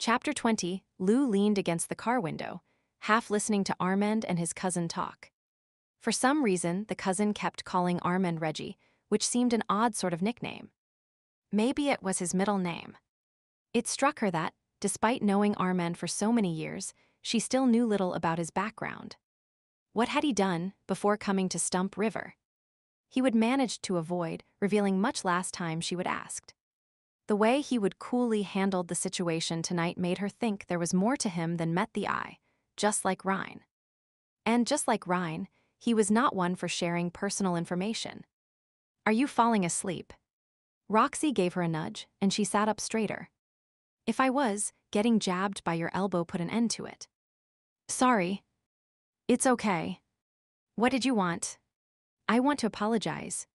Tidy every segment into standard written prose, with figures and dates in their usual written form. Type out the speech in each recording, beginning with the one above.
Chapter 20. Lou leaned against the car window, half listening to Armand and his cousin talk. For some reason, the cousin kept calling Armand Reggie, which seemed an odd sort of nickname. Maybe it was his middle name. It struck her that, despite knowing Armand for so many years, she still knew little about his background. What had he done before coming to Stump River? He would manage to avoid revealing much last time she would asked. The way he would coolly handled the situation tonight made her think there was more to him than met the eye, just like Ryan. And just like Ryan, he was not one for sharing personal information. "Are you falling asleep?" Roxy gave her a nudge, and she sat up straighter. "If I was, getting jabbed by your elbow put an end to it." "Sorry." "It's okay." "What did you want?" "I want to apologize.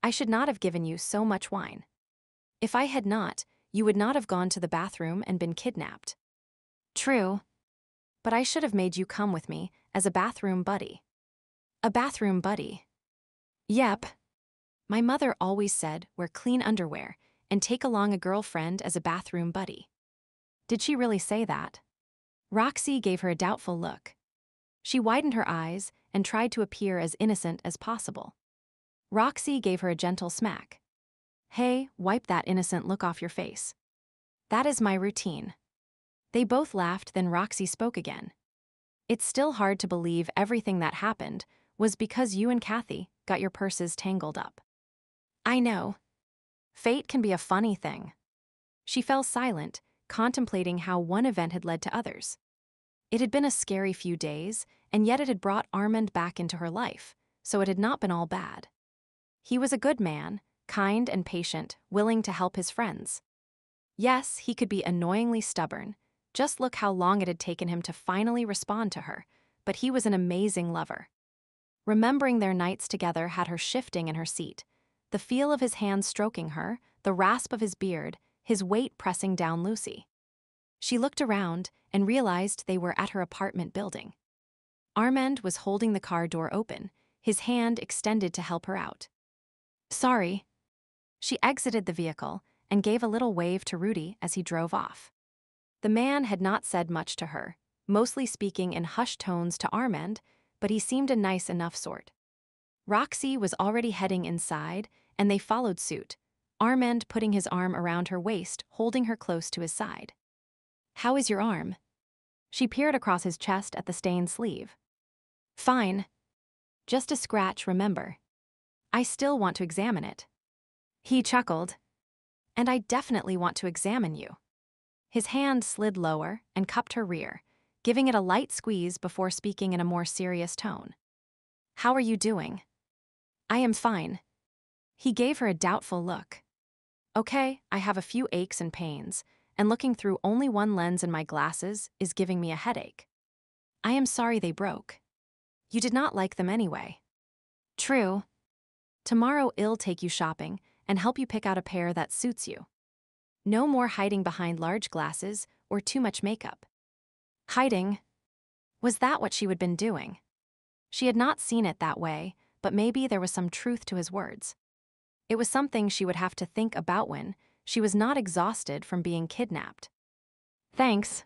I should not have given you so much wine. If I had not, you would not have gone to the bathroom and been kidnapped." "True. But I should have made you come with me as a bathroom buddy." "A bathroom buddy?" "Yep. My mother always said wear clean underwear and take along a girlfriend as a bathroom buddy." "Did she really say that?" Roxy gave her a doubtful look. She widened her eyes and tried to appear as innocent as possible. Roxy gave her a gentle smack. "Hey, wipe that innocent look off your face. That is my routine." They both laughed, then Roxy spoke again. "It's still hard to believe everything that happened was because you and Kathy got your purses tangled up." "I know. Fate can be a funny thing." She fell silent, contemplating how one event had led to others. It had been a scary few days, and yet it had brought Armand back into her life, so it had not been all bad. He was a good man, kind and patient, willing to help his friends. Yes, he could be annoyingly stubborn. Just look how long it had taken him to finally respond to her, but he was an amazing lover. Remembering their nights together had her shifting in her seat, the feel of his hand stroking her, the rasp of his beard, his weight pressing down Lucy. She looked around and realized they were at her apartment building. Armand was holding the car door open, his hand extended to help her out. "Sorry." She exited the vehicle and gave a little wave to Rudy as he drove off. The man had not said much to her, mostly speaking in hushed tones to Armand, but he seemed a nice enough sort. Roxy was already heading inside, and they followed suit, Armand putting his arm around her waist, holding her close to his side. "How is your arm?" She peered across his chest at the stained sleeve. "Fine. Just a scratch, remember. I still want to examine it." He chuckled. "And I definitely want to examine you." His hand slid lower and cupped her rear, giving it a light squeeze before speaking in a more serious tone. "How are you doing?" "I am fine." He gave her a doubtful look. "Okay, I have a few aches and pains, and looking through only one lens in my glasses is giving me a headache. I am sorry they broke. You did not like them anyway." "True. Tomorrow I'll take you shopping and help you pick out a pair that suits you. No more hiding behind large glasses or too much makeup." Hiding? Was that what she had been doing? She had not seen it that way, but maybe there was some truth to his words. It was something she would have to think about when she was not exhausted from being kidnapped. "Thanks.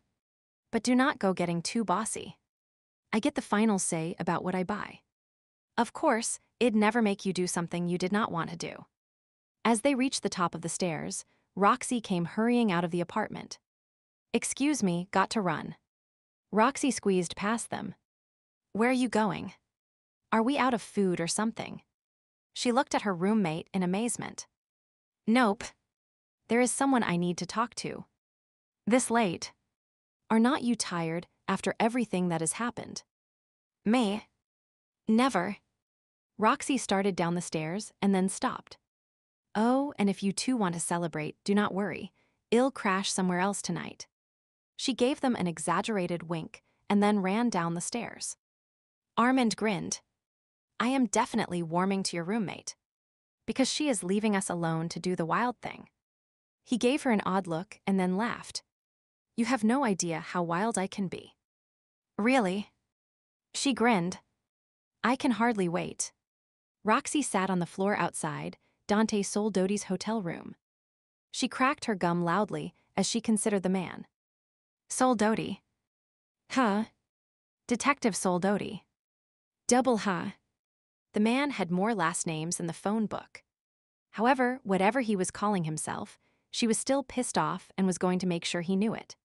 But do not go getting too bossy. I get the final say about what I buy. Of course, it'd never make you do something you did not want to do." As they reached the top of the stairs, Roxy came hurrying out of the apartment. "Excuse me, got to run." Roxy squeezed past them. "Where are you going? Are we out of food or something?" She looked at her roommate in amazement. "Nope. There is someone I need to talk to." "This late? Are not you tired after everything that has happened?" "Me? Never." Roxy started down the stairs and then stopped. "Oh, and if you two want to celebrate, do not worry. I'll crash somewhere else tonight." She gave them an exaggerated wink and then ran down the stairs. Armand grinned. "I am definitely warming to your roommate. Because she is leaving us alone to do the wild thing." He gave her an odd look and then laughed. "You have no idea how wild I can be." "Really?" She grinned. "I can hardly wait." Roxy sat on the floor outside Dante Soldotti's hotel room. She cracked her gum loudly as she considered the man. Soldoti. Huh? Detective Soldoti. Double huh? The man had more last names than the phone book. However, whatever he was calling himself, she was still pissed off and was going to make sure he knew it.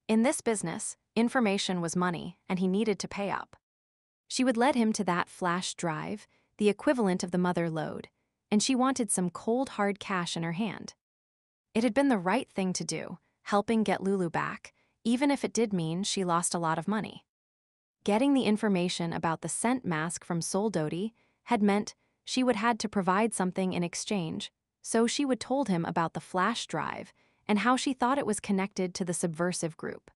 In this business, information was money, and he needed to pay up. She would lead him to that flash drive, the equivalent of the mother lode, and she wanted some cold hard cash in her hand. It had been the right thing to do, helping get Lulu back, even if it did mean she lost a lot of money. Getting the information about the scent mask from Soldoti had meant she would had to provide something in exchange, so she would told him about the flash drive and how she thought it was connected to the subversive group.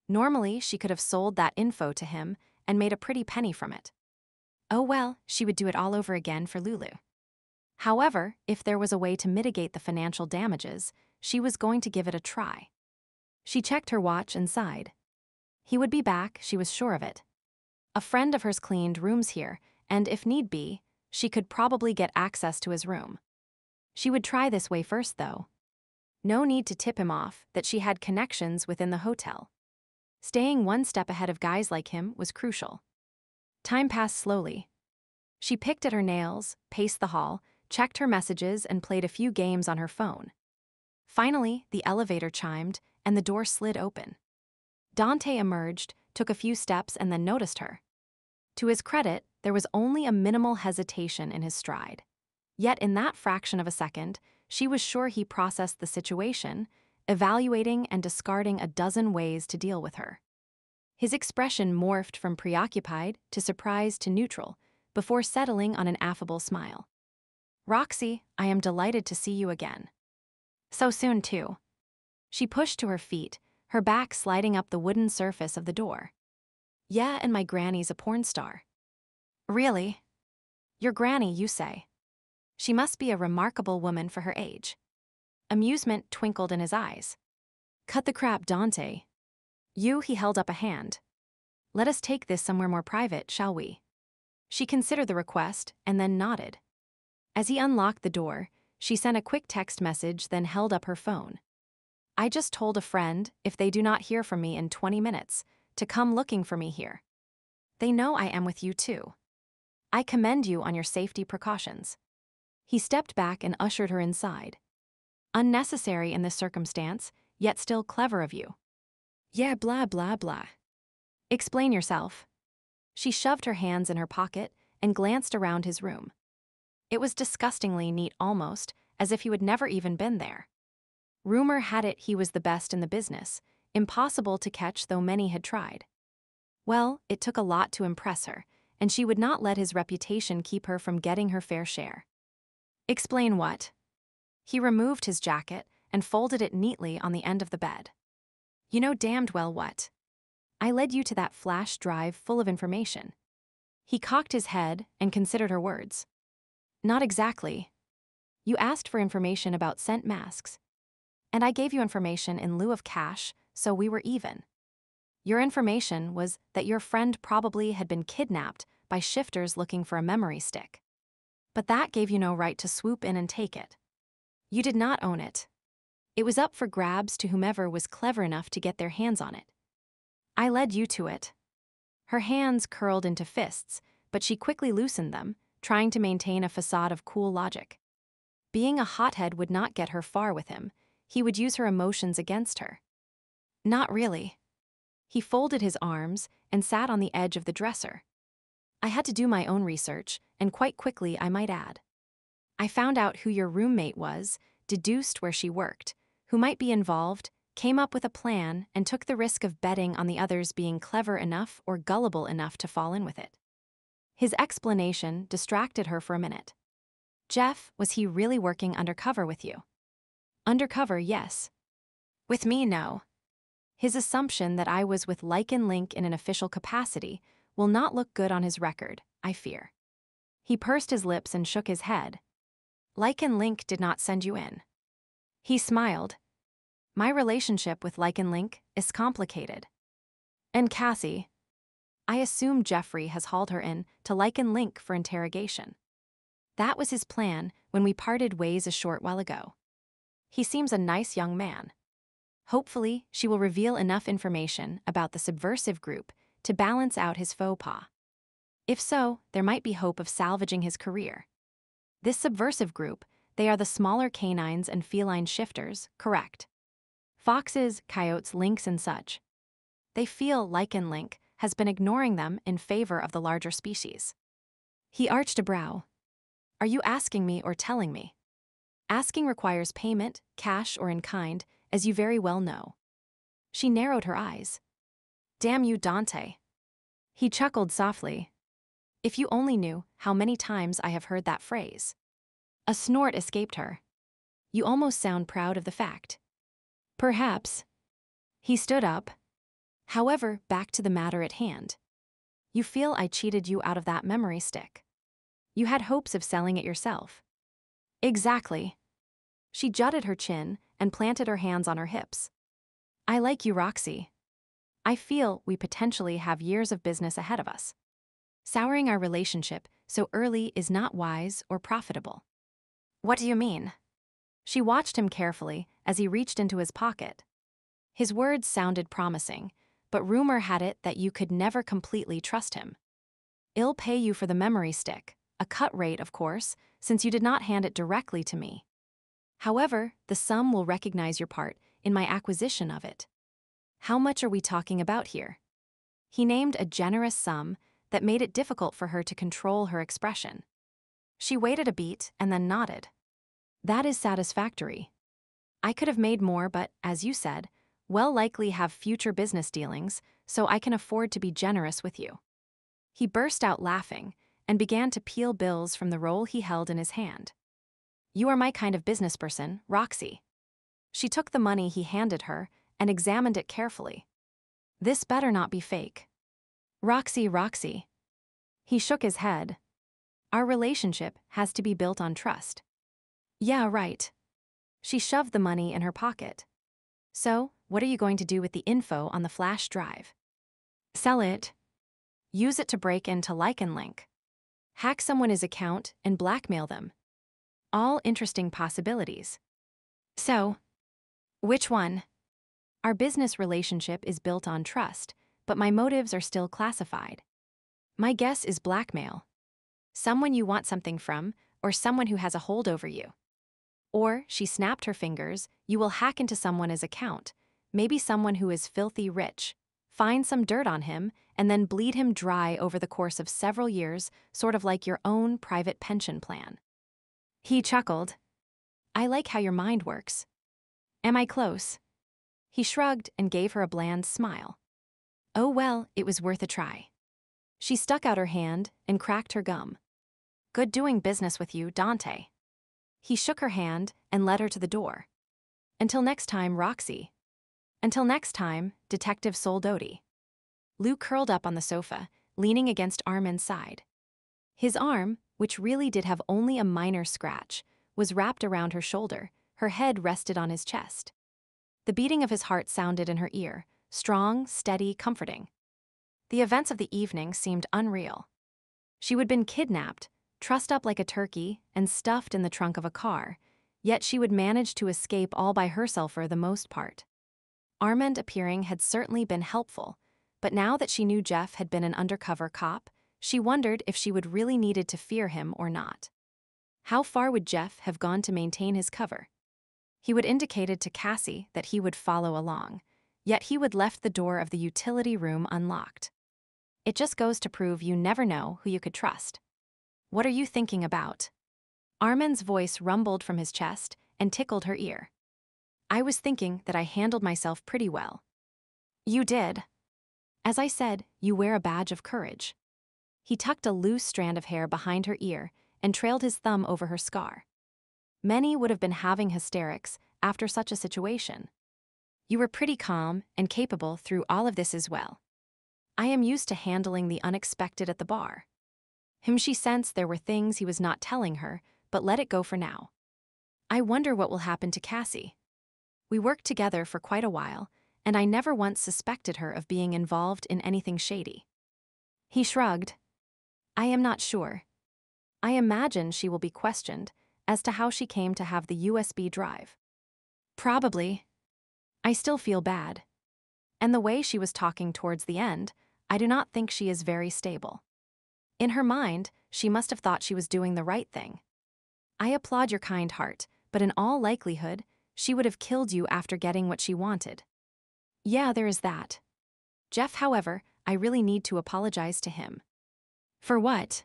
Normally, she could have sold that info to him and made a pretty penny from it. Oh well, she would do it all over again for Lulu. However, if there was a way to mitigate the financial damages, she was going to give it a try. She checked her watch and sighed. He would be back, she was sure of it. A friend of hers cleaned rooms here, and if need be, she could probably get access to his room. She would try this way first, though. No need to tip him off that she had connections within the hotel. Staying one step ahead of guys like him was crucial. Time passed slowly. She picked at her nails, paced the hall, checked her messages, and played a few games on her phone. Finally, the elevator chimed, and the door slid open. Dante emerged, took a few steps, and then noticed her. To his credit, there was only a minimal hesitation in his stride. Yet in that fraction of a second, she was sure he processed the situation, evaluating and discarding a dozen ways to deal with her. His expression morphed from preoccupied to surprised to neutral, before settling on an affable smile. "Roxy, I am delighted to see you again." "So soon, too." She pushed to her feet, her back sliding up the wooden surface of the door. "Yeah, and my granny's a porn star." "Really? Your granny, you say? She must be a remarkable woman for her age." Amusement twinkled in his eyes. "Cut the crap, Dante." He held up a hand. "Let us take this somewhere more private, shall we?" She considered the request and then nodded. As he unlocked the door, she sent a quick text message, then held up her phone. "I just told a friend, if they do not hear from me in 20 minutes, to come looking for me here. They know I am with you too. I commend you on your safety precautions." He stepped back and ushered her inside. "Unnecessary in this circumstance, yet still clever of you." "Yeah, blah, blah, blah. Explain yourself." She shoved her hands in her pocket and glanced around his room. It was disgustingly neat, almost as if he would never even been there. Rumor had it he was the best in the business, impossible to catch though many had tried. Well, it took a lot to impress her, and she would not let his reputation keep her from getting her fair share. "Explain what?" He removed his jacket and folded it neatly on the end of the bed. "You know damned well what. I led you to that flash drive full of information." He cocked his head and considered her words. "Not exactly. You asked for information about scent masks, and I gave you information in lieu of cash, so we were even. Your information was that your friend probably had been kidnapped by shifters looking for a memory stick. But that gave you no right to swoop in and take it. You did not own it. It was up for grabs to whomever was clever enough to get their hands on it. I led you to it." Her hands curled into fists, but she quickly loosened them, trying to maintain a facade of cool logic. Being a hothead would not get her far with him. He would use her emotions against her. "Not really." He folded his arms and sat on the edge of the dresser. "I had to do my own research, and quite quickly, I might add. I found out who your roommate was, deduced where she worked, who might be involved, came up with a plan, and took the risk of betting on the others being clever enough or gullible enough to fall in with it." His explanation distracted her for a minute. "Jeff, was he really working undercover with you?" "Undercover, yes. With me, no. His assumption that I was with Lycan Link in an official capacity will not look good on his record, I fear." He pursed his lips and shook his head. "Lycan Link did not send you in." He smiled. "My relationship with Lycan Link is complicated. And Cassie, I assume Jeffrey has hauled her in to Lycan Link for interrogation. That was his plan when we parted ways a short while ago. He seems a nice young man." Hopefully, she will reveal enough information about the subversive group to balance out his faux pas. If so, there might be hope of salvaging his career. This subversive group, they are the smaller canines and feline shifters, correct? Foxes, coyotes, lynx, and such. They feel Lycan Link has been ignoring them in favor of the larger species. He arched a brow. Are you asking me or telling me? Asking requires payment, cash or in kind, as you very well know. She narrowed her eyes. Damn you, Dante. He chuckled softly. If you only knew how many times I have heard that phrase. A snort escaped her. You almost sound proud of the fact. Perhaps. He stood up. However, back to the matter at hand. You feel I cheated you out of that memory stick. You had hopes of selling it yourself. Exactly. She jutted her chin and planted her hands on her hips. I like you, Roxy. I feel we potentially have years of business ahead of us. Souring our relationship so early is not wise or profitable. What do you mean? She watched him carefully as he reached into his pocket. His words sounded promising, but rumor had it that you could never completely trust him. I'll pay you for the memory stick, a cut rate, of course, since you did not hand it directly to me. However, the sum will recognize your part in my acquisition of it. How much are we talking about here? He named a generous sum that made it difficult for her to control her expression. She waited a beat and then nodded. That is satisfactory. I could have made more, but, as you said, will likely have future business dealings, so I can afford to be generous with you. He burst out laughing and began to peel bills from the roll he held in his hand. You are my kind of business person, Roxy. She took the money he handed her and examined it carefully. This better not be fake. Roxy. He shook his head. Our relationship has to be built on trust. Yeah, right. She shoved the money in her pocket. So, what are you going to do with the info on the flash drive? Sell it. Use it to break into Lycan Link. Hack someone's account and blackmail them. All interesting possibilities. So, which one? Our business relationship is built on trust, but my motives are still classified. My guess is blackmail. Someone you want something from, or someone who has a hold over you. Or, she snapped her fingers, you will hack into someone's account, maybe someone who is filthy rich, find some dirt on him, and then bleed him dry over the course of several years, sort of like your own private pension plan. He chuckled. I like how your mind works. Am I close? He shrugged and gave her a bland smile. Oh well, it was worth a try. She stuck out her hand and cracked her gum. Good doing business with you, Dante. He shook her hand and led her to the door. Until next time, Roxy. Until next time, Detective Soldoti. Lou curled up on the sofa, leaning against Armin's side. His arm, which really did have only a minor scratch, was wrapped around her shoulder, her head rested on his chest. The beating of his heart sounded in her ear, strong, steady, comforting. The events of the evening seemed unreal. She would been kidnapped, trussed up like a turkey, and stuffed in the trunk of a car, yet she would manage to escape all by herself for the most part. Armand appearing had certainly been helpful, but now that she knew Jeff had been an undercover cop, she wondered if she would really needed to fear him or not. How far would Jeff have gone to maintain his cover? He would indicated to Cassie that he would follow along, yet he would left the door of the utility room unlocked. It just goes to prove you never know who you could trust. What are you thinking about? Armin's voice rumbled from his chest and tickled her ear. I was thinking that I handled myself pretty well. You did. As I said, you wear a badge of courage. He tucked a loose strand of hair behind her ear and trailed his thumb over her scar. Many would have been having hysterics after such a situation. You were pretty calm and capable through all of this as well. I am used to handling the unexpected at the bar. She sensed there were things he was not telling her, but let it go for now. I wonder what will happen to Cassie. We worked together for quite a while, and I never once suspected her of being involved in anything shady. He shrugged. I am not sure. I imagine she will be questioned as to how she came to have the USB drive. Probably. I still feel bad. And the way she was talking towards the end, I do not think she is very stable. In her mind, she must have thought she was doing the right thing. I applaud your kind heart, but in all likelihood, she would have killed you after getting what she wanted. Yeah, there is that. Jeff, however, I really need to apologize to him. For what?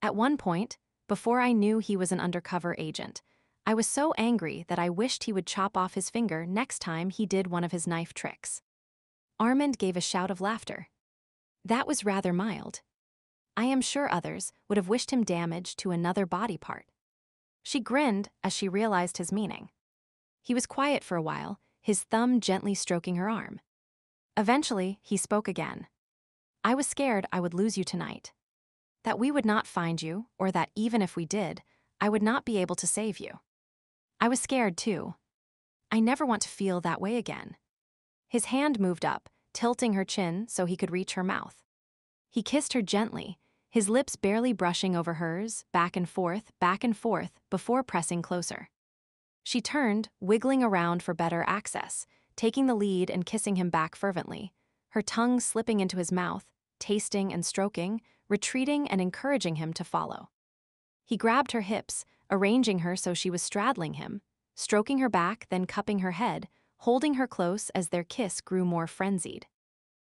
At one point, before I knew he was an undercover agent, I was so angry that I wished he would chop off his finger next time he did one of his knife tricks. Armand gave a shout of laughter. That was rather mild. I am sure others would have wished him damage to another body part. She grinned as she realized his meaning. He was quiet for a while, his thumb gently stroking her arm. Eventually, he spoke again. I was scared I would lose you tonight. That we would not find you, or that even if we did, I would not be able to save you. I was scared too. I never want to feel that way again. His hand moved up, tilting her chin so he could reach her mouth. He kissed her gently, his lips barely brushing over hers, back and forth, before pressing closer. She turned, wiggling around for better access, taking the lead and kissing him back fervently, her tongue slipping into his mouth, tasting and stroking, retreating and encouraging him to follow. He grabbed her hips, arranging her so she was straddling him, stroking her back, then cupping her head, holding her close as their kiss grew more frenzied.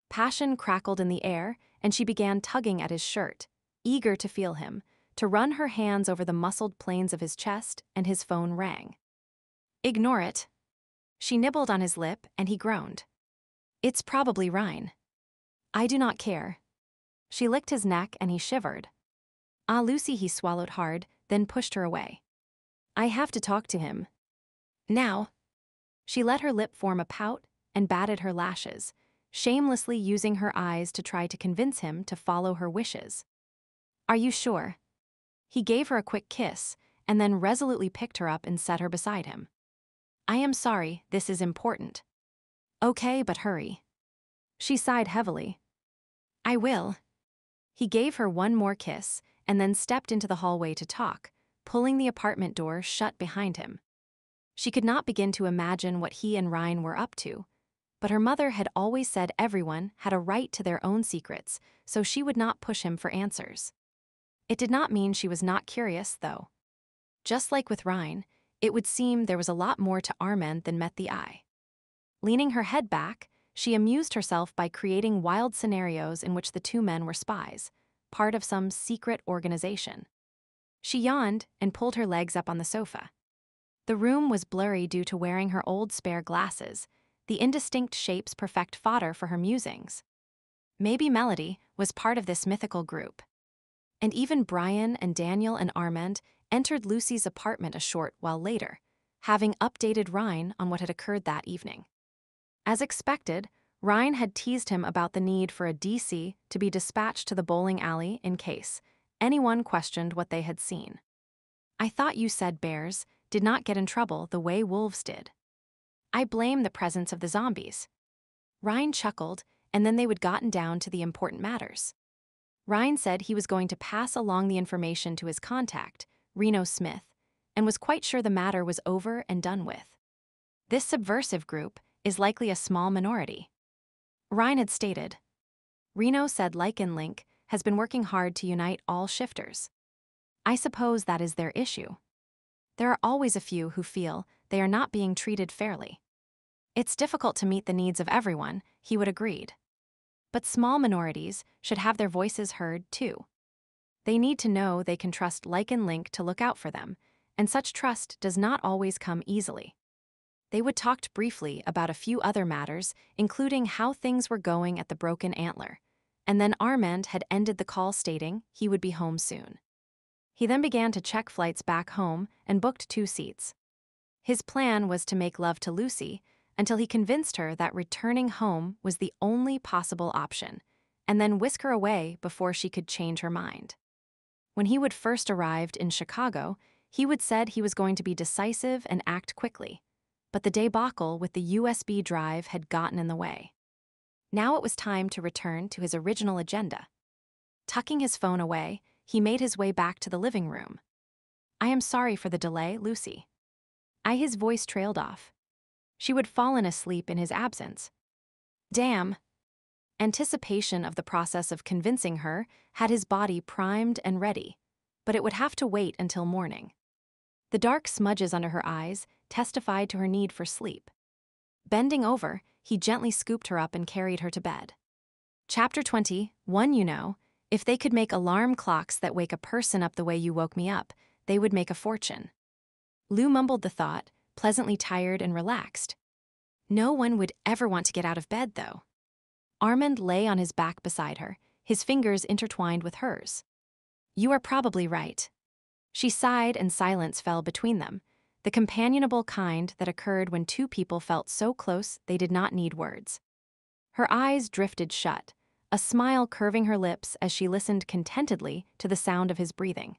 Passion crackled in the air, and she began tugging at his shirt, eager to feel him, to run her hands over the muscled planes of his chest, and his phone rang. Ignore it. She nibbled on his lip, and he groaned. It's probably Ryan. I do not care. She licked his neck, and he shivered. Ah, Lucy, he swallowed hard, then pushed her away. I have to talk to him. Now. She let her lip form a pout and batted her lashes, shamelessly using her eyes to try to convince him to follow her wishes. Are you sure? He gave her a quick kiss, and then resolutely picked her up and set her beside him. I am sorry, this is important. Okay, but hurry. She sighed heavily. I will. He gave her one more kiss, and then stepped into the hallway to talk, pulling the apartment door shut behind him. She could not begin to imagine what he and Ryan were up to, but her mother had always said everyone had a right to their own secrets, so she would not push him for answers. It did not mean she was not curious, though. Just like with Ryan, it would seem there was a lot more to Armand than met the eye. Leaning her head back, she amused herself by creating wild scenarios in which the two men were spies, part of some secret organization. She yawned and pulled her legs up on the sofa. The room was blurry due to wearing her old spare glasses, the indistinct shapes perfect fodder for her musings. Maybe Melody was part of this mythical group. And even Brian and Daniel and Armand entered Lucy's apartment a short while later, having updated Ryan on what had occurred that evening. As expected, Ryan had teased him about the need for a DC to be dispatched to the bowling alley in case anyone questioned what they had seen. I thought you said bears did not get in trouble the way wolves did. I blame the presence of the zombies. Ryan chuckled, and then they would gotten down to the important matters. Ryan said he was going to pass along the information to his contact, Reno Smith, and was quite sure the matter was over and done with. This subversive group is likely a small minority. Ryan had stated. Reno said Lycan Link has been working hard to unite all shifters. I suppose that is their issue. There are always a few who feel they are not being treated fairly. It's difficult to meet the needs of everyone, he would agreed. But small minorities should have their voices heard too. They need to know they can trust Lycan Link to look out for them, and such trust does not always come easily. They would talked briefly about a few other matters, including how things were going at the Broken Antler, and then Armand had ended the call stating he would be home soon. He then began to check flights back home and booked 2 seats. His plan was to make love to Lucy until he convinced her that returning home was the only possible option, and then whisk her away before she could change her mind. When he would first arrived in Chicago, he would said he was going to be decisive and act quickly, but the debacle with the USB drive had gotten in the way. Now it was time to return to his original agenda. Tucking his phone away, he made his way back to the living room. I am sorry for the delay, Lucy. His voice trailed off. She would fallen asleep in his absence. Damn. Anticipation of the process of convincing her had his body primed and ready, but it would have to wait until morning. The dark smudges under her eyes testified to her need for sleep. Bending over, he gently scooped her up and carried her to bed. Chapter 21. You know, if they could make alarm clocks that wake a person up the way you woke me up, they would make a fortune. Lou mumbled the thought, pleasantly tired and relaxed. No one would ever want to get out of bed, though. Armand lay on his back beside her, his fingers intertwined with hers. You are probably right. She sighed and silence fell between them, the companionable kind that occurred when two people felt so close they did not need words. Her eyes drifted shut, a smile curving her lips as she listened contentedly to the sound of his breathing.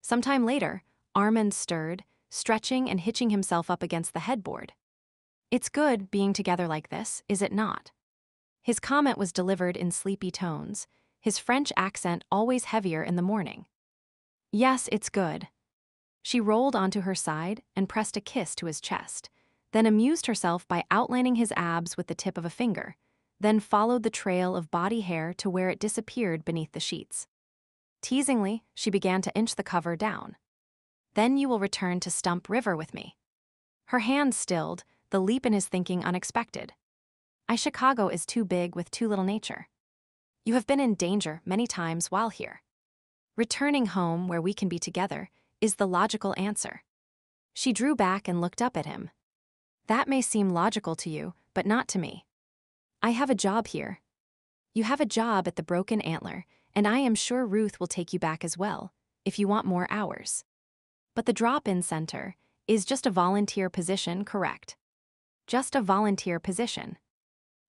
Sometime later, Armand stirred, stretching and hitching himself up against the headboard. It's good being together like this, is it not? His comment was delivered in sleepy tones, his French accent always heavier in the morning. Yes, it's good. She rolled onto her side and pressed a kiss to his chest, then amused herself by outlining his abs with the tip of a finger, then followed the trail of body hair to where it disappeared beneath the sheets. Teasingly, she began to inch the cover down. Then you will return to Stump River with me. Her hand stilled, the leap in his thinking unexpected. Chicago is too big with too little nature. You have been in danger many times while here. Returning home where we can be together is the logical answer. She drew back and looked up at him. That may seem logical to you, but not to me. I have a job here. You have a job at the Broken Antler, and I am sure Ruth will take you back as well, if you want more hours. But the drop-in center is just a volunteer position, correct? Just a volunteer position.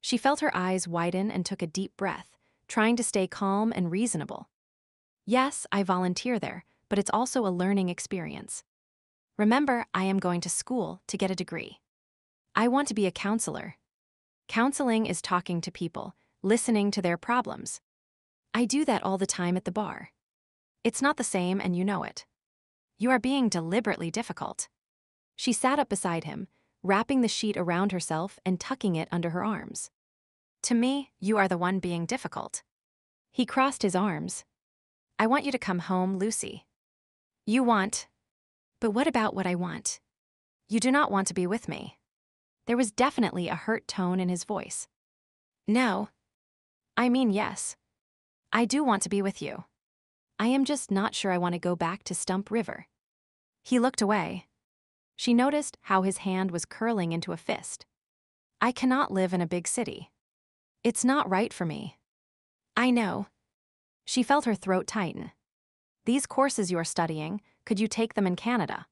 She felt her eyes widen and took a deep breath, trying to stay calm and reasonable. Yes, I volunteer there, but it's also a learning experience. Remember, I am going to school to get a degree. I want to be a counselor. Counseling is talking to people, listening to their problems. I do that all the time at the bar. It's not the same, and you know it. You are being deliberately difficult. She sat up beside him, wrapping the sheet around herself and tucking it under her arms. To me, you are the one being difficult. He crossed his arms. I want you to come home, Lucy. You want. But what about what I want? You do not want to be with me. There was definitely a hurt tone in his voice. No. I mean, yes. I do want to be with you. I am just not sure I want to go back to Stump River. He looked away. She noticed how his hand was curling into a fist. I cannot live in a big city. It's not right for me. I know. She felt her throat tighten. These courses you are studying, could you take them in Canada?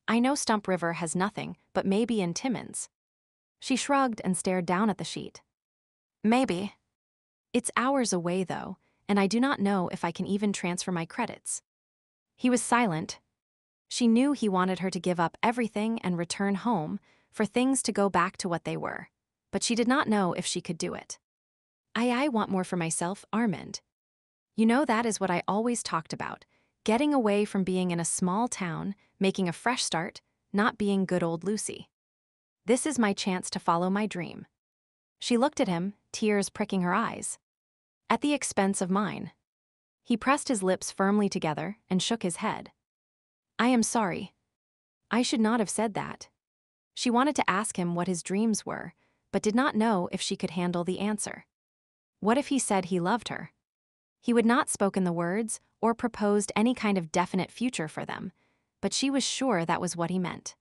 I know Stump River has nothing, but maybe in Timmins. She shrugged and stared down at the sheet. Maybe. It's hours away, though, and I do not know if I can even transfer my credits. He was silent. She knew he wanted her to give up everything and return home, for things to go back to what they were, but she did not know if she could do it. I want more for myself, Armand. You know, that is what I always talked about, getting away from being in a small town, making a fresh start, not being good old Lucy. This is my chance to follow my dream. She looked at him, tears pricking her eyes. At the expense of mine. He pressed his lips firmly together and shook his head. I am sorry. I should not have said that. She wanted to ask him what his dreams were, but did not know if she could handle the answer. What if he said he loved her? He would not spoken the words or proposed any kind of definite future for them, but she was sure that was what he meant.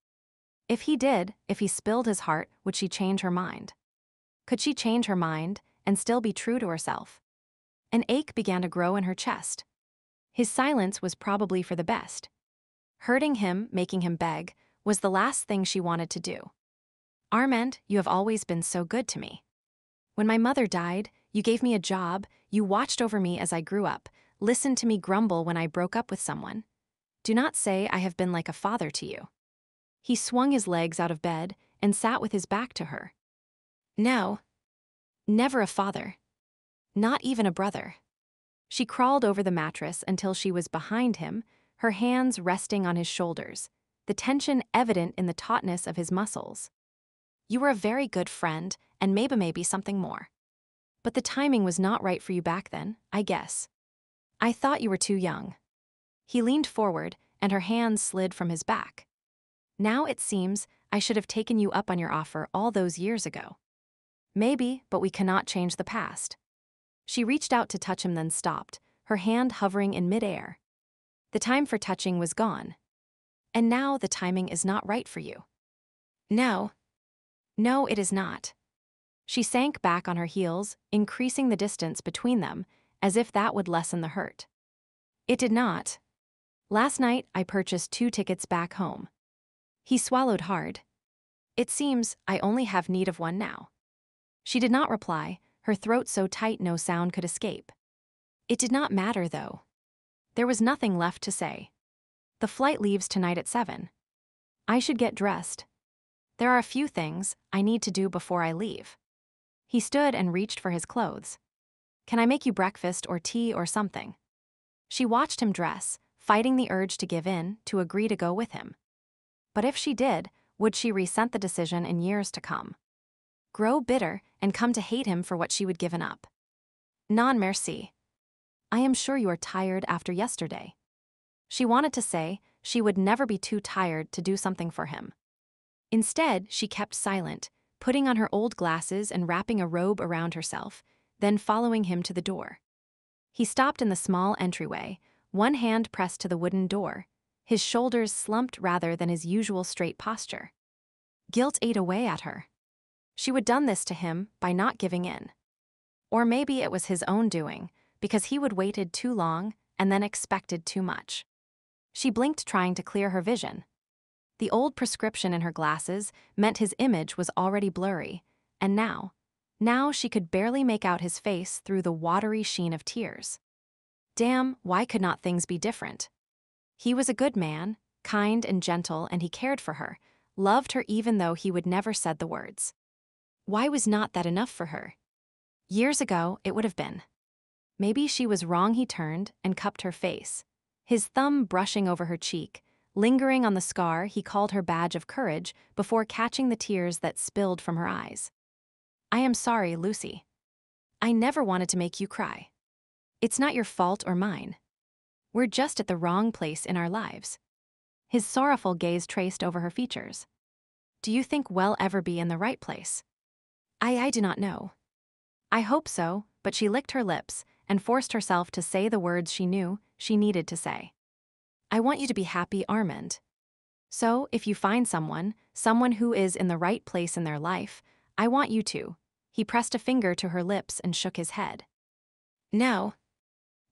If he did, if he spilled his heart, would she change her mind? Could she change her mind and still be true to herself? An ache began to grow in her chest. His silence was probably for the best. Hurting him, making him beg, was the last thing she wanted to do. Armand, you have always been so good to me. When my mother died, you gave me a job, you watched over me as I grew up, listened to me grumble when I broke up with someone. Do not say I have been like a father to you. He swung his legs out of bed and sat with his back to her. No. Never a father. Not even a brother. She crawled over the mattress until she was behind him, her hands resting on his shoulders, the tension evident in the tautness of his muscles. You were a very good friend, and maybe something more. But the timing was not right for you back then, I guess. I thought you were too young." He leaned forward, and her hands slid from his back. "Now it seems I should have taken you up on your offer all those years ago." "Maybe, but we cannot change the past." She reached out to touch him, then stopped, her hand hovering in midair. The time for touching was gone. "And now the timing is not right for you." "No. No, it is not." She sank back on her heels, increasing the distance between them, as if that would lessen the hurt. "It did not. Last night I purchased 2 tickets back home." He swallowed hard. "It seems I only have need of one now." She did not reply, her throat so tight no sound could escape. It did not matter, though. There was nothing left to say. "The flight leaves tonight at 7. I should get dressed. There are a few things I need to do before I leave." He stood and reached for his clothes. "Can I make you breakfast or tea or something?" She watched him dress, fighting the urge to give in, to agree to go with him. But if she did, would she resent the decision in years to come? Grow bitter and come to hate him for what she would given up? "Non merci. I am sure you are tired after yesterday." She wanted to say she would never be too tired to do something for him. Instead, she kept silent, putting on her old glasses and wrapping a robe around herself, then following him to the door. He stopped in the small entryway, one hand pressed to the wooden door, his shoulders slumped rather than his usual straight posture. Guilt ate away at her. She would done this to him by not giving in. Or maybe it was his own doing, because he would waited too long and then expected too much. She blinked, trying to clear her vision. The old prescription in her glasses meant his image was already blurry, and now she could barely make out his face through the watery sheen of tears. Damn, why could not things be different? He was a good man, kind and gentle, and he cared for her, loved her even though he would never said the words. Why was not that enough for her? Years ago, it would have been. Maybe she was wrong. He turned and cupped her face, his thumb brushing over her cheek, lingering on the scar he called her badge of courage before catching the tears that spilled from her eyes. "I am sorry, Lucy. I never wanted to make you cry. It's not your fault or mine. We're just at the wrong place in our lives." His sorrowful gaze traced over her features. "Do you think we'll ever be in the right place?" I do not know. I hope so," but she licked her lips and forced herself to say the words she knew she needed to say. "I want you to be happy, Armand. So, if you find someone who is in the right place in their life, I want you to." He pressed a finger to her lips and shook his head. "No.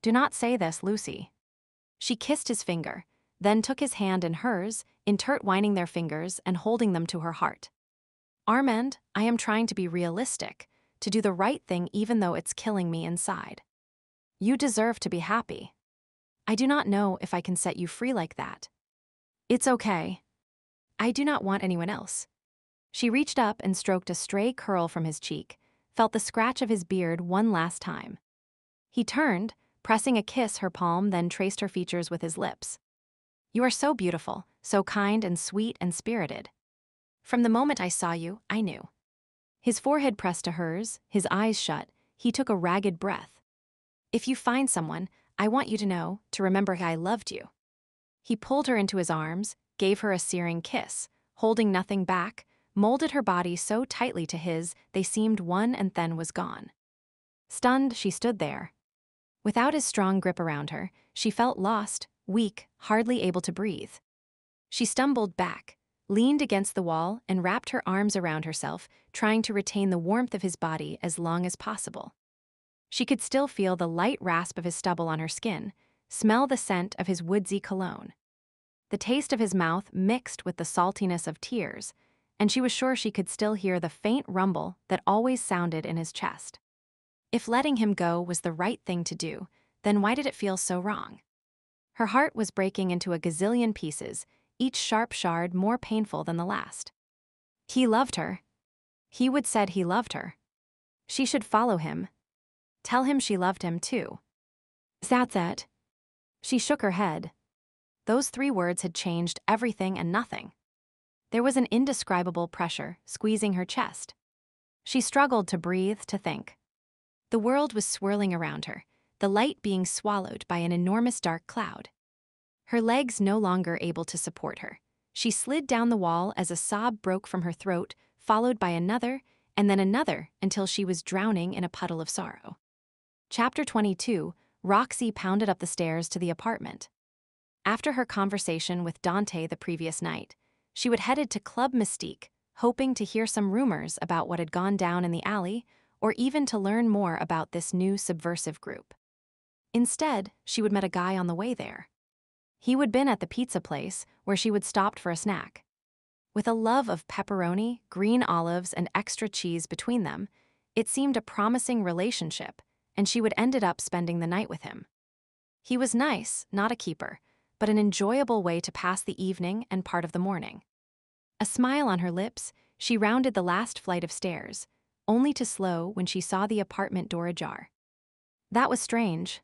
Do not say this, Lucy." She kissed his finger, then took his hand in hers, intertwining their fingers and holding them to her heart. "Armand, I am trying to be realistic, to do the right thing even though it's killing me inside. You deserve to be happy. I do not know if I can set you free like that." "It's okay. I do not want anyone else." She reached up and stroked a stray curl from his cheek, felt the scratch of his beard one last time. He turned, pressing a kiss her palm, then traced her features with his lips. "You are so beautiful, so kind and sweet and spirited. From the moment I saw you, I knew." His forehead pressed to hers, his eyes shut, he took a ragged breath. "If you find someone, I want you to know, to remember I loved you." He pulled her into his arms, gave her a searing kiss, holding nothing back, molded her body so tightly to his they seemed one, and then was gone. Stunned, she stood there. Without his strong grip around her, she felt lost, weak, hardly able to breathe. She stumbled back, leaned against the wall, and wrapped her arms around herself, trying to retain the warmth of his body as long as possible. She could still feel the light rasp of his stubble on her skin, smell the scent of his woodsy cologne. The taste of his mouth mixed with the saltiness of tears, and she was sure she could still hear the faint rumble that always sounded in his chest. If letting him go was the right thing to do, then why did it feel so wrong? Her heart was breaking into a gazillion pieces, each sharp shard more painful than the last. He loved her. He would said he loved her. She should follow him. Tell him she loved him too. That's it. She shook her head. Those 3 words had changed everything and nothing. There was an indescribable pressure squeezing her chest. She struggled to breathe, to think. The world was swirling around her, the light being swallowed by an enormous dark cloud. Her legs no longer able to support her. She slid down the wall as a sob broke from her throat, followed by another, and then another, until she was drowning in a puddle of sorrow. Chapter 22, Roxy pounded up the stairs to the apartment. After her conversation with Dante the previous night, she would headed to Club Mystique, hoping to hear some rumors about what had gone down in the alley, or even to learn more about this new subversive group. Instead, she would met a guy on the way there. He would been at the pizza place where she would stopped for a snack. With a love of pepperoni, green olives, and extra cheese between them, it seemed a promising relationship, and she would ended up spending the night with him. He was nice, not a keeper, but an enjoyable way to pass the evening and part of the morning. A smile on her lips, she rounded the last flight of stairs, only to slow when she saw the apartment door ajar. That was strange.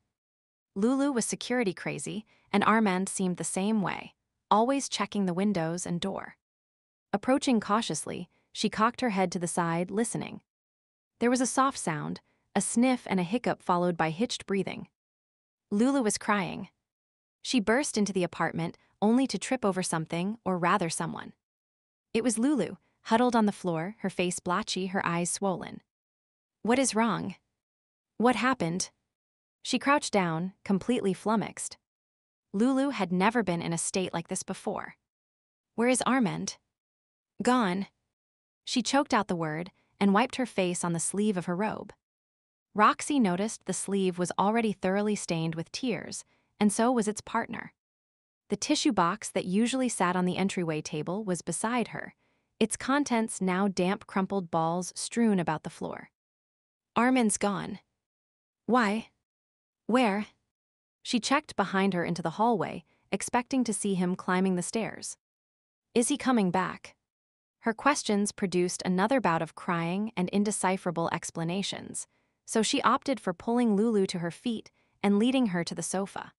Lulu was security crazy, and Armand seemed the same way, always checking the windows and door. Approaching cautiously, she cocked her head to the side, listening. There was a soft sound, a sniff and a hiccup followed by hitched breathing. Lulu was crying. She burst into the apartment, only to trip over something, or rather someone. It was Lulu, huddled on the floor, her face blotchy, her eyes swollen. What is wrong? What happened? She crouched down, completely flummoxed. Lulu had never been in a state like this before. Where is Armand? Gone. She choked out the word and wiped her face on the sleeve of her robe. Roxy noticed the sleeve was already thoroughly stained with tears, and so was its partner. The tissue box that usually sat on the entryway table was beside her, its contents now damp, crumpled balls strewn about the floor. Armand's gone. Why? Where? She checked behind her into the hallway, expecting to see him climbing the stairs. Is he coming back? Her questions produced another bout of crying and indecipherable explanations, so she opted for pulling Lulu to her feet and leading her to the sofa.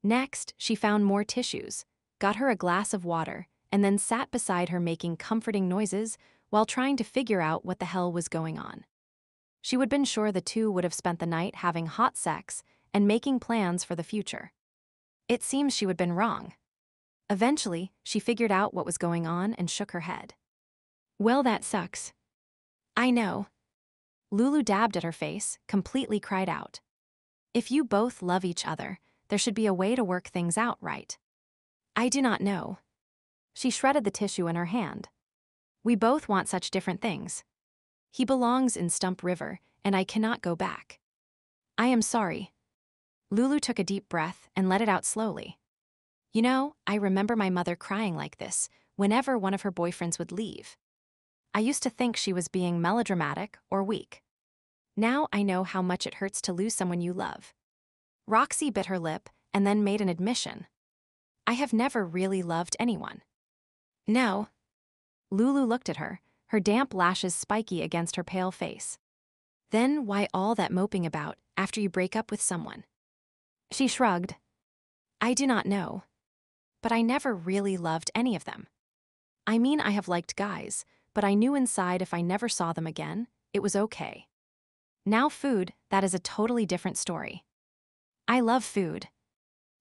Next, she found more tissues, got her a glass of water, and then sat beside her making comforting noises while trying to figure out what the hell was going on. She would have been sure the two would have spent the night having hot sex and making plans for the future. It seems she would have been wrong. Eventually, she figured out what was going on and shook her head. Well, that sucks. I know. Lulu dabbed at her face, completely cried out. If you both love each other, there should be a way to work things out, right? I do not know. She shredded the tissue in her hand. We both want such different things. He belongs in Stump River, and I cannot go back. I am sorry. Lulu took a deep breath and let it out slowly. You know, I remember my mother crying like this whenever one of her boyfriends would leave. I used to think she was being melodramatic or weak. Now I know how much it hurts to lose someone you love. Roxy bit her lip and then made an admission. I have never really loved anyone. No. Lulu looked at her, her damp lashes spiky against her pale face. Then why all that moping about after you break up with someone? She shrugged. I do not know. But I never really loved any of them. I mean, I have liked guys, but I knew inside if I never saw them again, it was okay. Now food, that is a totally different story. I love food.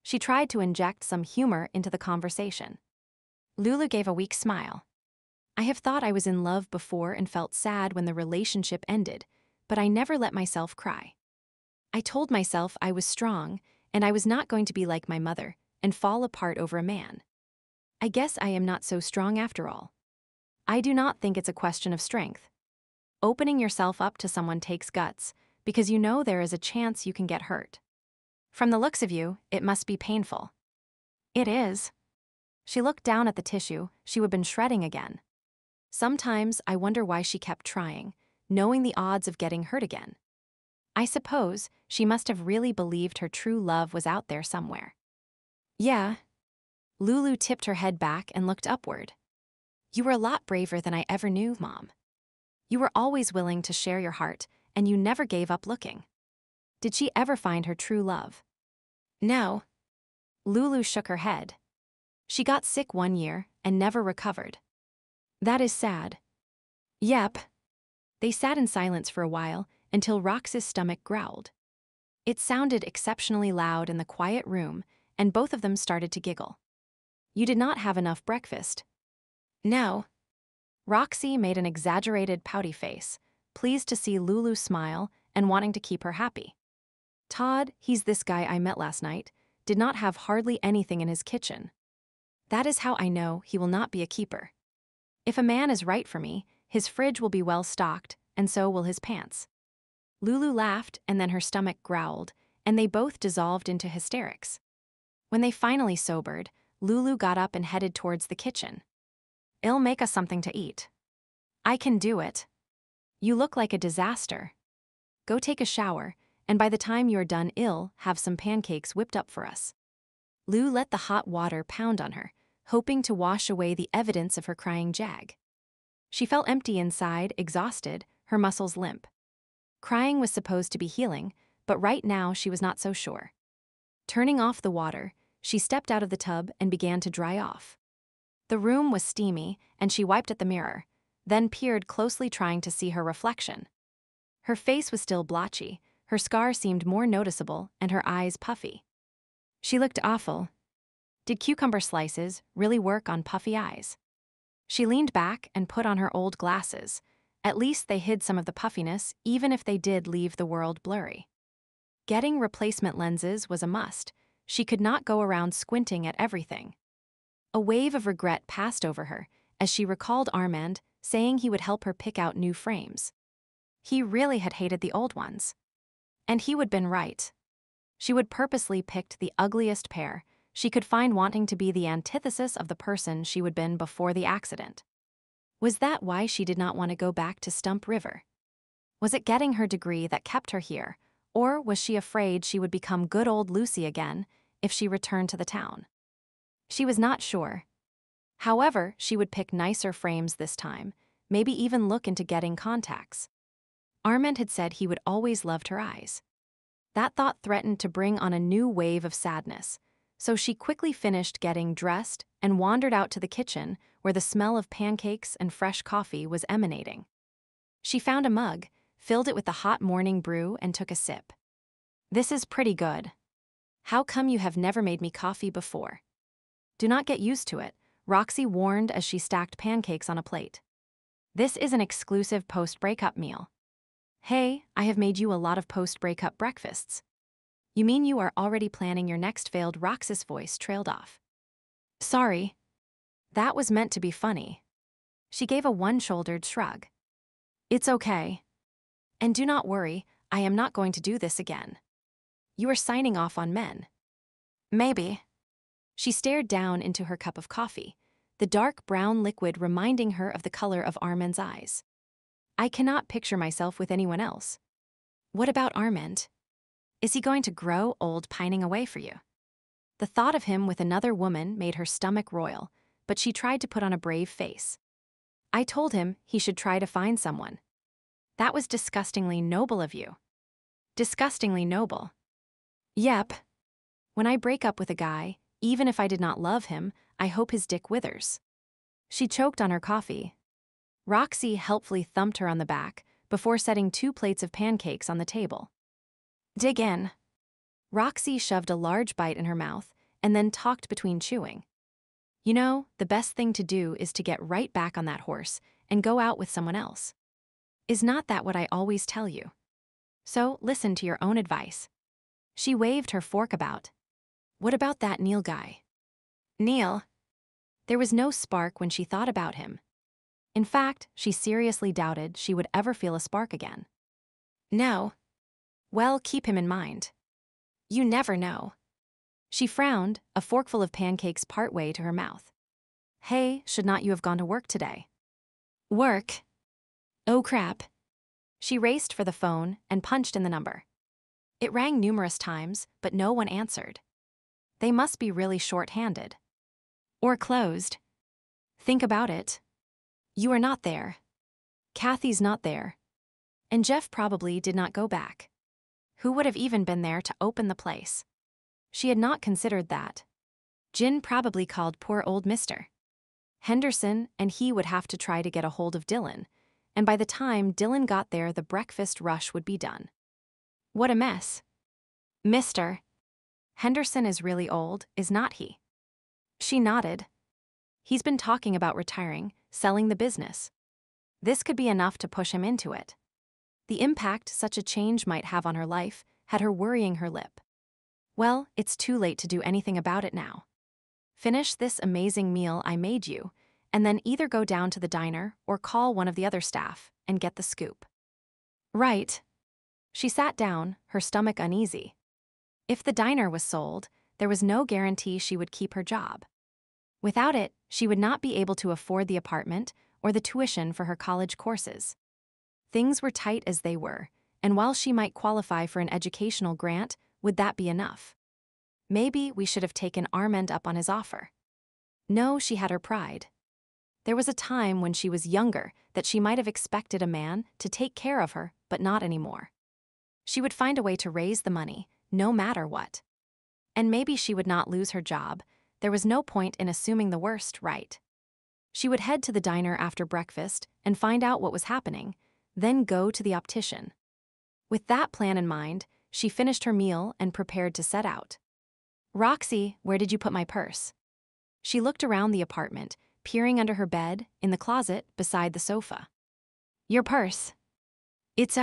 She tried to inject some humor into the conversation. Lulu gave a weak smile. I have thought I was in love before and felt sad when the relationship ended, but I never let myself cry. I told myself I was strong, and I was not going to be like my mother and fall apart over a man. I guess I am not so strong after all. I do not think it's a question of strength. Opening yourself up to someone takes guts, because you know there is a chance you can get hurt. From the looks of you, it must be painful. It is. She looked down at the tissue she would have been shredding again. Sometimes I wonder why she kept trying, knowing the odds of getting hurt again. I suppose she must have really believed her true love was out there somewhere. Yeah. Lulu tipped her head back and looked upward. You were a lot braver than I ever knew, Mom. You were always willing to share your heart, and you never gave up looking. Did she ever find her true love? No. Lulu shook her head. She got sick one year and never recovered. That is sad. Yep. They sat in silence for a while until Rox's stomach growled. It sounded exceptionally loud in the quiet room, and both of them started to giggle. You did not have enough breakfast. No. Roxy made an exaggerated pouty face, pleased to see Lulu smile and wanting to keep her happy. Todd, he's this guy I met last night, did not have hardly anything in his kitchen. That is how I know he will not be a keeper. If a man is right for me, his fridge will be well stocked, and so will his pants. Lulu laughed, and then her stomach growled, and they both dissolved into hysterics. When they finally sobered, Lulu got up and headed towards the kitchen. I'll make us something to eat. I can do it. You look like a disaster. Go take a shower, and by the time you're done, I'll have some pancakes whipped up for us. Lou let the hot water pound on her, hoping to wash away the evidence of her crying jag. She felt empty inside, exhausted, her muscles limp. Crying was supposed to be healing, but right now she was not so sure. Turning off the water, she stepped out of the tub and began to dry off. The room was steamy, and she wiped at the mirror, then peered closely trying to see her reflection. Her face was still blotchy, her scar seemed more noticeable, and her eyes puffy. She looked awful. Did cucumber slices really work on puffy eyes? She leaned back and put on her old glasses. At least they hid some of the puffiness, even if they did leave the world blurry. Getting replacement lenses was a must. She could not go around squinting at everything. A wave of regret passed over her as she recalled Armand saying he would help her pick out new frames. He really had hated the old ones. And he would been right. She would purposely picked the ugliest pair she could find, wanting to be the antithesis of the person she would been before the accident. Was that why she did not want to go back to Stump River? Was it getting her degree that kept her here, or was she afraid she would become good old Lucy again if she returned to the town? She was not sure. However, she would pick nicer frames this time, maybe even look into getting contacts. Armand had said he would always loved her eyes. That thought threatened to bring on a new wave of sadness, so she quickly finished getting dressed and wandered out to the kitchen where the smell of pancakes and fresh coffee was emanating. She found a mug, filled it with the hot morning brew, and took a sip. This is pretty good. How come you have never made me coffee before? Do not get used to it, Roxy warned as she stacked pancakes on a plate. This is an exclusive post-breakup meal. Hey, I have made you a lot of post-breakup breakfasts. You mean you are already planning your next failed? Rox's voice trailed off. Sorry. That was meant to be funny. She gave a one-shouldered shrug. It's okay. And do not worry, I am not going to do this again. You are signing off on men. Maybe. She stared down into her cup of coffee, the dark brown liquid reminding her of the color of Armand's eyes. I cannot picture myself with anyone else. What about Armand? Is he going to grow old pining away for you? The thought of him with another woman made her stomach roil, but she tried to put on a brave face. I told him he should try to find someone. That was disgustingly noble of you. Disgustingly noble. Yep. When I break up with a guy, even if I did not love him, I hope his dick withers. She choked on her coffee. Roxy helpfully thumped her on the back before setting 2 plates of pancakes on the table. Dig in. Roxy shoved a large bite in her mouth and then talked between chewing. You know, the best thing to do is to get right back on that horse and go out with someone else. Is not that what I always tell you? So listen to your own advice. She waved her fork about. What about that Neil guy? Neil? There was no spark when she thought about him. In fact, she seriously doubted she would ever feel a spark again. No. Well, keep him in mind. You never know. She frowned, a forkful of pancakes partway to her mouth. Hey, should not you have gone to work today? Work? Oh crap. She raced for the phone and punched in the number. It rang numerous times, but no one answered. They must be really short-handed. Or closed. Think about it. You are not there. Kathy's not there. And Jeff probably did not go back. Who would have even been there to open the place? She had not considered that. Jin probably called poor old mister. Henderson and he would have to try to get a hold of Dylan, and by the time Dylan got there, the breakfast rush would be done. What a mess. Mr. Henderson is really old, is not he? She nodded. He's been talking about retiring, selling the business. This could be enough to push him into it. The impact such a change might have on her life had her worrying her lip. Well, it's too late to do anything about it now. Finish this amazing meal I made you, and then either go down to the diner or call one of the other staff and get the scoop. Right. She sat down, her stomach uneasy. If the diner was sold, there was no guarantee she would keep her job. Without it, she would not be able to afford the apartment or the tuition for her college courses. Things were tight as they were, and while she might qualify for an educational grant, would that be enough? Maybe we should have taken Armand up on his offer. No, she had her pride. There was a time when she was younger that she might have expected a man to take care of her, but not anymore. She would find a way to raise the money, no matter what. And maybe she would not lose her job. There was no point in assuming the worst, right? She would head to the diner after breakfast and find out what was happening, then go to the optician. With that plan in mind, she finished her meal and prepared to set out. Roxy, where did you put my purse? She looked around the apartment, peering under her bed, in the closet, beside the sofa. Your purse. It's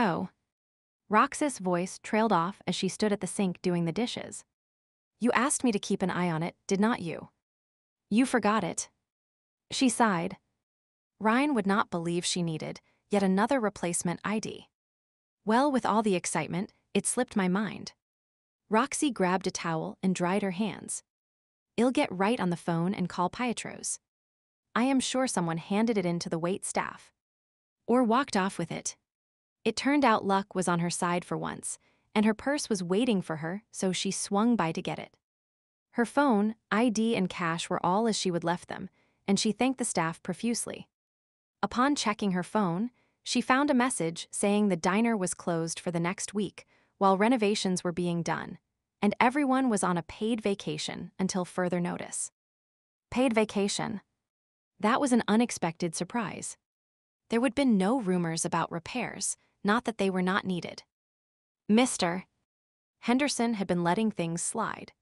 Roxy's voice trailed off as she stood at the sink doing the dishes. You asked me to keep an eye on it, did not you? You forgot it. She sighed. Ryan would not believe she needed yet another replacement ID. Well, with all the excitement, it slipped my mind. Roxy grabbed a towel and dried her hands. I'll get right on the phone and call Pietros. I am sure someone handed it in to the wait staff. Or walked off with it. It turned out luck was on her side for once, and her purse was waiting for her, so she swung by to get it. Her phone, ID, and cash were all as she would left them, and she thanked the staff profusely. Upon checking her phone, she found a message saying the diner was closed for the next week while renovations were being done, and everyone was on a paid vacation until further notice. Paid vacation. That was an unexpected surprise. There would been no rumors about repairs, not that they were not needed. Mr. Henderson had been letting things slide.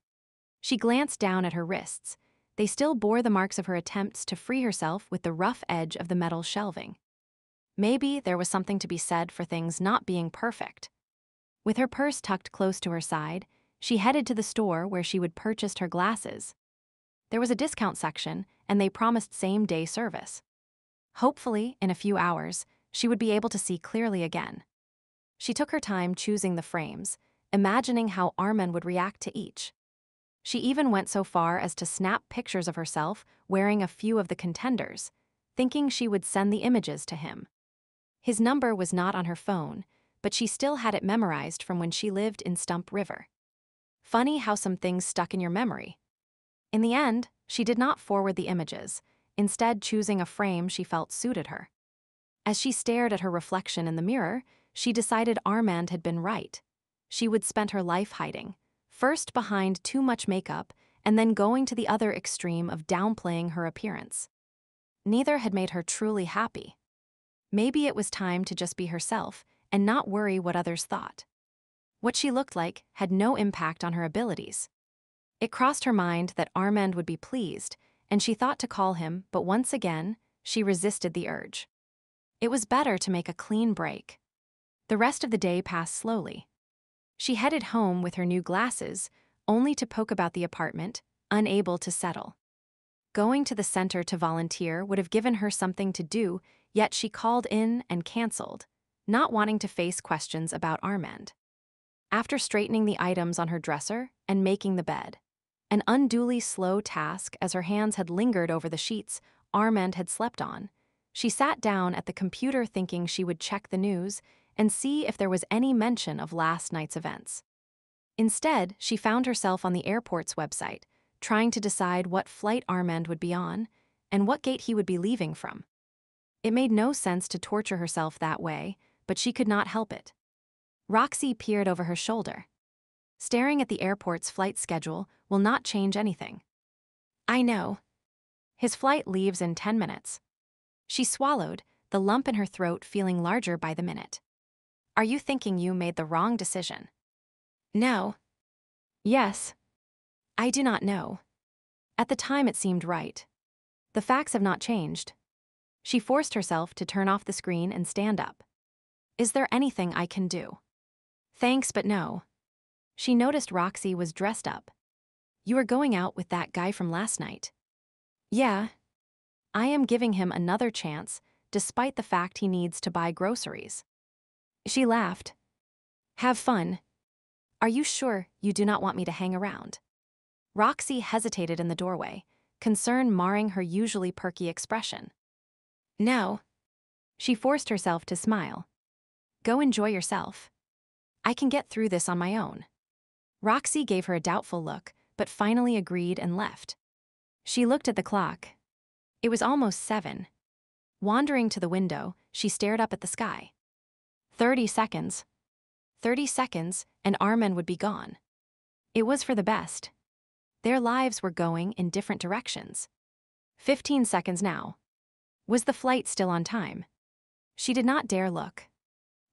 She glanced down at her wrists. They still bore the marks of her attempts to free herself with the rough edge of the metal shelving. Maybe there was something to be said for things not being perfect. With her purse tucked close to her side, she headed to the store where she would purchase her glasses. There was a discount section, and they promised same-day service. Hopefully, in a few hours, she would be able to see clearly again. She took her time choosing the frames, imagining how Armand would react to each. She even went so far as to snap pictures of herself wearing a few of the contenders, thinking she would send the images to him. His number was not on her phone, but she still had it memorized from when she lived in Stump River. Funny how some things stuck in your memory. In the end, she did not forward the images, instead choosing a frame she felt suited her. As she stared at her reflection in the mirror, she decided Armand had been right. She would spend her life hiding, first behind too much makeup and then going to the other extreme of downplaying her appearance. Neither had made her truly happy. Maybe it was time to just be herself and not worry what others thought. What she looked like had no impact on her abilities. It crossed her mind that Armand would be pleased, and she thought to call him, but once again, she resisted the urge. It was better to make a clean break. The rest of the day passed slowly. She headed home with her new glasses, only to poke about the apartment, unable to settle. Going to the center to volunteer would have given her something to do, yet she called in and canceled, not wanting to face questions about Armand. After straightening the items on her dresser and making the bed, an unduly slow task as her hands had lingered over the sheets Armand had slept on, she sat down at the computer thinking she would check the news and see if there was any mention of last night's events. Instead, she found herself on the airport's website, trying to decide what flight Armand would be on and what gate he would be leaving from. It made no sense to torture herself that way, but she could not help it. Roxy peered over her shoulder. Staring at the airport's flight schedule will not change anything. I know. His flight leaves in 10 minutes. She swallowed, the lump in her throat feeling larger by the minute. Are you thinking you made the wrong decision? No. Yes. I do not know. At the time it seemed right. The facts have not changed. She forced herself to turn off the screen and stand up. Is there anything I can do? Thanks, but no. She noticed Roxy was dressed up. You are going out with that guy from last night. Yeah. I am giving him another chance, despite the fact he needs to buy groceries. She laughed. Have fun. Are you sure you do not want me to hang around? Roxy hesitated in the doorway, concern marring her usually perky expression. No. She forced herself to smile. Go enjoy yourself. I can get through this on my own. Roxy gave her a doubtful look, but finally agreed and left. She looked at the clock. It was almost 7. Wandering to the window, she stared up at the sky. 30 seconds. 30 seconds, and Armen would be gone. It was for the best. Their lives were going in different directions. 15 seconds now. Was the flight still on time? She did not dare look.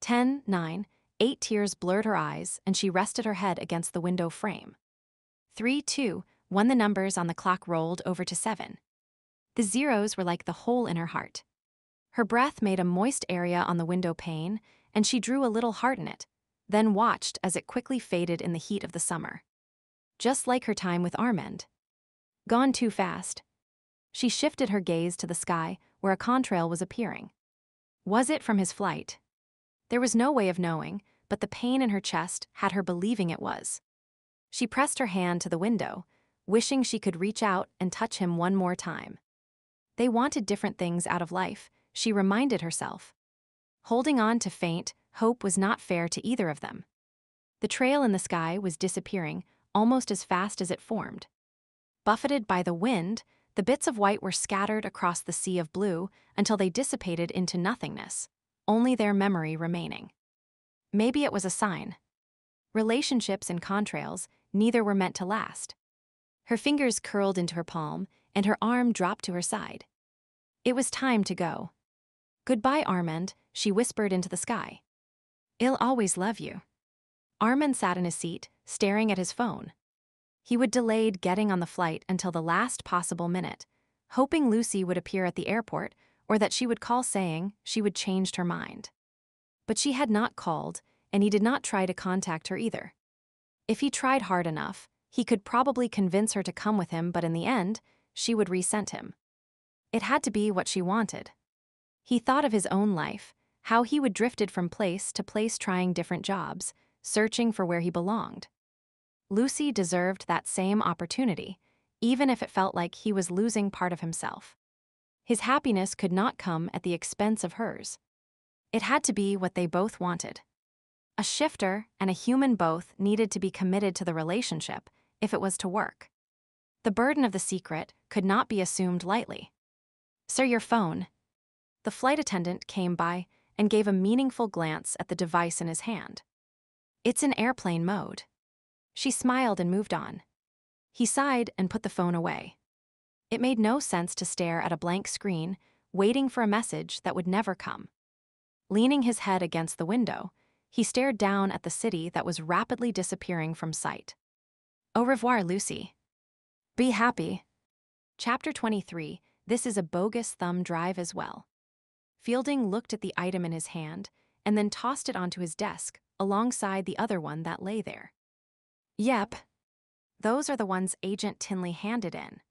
10, 9, 8 tears blurred her eyes, and she rested her head against the window frame. 3, 2, 1. The numbers on the clock rolled over to 7. The zeros were like the hole in her heart. Her breath made a moist area on the window pane, and she drew a little heart in it, then watched as it quickly faded in the heat of the summer. Just like her time with Armand. Gone too fast. She shifted her gaze to the sky, where a contrail was appearing. Was it from his flight? There was no way of knowing, but the pain in her chest had her believing it was. She pressed her hand to the window, wishing she could reach out and touch him one more time. They wanted different things out of life, she reminded herself. Holding on to faint hope was not fair to either of them. The trail in the sky was disappearing almost as fast as it formed. Buffeted by the wind, the bits of white were scattered across the sea of blue until they dissipated into nothingness, only their memory remaining. Maybe it was a sign. Relationships in contrails, neither were meant to last. Her fingers curled into her palm, and her arm dropped to her side. It was time to go. Goodbye, Armand, she whispered into the sky. I'll always love you. Armand sat in his seat, staring at his phone. He would delayed getting on the flight until the last possible minute, hoping Lucy would appear at the airport or that she would call saying she would changed her mind. But she had not called, and he did not try to contact her either. If he tried hard enough, he could probably convince her to come with him, but in the end, she would resent him. It had to be what she wanted. He thought of his own life, how he would drifted from place to place trying different jobs, searching for where he belonged. Lucy deserved that same opportunity, even if it felt like he was losing part of himself. His happiness could not come at the expense of hers. It had to be what they both wanted. A shifter and a human both needed to be committed to the relationship if it was to work. The burden of the secret could not be assumed lightly. Sir, your phone. The flight attendant came by and gave a meaningful glance at the device in his hand. It's in airplane mode. She smiled and moved on. He sighed and put the phone away. It made no sense to stare at a blank screen, waiting for a message that would never come. Leaning his head against the window, he stared down at the city that was rapidly disappearing from sight. Au revoir, Lucy. Be happy. Chapter 23. This is a bogus thumb drive as well. Fielding looked at the item in his hand and then tossed it onto his desk alongside the other one that lay there. Yep. Those are the ones Agent Tinley handed in.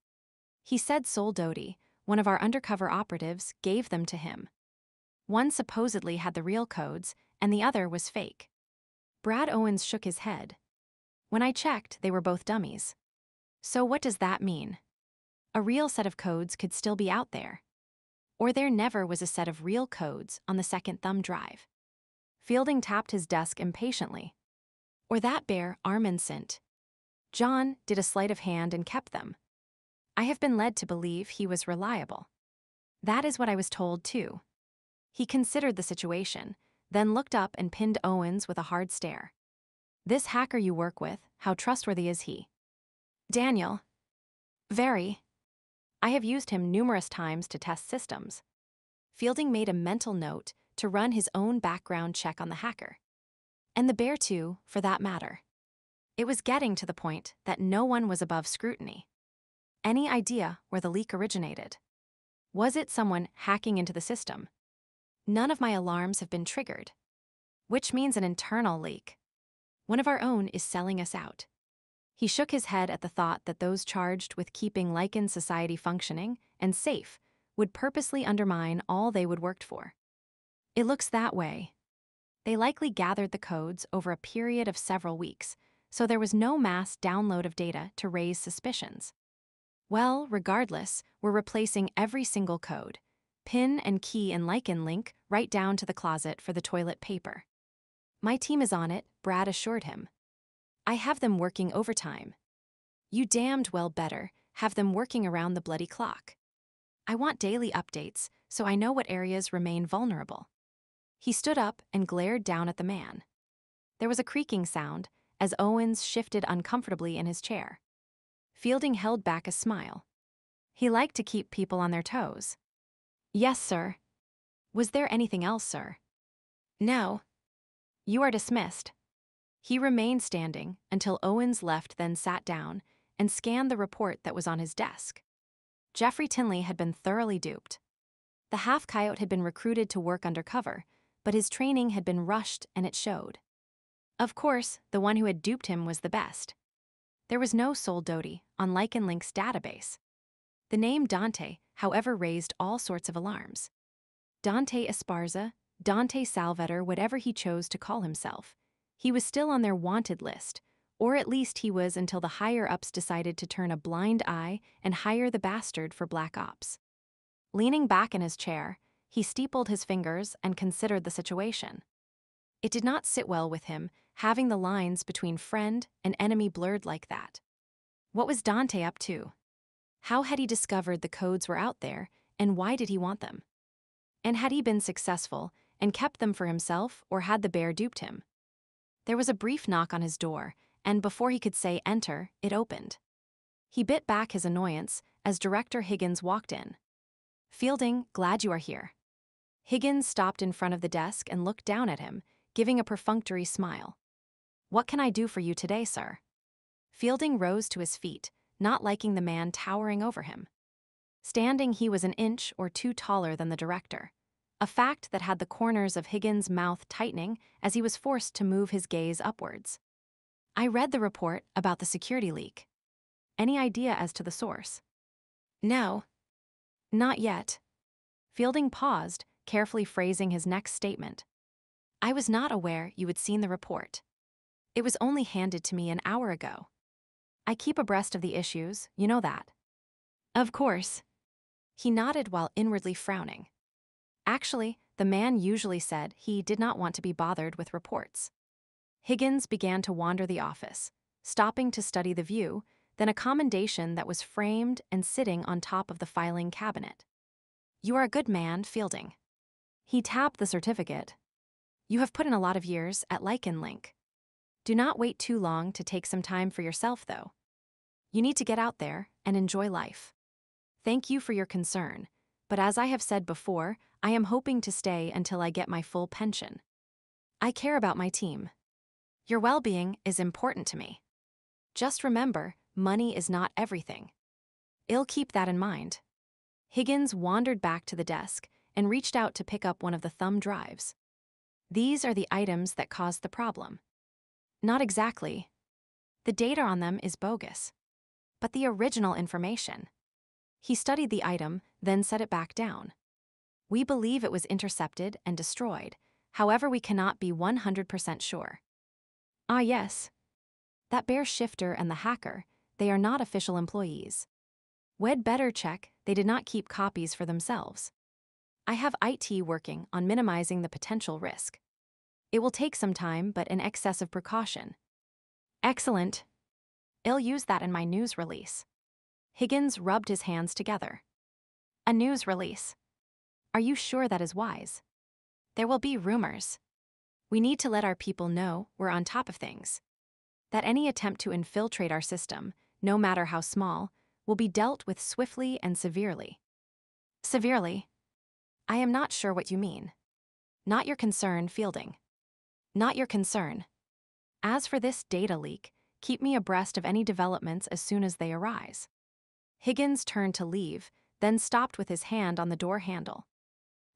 He said Sol Doty, one of our undercover operatives, gave them to him. One supposedly had the real codes, and the other was fake. Brad Owens shook his head. When I checked, they were both dummies. So what does that mean? A real set of codes could still be out there. Or there never was a set of real codes on the second thumb drive. Fielding tapped his desk impatiently. Or that bear Armand sent. John did a sleight of hand and kept them. I have been led to believe he was reliable. That is what I was told, too. He considered the situation, then looked up and pinned Owens with a hard stare. This hacker you work with, how trustworthy is he? Daniel. Very. I have used him numerous times to test systems. Fielding made a mental note to run his own background check on the hacker. And the bear too, for that matter. It was getting to the point that no one was above scrutiny. Any idea where the leak originated? Was it someone hacking into the system? None of my alarms have been triggered. Which means an internal leak. One of our own is selling us out. He shook his head at the thought that those charged with keeping Lycan society functioning and safe would purposely undermine all they would worked for. It looks that way. They likely gathered the codes over a period of several weeks, so there was no mass download of data to raise suspicions. Well, regardless, we're replacing every single code, pin and key and Lycan link right down to the closet for the toilet paper. My team is on it, Brad assured him. I have them working overtime. You damned well better have them working around the bloody clock. I want daily updates so I know what areas remain vulnerable. He stood up and glared down at the man. There was a creaking sound as Owens shifted uncomfortably in his chair. Fielding held back a smile. He liked to keep people on their toes. Yes, sir. Was there anything else, sir? No. You are dismissed. He remained standing until Owens left, then sat down and scanned the report that was on his desk. Jeffrey Tinley had been thoroughly duped. The half-coyote had been recruited to work undercover, but his training had been rushed and it showed. Of course, the one who had duped him was the best. There was no Sol Doty on Lycan Link's database. The name Dante, however, raised all sorts of alarms. Dante Esparza, Dante Salvetor, whatever he chose to call himself. He was still on their wanted list, or at least he was until the higher-ups decided to turn a blind eye and hire the bastard for black ops. Leaning back in his chair, he steepled his fingers and considered the situation. It did not sit well with him, having the lines between friend and enemy blurred like that. What was Dante up to? How had he discovered the codes were out there, and why did he want them? And had he been successful and kept them for himself, or had the bear duped him? There was a brief knock on his door, and before he could say enter, it opened. He bit back his annoyance as Director Higgins walked in. Fielding, glad you are here. Higgins stopped in front of the desk and looked down at him, giving a perfunctory smile. What can I do for you today, sir? Fielding rose to his feet, not liking the man towering over him. Standing, he was an inch or two taller than the director, a fact that had the corners of Higgins' mouth tightening as he was forced to move his gaze upwards. I read the report about the security leak. Any idea as to the source? No. Not yet. Fielding paused, carefully phrasing his next statement. I was not aware you had seen the report. It was only handed to me an hour ago. I keep abreast of the issues, you know that. Of course. He nodded while inwardly frowning. Actually, the man usually said he did not want to be bothered with reports. Higgins began to wander the office, stopping to study the view, then a commendation that was framed and sitting on top of the filing cabinet. You are a good man, Fielding. He tapped the certificate. You have put in a lot of years at Lycan Link. Do not wait too long to take some time for yourself, though. You need to get out there and enjoy life. Thank you for your concern, but as I have said before, I am hoping to stay until I get my full pension. I care about my team. Your well-being is important to me. Just remember, money is not everything. I'll keep that in mind. Higgins wandered back to the desk and reached out to pick up one of the thumb drives. These are the items that caused the problem. Not exactly. The data on them is bogus. But the original information. He studied the item, then set it back down. We believe it was intercepted and destroyed, however we cannot be 100% sure. Ah yes. That bear shifter and the hacker, they are not official employees. We'd better check they did not keep copies for themselves. I have IT working on minimizing the potential risk. It will take some time, but an excess of precaution. Excellent. I'll use that in my news release. Higgins rubbed his hands together. A news release. Are you sure that is wise? There will be rumors. We need to let our people know we're on top of things. That any attempt to infiltrate our system, no matter how small, will be dealt with swiftly and severely. Severely? I am not sure what you mean. Not your concern, Fielding. Not your concern. As for this data leak, keep me abreast of any developments as soon as they arise. Higgins turned to leave, then stopped with his hand on the door handle.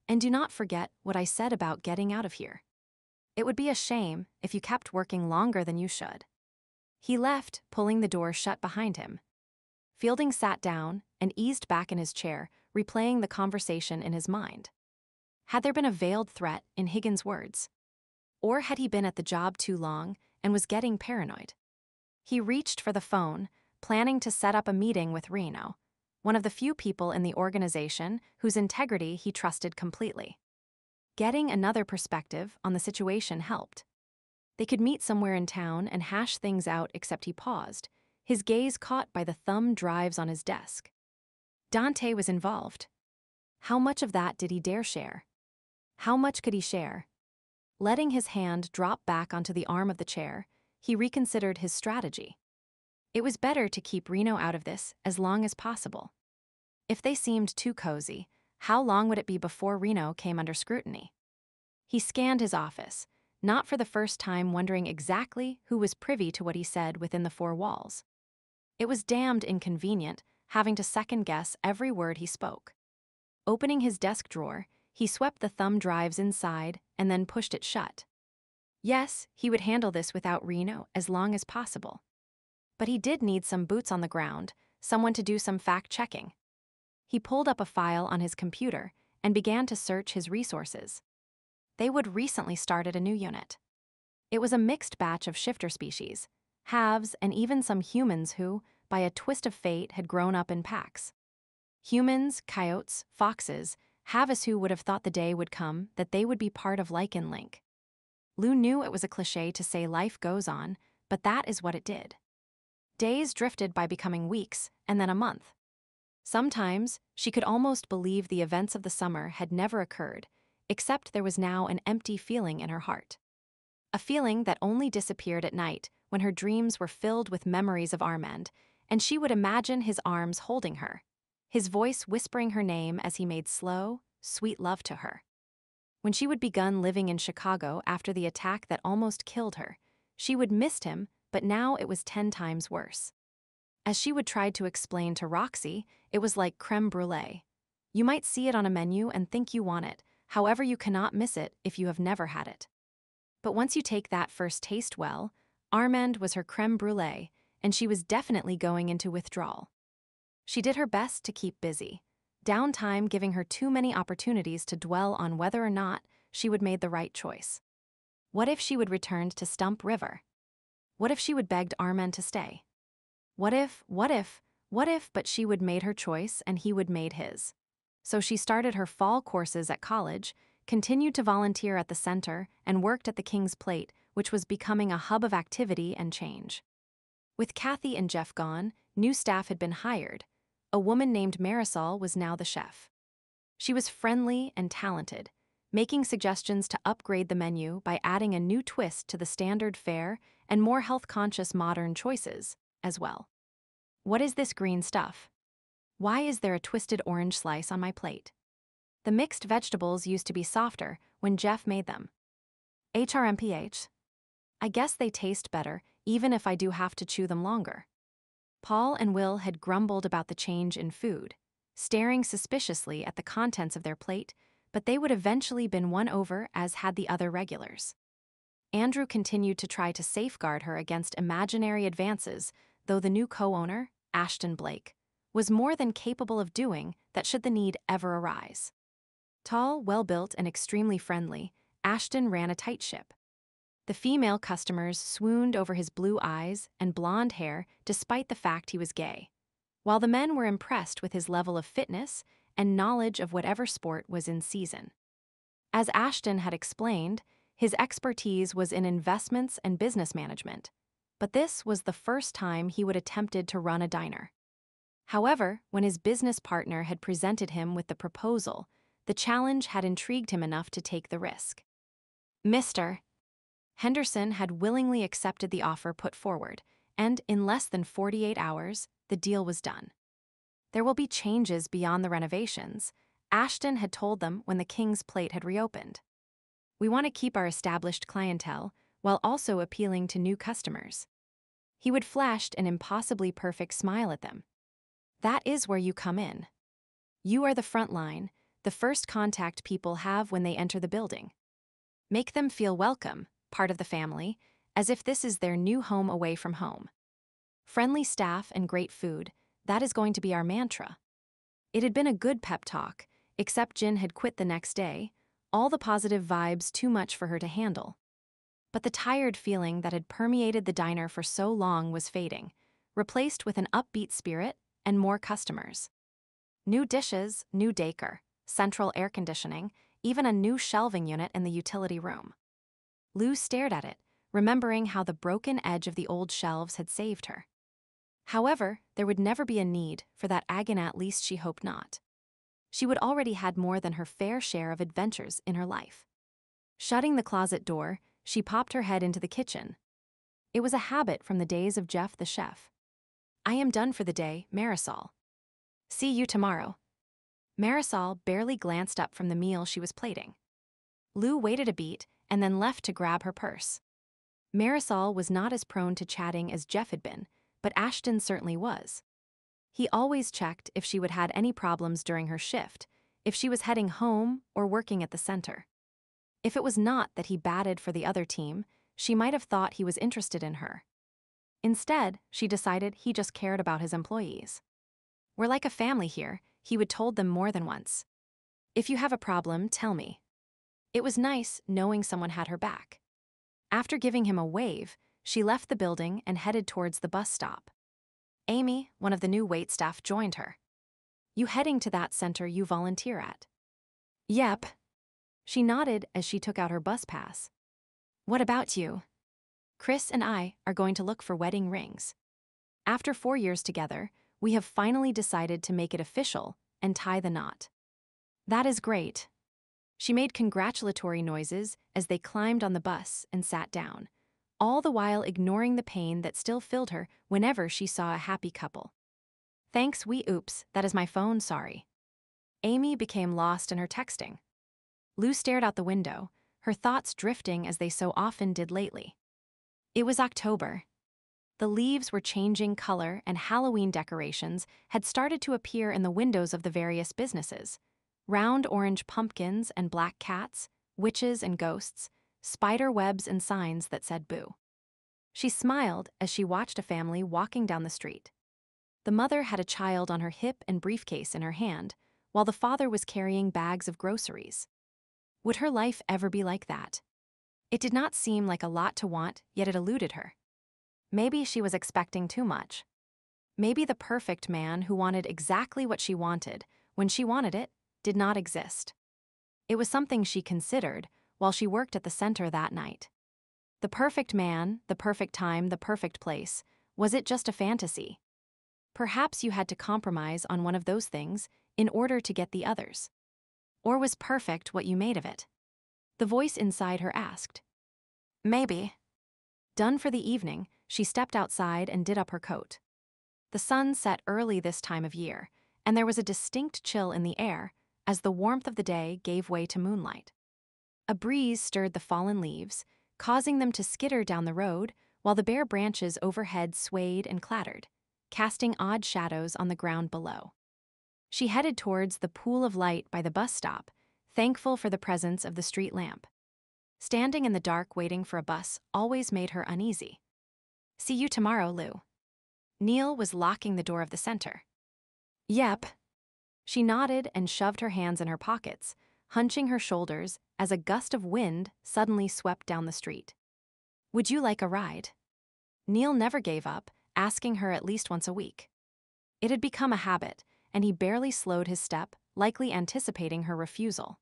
And do not forget what I said about getting out of here. It would be a shame if you kept working longer than you should. He left, pulling the door shut behind him. Fielding sat down and eased back in his chair, replaying the conversation in his mind. Had there been a veiled threat in Higgins' words? Or had he been at the job too long and was getting paranoid? He reached for the phone, planning to set up a meeting with Reno, one of the few people in the organization whose integrity he trusted completely. Getting another perspective on the situation helped. They could meet somewhere in town and hash things out, except he paused, his gaze caught by the thumb drives on his desk. Dante was involved. How much of that did he dare share? How much could he share? Letting his hand drop back onto the arm of the chair, he reconsidered his strategy. It was better to keep Reno out of this as long as possible. If they seemed too cozy, how long would it be before Reno came under scrutiny? He scanned his office, not for the first time wondering exactly who was privy to what he said within the four walls. It was damned inconvenient having to second-guess every word he spoke. Opening his desk drawer, he swept the thumb drives inside and then pushed it shut. Yes, he would handle this without Reno as long as possible. But he did need some boots on the ground, someone to do some fact-checking. He pulled up a file on his computer and began to search his resources. They would recently started a new unit. It was a mixed batch of shifter species, halves, and even some humans who, by a twist of fate, had grown up in packs. Humans, coyotes, foxes, halves who would have thought the day would come that they would be part of Lycan Link. Lou knew it was a cliché to say life goes on, but that is what it did. Days drifted by becoming weeks, and then a month. Sometimes, she could almost believe the events of the summer had never occurred, except there was now an empty feeling in her heart. A feeling that only disappeared at night when her dreams were filled with memories of Armand, and she would imagine his arms holding her, his voice whispering her name as he made slow, sweet love to her. When she would begun living in Chicago after the attack that almost killed her, she would miss him, but now it was 10 times worse. As she would try to explain to Roxy, it was like creme brulee. You might see it on a menu and think you want it, however you cannot miss it if you have never had it. But once you take that first taste, well, Armand was her creme brulee, and she was definitely going into withdrawal. She did her best to keep busy, downtime giving her too many opportunities to dwell on whether or not she would made the right choice. What if she would return to Stump River? What if she would begged Armand to stay? What if, but she would made her choice and he would made his. So she started her fall courses at college, continued to volunteer at the center, and worked at the King's Plate, which was becoming a hub of activity and change. With Kathy and Jeff gone, new staff had been hired. A woman named Marisol was now the chef. She was friendly and talented, making suggestions to upgrade the menu by adding a new twist to the standard fare and more health-conscious modern choices as well. What is this green stuff? Why is there a twisted orange slice on my plate? The mixed vegetables used to be softer when Jeff made them. HRMPH. I guess they taste better, even if I do have to chew them longer. Paul and Will had grumbled about the change in food, staring suspiciously at the contents of their plate, but they would eventually been won over as had the other regulars. Andrew continued to try to safeguard her against imaginary advances, though the new co-owner, Ashton Blake, was more than capable of doing that should the need ever arise. Tall, well-built, and extremely friendly, Ashton ran a tight ship. The female customers swooned over his blue eyes and blonde hair despite the fact he was gay, while the men were impressed with his level of fitness and knowledge of whatever sport was in season. As Ashton had explained, his expertise was in investments and business management, but this was the first time he would attempted to run a diner. However, when his business partner had presented him with the proposal, the challenge had intrigued him enough to take the risk. Mr. Henderson had willingly accepted the offer put forward, and in less than 48 hours, the deal was done. There will be changes beyond the renovations. Ashton had told them when the King's Plate had reopened. We want to keep our established clientele while also appealing to new customers. He would flash an impossibly perfect smile at them. That is where you come in. You are the front line, the first contact people have when they enter the building. Make them feel welcome, part of the family, as if this is their new home away from home. Friendly staff and great food, that is going to be our mantra. It had been a good pep talk, except Jin had quit the next day, all the positive vibes too much for her to handle. But the tired feeling that had permeated the diner for so long was fading, replaced with an upbeat spirit and more customers. New dishes, new decor, central air conditioning, even a new shelving unit in the utility room. Lou stared at it, remembering how the broken edge of the old shelves had saved her. However, there would never be a need for that Agon, at least she hoped not. She would already had more than her fair share of adventures in her life. Shutting the closet door, she popped her head into the kitchen. It was a habit from the days of Jeff the chef. I am done for the day, Marisol. See you tomorrow. Marisol barely glanced up from the meal she was plating. Lou waited a beat and then left to grab her purse. Marisol was not as prone to chatting as Jeff had been, but Ashton certainly was. He always checked if she would had any problems during her shift, if she was heading home or working at the center. If it was not that he batted for the other team, she might have thought he was interested in her. Instead, she decided he just cared about his employees. We're like a family here, he would told them more than once. If you have a problem, tell me. It was nice knowing someone had her back. After giving him a wave, she left the building and headed towards the bus stop. Amy, one of the new waitstaff, joined her. You heading to that center you volunteer at? Yep. She nodded as she took out her bus pass. What about you? Chris and I are going to look for wedding rings. After 4 years together, we have finally decided to make it official and tie the knot. That is great. She made congratulatory noises as they climbed on the bus and sat down, all the while ignoring the pain that still filled her whenever she saw a happy couple. Thanks, oops, that is my phone, sorry. Amy became lost in her texting. Lou stared out the window, her thoughts drifting as they so often did lately. It was October. The leaves were changing color and Halloween decorations had started to appear in the windows of the various businesses. Round orange pumpkins and black cats, witches and ghosts, spider webs and signs that said boo. She smiled as she watched a family walking down the street. The mother had a child on her hip and briefcase in her hand, while the father was carrying bags of groceries. Would her life ever be like that? It did not seem like a lot to want, yet it eluded her. Maybe she was expecting too much. Maybe the perfect man who wanted exactly what she wanted, when she wanted it, did not exist. It was something she considered while she worked at the center that night. The perfect man, the perfect time, the perfect place, was it just a fantasy? Perhaps you had to compromise on one of those things in order to get the others. Or was perfect what you made of it? The voice inside her asked. Maybe. Done for the evening, she stepped outside and did up her coat. The sun set early this time of year, and there was a distinct chill in the air as the warmth of the day gave way to moonlight. A breeze stirred the fallen leaves, causing them to skitter down the road while the bare branches overhead swayed and clattered, casting odd shadows on the ground below. She headed towards the pool of light by the bus stop, thankful for the presence of the street lamp. Standing in the dark waiting for a bus always made her uneasy. See you tomorrow, Lou. Neil was locking the door of the center. Yep. She nodded and shoved her hands in her pockets, hunching her shoulders as a gust of wind suddenly swept down the street. Would you like a ride? Neil never gave up, asking her at least once a week. It had become a habit, and he barely slowed his step, likely anticipating her refusal.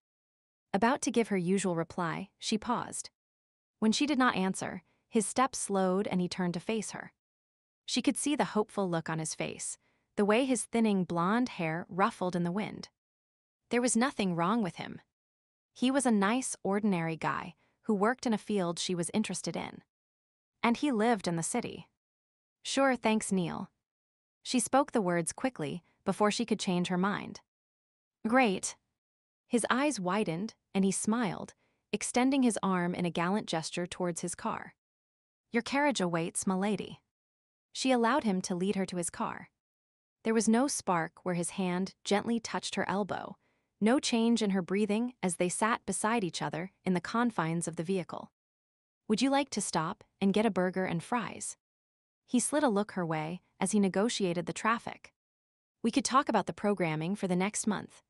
About to give her usual reply, she paused. When she did not answer, his step slowed and he turned to face her. She could see the hopeful look on his face, the way his thinning blonde hair ruffled in the wind. There was nothing wrong with him. He was a nice, ordinary guy who worked in a field she was interested in. And he lived in the city. Sure, thanks, Neil. She spoke the words quickly before she could change her mind. Great. His eyes widened, and he smiled, extending his arm in a gallant gesture towards his car. Your carriage awaits, m'lady. She allowed him to lead her to his car. There was no spark where his hand gently touched her elbow, no change in her breathing as they sat beside each other in the confines of the vehicle. Would you like to stop and get a burger and fries? He slid a look her way as he negotiated the traffic. We could talk about the programming for the next month.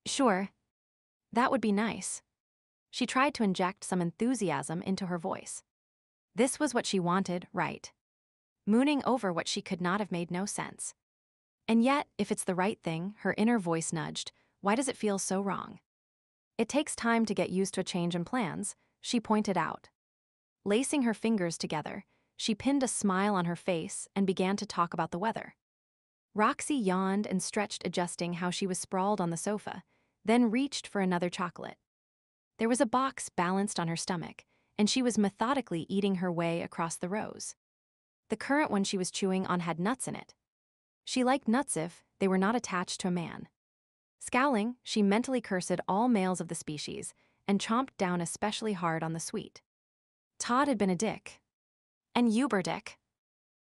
Sure. That would be nice. She tried to inject some enthusiasm into her voice. This was what she wanted, right? Mooning over what she could not have made no sense. And yet, if it's the right thing, her inner voice nudged, why does it feel so wrong? It takes time to get used to a change in plans, she pointed out. Lacing her fingers together, she pinned a smile on her face and began to talk about the weather. Roxy yawned and stretched, adjusting how she was sprawled on the sofa, then reached for another chocolate. There was a box balanced on her stomach, and she was methodically eating her way across the rows. The current one she was chewing on had nuts in it. She liked nuts if they were not attached to a man. Scowling, she mentally cursed all males of the species and chomped down especially hard on the sweet. Todd had been a dick. And Uber dick.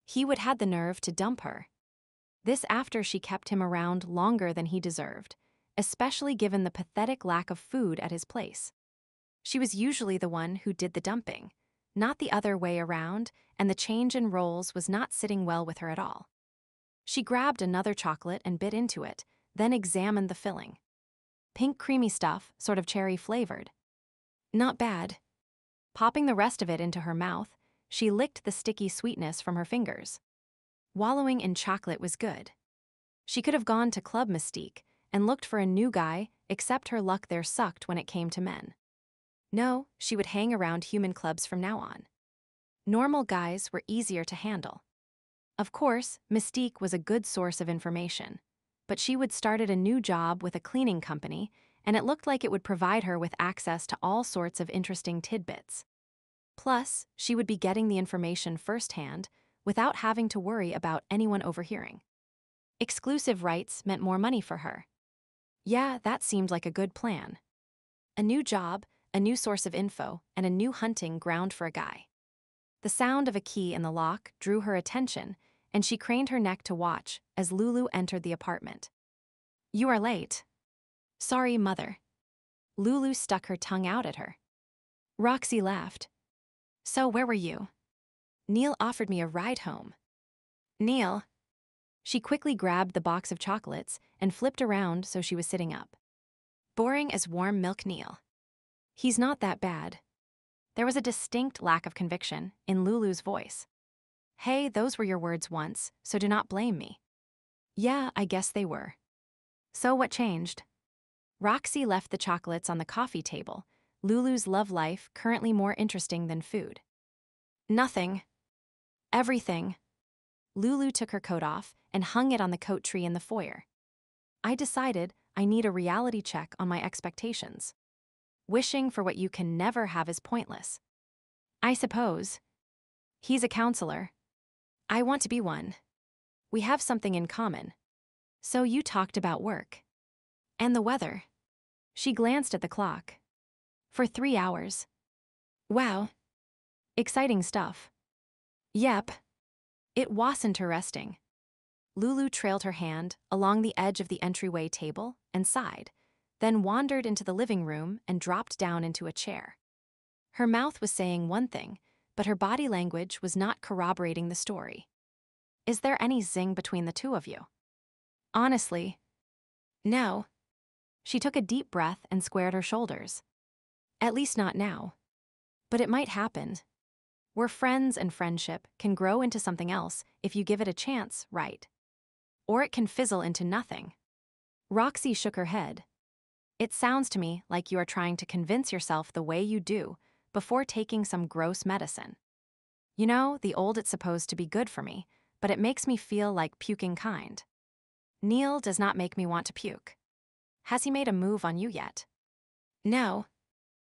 He would had the nerve to dump her. This after she kept him around longer than he deserved, especially given the pathetic lack of food at his place. She was usually the one who did the dumping, not the other way around, and the change in roles was not sitting well with her at all. She grabbed another chocolate and bit into it, then examined the filling. Pink creamy stuff, sort of cherry flavored. Not bad. Popping the rest of it into her mouth, she licked the sticky sweetness from her fingers. Wallowing in chocolate was good. She could have gone to Club Mystique and looked for a new guy, except her luck there sucked when it came to men. No, she would hang around human clubs from now on. Normal guys were easier to handle. Of course, Mystique was a good source of information, but she would start at a new job with a cleaning company, and it looked like it would provide her with access to all sorts of interesting tidbits. Plus, she would be getting the information firsthand without having to worry about anyone overhearing. Exclusive rights meant more money for her. Yeah, that seemed like a good plan. A new job, a new source of info, and a new hunting ground for a guy. The sound of a key in the lock drew her attention, and she craned her neck to watch as Lulu entered the apartment. You are late. Sorry, mother. Lulu stuck her tongue out at her. Roxy laughed. So where were you? Neil offered me a ride home. Neil. She quickly grabbed the box of chocolates and flipped around so she was sitting up. Boring as warm milk, Neil. He's not that bad. There was a distinct lack of conviction in Lulu's voice. Hey, those were your words once, so do not blame me. Yeah, I guess they were. So what changed? Roxy left the chocolates on the coffee table, Lulu's love life currently more interesting than food. Nothing. Everything. Lulu took her coat off and hung it on the coat tree in the foyer. I decided I need a reality check on my expectations. Wishing for what you can never have is pointless. I suppose. He's a counselor. I want to be one. We have something in common. So you talked about work. And the weather. She glanced at the clock. For 3 hours. Wow. Exciting stuff. Yep. It wasn't interesting. Lulu trailed her hand along the edge of the entryway table and sighed, then wandered into the living room and dropped down into a chair. Her mouth was saying one thing, but her body language was not corroborating the story. Is there any zing between the two of you? Honestly, no. She took a deep breath and squared her shoulders. At least not now. But it might happen. We're friends, and friendship can grow into something else if you give it a chance, right? Or it can fizzle into nothing. Roxy shook her head. It sounds to me like you are trying to convince yourself the way you do before taking some gross medicine. You know, the old it's supposed to be good for me, but it makes me feel like puking kind. Neil does not make me want to puke. Has he made a move on you yet? No.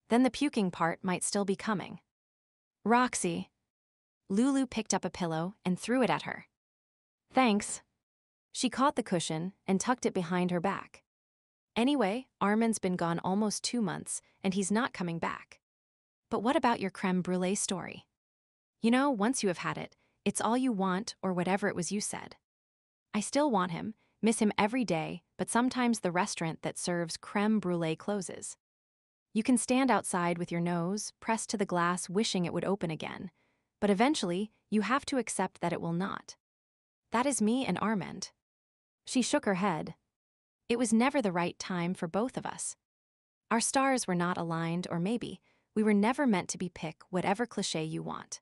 Then the puking part might still be coming. Roxy. Lulu picked up a pillow and threw it at her. Thanks. She caught the cushion and tucked it behind her back. Anyway, Armand's been gone almost 2 months, and he's not coming back. But what about your creme brulee story? You know, once you have had it, it's all you want, or whatever it was you said. I still want him, miss him every day, but sometimes the restaurant that serves creme brulee closes. You can stand outside with your nose pressed to the glass wishing it would open again, but eventually you have to accept that it will not. That is me and Armand. She shook her head. It was never the right time for both of us. Our stars were not aligned, or maybe we were never meant to be. Pick whatever cliché you want.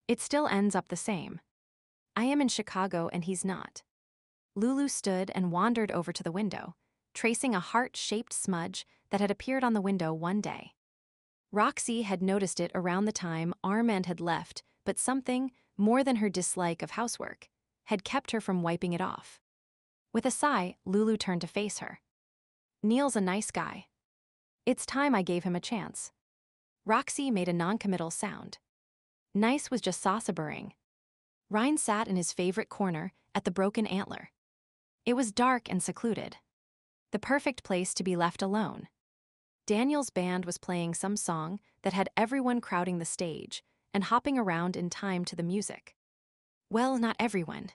It still ends up the same. I am in Chicago and he's not. Lulu stood and wandered over to the window, tracing a heart-shaped smudge that had appeared on the window one day. Roxy had noticed it around the time Armand had left, but something, more than her dislike of housework, had kept her from wiping it off. With a sigh, Lulu turned to face her. Neil's a nice guy. It's time I gave him a chance. Roxy made a non-committal sound. Nice was just sausaburring. Ryan sat in his favorite corner at the Broken Antler. It was dark and secluded. The perfect place to be left alone. Daniel's band was playing some song that had everyone crowding the stage and hopping around in time to the music. Well, not everyone.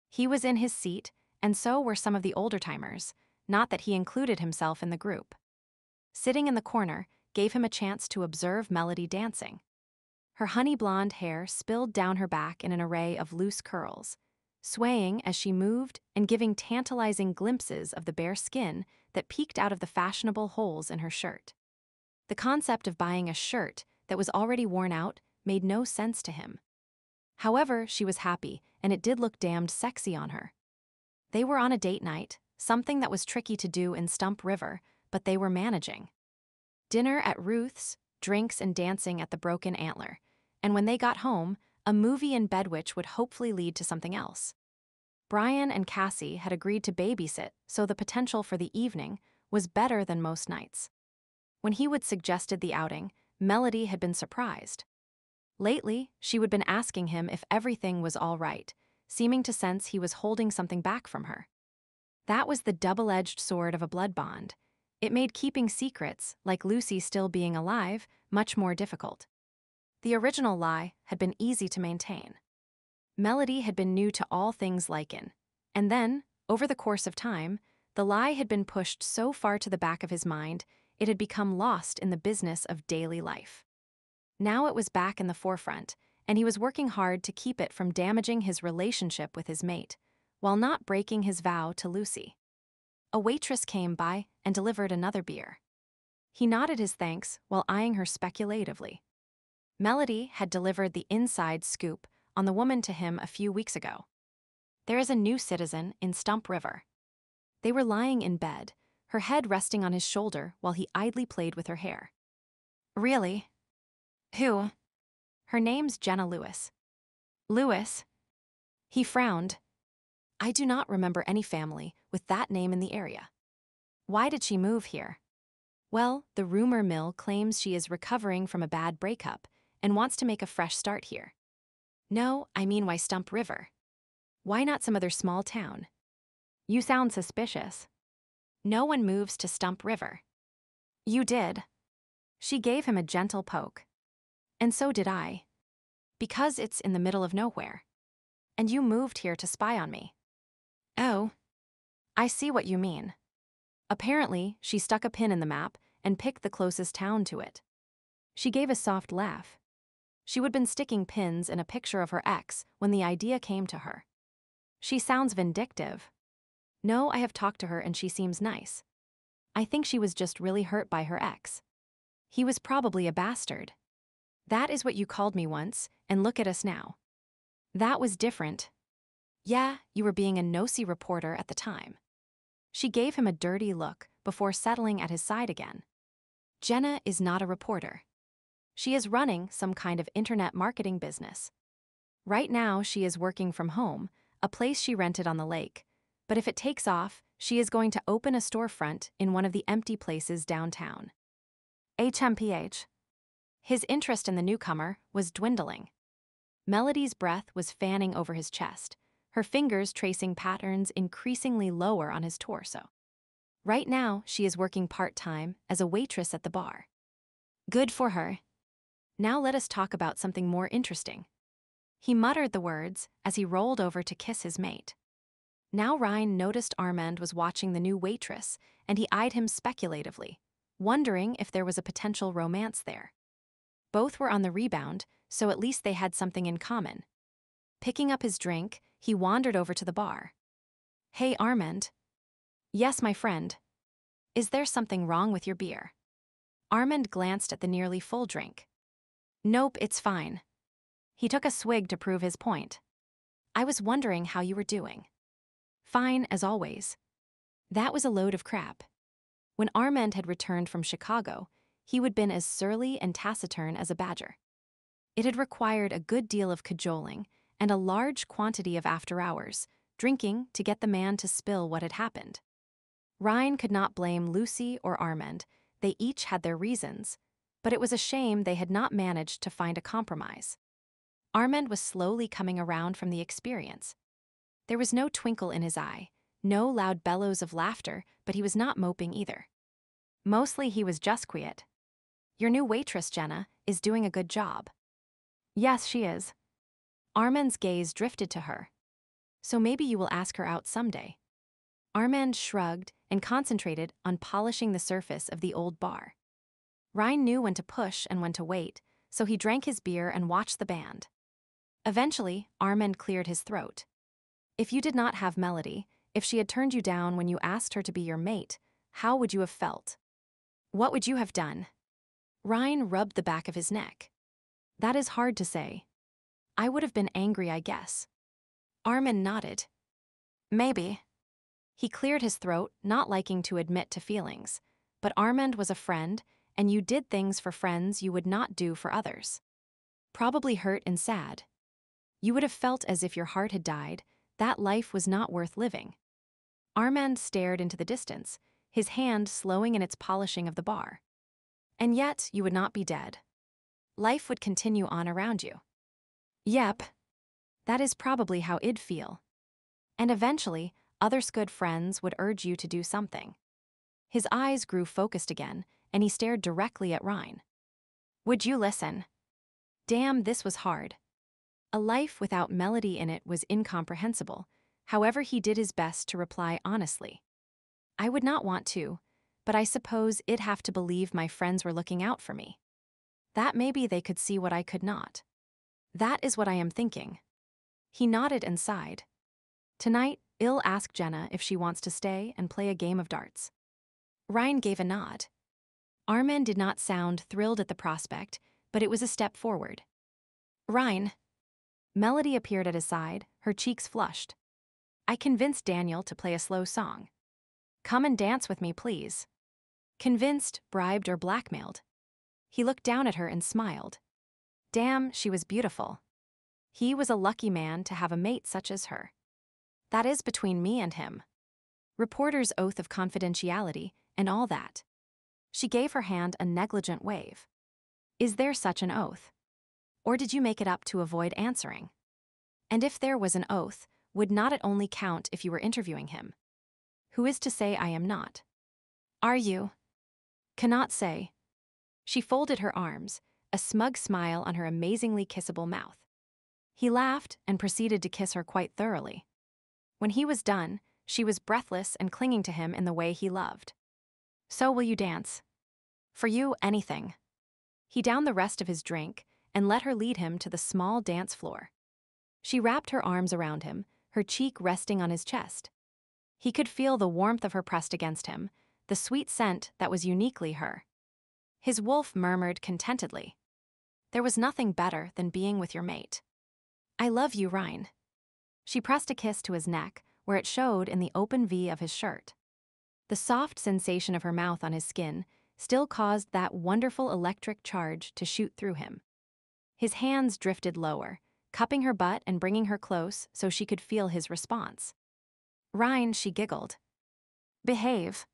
He was in his seat, and so were some of the older-timers, not that he included himself in the group. Sitting in the corner gave him a chance to observe Melody dancing. Her honey-blonde hair spilled down her back in an array of loose curls, swaying as she moved and giving tantalizing glimpses of the bare skin that peeked out of the fashionable holes in her shirt. The concept of buying a shirt that was already worn out made no sense to him. However, she was happy, and it did look damned sexy on her. They were on a date night, something that was tricky to do in Stump River, but they were managing. Dinner at Ruth's, drinks and dancing at the Broken Antler, and when they got home, a movie in bed which would hopefully lead to something else. Brian and Cassie had agreed to babysit, so the potential for the evening was better than most nights. When he would suggested the outing, Melody had been surprised. Lately, she would been asking him if everything was all right, seeming to sense he was holding something back from her. That was the double-edged sword of a blood bond. It made keeping secrets, like Lucy still being alive, much more difficult. The original lie had been easy to maintain. Melody had been new to all things Lycan, and then, over the course of time, the lie had been pushed so far to the back of his mind it had become lost in the business of daily life. Now it was back in the forefront, and he was working hard to keep it from damaging his relationship with his mate, while not breaking his vow to Lucy. A waitress came by and delivered another beer. He nodded his thanks while eyeing her speculatively. Melody had delivered the inside scoop on the woman to him a few weeks ago. There is a new citizen in Stump River. They were lying in bed, her head resting on his shoulder while he idly played with her hair. Really? Who? Her name's Jenna Lewis. Lewis? He frowned. I do not remember any family with that name in the area. Why did she move here? Well, the rumor mill claims she is recovering from a bad breakup and wants to make a fresh start here. No, I mean, why Stump River? Why not some other small town? You sound suspicious. No one moves to Stump River. You did. She gave him a gentle poke. And so did I. Because it's in the middle of nowhere. And you moved here to spy on me. Oh. I see what you mean. Apparently, she stuck a pin in the map and picked the closest town to it. She gave a soft laugh. She would been sticking pins in a picture of her ex when the idea came to her. She sounds vindictive. No, I have talked to her and she seems nice. I think she was just really hurt by her ex. He was probably a bastard. That is what you called me once, and look at us now. That was different. Yeah, you were being a nosy reporter at the time. She gave him a dirty look before settling at his side again. Jenna is not a reporter. She is running some kind of internet marketing business. Right now, she is working from home, a place she rented on the lake, but if it takes off, she is going to open a storefront in one of the empty places downtown. HMPH. His interest in the newcomer was dwindling. Melody's breath was fanning over his chest, her fingers tracing patterns increasingly lower on his torso. Right now, she is working part-time as a waitress at the bar. Good for her. Now let us talk about something more interesting. He muttered the words as he rolled over to kiss his mate. Now Ryan noticed Armand was watching the new waitress, and he eyed him speculatively, wondering if there was a potential romance there. Both were on the rebound, so at least they had something in common. Picking up his drink, he wandered over to the bar. Hey, Armand. Yes, my friend. Is there something wrong with your beer? Armand glanced at the nearly full drink. Nope, it's fine. He took a swig to prove his point. I was wondering how you were doing. Fine, as always. That was a load of crap. When Armand had returned from Chicago, he would been as surly and taciturn as a badger. It had required a good deal of cajoling and a large quantity of after-hours drinking to get the man to spill what had happened. Ryan could not blame Lucy or Armand. They each had their reasons, but it was a shame they had not managed to find a compromise. Armand was slowly coming around from the experience. There was no twinkle in his eye, no loud bellows of laughter, but he was not moping either. Mostly he was just quiet. Your new waitress, Jenna, is doing a good job. Yes, she is. Armand's gaze drifted to her. So maybe you will ask her out someday. Armand shrugged and concentrated on polishing the surface of the old bar. Ryan knew when to push and when to wait, so he drank his beer and watched the band. Eventually, Armand cleared his throat. If you did not have Melody, if she had turned you down when you asked her to be your mate, how would you have felt? What would you have done? Ryan rubbed the back of his neck. That is hard to say. I would have been angry, I guess. Armand nodded. Maybe. He cleared his throat, not liking to admit to feelings. But Armand was a friend, and you did things for friends you would not do for others. Probably hurt and sad. You would have felt as if your heart had died, that life was not worth living. Armand stared into the distance, his hand slowing in its polishing of the bar. And yet, you would not be dead. Life would continue on around you. Yep. That is probably how it'd feel. And eventually, other good friends would urge you to do something. His eyes grew focused again, and he stared directly at Ryan. Would you listen? Damn, this was hard. A life without Melody in it was incomprehensible. However, he did his best to reply honestly. I would not want to, but I suppose I'd have to believe my friends were looking out for me. That maybe they could see what I could not. That is what I am thinking. He nodded and sighed. Tonight, I'll ask Jenna if she wants to stay and play a game of darts. Ryan gave a nod. Armand did not sound thrilled at the prospect, but it was a step forward. Ryan. Melody appeared at his side, her cheeks flushed. I convinced Daniel to play a slow song. Come and dance with me, please. Convinced, bribed, or blackmailed. He looked down at her and smiled. Damn, she was beautiful. He was a lucky man to have a mate such as her. That is between me and him. Reporter's oath of confidentiality and all that. She gave her hand a negligent wave. Is there such an oath? Or did you make it up to avoid answering? And if there was an oath, would not it only count if you were interviewing him? Who is to say I am not? Are you? Cannot say. She folded her arms, a smug smile on her amazingly kissable mouth. He laughed and proceeded to kiss her quite thoroughly. When he was done, she was breathless and clinging to him in the way he loved. So will you dance? For you, anything. He downed the rest of his drink and let her lead him to the small dance floor. She wrapped her arms around him, her cheek resting on his chest. He could feel the warmth of her pressed against him, the sweet scent that was uniquely her. His wolf murmured contentedly. There was nothing better than being with your mate. I love you, Ryan. She pressed a kiss to his neck, where it showed in the open V of his shirt. The soft sensation of her mouth on his skin still caused that wonderful electric charge to shoot through him. His hands drifted lower, cupping her butt and bringing her close so she could feel his response. Ryan, she giggled. Behave.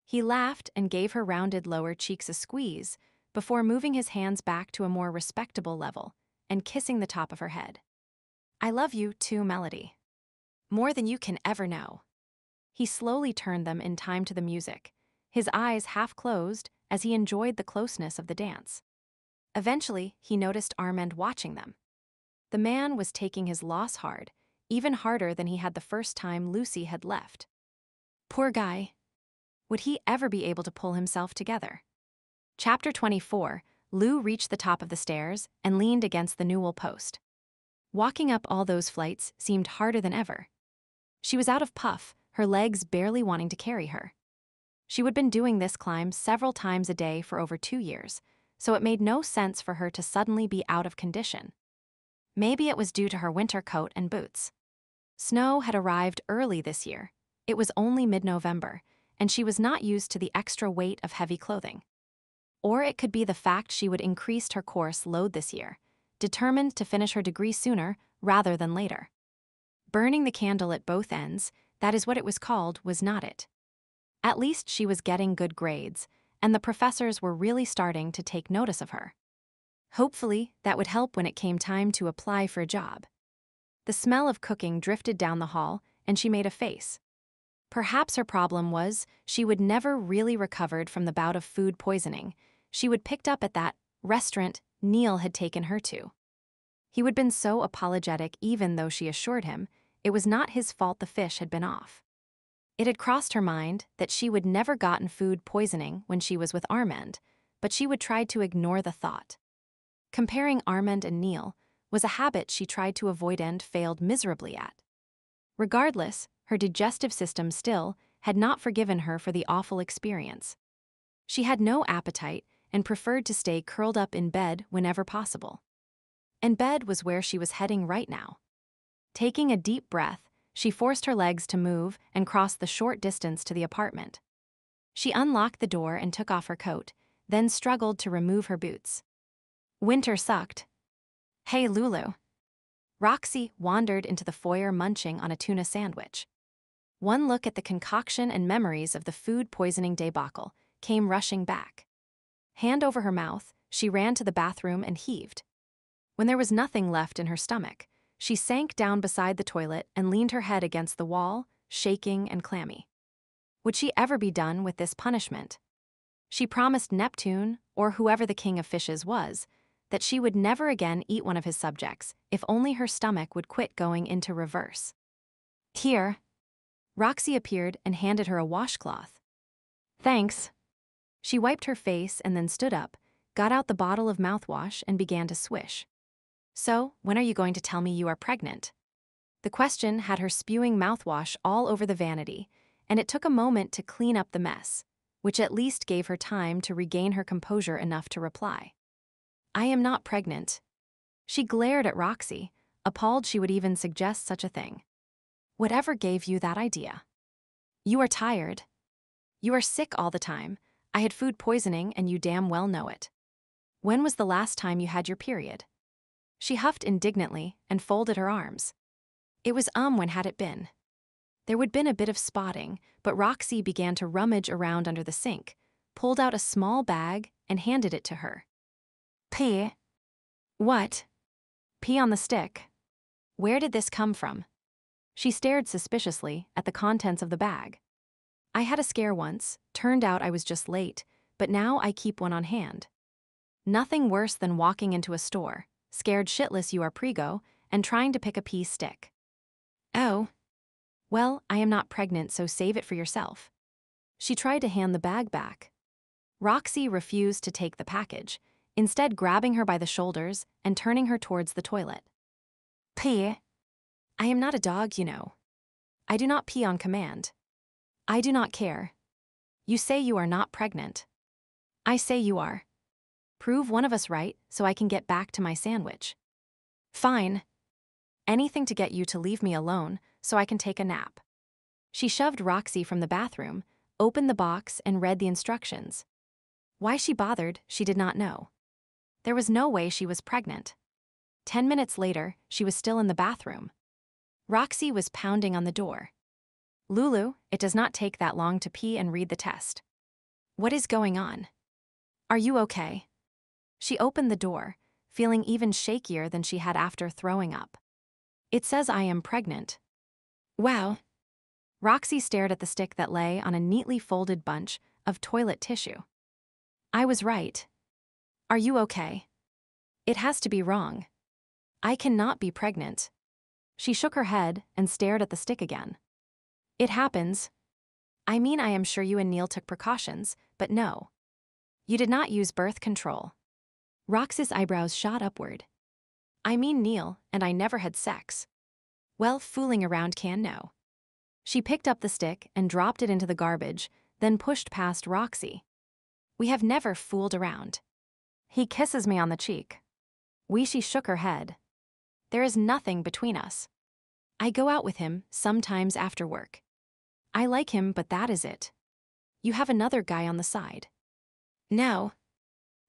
He laughed and gave her rounded lower cheeks a squeeze before moving his hands back to a more respectable level and kissing the top of her head. I love you too, Melody. More than you can ever know. He slowly turned them in time to the music, his eyes half closed as he enjoyed the closeness of the dance. Eventually, he noticed Armand watching them. The man was taking his loss hard, even harder than he had the first time Lucy had left. Poor guy. Would he ever be able to pull himself together? Chapter 24, Lou reached the top of the stairs and leaned against the newel post. Walking up all those flights seemed harder than ever. She was out of puff, her legs barely wanting to carry her. She would been doing this climb several times a day for over 2 years, so it made no sense for her to suddenly be out of condition. Maybe it was due to her winter coat and boots. Snow had arrived early this year. It was only mid-November, and she was not used to the extra weight of heavy clothing. Or it could be the fact she would increased her course load this year, determined to finish her degree sooner rather than later. Burning the candle at both ends, that is what it was called, was not it. At least she was getting good grades, and the professors were really starting to take notice of her. Hopefully, that would help when it came time to apply for a job. The smell of cooking drifted down the hall, and she made a face. Perhaps her problem was she would never really recovered from the bout of food poisoning she would picked up at that restaurant Neil had taken her to. He would been so apologetic even though she assured him it was not his fault the fish had been off. It had crossed her mind that she would never gotten food poisoning when she was with Armand, but she would try to ignore the thought. Comparing Armand and Neil was a habit she tried to avoid and failed miserably at. Regardless, her digestive system still had not forgiven her for the awful experience. She had no appetite and preferred to stay curled up in bed whenever possible. And bed was where she was heading right now. Taking a deep breath, she forced her legs to move and crossed the short distance to the apartment. She unlocked the door and took off her coat, then struggled to remove her boots. Winter sucked. Hey, Lulu. Roxy wandered into the foyer munching on a tuna sandwich. One look at the concoction and memories of the food poisoning debacle came rushing back. Hand over her mouth, she ran to the bathroom and heaved. When there was nothing left in her stomach, she sank down beside the toilet and leaned her head against the wall, shaking and clammy. Would she ever be done with this punishment? She promised Neptune, or whoever the king of fishes was, that she would never again eat one of his subjects if only her stomach would quit going into reverse. Here. Roxy appeared and handed her a washcloth. Thanks. She wiped her face and then stood up, got out the bottle of mouthwash and began to swish. So, when are you going to tell me you are pregnant? The question had her spewing mouthwash all over the vanity, and it took a moment to clean up the mess, which at least gave her time to regain her composure enough to reply. I am not pregnant. She glared at Roxy, appalled she would even suggest such a thing. Whatever gave you that idea? You are tired. You are sick all the time. I had food poisoning and you damn well know it. When was the last time you had your period? She huffed indignantly and folded her arms. It was when had it been? There would been a bit of spotting, but Roxy began to rummage around under the sink, pulled out a small bag and handed it to her. Pee? What? Pee on the stick. Where did this come from? She stared suspiciously at the contents of the bag. I had a scare once, turned out I was just late, but now I keep one on hand. Nothing worse than walking into a store, scared shitless you are prego, and trying to pick a pea stick. Oh. Well, I am not pregnant, so save it for yourself. She tried to hand the bag back. Roxy refused to take the package, instead grabbing her by the shoulders and turning her towards the toilet. Pee? I am not a dog, you know. I do not pee on command. I do not care. You say you are not pregnant. I say you are. Prove one of us right so I can get back to my sandwich. Fine. Anything to get you to leave me alone so I can take a nap. She shoved Roxy from the bathroom, opened the box and read the instructions. Why she bothered, she did not know. There was no way she was pregnant. 10 minutes later, she was still in the bathroom. Roxy was pounding on the door. Lulu, it does not take that long to pee and read the test. What is going on? Are you okay? She opened the door, feeling even shakier than she had after throwing up. It says I am pregnant. Wow. Roxy stared at the stick that lay on a neatly folded bunch of toilet tissue. I was right. Are you okay? It has to be wrong. I cannot be pregnant. She shook her head and stared at the stick again. It happens. I mean, I am sure you and Neil took precautions, but no. You did not use birth control. Roxy's eyebrows shot upward. I mean Neil and I never had sex. Well, fooling around can know. She picked up the stick and dropped it into the garbage, then pushed past Roxy. We have never fooled around. He kisses me on the cheek. She shook her head. There is nothing between us. I go out with him sometimes after work. I like him, but that is it. You have another guy on the side. No.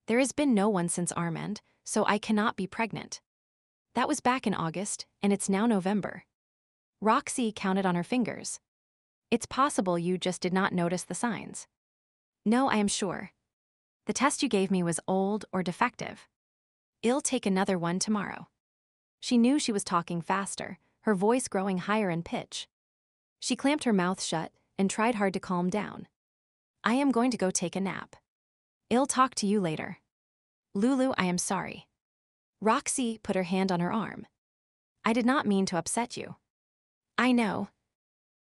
There has been no one since Armand, so I cannot be pregnant. That was back in August, and it's now November. Roxy counted on her fingers. It's possible you just did not notice the signs. No, I am sure. The test you gave me was old or defective. I'll take another one tomorrow. She knew she was talking faster, her voice growing higher in pitch. She clamped her mouth shut and tried hard to calm down. I am going to go take a nap. I'll talk to you later. Lulu, I am sorry. Roxy put her hand on her arm. I did not mean to upset you. I know.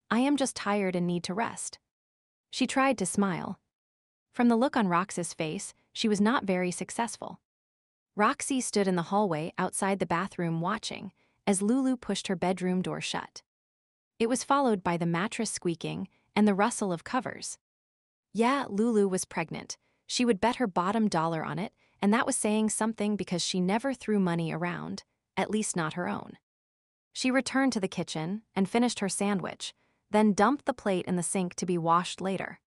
I am just tired and need to rest. She tried to smile. From the look on Roxy's face, she was not very successful. Roxy stood in the hallway outside the bathroom watching as Lulu pushed her bedroom door shut. It was followed by the mattress squeaking and the rustle of covers. Yeah, Lulu was pregnant. She would bet her bottom dollar on it, and that was saying something because she never threw money around, at least not her own. She returned to the kitchen and finished her sandwich, then dumped the plate in the sink to be washed later.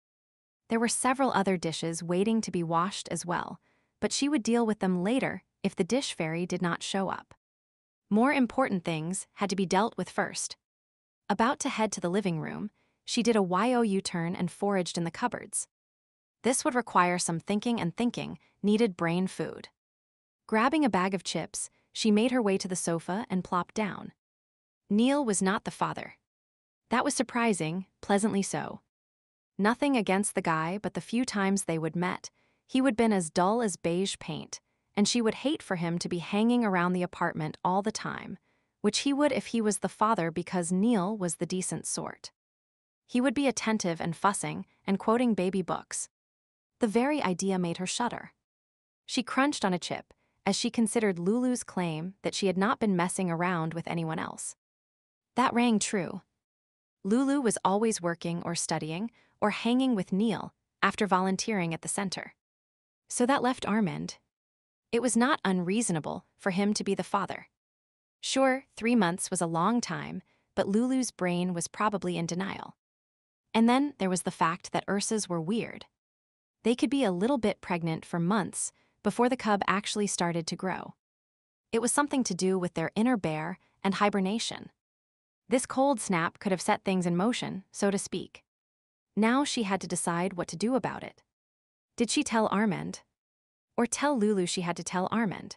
There were several other dishes waiting to be washed as well, but she would deal with them later if the dish fairy did not show up. More important things had to be dealt with first. About to head to the living room, she did a U-turn and foraged in the cupboards. This would require some thinking, and thinking needed brain food. Grabbing a bag of chips, she made her way to the sofa and plopped down. Neil was not the father. That was surprising, pleasantly so. Nothing against the guy, but the few times they would met, he would been as dull as beige paint, and she would hate for him to be hanging around the apartment all the time, which he would if he was the father because Neil was the decent sort. He would be attentive and fussing and quoting baby books. The very idea made her shudder. She crunched on a chip as she considered Lulu's claim that she had not been messing around with anyone else. That rang true. Lulu was always working or studying or hanging with Neil after volunteering at the center. So that left Armand. It was not unreasonable for him to be the father. Sure, 3 months was a long time, but Lulu's brain was probably in denial. And then there was the fact that Ursa's were weird. They could be a little bit pregnant for months before the cub actually started to grow. It was something to do with their inner bear and hibernation. This cold snap could have set things in motion, so to speak. Now she had to decide what to do about it. Did she tell Armand? Or tell Lulu she had to tell Armand?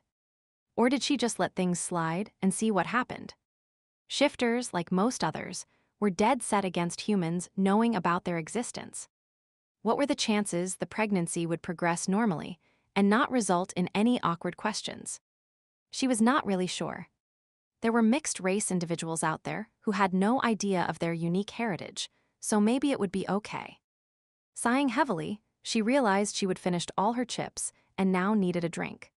Or did she just let things slide and see what happened? Shifters, like most others, were dead set against humans knowing about their existence. What were the chances the pregnancy would progress normally and not result in any awkward questions? She was not really sure. There were mixed-race individuals out there who had no idea of their unique heritage, so maybe it would be okay. Sighing heavily, she realized she would finished all her chips and now needed a drink.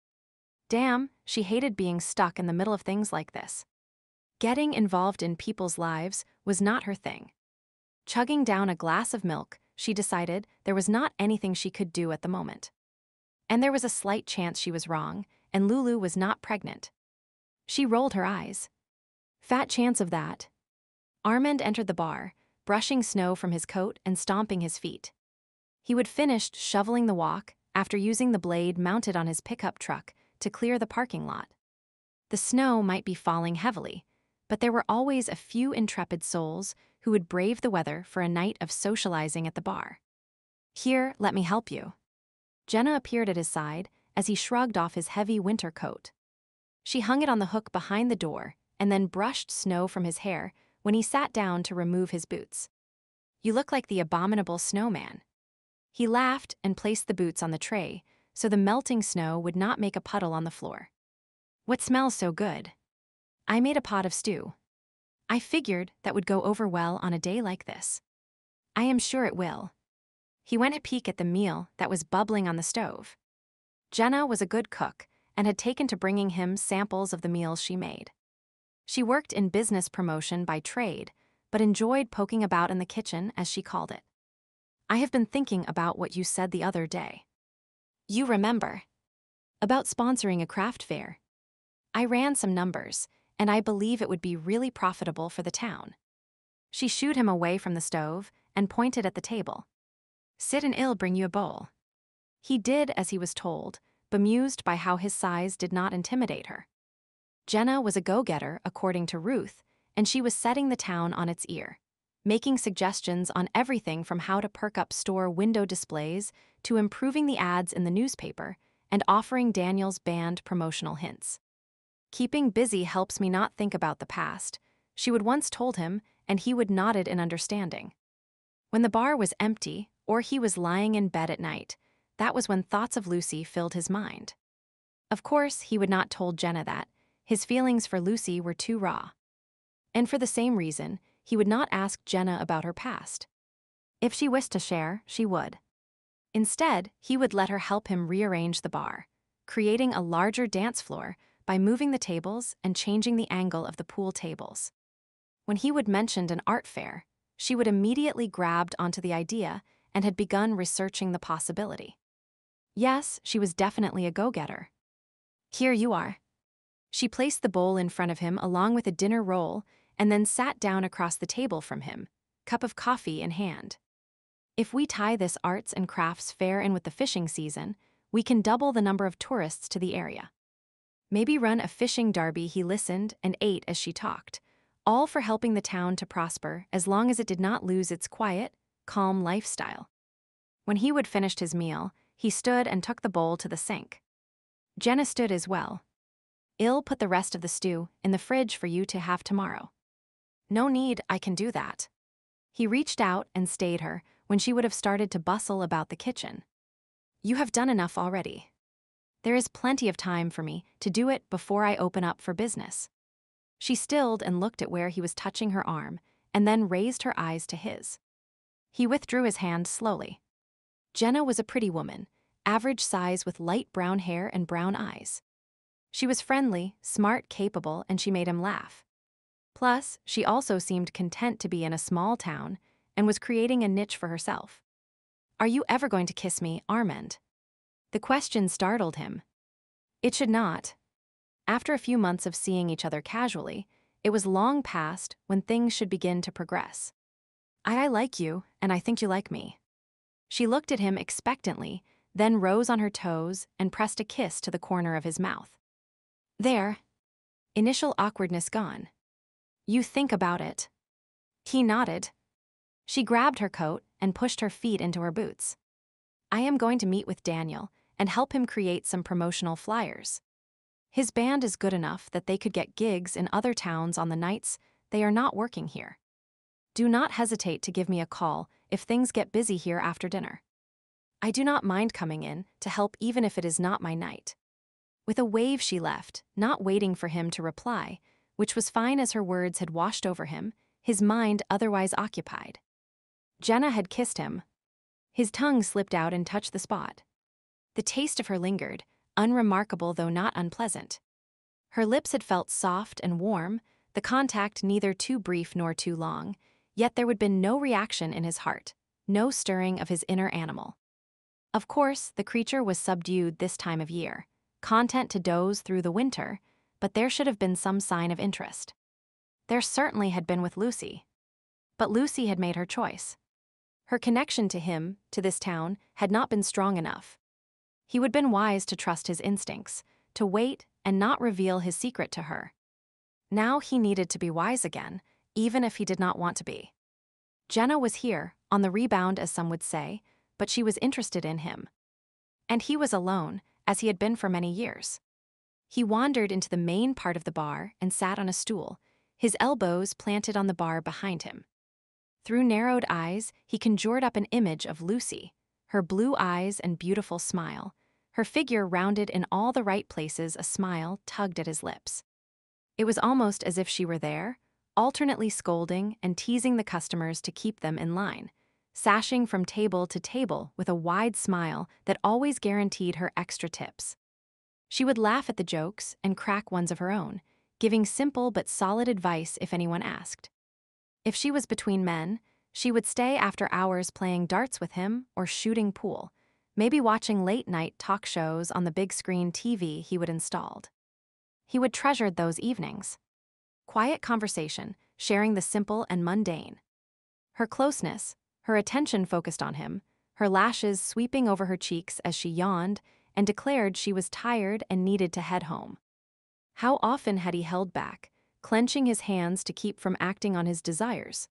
Damn, she hated being stuck in the middle of things like this. Getting involved in people's lives was not her thing. Chugging down a glass of milk, she decided there was not anything she could do at the moment. And there was a slight chance she was wrong, and Lulu was not pregnant. She rolled her eyes. Fat chance of that. Armand entered the bar, brushing snow from his coat and stomping his feet. He would finished shoveling the walk after using the blade mounted on his pickup truck to clear the parking lot. The snow might be falling heavily, but there were always a few intrepid souls who would brave the weather for a night of socializing at the bar. Here, let me help you. Jenna appeared at his side as he shrugged off his heavy winter coat. She hung it on the hook behind the door and then brushed snow from his hair when he sat down to remove his boots. "You look like the abominable snowman." He laughed and placed the boots on the tray so the melting snow would not make a puddle on the floor. "What smells so good?" "I made a pot of stew. I figured that would go over well on a day like this." "I am sure it will." He went to peek at the meal that was bubbling on the stove. Jenna was a good cook and had taken to bringing him samples of the meals she made. She worked in business promotion by trade, but enjoyed poking about in the kitchen, as she called it. "I have been thinking about what you said the other day." "You remember?" "About sponsoring a craft fair. I ran some numbers, and I believe it would be really profitable for the town." She shooed him away from the stove and pointed at the table. "Sit and I'll bring you a bowl." He did as he was told, bemused by how his size did not intimidate her. Jenna was a go-getter, according to Ruth, and she was setting the town on its ear, making suggestions on everything from how to perk up store window displays to improving the ads in the newspaper and offering Daniel's band promotional hints. "Keeping busy helps me not think about the past," she would once told him, and he would nodded in understanding. When the bar was empty or he was lying in bed at night, that was when thoughts of Lucy filled his mind. Of course, he would not told Jenna that. His feelings for Lucy were too raw. And for the same reason, he would not ask Jenna about her past. If she wished to share, she would. Instead, he would let her help him rearrange the bar, creating a larger dance floor by moving the tables and changing the angle of the pool tables. When he would mention an art fair, she would immediately grabbed onto the idea and had begun researching the possibility. Yes, she was definitely a go-getter. "Here you are." She placed the bowl in front of him along with a dinner roll and then sat down across the table from him, cup of coffee in hand. "If we tie this arts and crafts fair in with the fishing season, we can double the number of tourists to the area. Maybe run a fishing derby." He listened and ate as she talked, all for helping the town to prosper as long as it did not lose its quiet, calm lifestyle. When he would finished his meal, he stood and took the bowl to the sink. Jenna stood as well. "I'll put the rest of the stew in the fridge for you to have tomorrow." "No need, I can do that." He reached out and stayed her when she would have started to bustle about the kitchen. "You have done enough already. There is plenty of time for me to do it before I open up for business." She stilled and looked at where he was touching her arm, and then raised her eyes to his. He withdrew his hand slowly. Jenna was a pretty woman, average size with light brown hair and brown eyes. She was friendly, smart, capable, and she made him laugh. Plus, she also seemed content to be in a small town and was creating a niche for herself. "Are you ever going to kiss me, Armand?" The question startled him. It should not. After a few months of seeing each other casually, it was long past when things should begin to progress. I like you, and I think you like me." She looked at him expectantly, then rose on her toes and pressed a kiss to the corner of his mouth. "There." Initial awkwardness gone. "You think about it." He nodded. She grabbed her coat and pushed her feet into her boots. "I am going to meet with Daniel and help him create some promotional flyers. His band is good enough that they could get gigs in other towns on the nights they are not working here. Do not hesitate to give me a call if things get busy here after dinner. I do not mind coming in to help even if it is not my night." With a wave she left, not waiting for him to reply, which was fine as her words had washed over him, his mind otherwise occupied. Jenna had kissed him. His tongue slipped out and touched the spot. The taste of her lingered, unremarkable though not unpleasant. Her lips had felt soft and warm, the contact neither too brief nor too long, yet there would been no reaction in his heart, no stirring of his inner animal. Of course, the creature was subdued this time of year, content to doze through the winter, but there should have been some sign of interest. There certainly had been with Lucy. But Lucy had made her choice. Her connection to him, to this town, had not been strong enough. He would have been wise to trust his instincts, to wait and not reveal his secret to her. Now he needed to be wise again, even if he did not want to be. Jenna was here, on the rebound as some would say, but she was interested in him. And he was alone, as he had been for many years. He wandered into the main part of the bar and sat on a stool, his elbows planted on the bar behind him. Through narrowed eyes, he conjured up an image of Lucy, her blue eyes and beautiful smile, her figure rounded in all the right places. A smile tugged at his lips. It was almost as if she were there, alternately scolding and teasing the customers to keep them in line, sashing from table to table with a wide smile that always guaranteed her extra tips. She would laugh at the jokes and crack ones of her own, giving simple but solid advice if anyone asked. If she was between men, she would stay after hours playing darts with him or shooting pool, maybe watching late-night talk shows on the big-screen TV he would installed. He would treasure those evenings. Quiet conversation, sharing the simple and mundane. Her closeness, her attention focused on him, her lashes sweeping over her cheeks as she yawned and declared she was tired and needed to head home. How often had he held back, clenching his hands to keep from acting on his desires?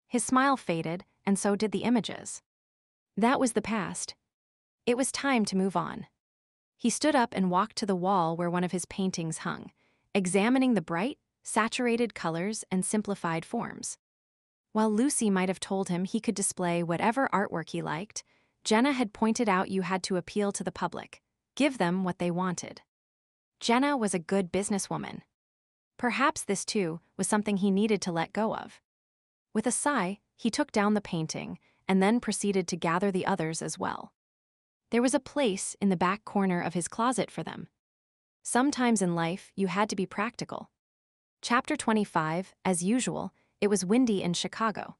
His smile faded, and so did the images. That was the past. It was time to move on. He stood up and walked to the wall where one of his paintings hung, examining the bright, saturated colors and simplified forms. While Lucy might have told him he could display whatever artwork he liked, Jenna had pointed out you had to appeal to the public, give them what they wanted. Jenna was a good businesswoman. Perhaps this, too, was something he needed to let go of. With a sigh, he took down the painting and then proceeded to gather the others as well. There was a place in the back corner of his closet for them. Sometimes in life, you had to be practical. Chapter 25, as usual, it was windy in Chicago.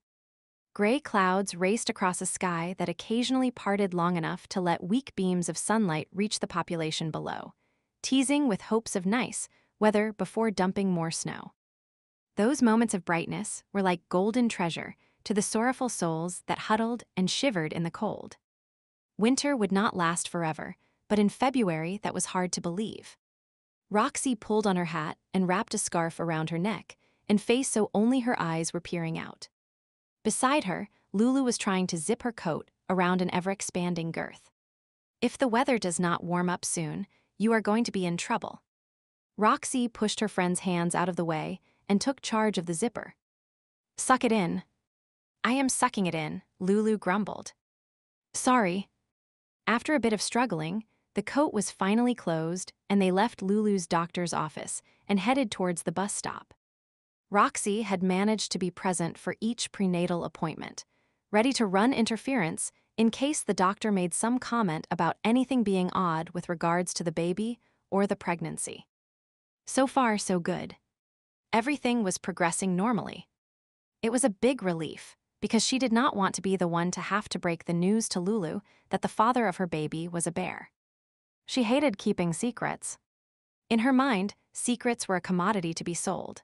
Gray clouds raced across a sky that occasionally parted long enough to let weak beams of sunlight reach the population below, teasing with hopes of nice weather before dumping more snow. Those moments of brightness were like golden treasure to the sorrowful souls that huddled and shivered in the cold. Winter would not last forever, but in February that was hard to believe. Roxy pulled on her hat and wrapped a scarf around her neck and face so only her eyes were peering out. Beside her, Lulu was trying to zip her coat around an ever-expanding girth. If the weather does not warm up soon, you are going to be in trouble. Roxy pushed her friend's hands out of the way and took charge of the zipper. Suck it in. I am sucking it in, Lulu grumbled. Sorry. After a bit of struggling, the coat was finally closed and they left Lulu's doctor's office and headed towards the bus stop. Roxy had managed to be present for each prenatal appointment, ready to run interference in case the doctor made some comment about anything being odd with regards to the baby or the pregnancy. So far, so good. Everything was progressing normally. It was a big relief, because she did not want to be the one to have to break the news to Lulu that the father of her baby was a bear. She hated keeping secrets. In her mind, secrets were a commodity to be sold.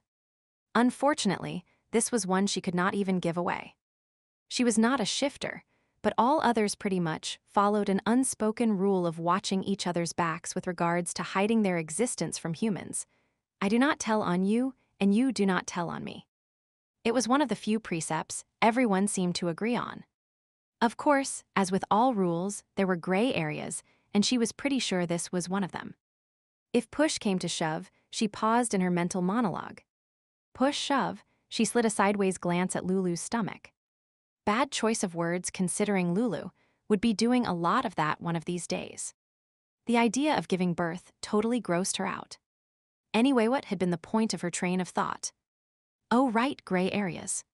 Unfortunately, this was one she could not even give away. She was not a shifter, but all others pretty much followed an unspoken rule of watching each other's backs with regards to hiding their existence from humans. I do not tell on you, and you do not tell on me. It was one of the few precepts everyone seemed to agree on. Of course, as with all rules, there were gray areas, and she was pretty sure this was one of them. If push came to shove, she paused in her mental monologue. Push-shove, she slid a sideways glance at Lulu's stomach. Bad choice of words considering Lulu would be doing a lot of that one of these days. The idea of giving birth totally grossed her out. Anyway, what had been the point of her train of thought? Oh, right, gray areas.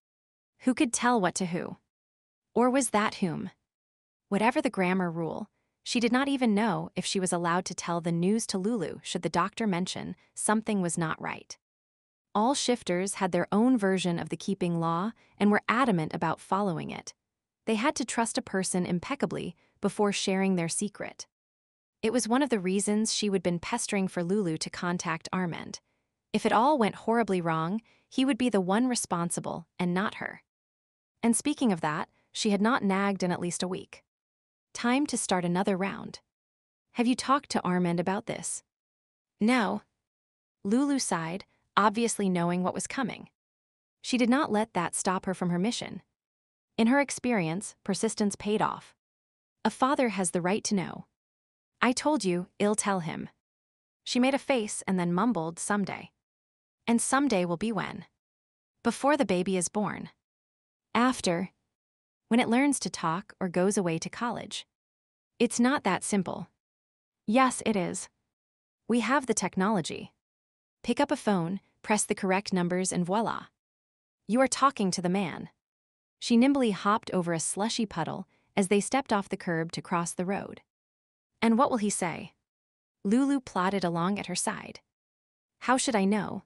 Who could tell what to who? Or was that whom? Whatever the grammar rule, she did not even know if she was allowed to tell the news to Lulu should the doctor mention something was not right. All shifters had their own version of the keeping law and were adamant about following it. They had to trust a person impeccably before sharing their secret. It was one of the reasons she would been pestering for Lulu to contact Armand. If it all went horribly wrong, he would be the one responsible and not her. And speaking of that, she had not nagged in at least a week. Time to start another round. Have you talked to Armand about this? No. Lulu sighed, obviously knowing what was coming. She did not let that stop her from her mission. In her experience, persistence paid off. A father has the right to know. I told you, I'll tell him. She made a face and then mumbled, someday. And someday will be when. Before the baby is born. After. When it learns to talk or goes away to college. It's not that simple. Yes, it is. We have the technology. Pick up a phone, press the correct numbers, and voila. You are talking to the man. She nimbly hopped over a slushy puddle as they stepped off the curb to cross the road. And what will he say? Lulu plodded along at her side. How should I know?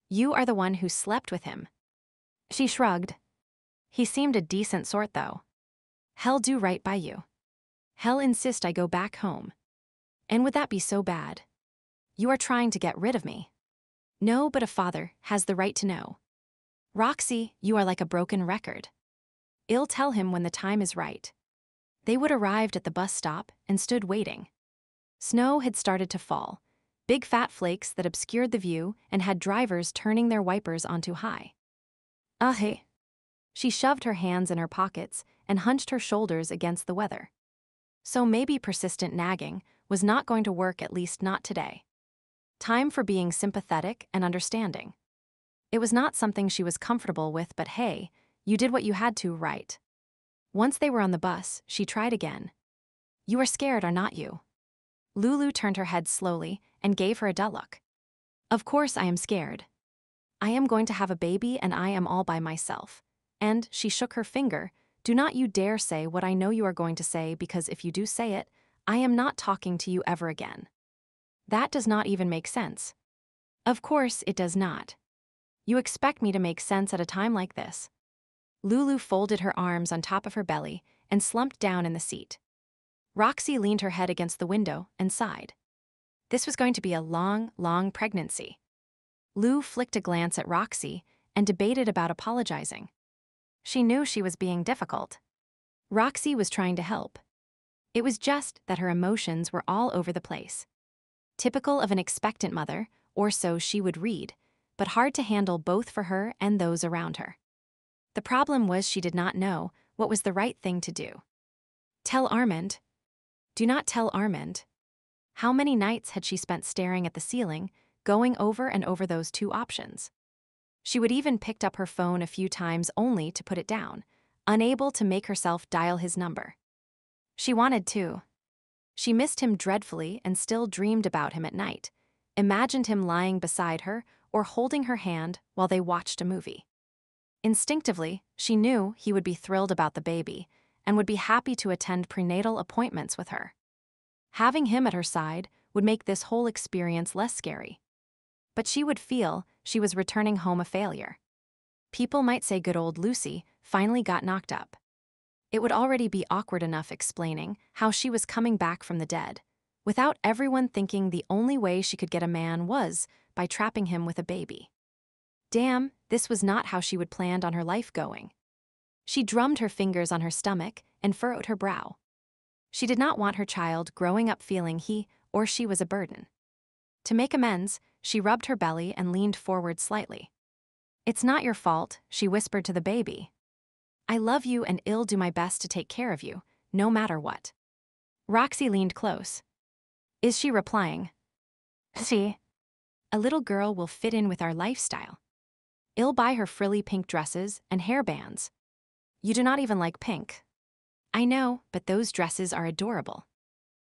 You are the one who slept with him. She shrugged. He seemed a decent sort, though. He'll do right by you. He'll insist I go back home. And would that be so bad? You are trying to get rid of me. No, but a father has the right to know. Roxy, you are like a broken record. I'll tell him when the time is right. They would arrived at the bus stop and stood waiting. Snow had started to fall, big fat flakes that obscured the view and had drivers turning their wipers onto high. Hey. She shoved her hands in her pockets and hunched her shoulders against the weather. So maybe persistent nagging was not going to work, at least not today. Time for being sympathetic and understanding. It was not something she was comfortable with, but hey, you did what you had to, right? Once they were on the bus, she tried again. You are scared, are not you? Lulu turned her head slowly and gave her a dull look. Of course I am scared. I am going to have a baby and I am all by myself. And, she shook her finger, do not you dare say what I know you are going to say, because if you do say it, I am not talking to you ever again. That does not even make sense. Of course it does not. You expect me to make sense at a time like this? Lulu folded her arms on top of her belly and slumped down in the seat. Roxy leaned her head against the window and sighed. This was going to be a long, long pregnancy. Lou flicked a glance at Roxy and debated about apologizing. She knew she was being difficult. Roxy was trying to help. It was just that her emotions were all over the place. Typical of an expectant mother, or so she would read, but hard to handle both for her and those around her. The problem was she did not know what was the right thing to do. Tell Armand. Do not tell Armand. How many nights had she spent staring at the ceiling, going over and over those two options? She would even picked up her phone a few times only to put it down, unable to make herself dial his number. She wanted to. She missed him dreadfully and still dreamed about him at night, imagined him lying beside her or holding her hand while they watched a movie. Instinctively, she knew he would be thrilled about the baby and would be happy to attend prenatal appointments with her. Having him at her side would make this whole experience less scary. But she would feel she was returning home a failure. People might say good old Lucy finally got knocked up. It would already be awkward enough explaining how she was coming back from the dead, without everyone thinking the only way she could get a man was by trapping him with a baby. Damn, this was not how she would planned on her life going. She drummed her fingers on her stomach and furrowed her brow. She did not want her child growing up feeling he or she was a burden. To make amends, she rubbed her belly and leaned forward slightly. It's not your fault, she whispered to the baby. I love you and I'll do my best to take care of you, no matter what. Roxy leaned close. Is she replying? See. A little girl will fit in with our lifestyle. I'll buy her frilly pink dresses and hairbands. You do not even like pink. I know, but those dresses are adorable.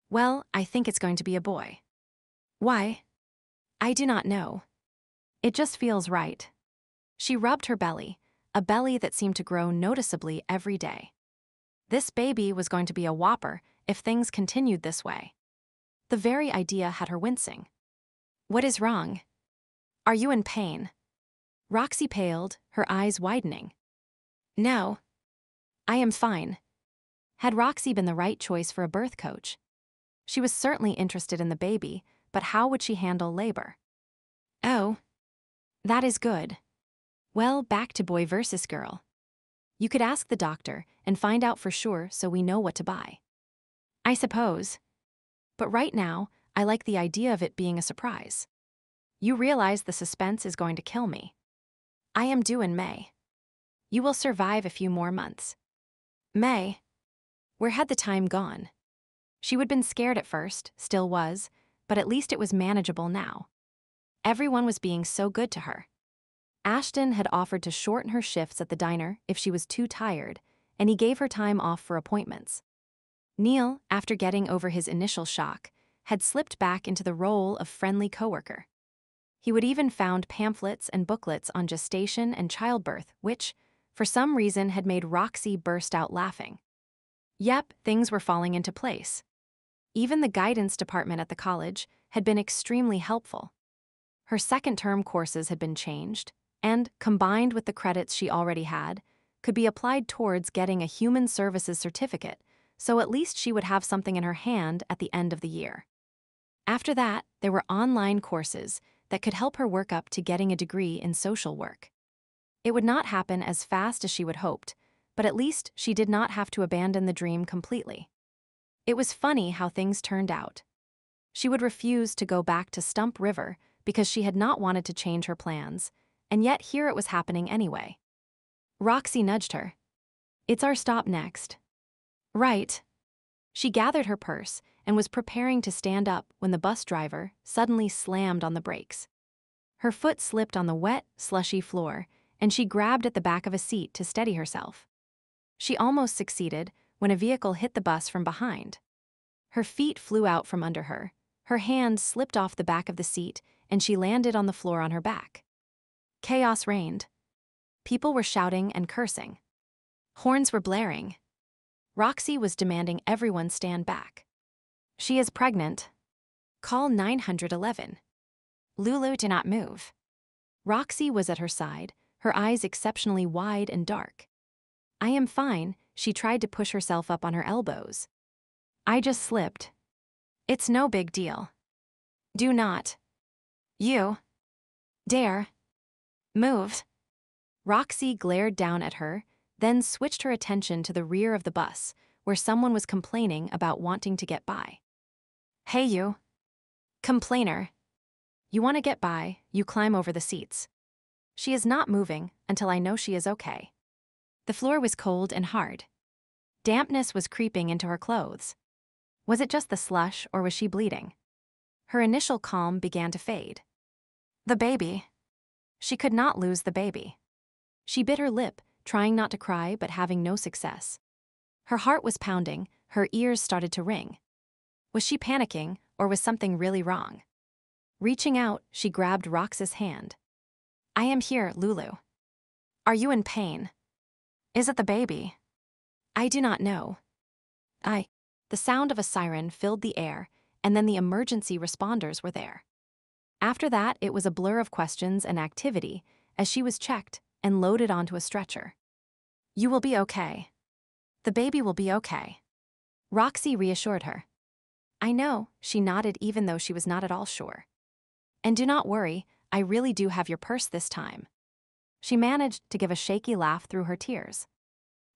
Well, I think it's going to be a boy. Why? I do not know. It just feels right. She rubbed her belly, a belly that seemed to grow noticeably every day. This baby was going to be a whopper if things continued this way. The very idea had her wincing. What is wrong? Are you in pain? Roxy paled, her eyes widening. No. I am fine. Had Roxy been the right choice for a birth coach? She was certainly interested in the baby, but how would she handle labor? Oh. That is good. Well, back to boy versus girl. You could ask the doctor and find out for sure so we know what to buy. I suppose. But right now, I like the idea of it being a surprise. You realize the suspense is going to kill me. I am due in May. You will survive a few more months. May? Where had the time gone? She would have been scared at first, still was, but at least it was manageable now. Everyone was being so good to her. Ashton had offered to shorten her shifts at the diner if she was too tired, and he gave her time off for appointments. Neil, after getting over his initial shock, had slipped back into the role of friendly coworker. He would even found pamphlets and booklets on gestation and childbirth, which, for some reason, had made Roxy burst out laughing. Yep, things were falling into place. Even the guidance department at the college had been extremely helpful. Her second-term courses had been changed, and, combined with the credits she already had, could be applied towards getting a human services certificate, so at least she would have something in her hand at the end of the year. After that, there were online courses that could help her work up to getting a degree in social work. It would not happen as fast as she would hoped, but at least she did not have to abandon the dream completely. It was funny how things turned out. She would refuse to go back to Stump River because she had not wanted to change her plans, and yet here it was happening anyway. Roxy nudged her. "It's our stop next." "Right." She gathered her purse and was preparing to stand up when the bus driver suddenly slammed on the brakes. Her foot slipped on the wet, slushy floor, and she grabbed at the back of a seat to steady herself. She almost succeeded when a vehicle hit the bus from behind. Her feet flew out from under her, her hand slipped off the back of the seat, and she landed on the floor on her back. Chaos reigned. People were shouting and cursing. Horns were blaring. Roxy was demanding everyone stand back. "She is pregnant. Call 911. Lulu, do not move." Roxy was at her side, her eyes exceptionally wide and dark. "I am fine," she tried to push herself up on her elbows. "I just slipped. It's no big deal. Do not. You. Dare. Move." Roxy glared down at her, then switched her attention to the rear of the bus, where someone was complaining about wanting to get by. "Hey you. Complainer. You want to get by, you climb over the seats. She is not moving until I know she is okay." The floor was cold and hard. Dampness was creeping into her clothes. Was it just the slush, or was she bleeding? Her initial calm began to fade. The baby. She could not lose the baby. She bit her lip, trying not to cry but having no success. Her heart was pounding, her ears started to ring. Was she panicking, or was something really wrong? Reaching out, she grabbed Rox's hand. "I am here, Lulu. Are you in pain? Is it the baby? I do not know." The sound of a siren filled the air, and then the emergency responders were there. After that, it was a blur of questions and activity as she was checked and loaded onto a stretcher. "You will be okay. The baby will be okay." Roxy reassured her. "I know," she nodded even though she was not at all sure. "And do not worry, I really do have your purse this time." She managed to give a shaky laugh through her tears.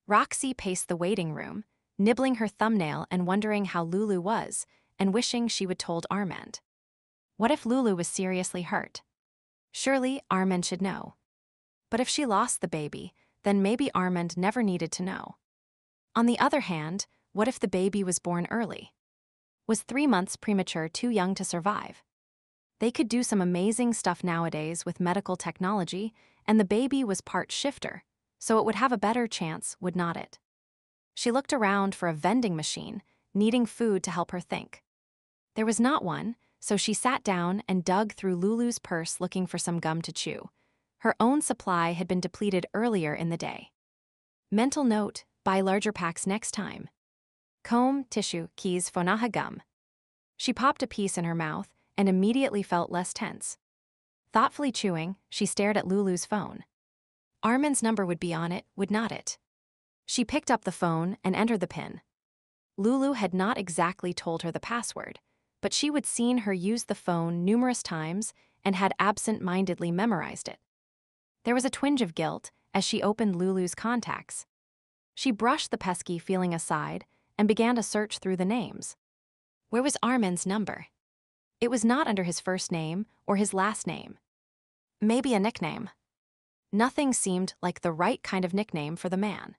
Roxy paced the waiting room, nibbling her thumbnail and wondering how Lulu was, and wishing she would told Armand. What if Lulu was seriously hurt? Surely Armand should know. But if she lost the baby, then maybe Armand never needed to know. On the other hand, what if the baby was born early? Was 3 months premature too young to survive? They could do some amazing stuff nowadays with medical technology, and the baby was part shifter, so it would have a better chance, would not it? She looked around for a vending machine, needing food to help her think. There was not one, so she sat down and dug through Lulu's purse looking for some gum to chew. Her own supply had been depleted earlier in the day. Mental note, buy larger packs next time. Comb, tissue, keys, Fonaha gum. She popped a piece in her mouth and immediately felt less tense. Thoughtfully chewing, she stared at Lulu's phone. Armand's number would be on it, would not it? She picked up the phone and entered the PIN. Lulu had not exactly told her the password, but she would seen her use the phone numerous times and had absent-mindedly memorized it. There was a twinge of guilt as she opened Lulu's contacts. She brushed the pesky feeling aside and began to search through the names. Where was Armand's number? It was not under his first name or his last name. Maybe a nickname. Nothing seemed like the right kind of nickname for the man.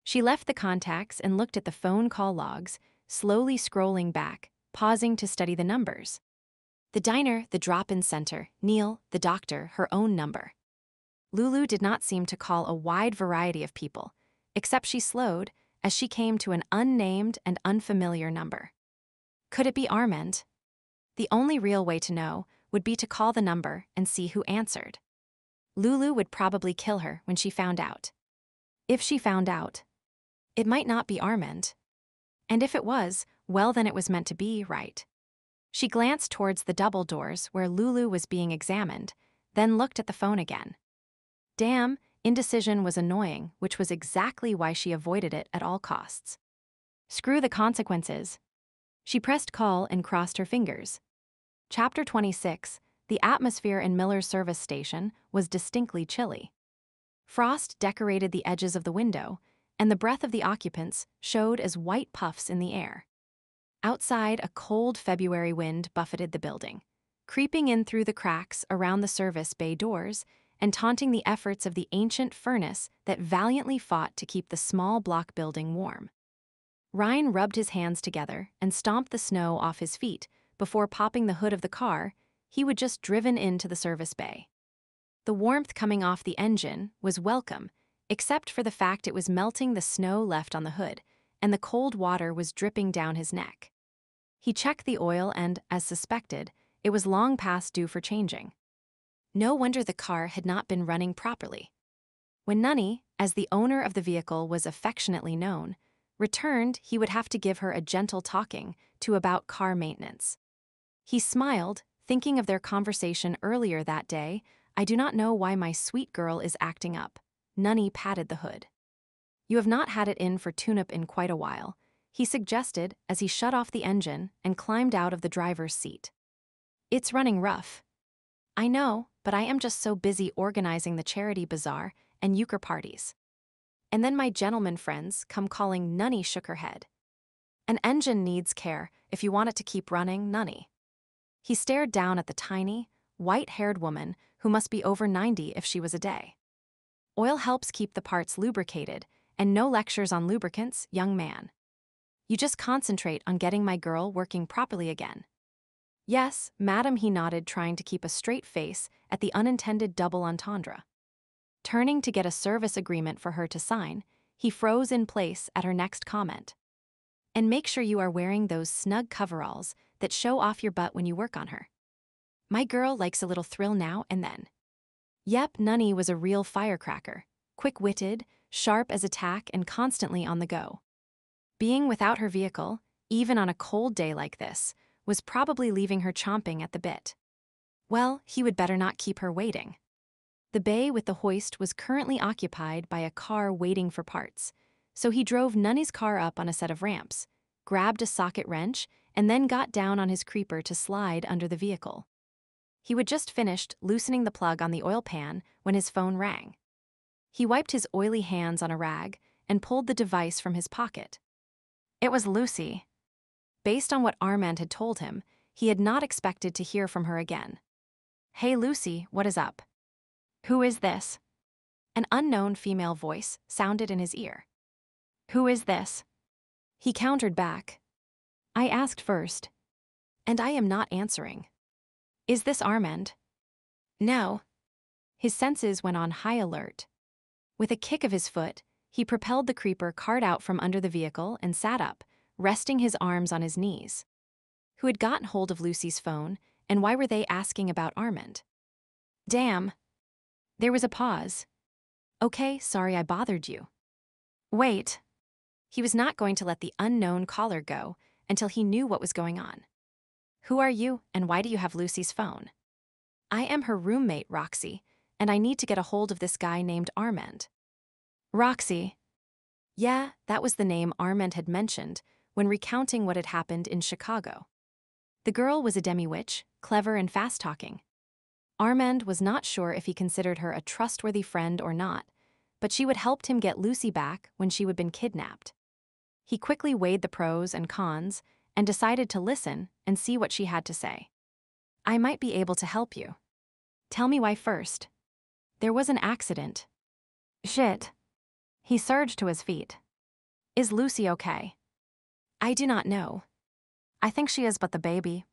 She left the contacts and looked at the phone call logs, slowly scrolling back, pausing to study the numbers. The diner, the drop-in center, Neil, the doctor, her own number. Lulu did not seem to call a wide variety of people, except she slowed as she came to an unnamed and unfamiliar number. Could it be Armand? The only real way to know would be to call the number and see who answered. Lulu would probably kill her when she found out. If she found out, it might not be Armand. And if it was, well, then it was meant to be, right? She glanced towards the double doors where Lulu was being examined, then looked at the phone again. Damn, indecision was annoying, which was exactly why she avoided it at all costs. Screw the consequences. She pressed call and crossed her fingers. Chapter 26, the atmosphere in Miller's service station was distinctly chilly. Frost decorated the edges of the window, and the breath of the occupants showed as white puffs in the air. Outside, a cold February wind buffeted the building, creeping in through the cracks around the service bay doors and taunting the efforts of the ancient furnace that valiantly fought to keep the small block building warm. Ryan rubbed his hands together and stomped the snow off his feet before popping the hood of the car he would just driven into the service bay. The warmth coming off the engine was welcome, except for the fact it was melting the snow left on the hood, and the cold water was dripping down his neck. He checked the oil and, as suspected, it was long past due for changing. No wonder the car had not been running properly. When Nunny, as the owner of the vehicle was affectionately known, returned, he would have to give her a gentle talking to about car maintenance. He smiled, thinking of their conversation earlier that day. I do not know why my sweet girl is acting up. Nunny patted the hood. You have not had it in for tune-up in quite a while, he suggested as he shut off the engine and climbed out of the driver's seat. It's running rough. I know, but I am just so busy organizing the charity bazaar and euchre parties. And then my gentleman friends come calling. Nunny shook her head. An engine needs care if you want it to keep running, Nunny. He stared down at the tiny, white-haired woman who must be over 90 if she was a day. Oil helps keep the parts lubricated, and no lectures on lubricants, young man. You just concentrate on getting my girl working properly again. Yes, madam, he nodded, trying to keep a straight face at the unintended double entendre. Turning to get a service agreement for her to sign, he froze in place at her next comment. And make sure you are wearing those snug coveralls that show off your butt when you work on her. My girl likes a little thrill now and then. Yep, Nunny was a real firecracker, quick-witted, sharp as a tack, and constantly on the go. Being without her vehicle, even on a cold day like this, was probably leaving her chomping at the bit. Well, he would better not keep her waiting. The bay with the hoist was currently occupied by a car waiting for parts, so he drove Nunny's car up on a set of ramps, grabbed a socket wrench, and then got down on his creeper to slide under the vehicle. He had just finished loosening the plug on the oil pan when his phone rang. He wiped his oily hands on a rag and pulled the device from his pocket. It was Lucy. Based on what Armand had told him, he had not expected to hear from her again. Hey Lucy, what is up? Who is this? An unknown female voice sounded in his ear. Who is this? He countered back. I asked first. And I am not answering. Is this Armand? No. His senses went on high alert. With a kick of his foot, he propelled the creeper cart out from under the vehicle and sat up, resting his arms on his knees. Who had gotten hold of Lucy's phone, and why were they asking about Armand? Damn. There was a pause. Okay, sorry I bothered you. Wait. He was not going to let the unknown caller go until he knew what was going on. Who are you, and why do you have Lucy's phone? I am her roommate, Roxy, and I need to get a hold of this guy named Armand. Roxy. Yeah, that was the name Armand had mentioned when recounting what had happened in Chicago. The girl was a demi-witch, clever and fast-talking. Armand was not sure if he considered her a trustworthy friend or not, but she would help him get Lucy back when she had been kidnapped. He quickly weighed the pros and cons and decided to listen and see what she had to say. I might be able to help you. Tell me why first. There was an accident. Shit. He surged to his feet. Is Lucy okay? I do not know. I think she is, but the baby.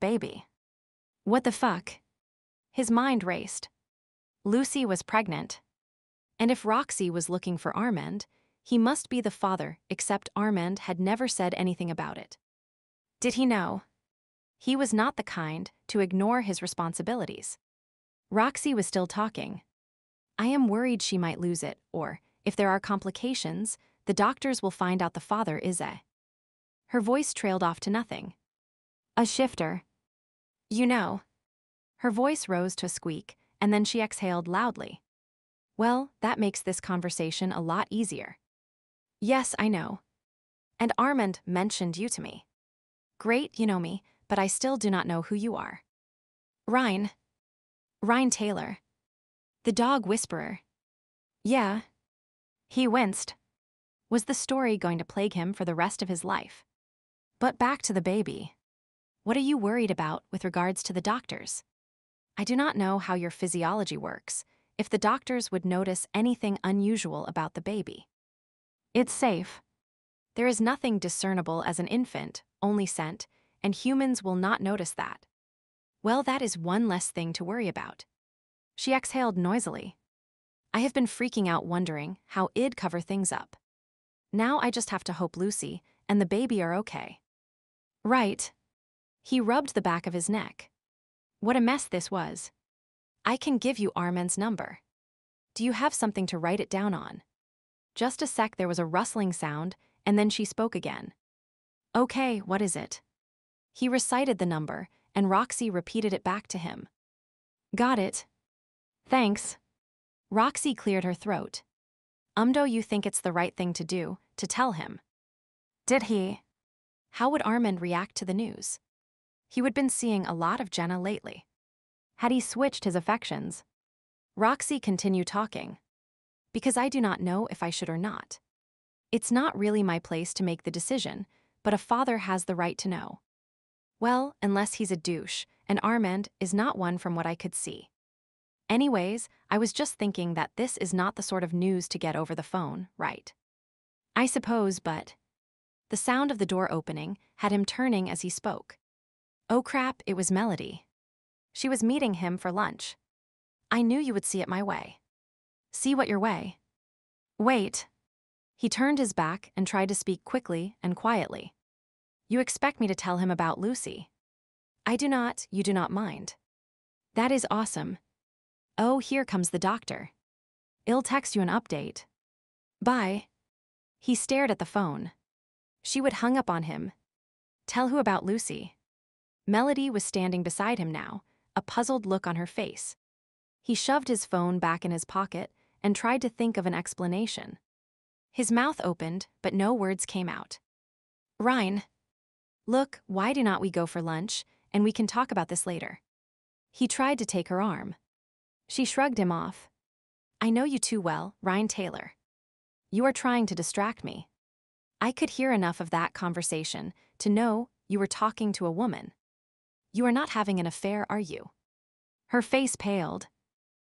What the fuck? His mind raced. Lucy was pregnant. And if Roxy was looking for Armand, he must be the father, except Armand had never said anything about it. Did he know? He was not the kind to ignore his responsibilities. Roxy was still talking. I am worried she might lose it, or, if there are complications, the doctors will find out the father is a. Her voice trailed off to nothing. A shifter. You know. Her voice rose to a squeak, and then she exhaled loudly. Well, that makes this conversation a lot easier. Yes, I know. And Armand mentioned you to me. Great, you know me, but I still do not know who you are. Ryan Taylor. The dog whisperer. Yeah. He winced. Was the story going to plague him for the rest of his life? But back to the baby. What are you worried about with regards to the doctors? I do not know how your physiology works, if the doctors would notice anything unusual about the baby. It's safe. There is nothing discernible as an infant, only scent, and humans will not notice that. Well, that is one less thing to worry about. She exhaled noisily. I have been freaking out wondering how I'd cover things up. Now I just have to hope Lucy and the baby are okay. Right. He rubbed the back of his neck. What a mess this was. I can give you Armand's number. Do you have something to write it down on? Just a sec, there was a rustling sound, and then she spoke again. Okay, what is it? He recited the number, and Roxy repeated it back to him. Got it. Thanks. Roxy cleared her throat. Do you think it's the right thing to do, to tell him? Did he? How would Armand react to the news? He had been seeing a lot of Jenna lately. Had he switched his affections? Roxy continued talking. Because I do not know if I should or not. It's not really my place to make the decision, but a father has the right to know. Well, unless he's a douche, and Armand is not one from what I could see. Anyways, I was just thinking that this is not the sort of news to get over the phone, right? I suppose, but... The sound of the door opening had him turning as he spoke. Oh crap, it was Melody. She was meeting him for lunch. I knew you would see it my way. See what your way. Wait. He turned his back and tried to speak quickly and quietly. You expect me to tell him about Lucy? I do not, you do not mind. That is awesome. Oh, here comes the doctor. I'll text you an update. Bye. He stared at the phone. She would hung up on him. Tell who about Lucy? Melody was standing beside him now, a puzzled look on her face. He shoved his phone back in his pocket and tried to think of an explanation. His mouth opened, but no words came out. Ryan. Look, why do not we go for lunch, and we can talk about this later? He tried to take her arm. She shrugged him off. I know you too well, Ryan Taylor. You are trying to distract me. I could hear enough of that conversation to know you were talking to a woman. You are not having an affair, are you? Her face paled.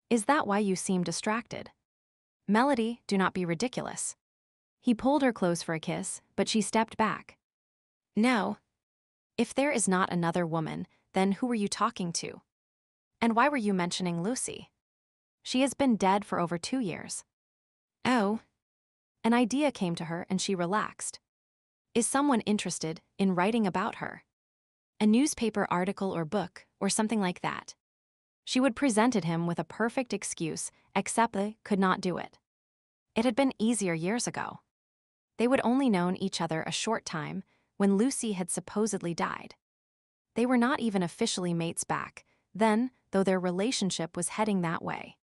Is that why you seem distracted? Melody, do not be ridiculous. He pulled her close for a kiss, but she stepped back. No. If there is not another woman, then who were you talking to? And why were you mentioning Lucy? She has been dead for over 2 years. Oh. An idea came to her and she relaxed. Is someone interested in writing about her? A newspaper article or book, or something like that. She would presented him with a perfect excuse, except they could not do it. It had been easier years ago. They would only known each other a short time, when Lucy had supposedly died. They were not even officially mates back then, though their relationship was heading that way.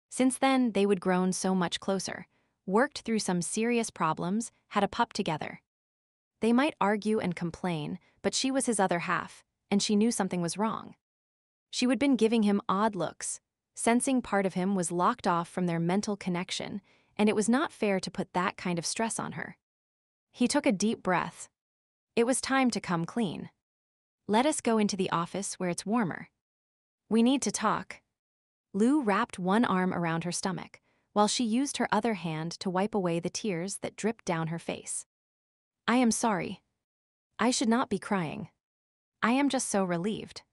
Since then, they would grown so much closer, worked through some serious problems, had a pup together. They might argue and complain, but she was his other half, and she knew something was wrong. She would been giving him odd looks, sensing part of him was locked off from their mental connection, and it was not fair to put that kind of stress on her. He took a deep breath. It was time to come clean. Let us go into the office where it's warmer. We need to talk. Lou wrapped one arm around her stomach, while she used her other hand to wipe away the tears that dripped down her face. I am sorry. I should not be crying. I am just so relieved.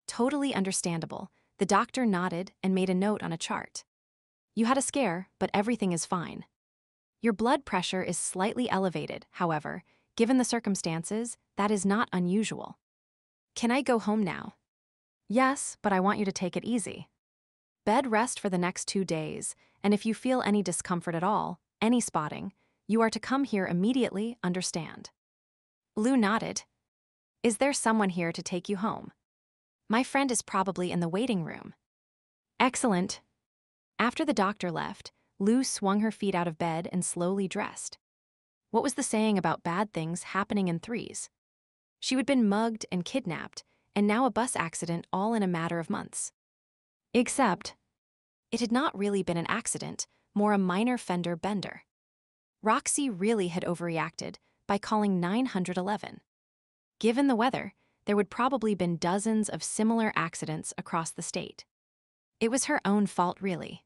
Totally understandable, the doctor nodded and made a note on a chart. You had a scare, but everything is fine. Your blood pressure is slightly elevated, however. Given the circumstances, that is not unusual. Can I go home now? Yes, but I want you to take it easy. Bed rest for the next 2 days, and if you feel any discomfort at all, any spotting, you are to come here immediately, understand? Lou nodded. Is there someone here to take you home? My friend is probably in the waiting room. Excellent. After the doctor left, Lou swung her feet out of bed and slowly dressed. What was the saying about bad things happening in threes? She had been mugged and kidnapped, and now a bus accident all in a matter of months. Except, it had not really been an accident, more a minor fender bender. Roxy really had overreacted by calling 911. Given the weather, there would probably been dozens of similar accidents across the state. It was her own fault, really.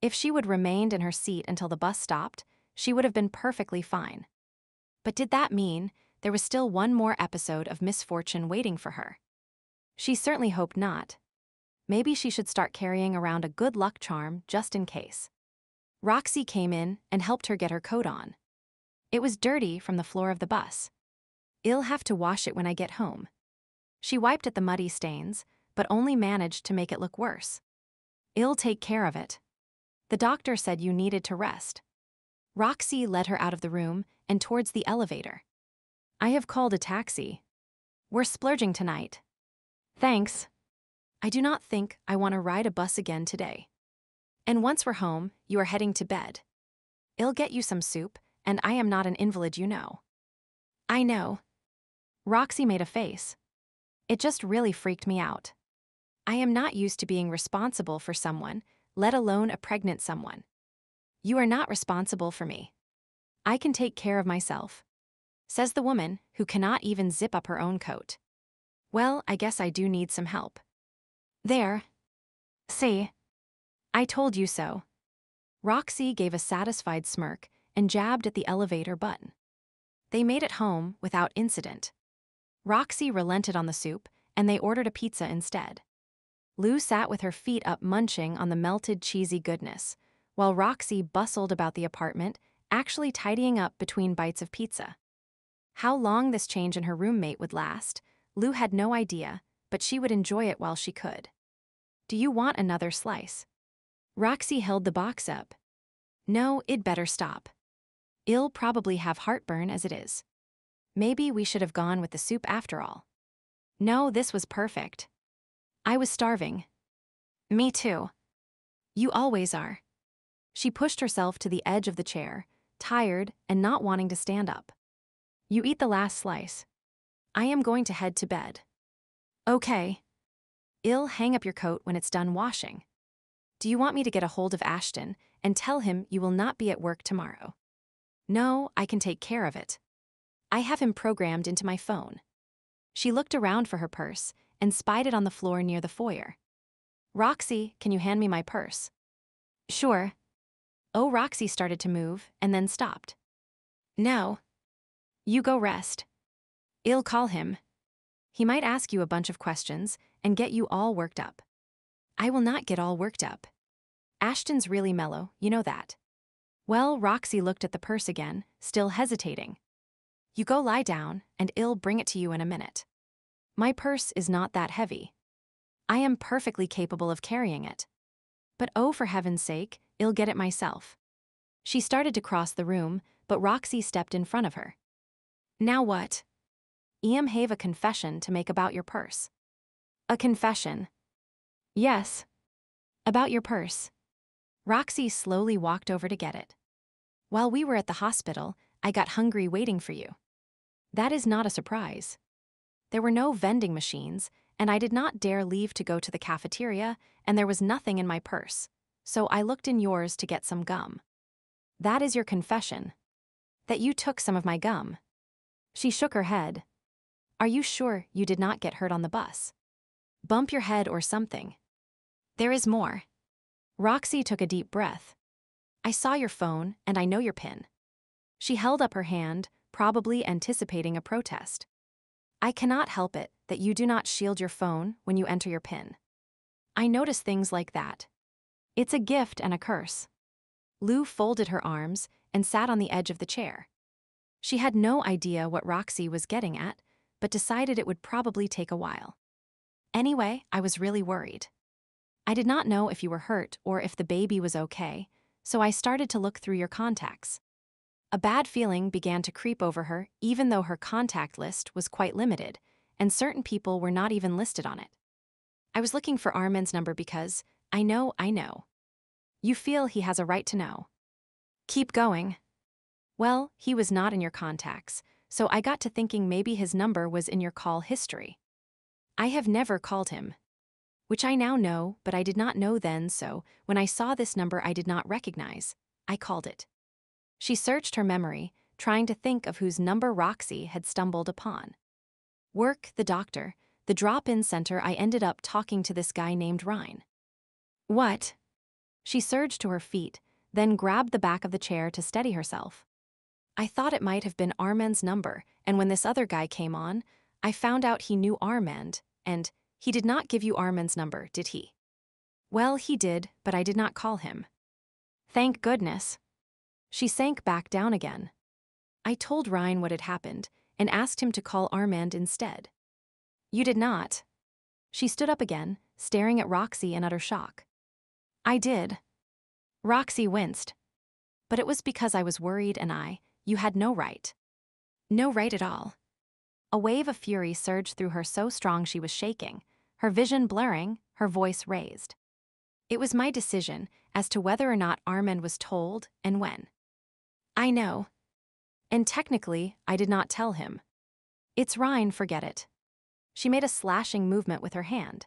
If she would remained in her seat until the bus stopped, she would have been perfectly fine. But did that mean there was still one more episode of misfortune waiting for her? She certainly hoped not. Maybe she should start carrying around a good luck charm just in case. Roxy came in and helped her get her coat on. It was dirty from the floor of the bus. I'll have to wash it when I get home. She wiped at the muddy stains, but only managed to make it look worse. I'll take care of it. The doctor said you needed to rest. Roxy led her out of the room and towards the elevator. I have called a taxi. We're splurging tonight. Thanks. I do not think I want to ride a bus again today. And once we're home, you are heading to bed. I'll get you some soup, and I am not an invalid, you know. I know. Roxy made a face. It just really freaked me out. I am not used to being responsible for someone, let alone a pregnant someone. You are not responsible for me. I can take care of myself, says the woman who cannot even zip up her own coat. Well, I guess I do need some help. There. See. I told you so. Roxy gave a satisfied smirk and jabbed at the elevator button. They made it home without incident. Roxy relented on the soup, and they ordered a pizza instead. Lou sat with her feet up munching on the melted cheesy goodness, while Roxy bustled about the apartment, actually tidying up between bites of pizza. How long this change in her roommate would last, Lou had no idea, but she would enjoy it while she could. Do you want another slice? Roxy held the box up. No, it'd better stop. I'll probably have heartburn as it is. Maybe we should have gone with the soup after all. No, this was perfect. I was starving. Me too. You always are. She pushed herself to the edge of the chair, tired and not wanting to stand up. You eat the last slice. I am going to head to bed. Okay. I'll hang up your coat when it's done washing. Do you want me to get a hold of Ashton and tell him you will not be at work tomorrow? No, I can take care of it. I have him programmed into my phone. She looked around for her purse and spied it on the floor near the foyer. Roxy, can you hand me my purse? Sure. Oh, Roxy started to move and then stopped. No. You go rest. I'll call him. He might ask you a bunch of questions and get you all worked up. I will not get all worked up. Ashton's really mellow, you know that. Well, Roxy looked at the purse again, still hesitating. You go lie down, and I'll bring it to you in a minute. My purse is not that heavy. I am perfectly capable of carrying it. But oh, for heaven's sake, I'll get it myself. She started to cross the room, but Roxy stepped in front of her. Now what? Have a confession to make about your purse. A confession? Yes. About your purse. Roxy slowly walked over to get it. While we were at the hospital, I got hungry waiting for you. That is not a surprise. There were no vending machines, and I did not dare leave to go to the cafeteria, and there was nothing in my purse, so I looked in yours to get some gum. That is your confession. That you took some of my gum. She shook her head. Are you sure you did not get hurt on the bus? Bump your head or something. There is more. Roxy took a deep breath. I saw your phone, and I know your PIN. She held up her hand, probably anticipating a protest. I cannot help it that you do not shield your phone when you enter your PIN. I notice things like that. It's a gift and a curse. Lou folded her arms and sat on the edge of the chair. She had no idea what Roxy was getting at, but decided it would probably take a while. Anyway, I was really worried. I did not know if you were hurt or if the baby was okay, so I started to look through your contacts. A bad feeling began to creep over her, even though her contact list was quite limited, and certain people were not even listed on it. I was looking for Armin's number because, I know. You feel he has a right to know. Keep going. Well, he was not in your contacts, so I got to thinking maybe his number was in your call history. I have never called him, which I now know, but I did not know then, so when I saw this number I did not recognize, I called it. She searched her memory, trying to think of whose number Roxy had stumbled upon. Work, the doctor, the drop-in center. I ended up talking to this guy named Ryan. What? She surged to her feet, then grabbed the back of the chair to steady herself. I thought it might have been Armand's number, and when this other guy came on, I found out he knew Armand, and he did not give you Armand's number, did he? Well, he did, but I did not call him. Thank goodness. She sank back down again. I told Ryan what had happened and asked him to call Armand instead. You did not. She stood up again, staring at Roxy in utter shock. I did. Roxy winced. But it was because I was worried and you had no right. No right at all. A wave of fury surged through her so strong she was shaking, her vision blurring, her voice raised. It was my decision as to whether or not Armand was told and when. I know. And technically, I did not tell him. It's Ryan, forget it. She made a slashing movement with her hand.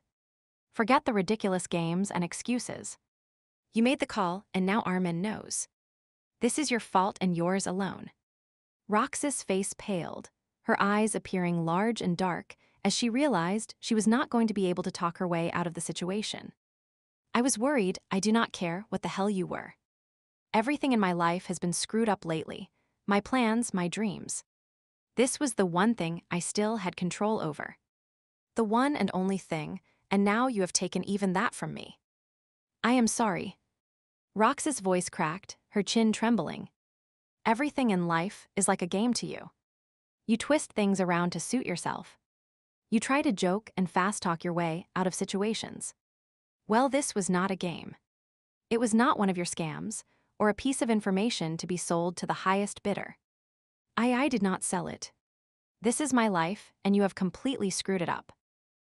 Forget the ridiculous games and excuses. You made the call, and now Armand knows. This is your fault and yours alone. Rox's face paled, her eyes appearing large and dark as she realized she was not going to be able to talk her way out of the situation. I was worried. I do not care what the hell you were. Everything in my life has been screwed up lately. My plans, my dreams. This was the one thing I still had control over. The one and only thing, and now you have taken even that from me. I am sorry. Rox's voice cracked, her chin trembling. Everything in life is like a game to you. You twist things around to suit yourself. You try to joke and fast-talk your way out of situations. Well, this was not a game. It was not one of your scams, or a piece of information to be sold to the highest bidder. I did not sell it. This is my life, and you have completely screwed it up.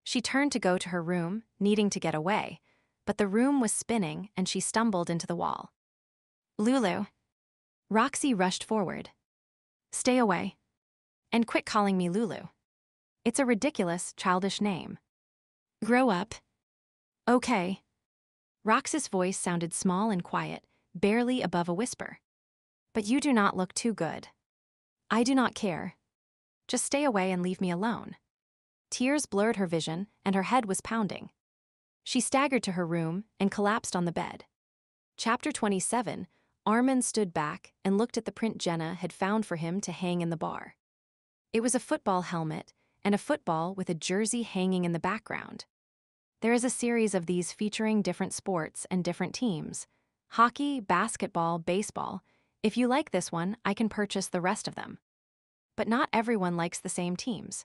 She turned to go to her room, needing to get away, but the room was spinning and she stumbled into the wall. Lulu. Roxy rushed forward. Stay away. And quit calling me Lulu. It's a ridiculous, childish name. Grow up. Okay. Rox's voice sounded small and quiet, barely above a whisper. But you do not look too good. I do not care. Just stay away and leave me alone. Tears blurred her vision and her head was pounding. She staggered to her room and collapsed on the bed. Chapter 27, Armand stood back and looked at the print Jenna had found for him to hang in the bar. It was a football helmet and a football with a jersey hanging in the background. There is a series of these featuring different sports and different teams. Hockey, basketball, baseball. If you like this one, I can purchase the rest of them. But not everyone likes the same teams.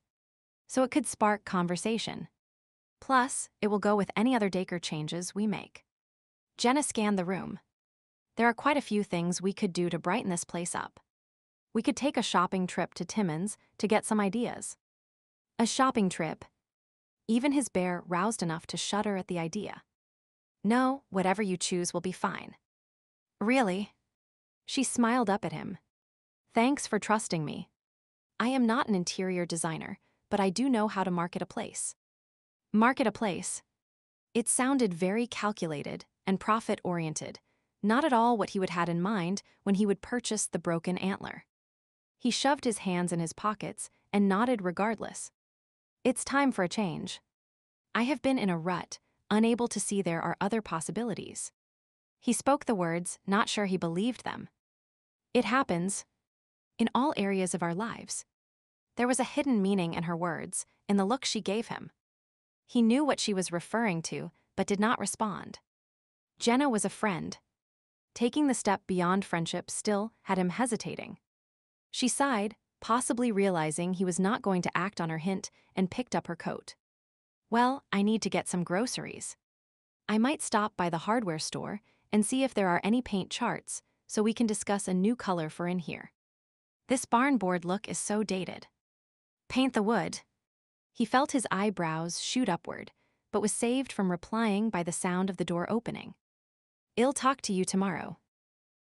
So it could spark conversation. Plus, it will go with any other decor changes we make. Jenna scanned the room. There are quite a few things we could do to brighten this place up. We could take a shopping trip to Timmins to get some ideas. A shopping trip. Even his bear roused enough to shudder at the idea. No, whatever you choose will be fine. Really? She smiled up at him. Thanks for trusting me. I am not an interior designer, but I do know how to market a place. Market a place. It sounded very calculated and profit-oriented, not at all what he would had in mind when he would purchase the broken antler. He shoved his hands in his pockets and nodded regardless. It's time for a change. I have been in a rut, unable to see there are other possibilities. He spoke the words, not sure he believed them. It happens in all areas of our lives. There was a hidden meaning in her words, in the look she gave him. He knew what she was referring to, but did not respond. Jenna was a friend. Taking the step beyond friendship still had him hesitating. She sighed, possibly realizing he was not going to act on her hint, and picked up her coat. Well, I need to get some groceries. I might stop by the hardware store and see if there are any paint charts, so we can discuss a new color for in here. This barn board look is so dated. Paint the wood. He felt his eyebrows shoot upward, but was saved from replying by the sound of the door opening. I'll talk to you tomorrow.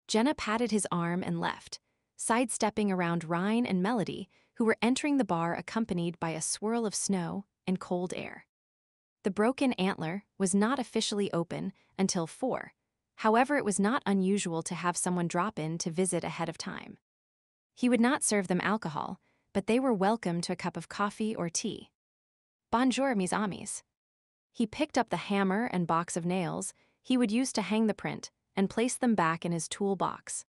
Jenna patted his arm and left, sidestepping around Ryan and Melody, who were entering the bar accompanied by a swirl of snow and cold air. The Broken Antler was not officially open until 4. However, it was not unusual to have someone drop in to visit ahead of time. He would not serve them alcohol, but they were welcome to a cup of coffee or tea. Bonjour, mes amis. He picked up the hammer and box of nails he would use to hang the print and placed them back in his toolbox.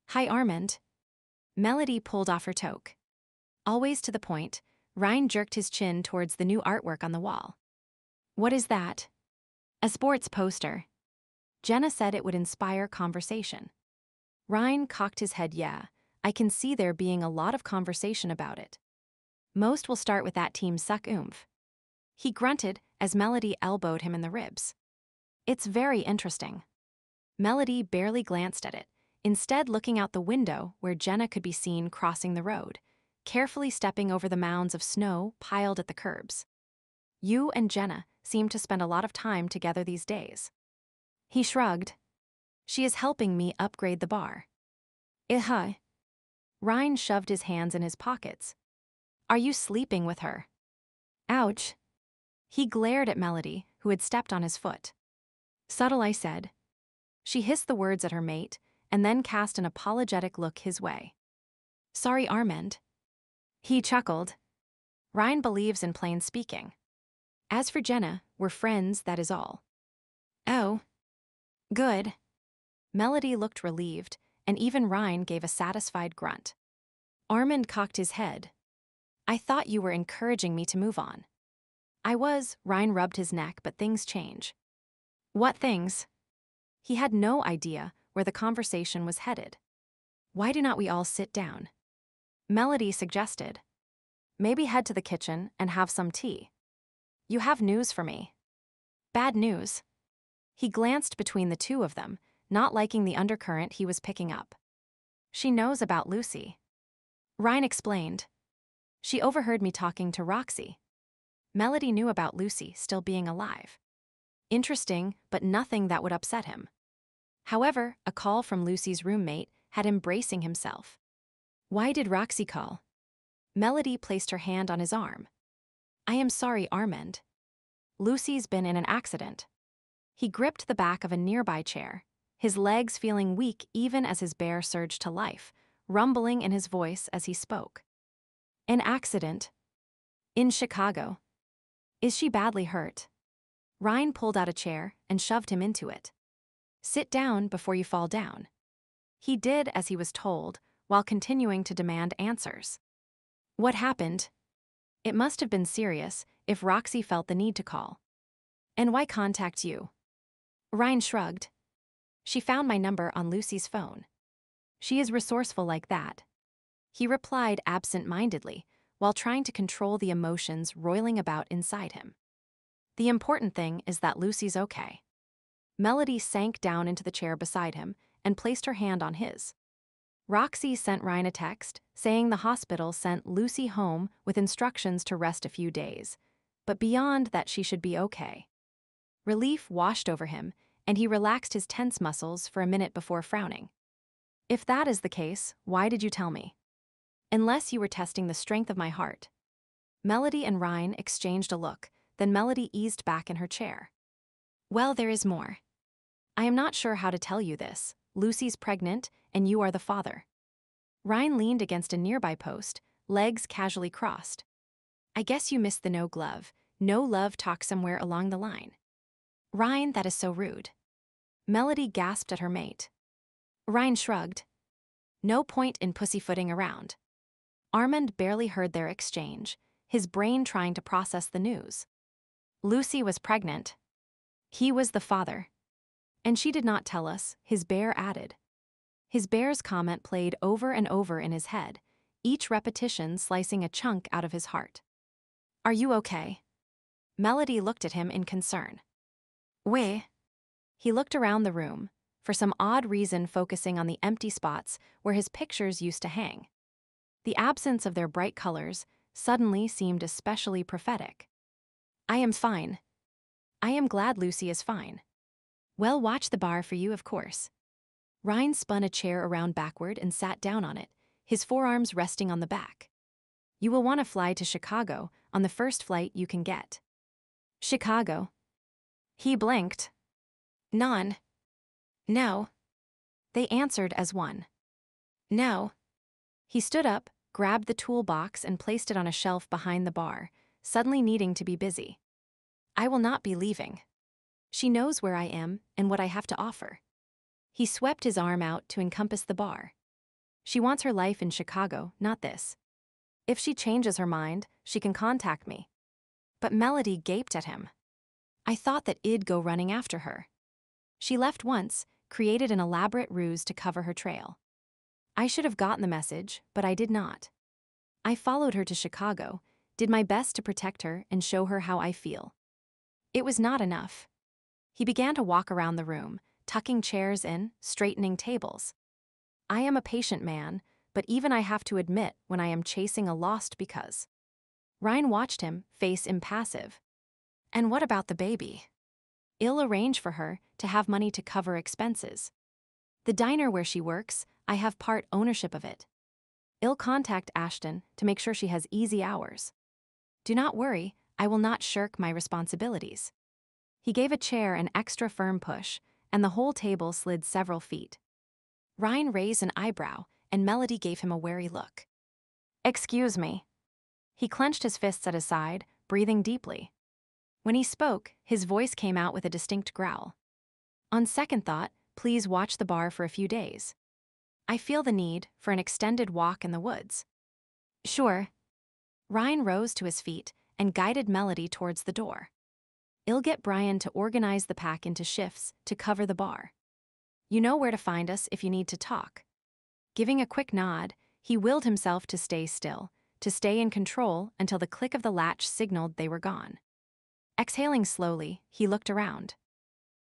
Hi, Armand. Melody pulled off her toque. Always to the point, Ryan jerked his chin towards the new artwork on the wall. What is that? A sports poster. Jenna said it would inspire conversation. Ryan cocked his head. Yeah, I can see there being a lot of conversation about it. Most will start with that team suck oomph. He grunted as Melody elbowed him in the ribs. It's very interesting. Melody barely glanced at it, instead looking out the window where Jenna could be seen crossing the road, carefully stepping over the mounds of snow piled at the curbs. You and Jenna seem to spend a lot of time together these days. He shrugged. She is helping me upgrade the bar. Ryan shoved his hands in his pockets. Are you sleeping with her? Ouch. He glared at Melody, who had stepped on his foot. Subtle, I said. She hissed the words at her mate, and then cast an apologetic look his way. Sorry, Armand. He chuckled. Ryan believes in plain speaking. As for Jenna, we're friends, that is all. Oh. Good. Melody looked relieved, and even Ryan gave a satisfied grunt. Armand cocked his head. I thought you were encouraging me to move on. I was, Ryan rubbed his neck, but things change. What things? He had no idea where the conversation was headed. Why do not we all sit down? Melody suggested. Maybe head to the kitchen and have some tea. You have news for me. Bad news. He glanced between the two of them, not liking the undercurrent he was picking up. She knows about Lucy. Ryan explained. She overheard me talking to Roxy. Melody knew about Lucy still being alive. Interesting, but nothing that would upset him. However, a call from Lucy's roommate had him bracing himself. Why did Roxy call? Melody placed her hand on his arm. I am sorry, Armand. Lucy's been in an accident. He gripped the back of a nearby chair, his legs feeling weak even as his bear surged to life, rumbling in his voice as he spoke. An accident? In Chicago. Is she badly hurt? Ryan pulled out a chair and shoved him into it. Sit down before you fall down. He did as he was told, while continuing to demand answers. What happened? It must have been serious if Roxy felt the need to call. And why contact you? Ryan shrugged. She found my number on Lucy's phone. She is resourceful like that. He replied absent-mindedly, while trying to control the emotions roiling about inside him. The important thing is that Lucy's okay. Melody sank down into the chair beside him and placed her hand on his. Roxy sent Ryan a text saying the hospital sent Lucy home with instructions to rest a few days, but beyond that she should be okay. Relief washed over him, and he relaxed his tense muscles for a minute before frowning. If that is the case, why did you tell me? Unless you were testing the strength of my heart. Melody and Ryan exchanged a look, then Melody eased back in her chair. Well, there is more. I am not sure how to tell you this. Lucy's pregnant, and you are the father. Ryan leaned against a nearby post, legs casually crossed. I guess you missed the no glove, no love talk somewhere along the line. Ryan, that is so rude. Melody gasped at her mate. Ryan shrugged. No point in pussyfooting around. Armand barely heard their exchange, his brain trying to process the news. Lucy was pregnant. He was the father. And she did not tell us, his bear added. His bear's comment played over and over in his head, each repetition slicing a chunk out of his heart. Are you okay? Melody looked at him in concern. Oui. He looked around the room, for some odd reason focusing on the empty spots where his pictures used to hang. The absence of their bright colors suddenly seemed especially prophetic. I am fine. I am glad Lucy is fine. Well, watch the bar for you, of course. Ryan spun a chair around backward and sat down on it, his forearms resting on the back. You will want to fly to Chicago on the first flight you can get. Chicago. He blinked. None. No. They answered as one. No. He stood up, grabbed the toolbox and placed it on a shelf behind the bar, suddenly needing to be busy. I will not be leaving. She knows where I am and what I have to offer. He swept his arm out to encompass the bar. She wants her life in Chicago, not this. If she changes her mind, she can contact me. But Melody gaped at him. I thought that I'd go running after her. She left once, created an elaborate ruse to cover her trail. I should have gotten the message, but I did not. I followed her to Chicago, did my best to protect her and show her how I feel. It was not enough. He began to walk around the room, tucking chairs in, straightening tables. I am a patient man, but even I have to admit when I am chasing a lost because. Ryan watched him, face impassive. And what about the baby? I'll arrange for her to have money to cover expenses. The diner where she works, I have part ownership of it. I'll contact Ashton to make sure she has easy hours. Do not worry, I will not shirk my responsibilities. He gave a chair an extra firm push, and the whole table slid several feet. Ryan raised an eyebrow, and Melody gave him a wary look. Excuse me. He clenched his fists at his side, breathing deeply. When he spoke, his voice came out with a distinct growl. On second thought, please watch the bar for a few days. I feel the need for an extended walk in the woods. Sure. Ryan rose to his feet and guided Melody towards the door. I'll get Brian to organize the pack into shifts to cover the bar. You know where to find us if you need to talk. Giving a quick nod, he willed himself to stay still, to stay in control until the click of the latch signaled they were gone. Exhaling slowly, he looked around.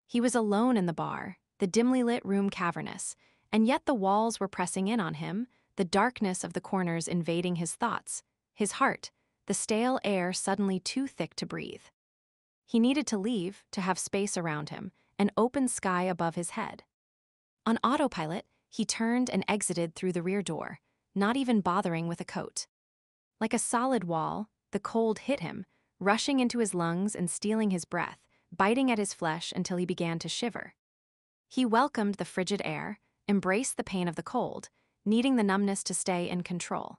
He was alone in the bar, the dimly lit room cavernous, and yet the walls were pressing in on him, the darkness of the corners invading his thoughts, his heart, the stale air suddenly too thick to breathe. He needed to leave to have space around him, an open sky above his head. On autopilot, he turned and exited through the rear door, not even bothering with a coat. Like a solid wall, the cold hit him, rushing into his lungs and stealing his breath, biting at his flesh until he began to shiver. He welcomed the frigid air, embraced the pain of the cold, needing the numbness to stay in control.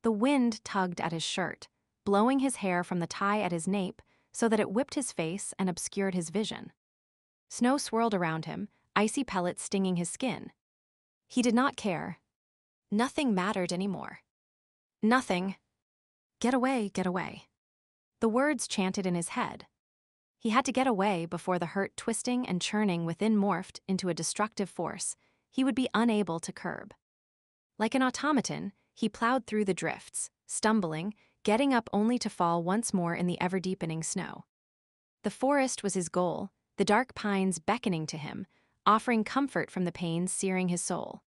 The wind tugged at his shirt, blowing his hair from the tie at his nape so that it whipped his face and obscured his vision. Snow swirled around him, icy pellets stinging his skin. He did not care. Nothing mattered anymore. Nothing. Get away, get away. The words chanted in his head. He had to get away before the hurt twisting and churning within morphed into a destructive force he would be unable to curb. Like an automaton, he plowed through the drifts, stumbling, getting up only to fall once more in the ever-deepening snow. The forest was his goal, the dark pines beckoning to him, offering comfort from the pains searing his soul.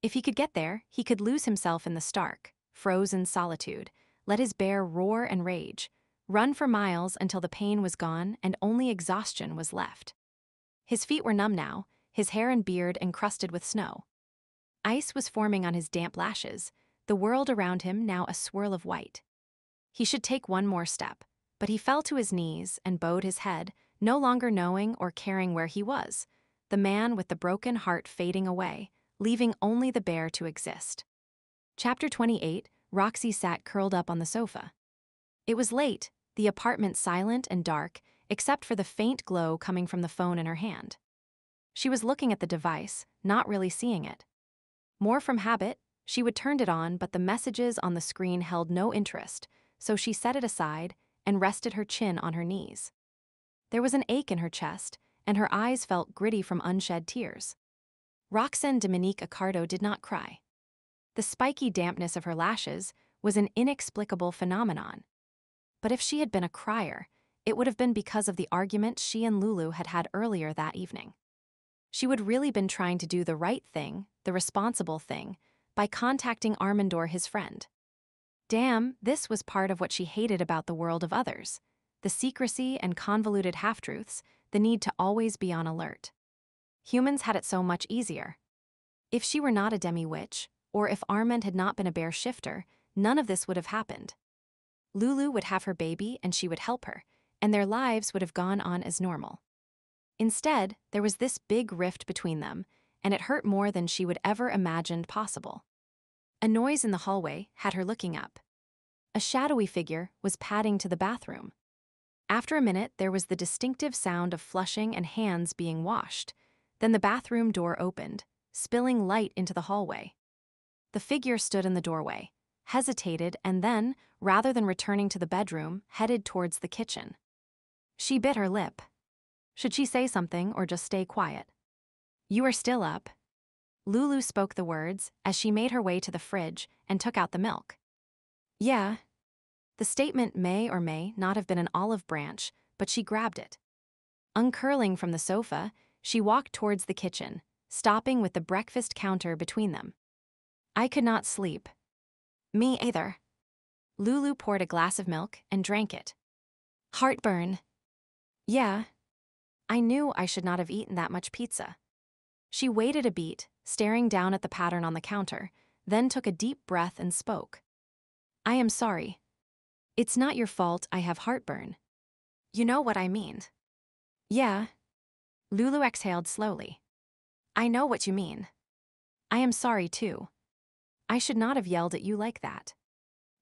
If he could get there, he could lose himself in the stark, frozen solitude, let his bear roar and rage, run for miles until the pain was gone and only exhaustion was left. His feet were numb now, his hair and beard encrusted with snow. Ice was forming on his damp lashes, the world around him now a swirl of white. He should take one more step, but he fell to his knees and bowed his head, no longer knowing or caring where he was, the man with the broken heart fading away, leaving only the bear to exist. Chapter 28, Roxy sat curled up on the sofa. It was late, the apartment silent and dark, except for the faint glow coming from the phone in her hand. She was looking at the device, not really seeing it. More from habit, she would turn it on, but the messages on the screen held no interest, so she set it aside and rested her chin on her knees. There was an ache in her chest, and her eyes felt gritty from unshed tears. Roxanne Dominique Accardo did not cry. The spiky dampness of her lashes was an inexplicable phenomenon. But if she had been a crier, it would have been because of the argument she and Lulu had had earlier that evening. She would really been trying to do the right thing, the responsible thing, by contacting Armandor, his friend. Damn, this was part of what she hated about the world of others. The secrecy and convoluted half-truths, the need to always be on alert. Humans had it so much easier. If she were not a demi-witch, or if Armand had not been a bear shifter, none of this would have happened. Lulu would have her baby and she would help her, and their lives would have gone on as normal. Instead, there was this big rift between them, and it hurt more than she would ever imagined possible. A noise in the hallway had her looking up. A shadowy figure was padding to the bathroom. After a minute, there was the distinctive sound of flushing and hands being washed. Then the bathroom door opened, spilling light into the hallway. The figure stood in the doorway, hesitated, and then, rather than returning to the bedroom, headed towards the kitchen. She bit her lip. Should she say something or just stay quiet? "You are still up." Lulu spoke the words as she made her way to the fridge and took out the milk. "Yeah." The statement may or may not have been an olive branch, but she grabbed it. Uncurling from the sofa, she walked towards the kitchen, stopping with the breakfast counter between them. "I could not sleep." "Me either." Lulu poured a glass of milk and drank it. "Heartburn." "Yeah. I knew I should not have eaten that much pizza." She waited a beat, staring down at the pattern on the counter, then took a deep breath and spoke. "I am sorry. It's not your fault I have heartburn. You know what I mean." "Yeah." Lulu exhaled slowly. "I know what you mean. I am sorry too. I should not have yelled at you like that.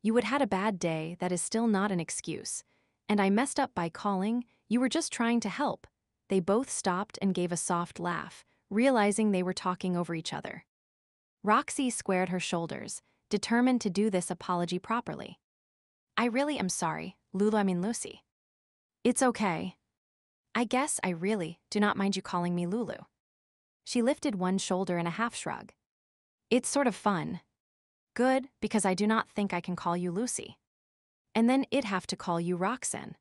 You had had a bad day, that is still not an excuse, and I messed up by calling, you were just trying to help." They both stopped and gave a soft laugh, realizing they were talking over each other. Roxy squared her shoulders, determined to do this apology properly. "I really am sorry, Lucy. It's okay. I guess I really do not mind you calling me Lulu." She lifted one shoulder in a half shrug. "It's sort of fun. Good, because I do not think I can call you Lucy. And then I'd have to call you Roxanne.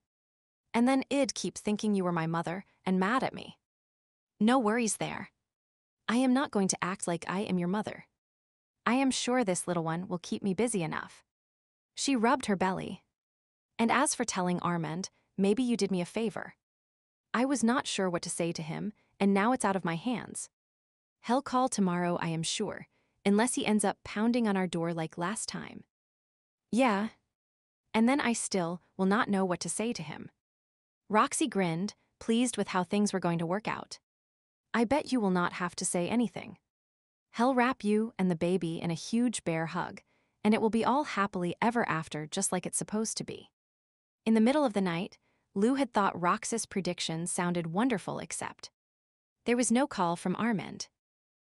And then I'd keep thinking you were my mother and mad at me. No worries there. I am not going to act like I am your mother. I am sure this little one will keep me busy enough." She rubbed her belly. "And as for telling Armand, maybe you did me a favor. I was not sure what to say to him, and now it's out of my hands. He'll call tomorrow, I am sure, unless he ends up pounding on our door like last time." "Yeah. And then I still will not know what to say to him." Roxy grinned, pleased with how things were going to work out. "I bet you will not have to say anything. He'll wrap you and the baby in a huge bear hug, and it will be all happily ever after, just like it's supposed to be." In the middle of the night, Lou had thought Rox's predictions sounded wonderful, except there was no call from Armand.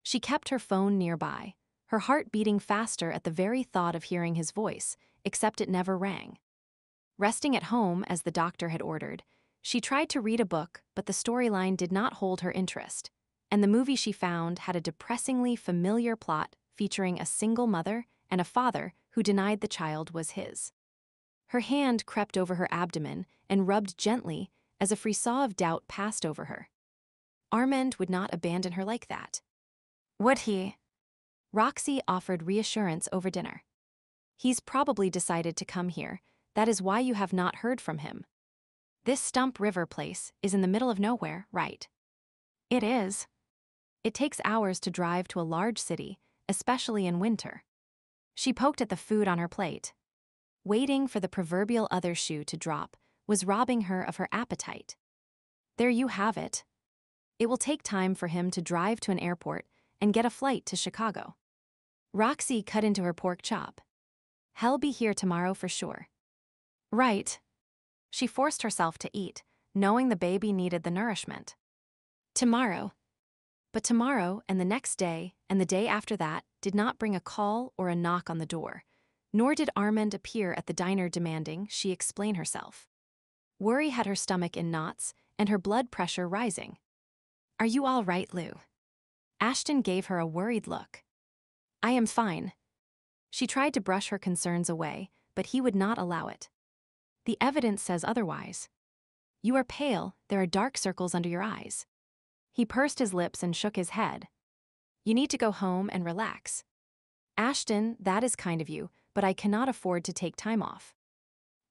She kept her phone nearby, her heart beating faster at the very thought of hearing his voice, except it never rang. Resting at home, as the doctor had ordered, she tried to read a book, but the storyline did not hold her interest, and the movie she found had a depressingly familiar plot featuring a single mother and a father who denied the child was his. Her hand crept over her abdomen and rubbed gently as a frisson of doubt passed over her. Armand would not abandon her like that. Would he? Roxy offered reassurance over dinner. "He's probably decided to come here. That is why you have not heard from him. This Stump River place is in the middle of nowhere, right?" "It is. It takes hours to drive to a large city, especially in winter." She poked at the food on her plate. Waiting for the proverbial other shoe to drop was robbing her of her appetite. There you have it. It will take time for him to drive to an airport and get a flight to Chicago. Roxy cut into her pork chop. "He'll be here tomorrow for sure." "Right." She forced herself to eat, knowing the baby needed the nourishment. Tomorrow. But tomorrow and the next day and the day after that did not bring a call or a knock on the door, nor did Armand appear at the diner demanding she explain herself. Worry had her stomach in knots and her blood pressure rising. Are you all right, Lou? Ashton gave her a worried look. I am fine. She tried to brush her concerns away, but he would not allow it. The evidence says otherwise. You are pale, there are dark circles under your eyes. He pursed his lips and shook his head. You need to go home and relax. Ashton, that is kind of you, but I cannot afford to take time off.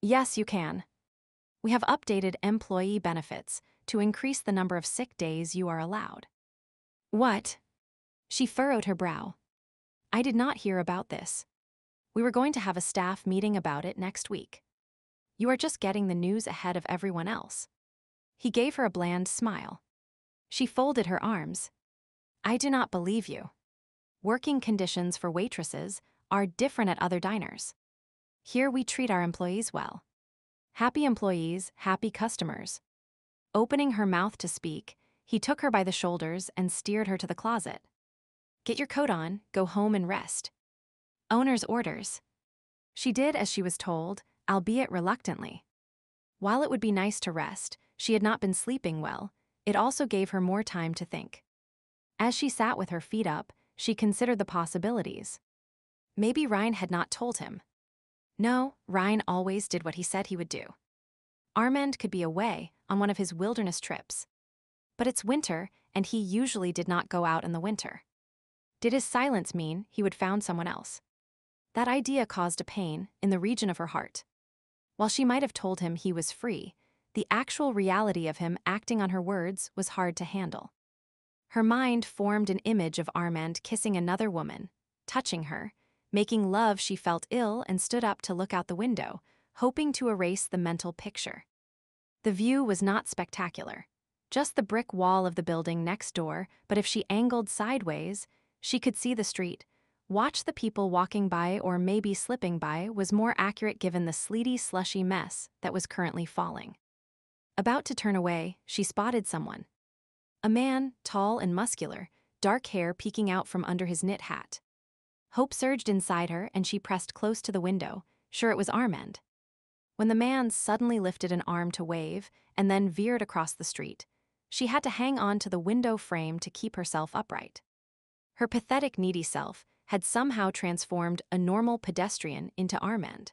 Yes, you can. We have updated employee benefits to increase the number of sick days you are allowed. What? She furrowed her brow. I did not hear about this. We were going to have a staff meeting about it next week. You are just getting the news ahead of everyone else. He gave her a bland smile. She folded her arms. I do not believe you. Working conditions for waitresses are different at other diners. Here we treat our employees well. Happy employees, happy customers. Opening her mouth to speak, he took her by the shoulders and steered her to the closet. Get your coat on, go home and rest. Owner's orders. She did as she was told, albeit reluctantly. While it would be nice to rest, she had not been sleeping well, it also gave her more time to think. As she sat with her feet up, she considered the possibilities. Maybe Ryan had not told him. No, Ryan always did what he said he would do. Armand could be away on one of his wilderness trips. But it's winter, and he usually did not go out in the winter. Did his silence mean he would found someone else? That idea caused a pain in the region of her heart. While she might have told him he was free, the actual reality of him acting on her words was hard to handle. Her mind formed an image of Armand kissing another woman, touching her, making love. She felt ill and stood up to look out the window, hoping to erase the mental picture. The view was not spectacular, just the brick wall of the building next door, but if she angled sideways, she could see the street. Watch the people walking by or maybe slipping by was more accurate given the sleety, slushy mess that was currently falling. About to turn away, she spotted someone. A man, tall and muscular, dark hair peeking out from under his knit hat. Hope surged inside her and she pressed close to the window, sure it was Armand. When the man suddenly lifted an arm to wave and then veered across the street, she had to hang on to the window frame to keep herself upright. Her pathetic, needy self had somehow transformed a normal pedestrian into Armand.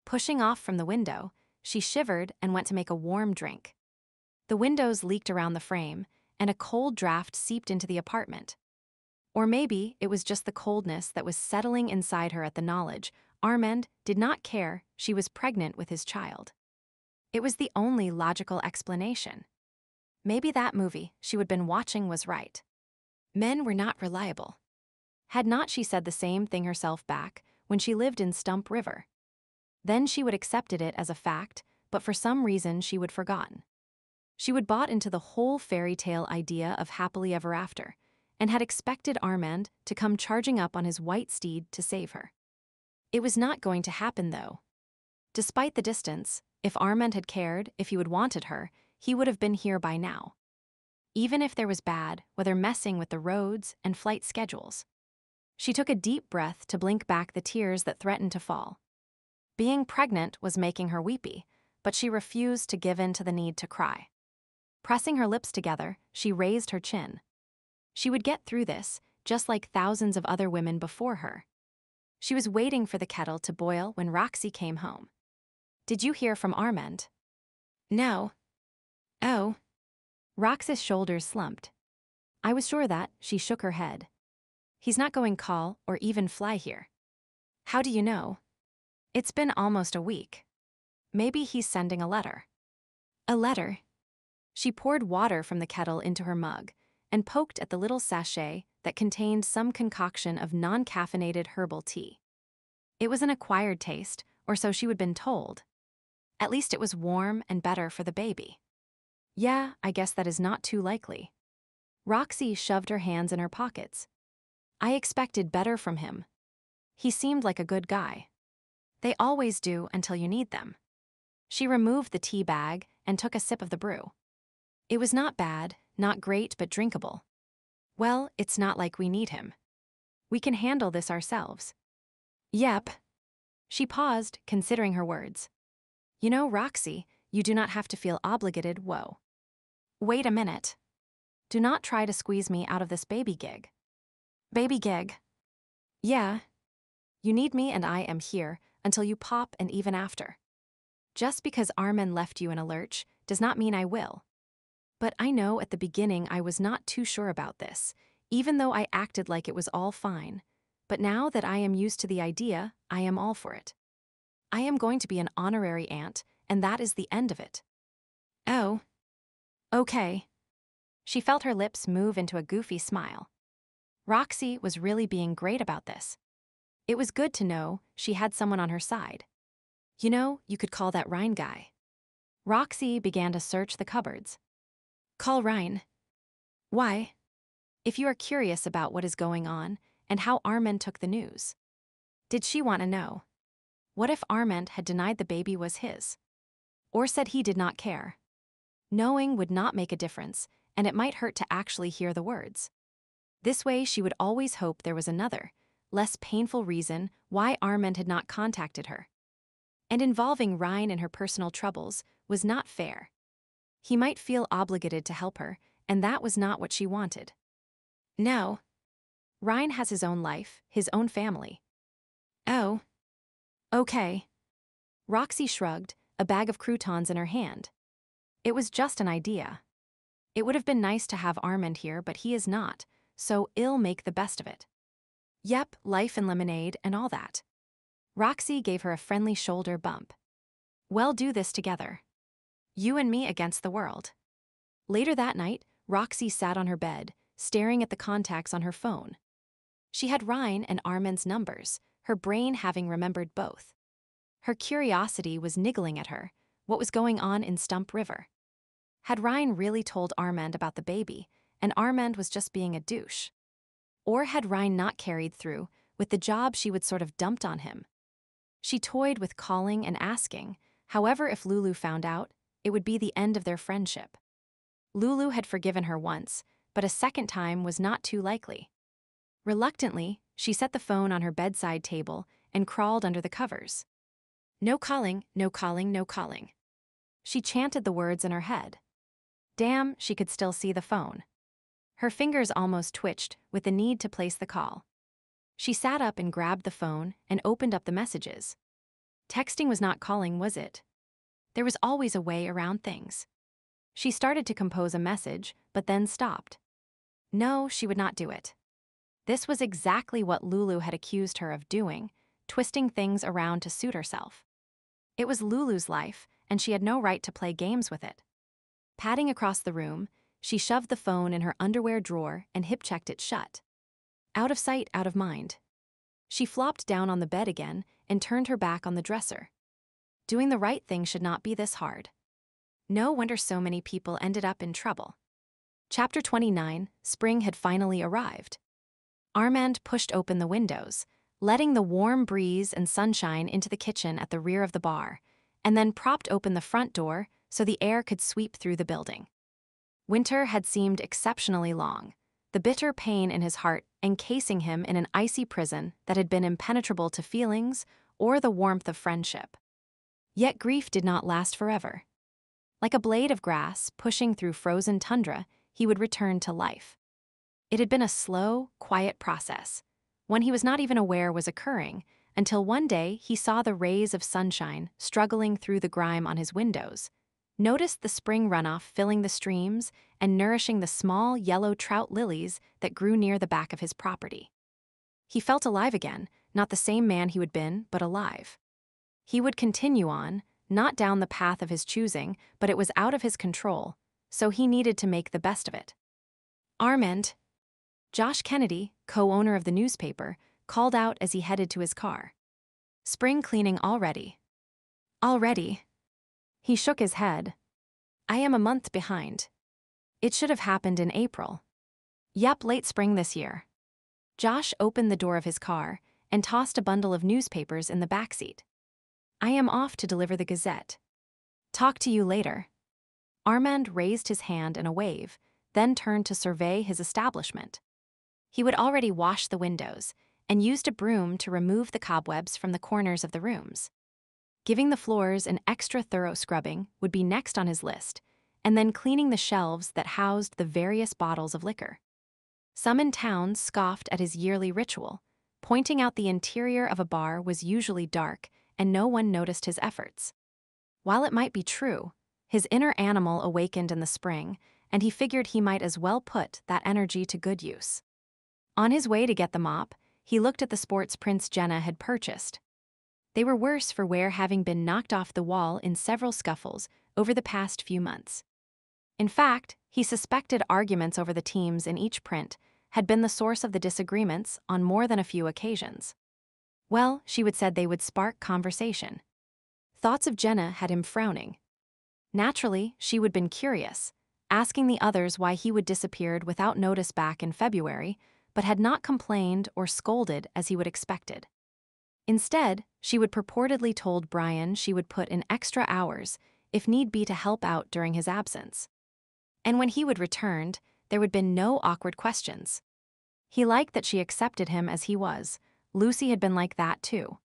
Pushing off from the window, she shivered and went to make a warm drink. The windows leaked around the frame, and a cold draft seeped into the apartment. Or maybe it was just the coldness that was settling inside her at the knowledge Armand did not care she was pregnant with his child. It was the only logical explanation. Maybe that movie she would been watching was right. Men were not reliable. Had not she said the same thing herself back when she lived in Stump River? Then she would accepted it as a fact, but for some reason she would forgotten. She would bought into the whole fairy tale idea of happily ever after, and had expected Armand to come charging up on his white steed to save her. It was not going to happen, though. Despite the distance, if Armand had cared, if he would wanted her, he would have been here by now. Even if there was bad, whether messing with the roads and flight schedules. She took a deep breath to blink back the tears that threatened to fall. Being pregnant was making her weepy, but she refused to give in to the need to cry. Pressing her lips together, she raised her chin. She would get through this, just like thousands of other women before her. She was waiting for the kettle to boil when Roxy came home. Did you hear from Armand? No. Oh. Roxy's shoulders slumped. I was sure that, she shook her head. He's not going call or even fly here. How do you know? It's been almost a week. Maybe he's sending a letter. A letter? She poured water from the kettle into her mug and poked at the little sachet that contained some concoction of non-caffeinated herbal tea. It was an acquired taste, or so she had been told. At least it was warm and better for the baby. Yeah, I guess that is not too likely. Roxy shoved her hands in her pockets. I expected better from him. He seemed like a good guy. They always do until you need them. She removed the tea bag and took a sip of the brew. It was not bad, not great, but drinkable. Well, it's not like we need him. We can handle this ourselves. Yep. She paused, considering her words. You know, Roxy, you do not have to feel obligated, whoa. Wait a minute. Do not try to squeeze me out of this baby gig. Baby gig? Yeah. You need me and I am here until you pop and even after. Just because Armen left you in a lurch does not mean I will. But I know at the beginning I was not too sure about this, even though I acted like it was all fine. But now that I am used to the idea, I am all for it. I am going to be an honorary aunt, and that is the end of it. Oh. Okay. She felt her lips move into a goofy smile. Roxy was really being great about this. It was good to know she had someone on her side. You know, you could call that Rhine guy. Roxy began to search the cupboards. Call Rhine. Why? If you are curious about what is going on and how Armand took the news. Did she want to know? What if Armand had denied the baby was his? Or said he did not care? Knowing would not make a difference, and it might hurt to actually hear the words. This way she would always hope there was another, less painful reason why Armand had not contacted her. And involving Rhine in her personal troubles was not fair. He might feel obligated to help her, and that was not what she wanted. No. Rhine has his own life, his own family. Oh. Okay. Roxy shrugged, a bag of croutons in her hand. It was just an idea. It would have been nice to have Armand here, but he is not, so I'll make the best of it. Yep, life and lemonade and all that. Roxy gave her a friendly shoulder bump. We'll do this together. You and me against the world. Later that night, Roxy sat on her bed, staring at the contacts on her phone. She had Rhine and Armand's numbers, her brain having remembered both. Her curiosity was niggling at her, what was going on in Stump River. Had Rhine really told Armand about the baby, and Armand was just being a douche? Or had Rhine not carried through with the job she would sort of dumped on him? She toyed with calling and asking, however if Lulu found out, it would be the end of their friendship. Lulu had forgiven her once, but a second time was not too likely. Reluctantly, she set the phone on her bedside table and crawled under the covers. No calling, no calling, no calling. She chanted the words in her head. Damn, she could still see the phone. Her fingers almost twitched with the need to place the call. She sat up and grabbed the phone and opened up the messages. Texting was not calling, was it? There was always a way around things. She started to compose a message, but then stopped. No, she would not do it. This was exactly what Lulu had accused her of doing, twisting things around to suit herself. It was Lulu's life, and she had no right to play games with it. Padding across the room, she shoved the phone in her underwear drawer and hip-checked it shut. Out of sight, out of mind. She flopped down on the bed again and turned her back on the dresser. Doing the right thing should not be this hard. No wonder so many people ended up in trouble. Chapter 29, Spring had finally arrived. Armand pushed open the windows, letting the warm breeze and sunshine into the kitchen at the rear of the bar, and then propped open the front door so the air could sweep through the building. Winter had seemed exceptionally long, the bitter pain in his heart encasing him in an icy prison that had been impenetrable to feelings or the warmth of friendship. Yet grief did not last forever. Like a blade of grass pushing through frozen tundra, he would return to life. It had been a slow, quiet process, one he was not even aware was occurring, until one day he saw the rays of sunshine struggling through the grime on his windows, noticed the spring runoff filling the streams and nourishing the small yellow trout lilies that grew near the back of his property. He felt alive again, not the same man he had been, but alive. He would continue on, not down the path of his choosing, but it was out of his control, so he needed to make the best of it. Armand. Josh Kennedy, co-owner of the newspaper, called out as he headed to his car. Spring cleaning already. Already. He shook his head. I am a month behind. It should have happened in April. Yep, late spring this year. Josh opened the door of his car and tossed a bundle of newspapers in the backseat. I am off to deliver the Gazette. Talk to you later. Armand raised his hand in a wave, then turned to survey his establishment. He would already washed the windows and used a broom to remove the cobwebs from the corners of the rooms. Giving the floors an extra thorough scrubbing would be next on his list, and then cleaning the shelves that housed the various bottles of liquor. Some in town scoffed at his yearly ritual, pointing out the interior of a bar was usually dark and no one noticed his efforts. While it might be true, his inner animal awakened in the spring, and he figured he might as well put that energy to good use. On his way to get the mop, he looked at the sports prints Jenna had purchased. They were worse for wear, having been knocked off the wall in several scuffles over the past few months. In fact, he suspected arguments over the teams in each print had been the source of the disagreements on more than a few occasions. Well, she would said they would spark conversation. Thoughts of Jenna had him frowning. Naturally, she would been curious, asking the others why he would disappeared without notice back in February, but had not complained or scolded as he would expected. Instead, she would purportedly told Brian she would put in extra hours, if need be, to help out during his absence. And when he would returned, there would been no awkward questions. He liked that she accepted him as he was. Lucy had been like that too.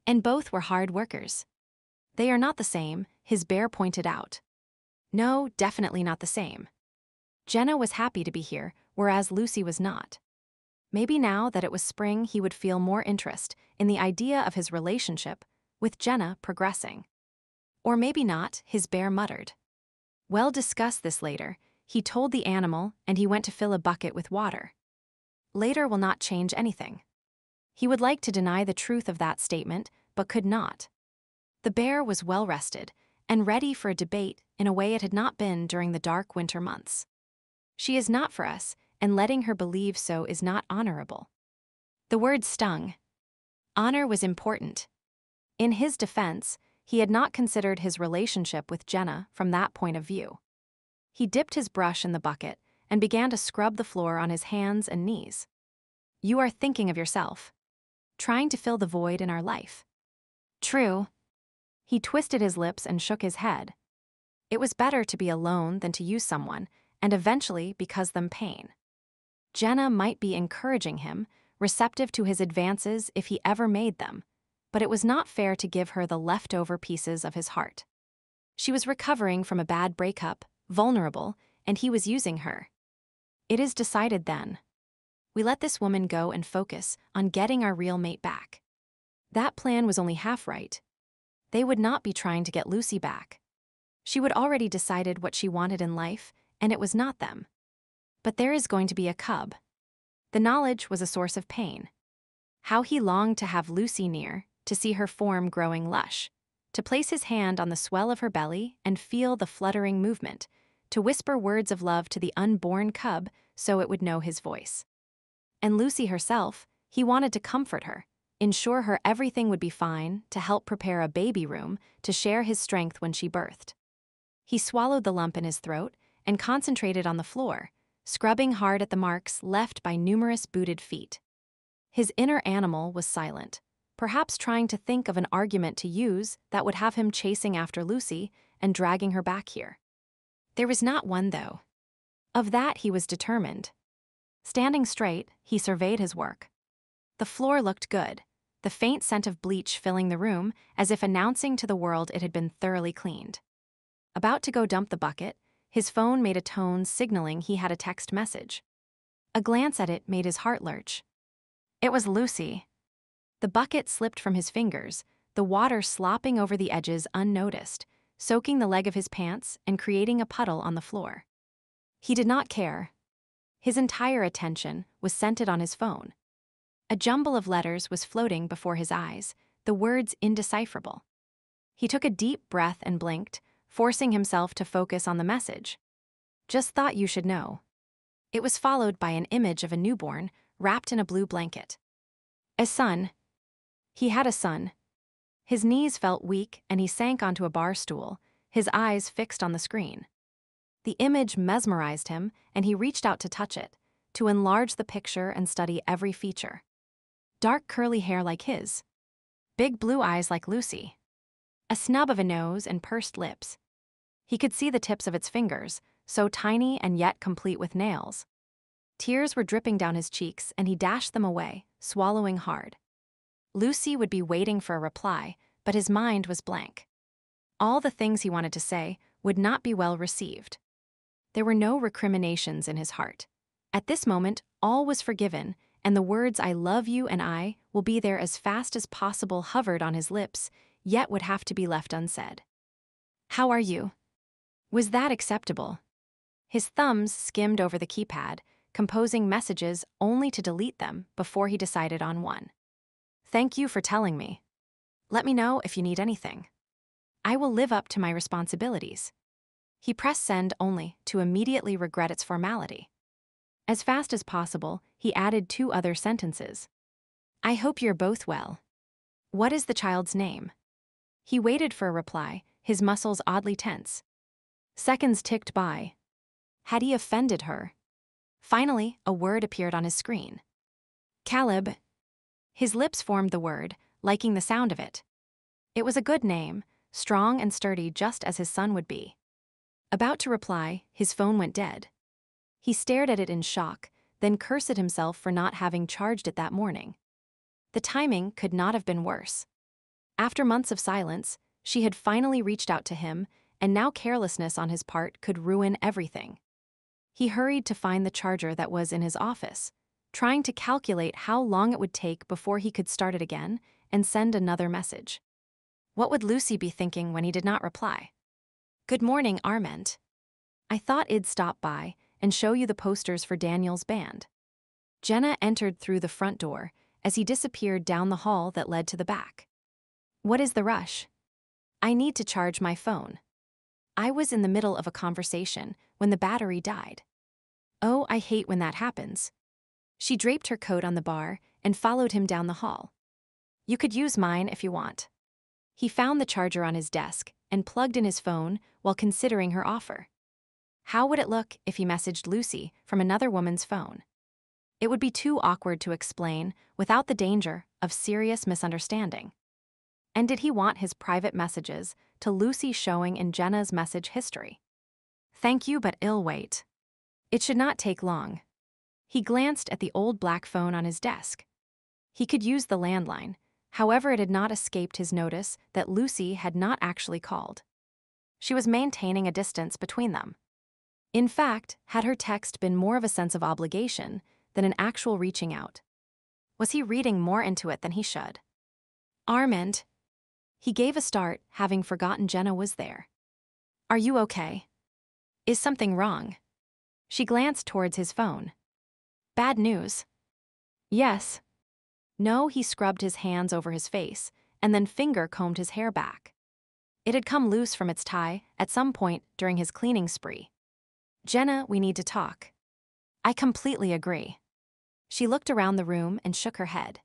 And both were hard workers. They are not the same, his bear pointed out. No, definitely not the same. Jenna was happy to be here, whereas Lucy was not. Maybe now that it was spring he would feel more interest in the idea of his relationship with Jenna progressing. Or maybe not, his bear muttered. We'll discuss this later, he told the animal, and he went to fill a bucket with water. Later will not change anything. He would like to deny the truth of that statement, but could not. The bear was well rested and ready for a debate in a way it had not been during the dark winter months. She is not for us, and letting her believe so is not honorable. The word stung. Honor was important. In his defense, he had not considered his relationship with Jenna from that point of view. He dipped his brush in the bucket and began to scrub the floor on his hands and knees. You are thinking of yourself. Trying to fill the void in our life. True. He twisted his lips and shook his head. It was better to be alone than to use someone, and eventually cause them pain. Jenna might be encouraging him, receptive to his advances if he ever made them, but it was not fair to give her the leftover pieces of his heart. She was recovering from a bad breakup, vulnerable, and he was using her. It is decided then. We let this woman go and focus on getting our real mate back. That plan was only half right. They would not be trying to get Lucy back. She would already decided what she wanted in life, and it was not them. But there is going to be a cub. The knowledge was a source of pain. How he longed to have Lucy near, to see her form growing lush, to place his hand on the swell of her belly and feel the fluttering movement, to whisper words of love to the unborn cub so it would know his voice. And Lucy herself, he wanted to comfort her, ensure her everything would be fine, to help prepare a baby room, to share his strength when she birthed. He swallowed the lump in his throat and concentrated on the floor, scrubbing hard at the marks left by numerous booted feet. His inner animal was silent, perhaps trying to think of an argument to use that would have him chasing after Lucy and dragging her back here. There was not one, though. Of that he was determined. Standing straight, he surveyed his work. The floor looked good, the faint scent of bleach filling the room as if announcing to the world it had been thoroughly cleaned. About to go dump the bucket, his phone made a tone signaling he had a text message. A glance at it made his heart lurch. It was Lucy. The bucket slipped from his fingers, the water slopping over the edges unnoticed, soaking the leg of his pants and creating a puddle on the floor. He did not care. His entire attention was centered on his phone. A jumble of letters was floating before his eyes, the words indecipherable. He took a deep breath and blinked, forcing himself to focus on the message. Just thought you should know. It was followed by an image of a newborn, wrapped in a blue blanket. A son. He had a son. His knees felt weak and he sank onto a bar stool, his eyes fixed on the screen. The image mesmerized him and he reached out to touch it, to enlarge the picture and study every feature. Dark curly hair like his. Big blue eyes like Lucy. A snub of a nose and pursed lips. He could see the tips of its fingers, so tiny and yet complete with nails. Tears were dripping down his cheeks and he dashed them away, swallowing hard. Lucy would be waiting for a reply, but his mind was blank. All the things he wanted to say would not be well received. There were no recriminations in his heart. At this moment, all was forgiven, and the words "I love you" and "I will be there as fast as possible" hovered on his lips, yet would have to be left unsaid. "How are you?" Was that acceptable? His thumbs skimmed over the keypad, composing messages only to delete them before he decided on one. "Thank you for telling me. Let me know if you need anything. I will live up to my responsibilities." He pressed send only to immediately regret its formality. As fast as possible, he added 2 other sentences. "I hope you're both well. What is the child's name?" He waited for a reply, his muscles oddly tense. Seconds ticked by. Had he offended her? Finally, a word appeared on his screen. "Caleb." His lips formed the word, liking the sound of it. It was a good name, strong and sturdy just as his son would be. About to reply, his phone went dead. He stared at it in shock, then cursed at himself for not having charged it that morning. The timing could not have been worse. After months of silence, she had finally reached out to him, and now carelessness on his part could ruin everything. He hurried to find the charger that was in his office, trying to calculate how long it would take before he could start it again and send another message. What would Lucy be thinking when he did not reply? "Good morning, Armand. I thought I'd stop by and show you the posters for Daniel's band." Jenna entered through the front door as he disappeared down the hall that led to the back. "What is the rush?" "I need to charge my phone. I was in the middle of a conversation when the battery died." "Oh, I hate when that happens." She draped her coat on the bar and followed him down the hall. "You could use mine if you want." He found the charger on his desk and plugged in his phone while considering her offer. How would it look if he messaged Lucy from another woman's phone? It would be too awkward to explain without the danger of serious misunderstanding. And did he want his private messages to Lucy showing in Jenna's message history? "Thank you, but I'll wait. It should not take long." He glanced at the old black phone on his desk. He could use the landline, however it had not escaped his notice that Lucy had not actually called. She was maintaining a distance between them. In fact, had her text been more of a sense of obligation than an actual reaching out? Was he reading more into it than he should? "Armand." He gave a start, having forgotten Jenna was there. "Are you okay? Is something wrong?" She glanced towards his phone. "Bad news?" "Yes." "No." He scrubbed his hands over his face and then finger-combed his hair back. It had come loose from its tie at some point during his cleaning spree. "Jenna, we need to talk." "I completely agree." She looked around the room and shook her head.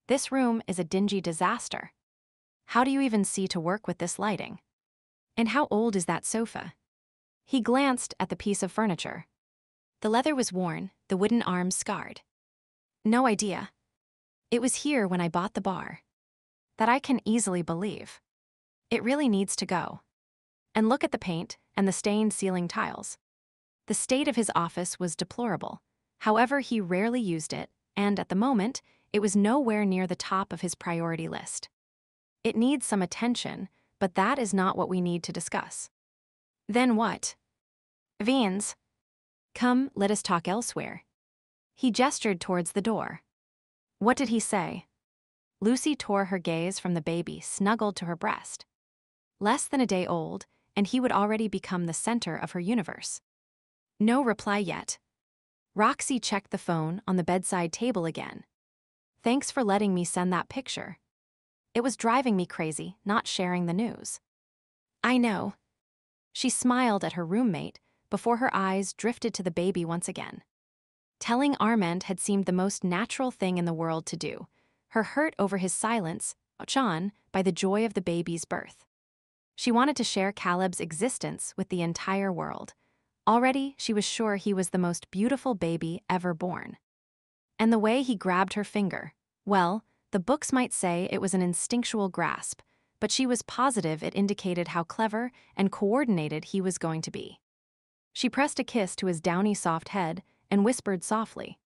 "This room is a dingy disaster. How do you even see to work with this lighting? And how old is that sofa?" He glanced at the piece of furniture. The leather was worn, the wooden arms scarred. "No idea. It was here when I bought the bar." "That I can easily believe. It really needs to go. And look at the paint and the stained ceiling tiles." The state of his office was deplorable. However, he rarely used it, and at the moment, it was nowhere near the top of his priority list. "It needs some attention, but that is not what we need to discuss." "Then what?" "Beans. Come, let us talk elsewhere." He gestured towards the door. "What did he say?" Lucy tore her gaze from the baby snuggled to her breast. Less than a day old, and he would already become the center of her universe. No reply yet. Roxy checked the phone on the bedside table again. "Thanks for letting me send that picture. It was driving me crazy not sharing the news." "I know." She smiled at her roommate before her eyes drifted to the baby once again. Telling Armand had seemed the most natural thing in the world to do, her hurt over his silence on by the joy of the baby's birth. She wanted to share Caleb's existence with the entire world. Already, she was sure he was the most beautiful baby ever born. And the way he grabbed her finger, well, the books might say it was an instinctual grasp, but she was positive it indicated how clever and coordinated he was going to be. She pressed a kiss to his downy soft head and whispered softly,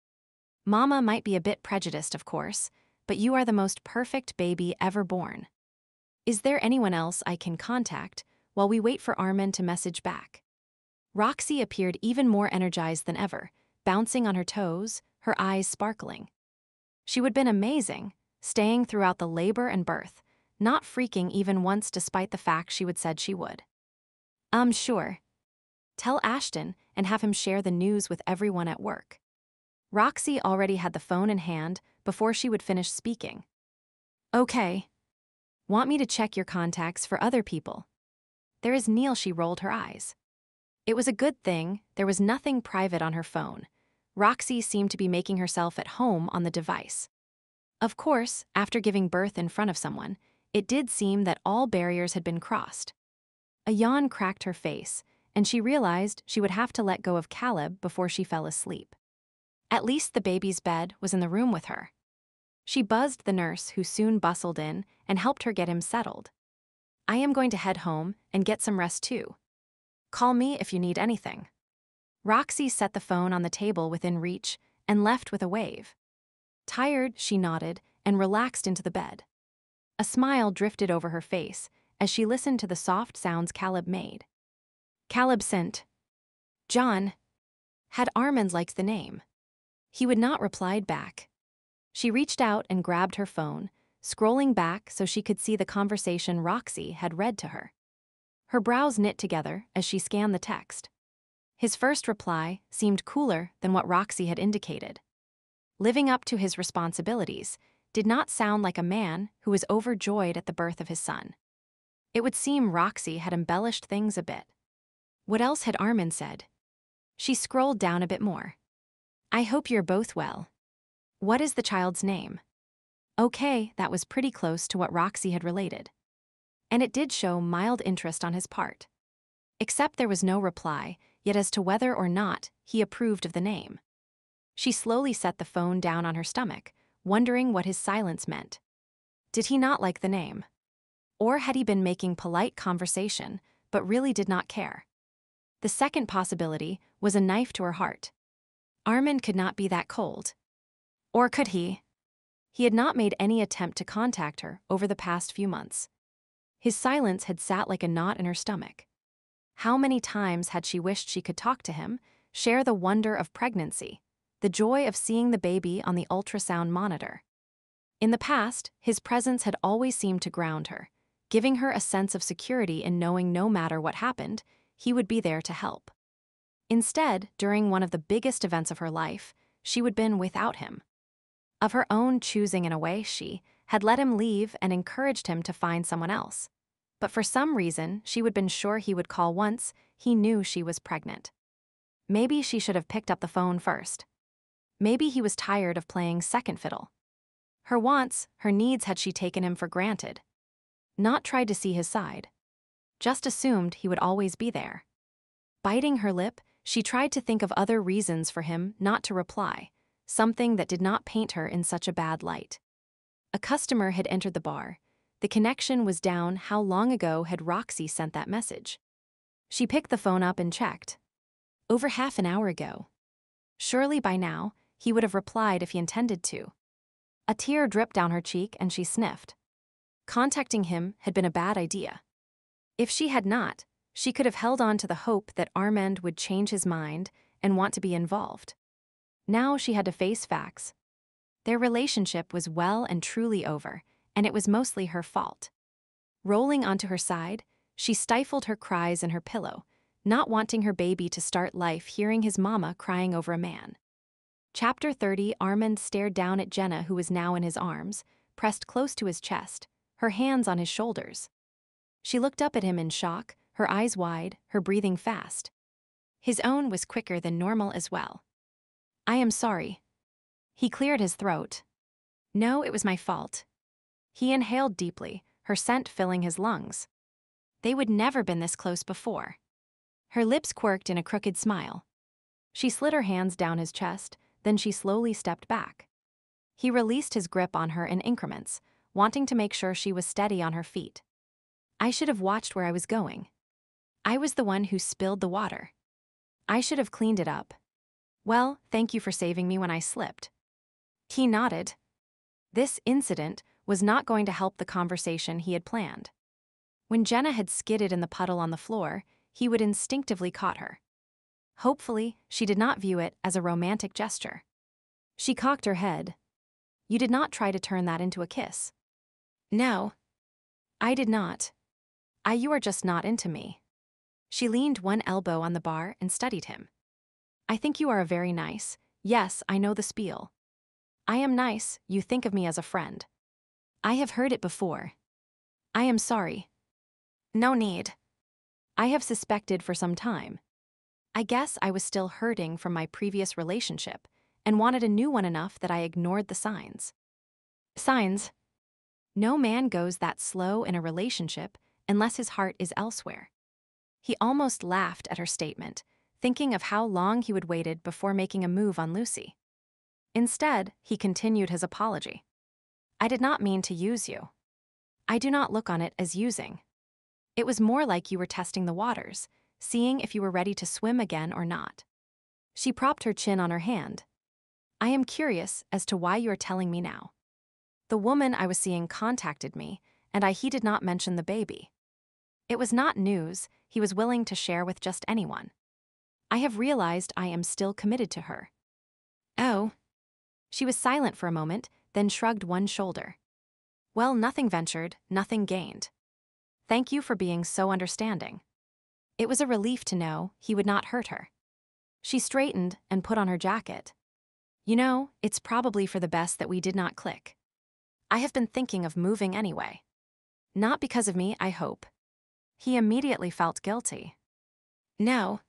"Mama might be a bit prejudiced, of course, but you are the most perfect baby ever born. Is there anyone else I can contact while we wait for Armand to message back." Roxy appeared even more energized than ever, bouncing on her toes, her eyes sparkling. She would have been amazing, staying throughout the labor and birth, not freaking even once despite the fact she would said she would. Sure. Tell Ashton and have him share the news with everyone at work." Roxy already had the phone in hand before she would finish speaking. "Okay. Want me to check your contacts for other people?" "There is Neil." She rolled her eyes. It was a good thing there was nothing private on her phone. Roxy seemed to be making herself at home on the device. Of course, after giving birth in front of someone, it did seem that all barriers had been crossed. A yawn cracked her face, and she realized she would have to let go of Caleb before she fell asleep. At least the baby's bed was in the room with her. She buzzed the nurse, who soon bustled in and helped her get him settled. "I am going to head home and get some rest too. Call me if you need anything." Roxy set the phone on the table within reach and left with a wave. Tired, she nodded and relaxed into the bed. A smile drifted over her face as she listened to the soft sounds Caleb made. Caleb sent. John had Armand liked the name. He would not replied back. She reached out and grabbed her phone, scrolling back so she could see the conversation Roxy had read to her. Her brows knit together as she scanned the text. His first reply seemed cooler than what Roxy had indicated. Living up to his responsibilities did not sound like a man who was overjoyed at the birth of his son. It would seem Roxy had embellished things a bit. What else had Armand said? She scrolled down a bit more. "I hope you're both well. What is the child's name?" Okay, that was pretty close to what Roxy had related. And it did show mild interest on his part. Except there was no reply, yet as to whether or not he approved of the name. She slowly set the phone down on her stomach, wondering what his silence meant. Did he not like the name? Or had he been making polite conversation, but really did not care? The second possibility was a knife to her heart. Armand could not be that cold. Or could he? He had not made any attempt to contact her over the past few months. His silence had sat like a knot in her stomach. How many times had she wished she could talk to him, share the wonder of pregnancy, the joy of seeing the baby on the ultrasound monitor? In the past, his presence had always seemed to ground her, giving her a sense of security in knowing no matter what happened, he would be there to help. Instead, during one of the biggest events of her life, she would have been without him. Of her own choosing in a way, she had let him leave and encouraged him to find someone else. But for some reason, she would have been sure he would call once he knew she was pregnant. Maybe she should have picked up the phone first. Maybe he was tired of playing second fiddle. Her wants, her needs had she taken him for granted. Not tried to see his side. Just assumed he would always be there. Biting her lip, she tried to think of other reasons for him not to reply, something that did not paint her in such a bad light. A customer had entered the bar. The connection was down. How long ago had Roxy sent that message? She picked the phone up and checked. Over half an hour ago. Surely by now, he would have replied if he intended to. A tear dripped down her cheek and she sniffed. Contacting him had been a bad idea. If she had not, she could have held on to the hope that Armand would change his mind and want to be involved. Now she had to face facts. Their relationship was well and truly over, and it was mostly her fault. Rolling onto her side, she stifled her cries in her pillow, not wanting her baby to start life hearing his mama crying over a man. Chapter 30. Armand stared down at Jenna, who was now in his arms, pressed close to his chest, her hands on his shoulders. She looked up at him in shock, her eyes wide, her breathing fast. His own was quicker than normal as well. "I am sorry." He cleared his throat. "No, it was my fault." He inhaled deeply, her scent filling his lungs. They would never been this close before. Her lips quirked in a crooked smile. She slid her hands down his chest, then she slowly stepped back. He released his grip on her in increments, wanting to make sure she was steady on her feet. "I should have watched where I was going. I was the one who spilled the water. I should have cleaned it up. Well, thank you for saving me when I slipped." He nodded. This incident was not going to help the conversation he had planned. When Jenna had skidded in the puddle on the floor, he would instinctively caught her. Hopefully, she did not view it as a romantic gesture. She cocked her head. You did not try to turn that into a kiss. No. I did not. You are just not into me. She leaned one elbow on the bar and studied him. I think you are a very nice. Yes, I know the spiel. I am nice, you think of me as a friend. I have heard it before. I am sorry. No need. I have suspected for some time. I guess I was still hurting from my previous relationship and wanted a new one enough that I ignored the signs. Signs? No man goes that slow in a relationship unless his heart is elsewhere. He almost laughed at her statement, thinking of how long he would waited before making a move on Lucy. Instead, he continued his apology. I did not mean to use you. I do not look on it as using. It was more like you were testing the waters, seeing if you were ready to swim again or not. She propped her chin on her hand. I am curious as to why you are telling me now. The woman I was seeing contacted me, and he did not mention the baby. It was not news he was willing to share with just anyone. I have realized I am still committed to her. Oh. She was silent for a moment, then shrugged one shoulder. Well, nothing ventured, nothing gained. Thank you for being so understanding. It was a relief to know he would not hurt her. She straightened and put on her jacket. You know, it's probably for the best that we did not click. I have been thinking of moving anyway. Not because of me, I hope. He immediately felt guilty. No.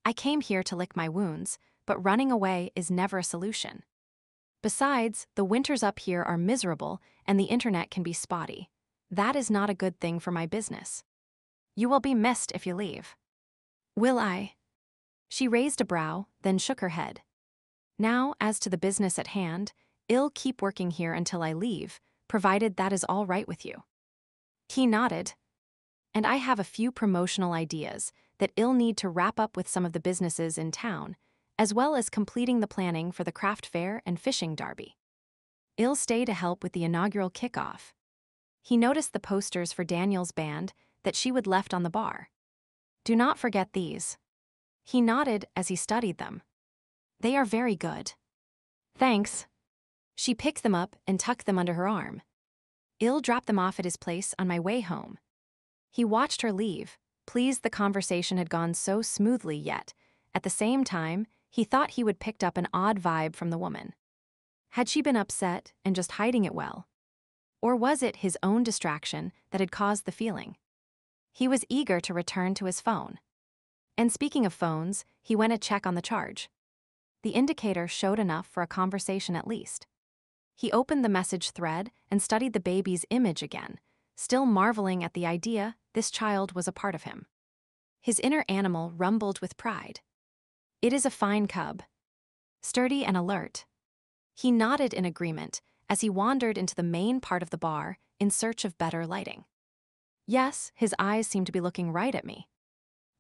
I came here to lick my wounds, but running away is never a solution. Besides, the winters up here are miserable and the internet can be spotty. That is not a good thing for my business. You will be missed if you leave. Will I? She raised a brow, then shook her head. Now, as to the business at hand, I'll keep working here until I leave, provided that is all right with you. He nodded. And I have a few promotional ideas that I'll need to wrap up with some of the businesses in town, as well as completing the planning for the craft fair and fishing derby. I'll stay to help with the inaugural kickoff. He noticed the posters for Daniel's band that she would left on the bar. Do not forget these. He nodded as he studied them. They are very good. Thanks. She picked them up and tucked them under her arm. I'll drop them off at his place on my way home. He watched her leave, pleased the conversation had gone so smoothly yet. At the same time, he thought he would picked up an odd vibe from the woman. Had she been upset and just hiding it well? Or was it his own distraction that had caused the feeling? He was eager to return to his phone. And speaking of phones, he went to check on the charge. The indicator showed enough for a conversation at least. He opened the message thread and studied the baby's image again, still marveling at the idea this child was a part of him. His inner animal rumbled with pride. It is a fine cub. Sturdy and alert. He nodded in agreement as he wandered into the main part of the bar in search of better lighting. Yes, his eyes seemed to be looking right at me.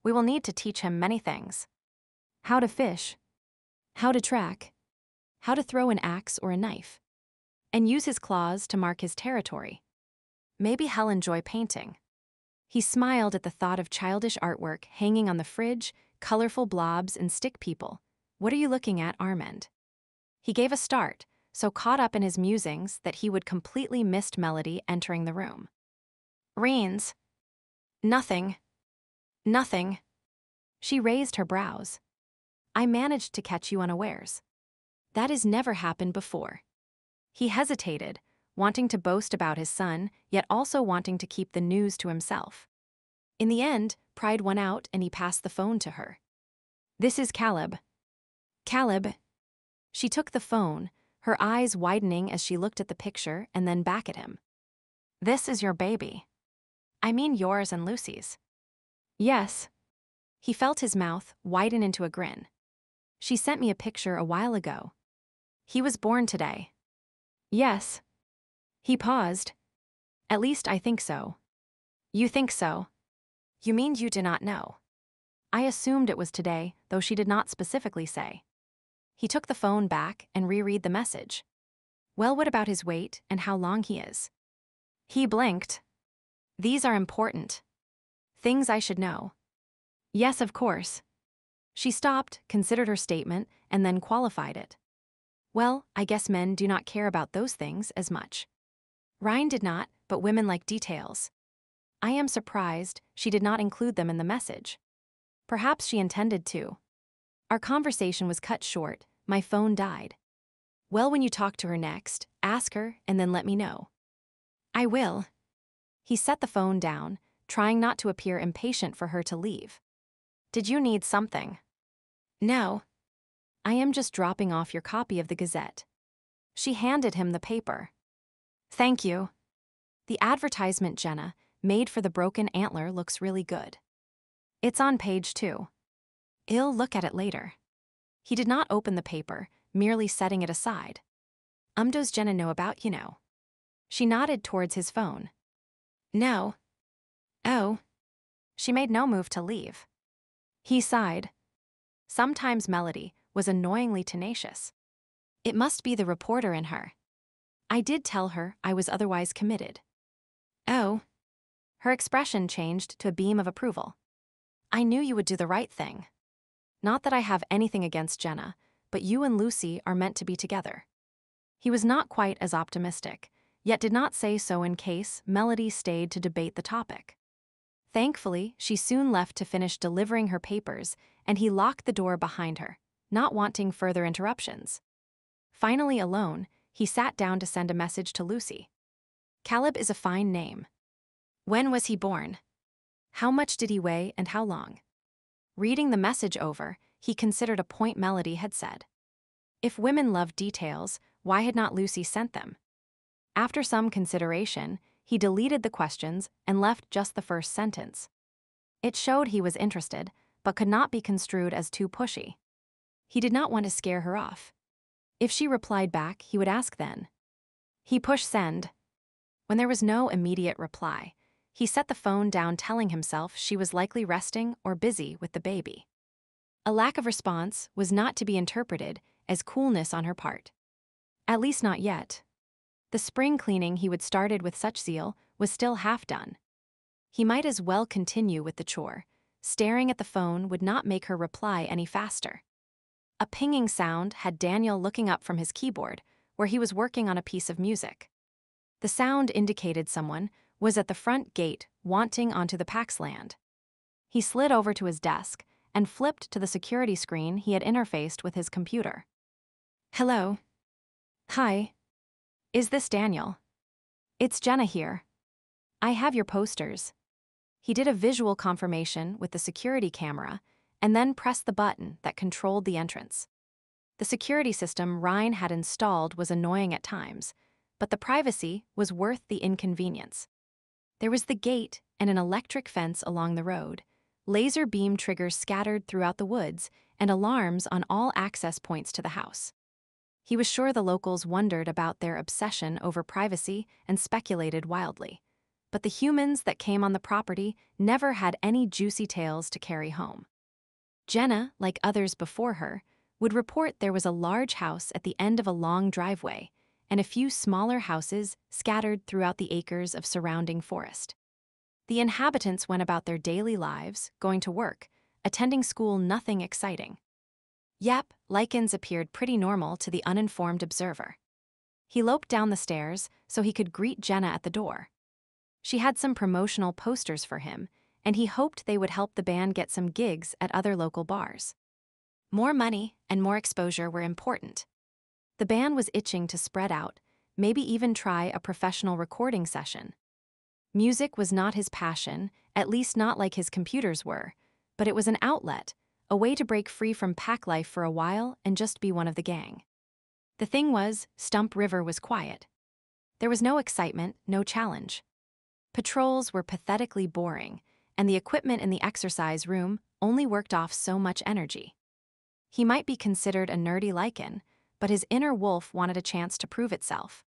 We will need to teach him many things. How to fish. How to track. How to throw an axe or a knife. And use his claws to mark his territory. Maybe he'll enjoy painting. He smiled at the thought of childish artwork hanging on the fridge, colorful blobs and stick people. What are you looking at, Armand? He gave a start, so caught up in his musings that he would completely missed Melody entering the room. Reens. Nothing. Nothing. She raised her brows. I managed to catch you unawares. That has never happened before. He hesitated, wanting to boast about his son, yet also wanting to keep the news to himself. In the end, pride won out and he passed the phone to her. This is Caleb. Caleb. She took the phone, her eyes widening as she looked at the picture and then back at him. This is your baby. I mean yours and Lucy's. Yes. He felt his mouth widen into a grin. She sent me a picture a while ago. He was born today. Yes. He paused. At least I think so. You think so? You mean you do not know? I assumed it was today, though she did not specifically say. He took the phone back and reread the message. Well, what about his weight and how long he is? He blinked. These are important. Things I should know. Yes, of course. She stopped, considered her statement, and then qualified it. Well, I guess men do not care about those things as much. Ryan did not, but women like details. I am surprised she did not include them in the message. Perhaps she intended to. Our conversation was cut short, my phone died. Well, when you talk to her next, ask her and then let me know. I will. He set the phone down, trying not to appear impatient for her to leave. Did you need something? No. I am just dropping off your copy of the Gazette. She handed him the paper. Thank you. The advertisement Jenna made for the broken antler looks really good. It's on page 2. I'll look at it later. He did not open the paper, merely setting it aside. Does Jenna know about you know? She nodded towards his phone. No. Oh. She made no move to leave. He sighed. Sometimes Melody was annoyingly tenacious. It must be the reporter in her. I did tell her I was otherwise committed. Oh. Her expression changed to a beam of approval. I knew you would do the right thing. Not that I have anything against Jenna, but you and Lucy are meant to be together. He was not quite as optimistic, yet did not say so in case Melody stayed to debate the topic. Thankfully, she soon left to finish delivering her papers, and he locked the door behind her, not wanting further interruptions. Finally alone, he sat down to send a message to Lucy. Caleb is a fine name. When was he born? How much did he weigh and how long? Reading the message over, he considered a point Melody had said. If women loved details, why had not Lucy sent them? After some consideration, he deleted the questions and left just the first sentence. It showed he was interested, but could not be construed as too pushy. He did not want to scare her off. If she replied back, he would ask then. He pushed send. When there was no immediate reply, he set the phone down, telling himself she was likely resting or busy with the baby. A lack of response was not to be interpreted as coolness on her part. At least not yet. The spring cleaning he would started with such zeal was still half done. He might as well continue with the chore. Staring at the phone would not make her reply any faster. A pinging sound had Daniel looking up from his keyboard, where he was working on a piece of music. The sound indicated someone was at the front gate wanting onto the Pack's land. He slid over to his desk and flipped to the security screen he had interfaced with his computer. Hello. Hi. Is this Daniel? It's Jenna here. I have your posters. He did a visual confirmation with the security camera and then pressed the button that controlled the entrance. The security system Ryan had installed was annoying at times, but the privacy was worth the inconvenience. There was the gate and an electric fence along the road, laser beam triggers scattered throughout the woods, and alarms on all access points to the house. He was sure the locals wondered about their obsession over privacy and speculated wildly. But the humans that came on the property never had any juicy tales to carry home. Jenna, like others before her, would report there was a large house at the end of a long driveway, and a few smaller houses scattered throughout the acres of surrounding forest. The inhabitants went about their daily lives, going to work, attending school, nothing exciting. Yep, Lycans appeared pretty normal to the uninformed observer. He loped down the stairs so he could greet Jenna at the door. She had some promotional posters for him, and he hoped they would help the band get some gigs at other local bars. More money and more exposure were important. The band was itching to spread out, maybe even try a professional recording session. Music was not his passion, at least not like his computers were, but it was an outlet, a way to break free from pack life for a while and just be one of the gang. The thing was, Stump River was quiet. There was no excitement, no challenge. Patrols were pathetically boring, and the equipment in the exercise room only worked off so much energy. He might be considered a nerdy Lycan, but his inner wolf wanted a chance to prove itself.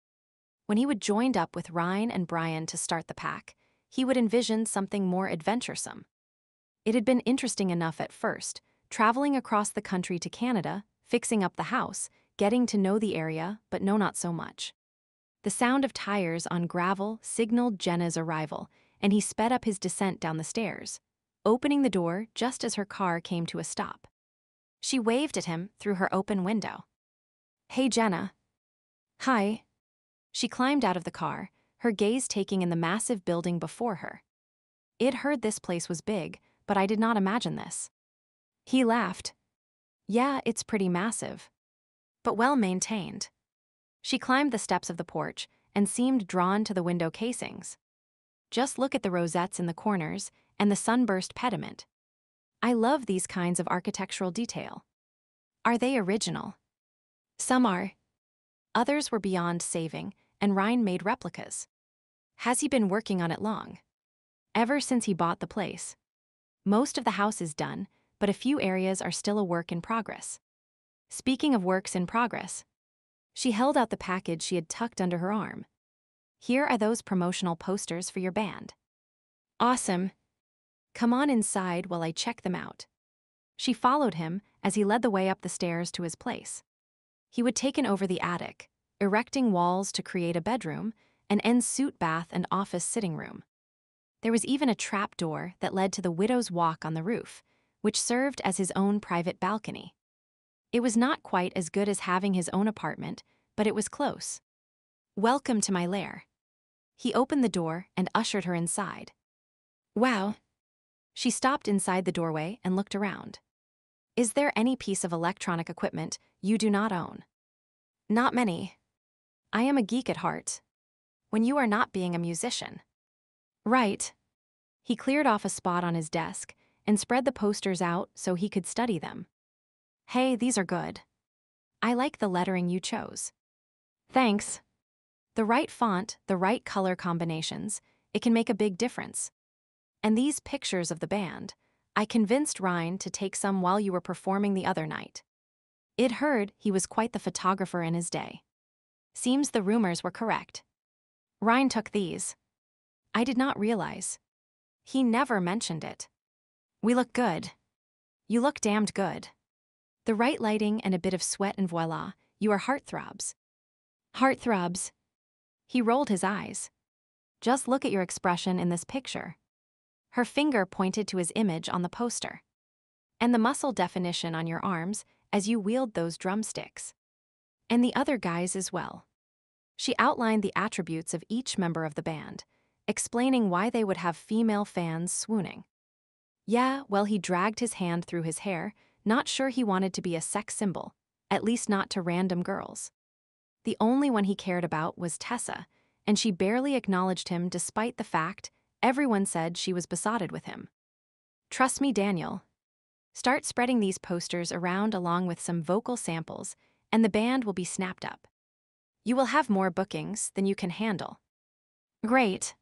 When he would join up with Ryan and Brian to start the pack, he would envision something more adventuresome. It had been interesting enough at first, traveling across the country to Canada, fixing up the house, getting to know the area, but no, not so much. The sound of tires on gravel signaled Jenna's arrival, and he sped up his descent down the stairs, opening the door just as her car came to a stop. She waved at him through her open window. "Hey, Jenna." "Hi." She climbed out of the car, her gaze taking in the massive building before her. I'd heard this place was big, but I did not imagine this. He laughed. "Yeah, it's pretty massive. But well maintained." She climbed the steps of the porch and seemed drawn to the window casings. "Just look at the rosettes in the corners and the sunburst pediment. I love these kinds of architectural detail." "Are they original?" "Some are. Others were beyond saving, and Ryan made replicas." "Has he been working on it long?" "Ever since he bought the place. Most of the house is done, but a few areas are still a work in progress." Speaking of works in progress, she held out the package she had tucked under her arm. "Here are those promotional posters for your band." "Awesome. Come on inside while I check them out." She followed him as he led the way up the stairs to his place. He would taken over the attic, erecting walls to create a bedroom, an en-suite bath and office sitting room. There was even a trap door that led to the widow's walk on the roof, which served as his own private balcony. It was not quite as good as having his own apartment, but it was close. "Welcome to my lair." He opened the door and ushered her inside. "Wow." She stopped inside the doorway and looked around. "Is there any piece of electronic equipment you do not own?" "Not many. I am a geek at heart. When you are not being a musician." "Right." He cleared off a spot on his desk and spread the posters out so he could study them. "Hey, these are good. I like the lettering you chose." "Thanks. The right font, the right color combinations, it can make a big difference. And these pictures of the band, I convinced Ryan to take some while you were performing the other night. I'd heard he was quite the photographer in his day. Seems the rumors were correct." "Ryan took these." "I did not realize. He never mentioned it." "We look good." "You look damned good. The right lighting and a bit of sweat and voila, you are heartthrobs." "Heartthrobs." He rolled his eyes. "Just look at your expression in this picture." Her finger pointed to his image on the poster. "And the muscle definition on your arms as you wield those drumsticks. And the other guys as well." She outlined the attributes of each member of the band, explaining why they would have female fans swooning. "Yeah, well, he dragged his hand through his hair, not sure he wanted to be a sex symbol, at least not to random girls. The only one he cared about was Tessa, and she barely acknowledged him despite the fact everyone said she was besotted with him. Trust me, Daniel. Start spreading these posters around along with some vocal samples, and the band will be snapped up. You will have more bookings than you can handle." "Great."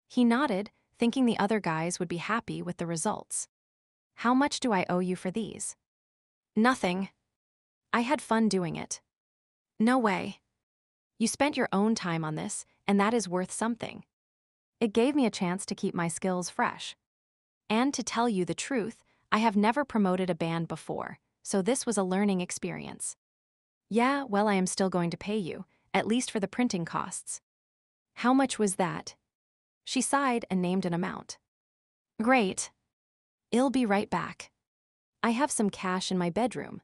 He nodded, thinking the other guys would be happy with the results. "How much do I owe you for these?" "Nothing. I had fun doing it." "No way. You spent your own time on this, and that is worth something. It gave me a chance to keep my skills fresh. And to tell you the truth, I have never promoted a band before, so this was a learning experience." "Yeah, well, I am still going to pay you, at least for the printing costs." "How much was that?" She sighed and named an amount. "Great. I'll be right back. I have some cash in my bedroom."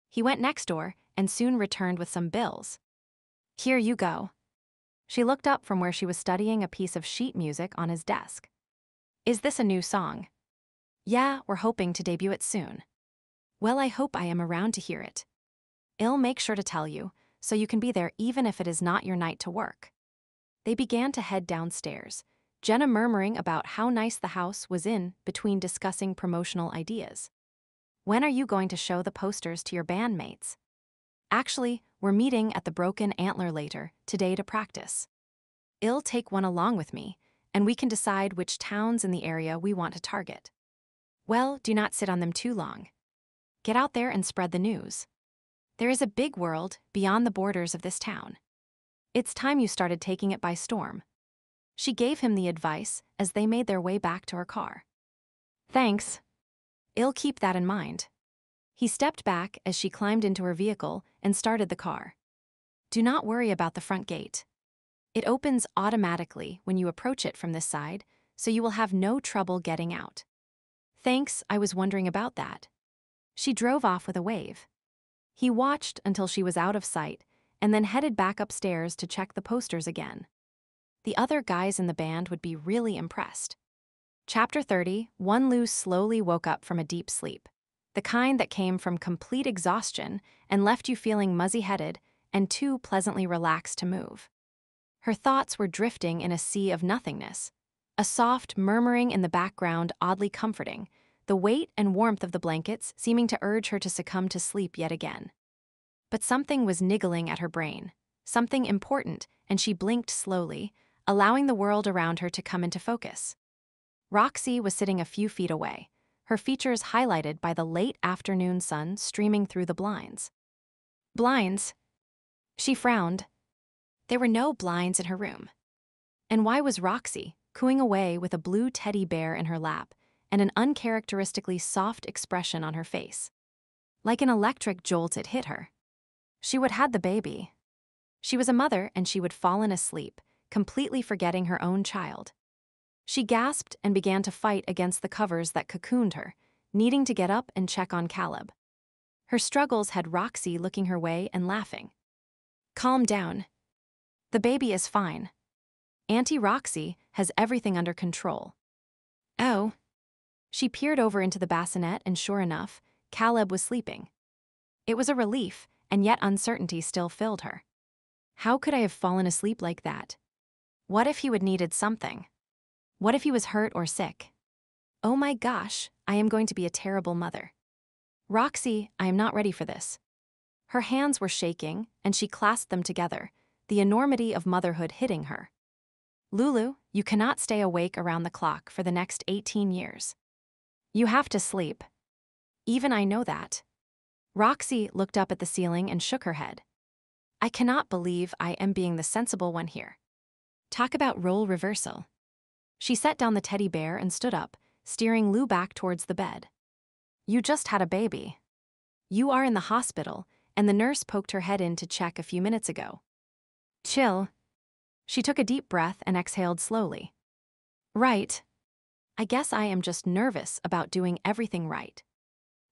He went next door and soon returned with some bills. "Here you go." She looked up from where she was studying a piece of sheet music on his desk. "Is this a new song?" "Yeah, we're hoping to debut it soon." "Well, I hope I am around to hear it. I'll make sure to tell you, so you can be there even if it is not your night to work." They began to head downstairs, Jenna murmuring about how nice the house was in between discussing promotional ideas. "When are you going to show the posters to your bandmates?" "Actually, we're meeting at the Broken Antler later today to practice. I'll take one along with me, and we can decide which towns in the area we want to target." "Well, do not sit on them too long. Get out there and spread the news. There is a big world beyond the borders of this town. It's time you started taking it by storm." She gave him the advice as they made their way back to her car. "Thanks. I'll keep that in mind." He stepped back as she climbed into her vehicle and started the car. "Do not worry about the front gate. It opens automatically when you approach it from this side, so you will have no trouble getting out. Thanks, I was wondering about that. She drove off with a wave. He watched until she was out of sight and then headed back upstairs to check the posters again. The other guys in the band would be really impressed. Chapter 30, Lou slowly woke up from a deep sleep. The kind that came from complete exhaustion and left you feeling muzzy-headed and too pleasantly relaxed to move. Her thoughts were drifting in a sea of nothingness, a soft murmuring in the background oddly comforting, the weight and warmth of the blankets seeming to urge her to succumb to sleep yet again. But something was niggling at her brain, something important, and she blinked slowly, allowing the world around her to come into focus. Roxy was sitting a few feet away, her features highlighted by the late afternoon sun streaming through the blinds. Blinds? She frowned. There were no blinds in her room. And why was Roxy cooing away with a blue teddy bear in her lap and an uncharacteristically soft expression on her face? Like an electric jolt it hit her. She would had the baby. She was a mother and she would fallen asleep, completely forgetting her own child. She gasped and began to fight against the covers that cocooned her, needing to get up and check on Caleb. Her struggles had Roxy looking her way and laughing. Calm down. The baby is fine. Auntie Roxy has everything under control. Oh. She peered over into the bassinet and sure enough, Caleb was sleeping. It was a relief, and yet uncertainty still filled her. How could I have fallen asleep like that? What if he would needed something? What if he was hurt or sick? Oh my gosh, I am going to be a terrible mother. Roxy, I am not ready for this. Her hands were shaking, and she clasped them together, the enormity of motherhood hitting her. Lulu, you cannot stay awake around the clock for the next 18 years. You have to sleep. Even I know that. Roxy looked up at the ceiling and shook her head. I cannot believe I am being the sensible one here. Talk about role reversal. She set down the teddy bear and stood up, steering Lou back towards the bed. You just had a baby. You are in the hospital, and the nurse poked her head in to check a few minutes ago. Chill. She took a deep breath and exhaled slowly. Right. I guess I am just nervous about doing everything right.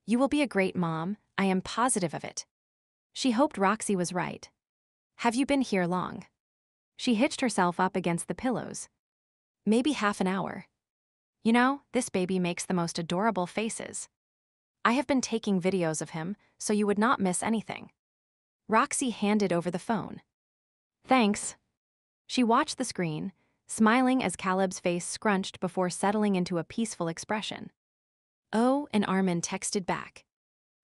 You will be a great mom, I am positive of it. She hoped Roxy was right. Have you been here long? She hitched herself up against the pillows. Maybe half an hour. You know, this baby makes the most adorable faces. I have been taking videos of him, so you would not miss anything. Roxy handed over the phone. Thanks. She watched the screen, smiling as Caleb's face scrunched before settling into a peaceful expression. Oh, and Armin texted back.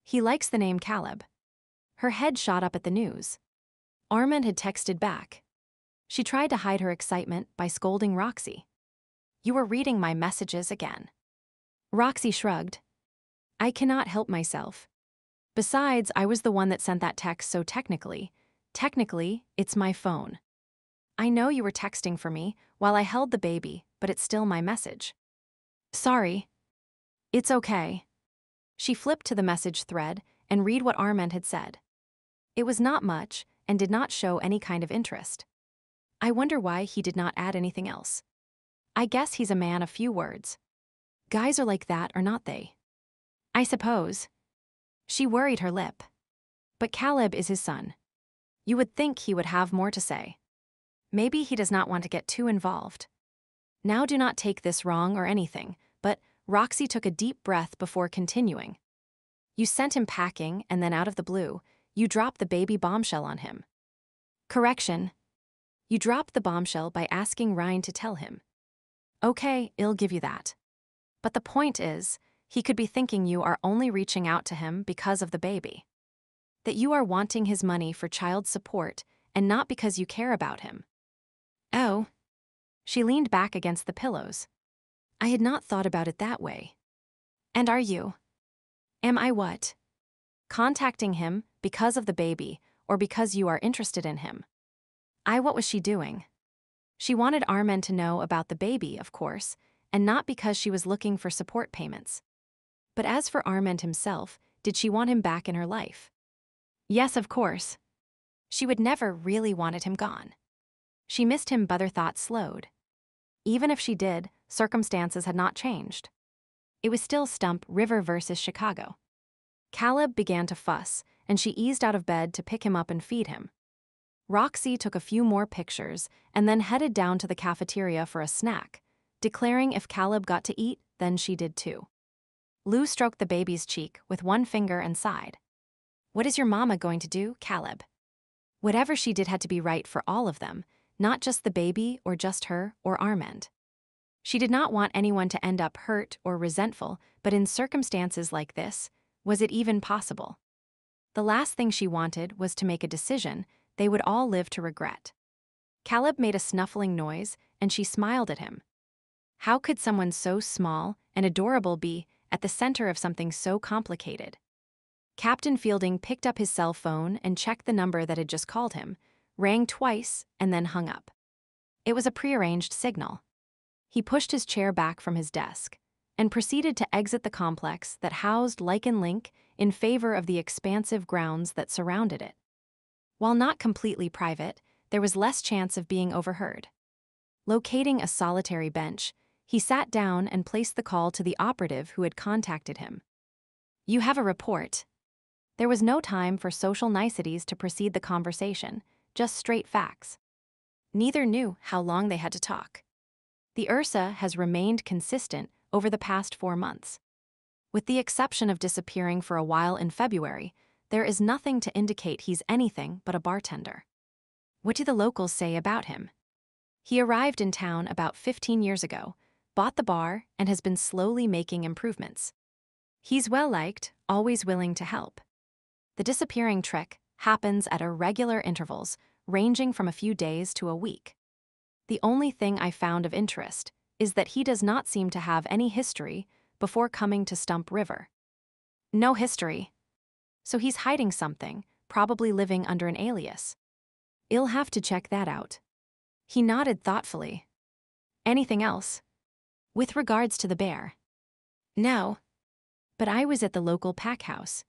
He likes the name Caleb. Her head shot up at the news. Armin had texted back. She tried to hide her excitement by scolding Roxy. You were reading my messages again. Roxy shrugged. I cannot help myself. Besides, I was the one that sent that text, so technically, it's my phone. I know you were texting for me while I held the baby, but it's still my message. Sorry. It's okay. She flipped to the message thread and read what Armand had said. It was not much and did not show any kind of interest. I wonder why he did not add anything else. I guess he's a man of few words. Guys are like that, are not they? I suppose. She worried her lip. But Caleb is his son. You would think he would have more to say. Maybe he does not want to get too involved. Now do not take this wrong or anything, but Roxy took a deep breath before continuing. You sent him packing and then out of the blue, you dropped the baby bombshell on him. Correction. You dropped the bombshell by asking Ryan to tell him. Okay, I'll give you that. But the point is, he could be thinking you are only reaching out to him because of the baby. That you are wanting his money for child support and not because you care about him. Oh. She leaned back against the pillows. I had not thought about it that way. And are you? Am I what? Contacting him because of the baby or because you are interested in him? What was she doing? She wanted Armand to know about the baby, of course, and not because she was looking for support payments. But as for Armand himself, did she want him back in her life? Yes, of course. She would never really wanted him gone. She missed him, but her thoughts slowed. Even if she did, circumstances had not changed. It was still Stump River versus Chicago. Caleb began to fuss, and she eased out of bed to pick him up and feed him. Roxy took a few more pictures and then headed down to the cafeteria for a snack, declaring if Caleb got to eat, then she did too. Lou stroked the baby's cheek with one finger and sighed. "What is your mama going to do, Caleb?" Whatever she did had to be right for all of them, not just the baby or just her or Armand. She did not want anyone to end up hurt or resentful, but in circumstances like this, was it even possible? The last thing she wanted was to make a decision they would all live to regret. Caleb made a snuffling noise, and she smiled at him. How could someone so small and adorable be at the center of something so complicated? Captain Fielding picked up his cell phone and checked the number that had just called him, rang twice, and then hung up. It was a prearranged signal. He pushed his chair back from his desk and proceeded to exit the complex that housed Lycan Link in favor of the expansive grounds that surrounded it. While not completely private, there was less chance of being overheard. Locating a solitary bench, he sat down and placed the call to the operative who had contacted him. "You have a report." There was no time for social niceties to precede the conversation, just straight facts. Neither knew how long they had to talk. The Ursa has remained consistent over the past 4 months. With the exception of disappearing for a while in February, there is nothing to indicate he's anything but a bartender. What do the locals say about him? He arrived in town about 15 years ago, bought the bar, and has been slowly making improvements. He's well-liked, always willing to help. The disappearing trick happens at irregular intervals, ranging from a few days to a week. The only thing I found of interest is that he does not seem to have any history before coming to Stump River. No history. So he's hiding something, probably living under an alias. I'll have to check that out. He nodded thoughtfully. Anything else? With regards to the bear? No. But I was at the local pack house.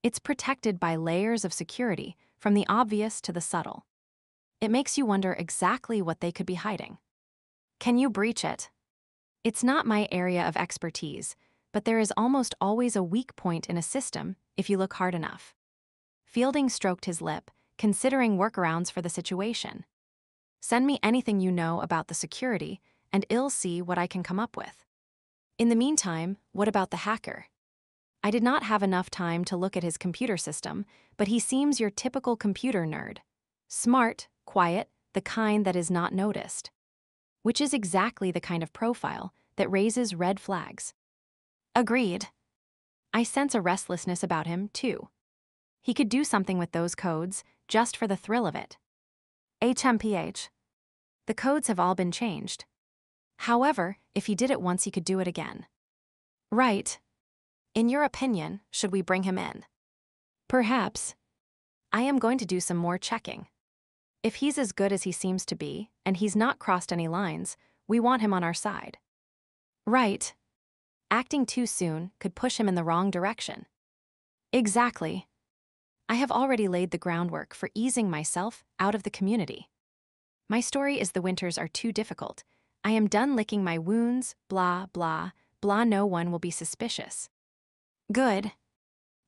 It's protected by layers of security, from the obvious to the subtle. It makes you wonder exactly what they could be hiding. Can you breach it? It's not my area of expertise, but there is almost always a weak point in a system if you look hard enough. Fielding stroked his lip, considering workarounds for the situation. Send me anything you know about the security, and I'll see what I can come up with. In the meantime, what about the hacker? I did not have enough time to look at his computer system, but he seems your typical computer nerd. Smart, quiet, the kind that is not noticed. Which is exactly the kind of profile that raises red flags. Agreed. I sense a restlessness about him, too. He could do something with those codes, just for the thrill of it. HMPH. The codes have all been changed. However, if he did it once, he could do it again. Right. In your opinion, should we bring him in? Perhaps. I am going to do some more checking. If he's as good as he seems to be, and he's not crossed any lines, we want him on our side. Right. Acting too soon could push him in the wrong direction. Exactly. I have already laid the groundwork for easing myself out of the community. My story is the winters are too difficult. I am done licking my wounds, blah, blah, blah. No one will be suspicious. Good.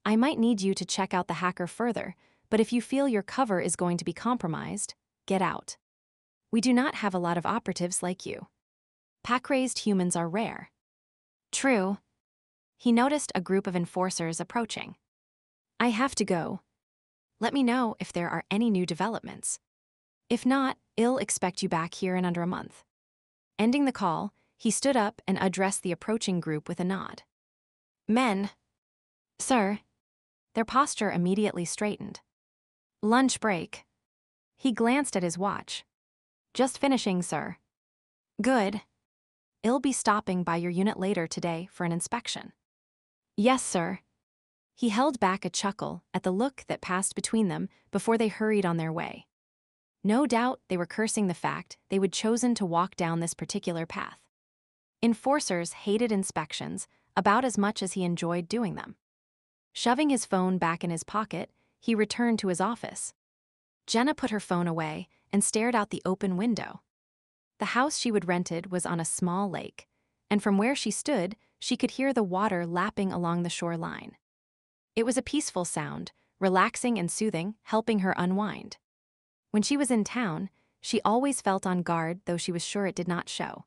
I might need you to check out the hacker further, but if you feel your cover is going to be compromised, get out. We do not have a lot of operatives like you. Pack-raised humans are rare. True. He noticed a group of enforcers approaching. I have to go. Let me know if there are any new developments. If not, I'll expect you back here in under a month. Ending the call, he stood up and addressed the approaching group with a nod. Men. Sir. Their posture immediately straightened. Lunch break. He glanced at his watch. Just finishing, sir. Good. I'll be stopping by your unit later today for an inspection. Yes, sir. He held back a chuckle at the look that passed between them before they hurried on their way. No doubt they were cursing the fact they would chosen to walk down this particular path. Enforcers hated inspections about as much as he enjoyed doing them. Shoving his phone back in his pocket, he returned to his office. Jenna put her phone away and stared out the open window. The house she would rented was on a small lake, and from where she stood, she could hear the water lapping along the shoreline. It was a peaceful sound, relaxing and soothing, helping her unwind. When she was in town, she always felt on guard, though she was sure it did not show.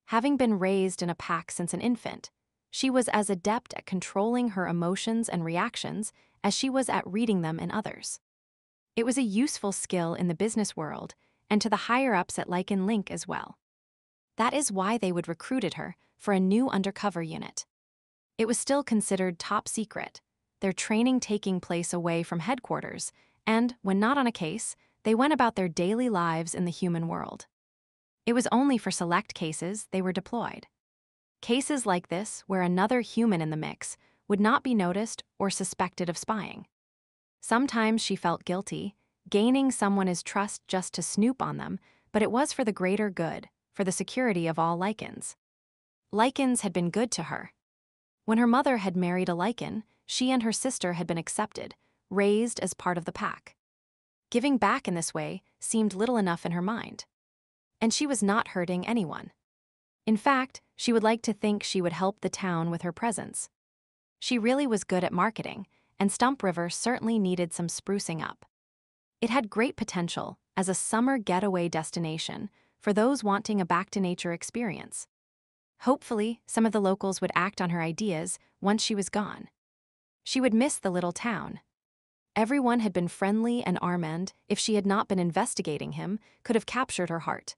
Having been raised in a pack since an infant, she was as adept at controlling her emotions and reactions as she was at reading them in others. It was a useful skill in the business world and to the higher-ups at Lycan Link as well. That is why they would recruited her for a new undercover unit. It was still considered top secret, their training taking place away from headquarters, and, when not on a case, they went about their daily lives in the human world. It was only for select cases they were deployed. Cases like this, where another human in the mix, would not be noticed or suspected of spying. Sometimes she felt guilty, gaining someone's trust just to snoop on them, but it was for the greater good, for the security of all Lycans. Lycans had been good to her. When her mother had married a Lycan, she and her sister had been accepted, raised as part of the pack. Giving back in this way seemed little enough in her mind. And she was not hurting anyone. In fact, she would like to think she would help the town with her presence. She really was good at marketing, and Stump River certainly needed some sprucing up. It had great potential as a summer getaway destination for those wanting a back-to-nature experience. Hopefully, some of the locals would act on her ideas once she was gone. She would miss the little town. Everyone had been friendly, and Armand, if she had not been investigating him, could have captured her heart.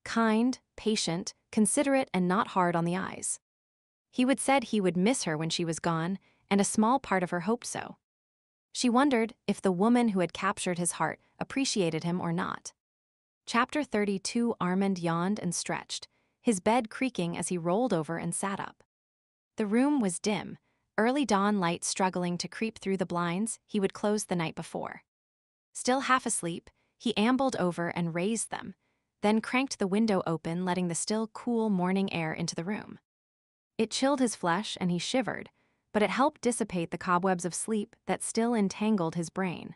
Kind, patient, considerate, and not hard on the eyes. He would said he would miss her when she was gone, and a small part of her hoped so. She wondered if the woman who had captured his heart appreciated him or not. Chapter 32. Armand yawned and stretched, his bed creaking as he rolled over and sat up. The room was dim, early dawn light struggling to creep through the blinds he would closed the night before. Still half asleep, he ambled over and raised them, then cranked the window open, letting the still cool morning air into the room. It chilled his flesh and he shivered, but it helped dissipate the cobwebs of sleep that still entangled his brain.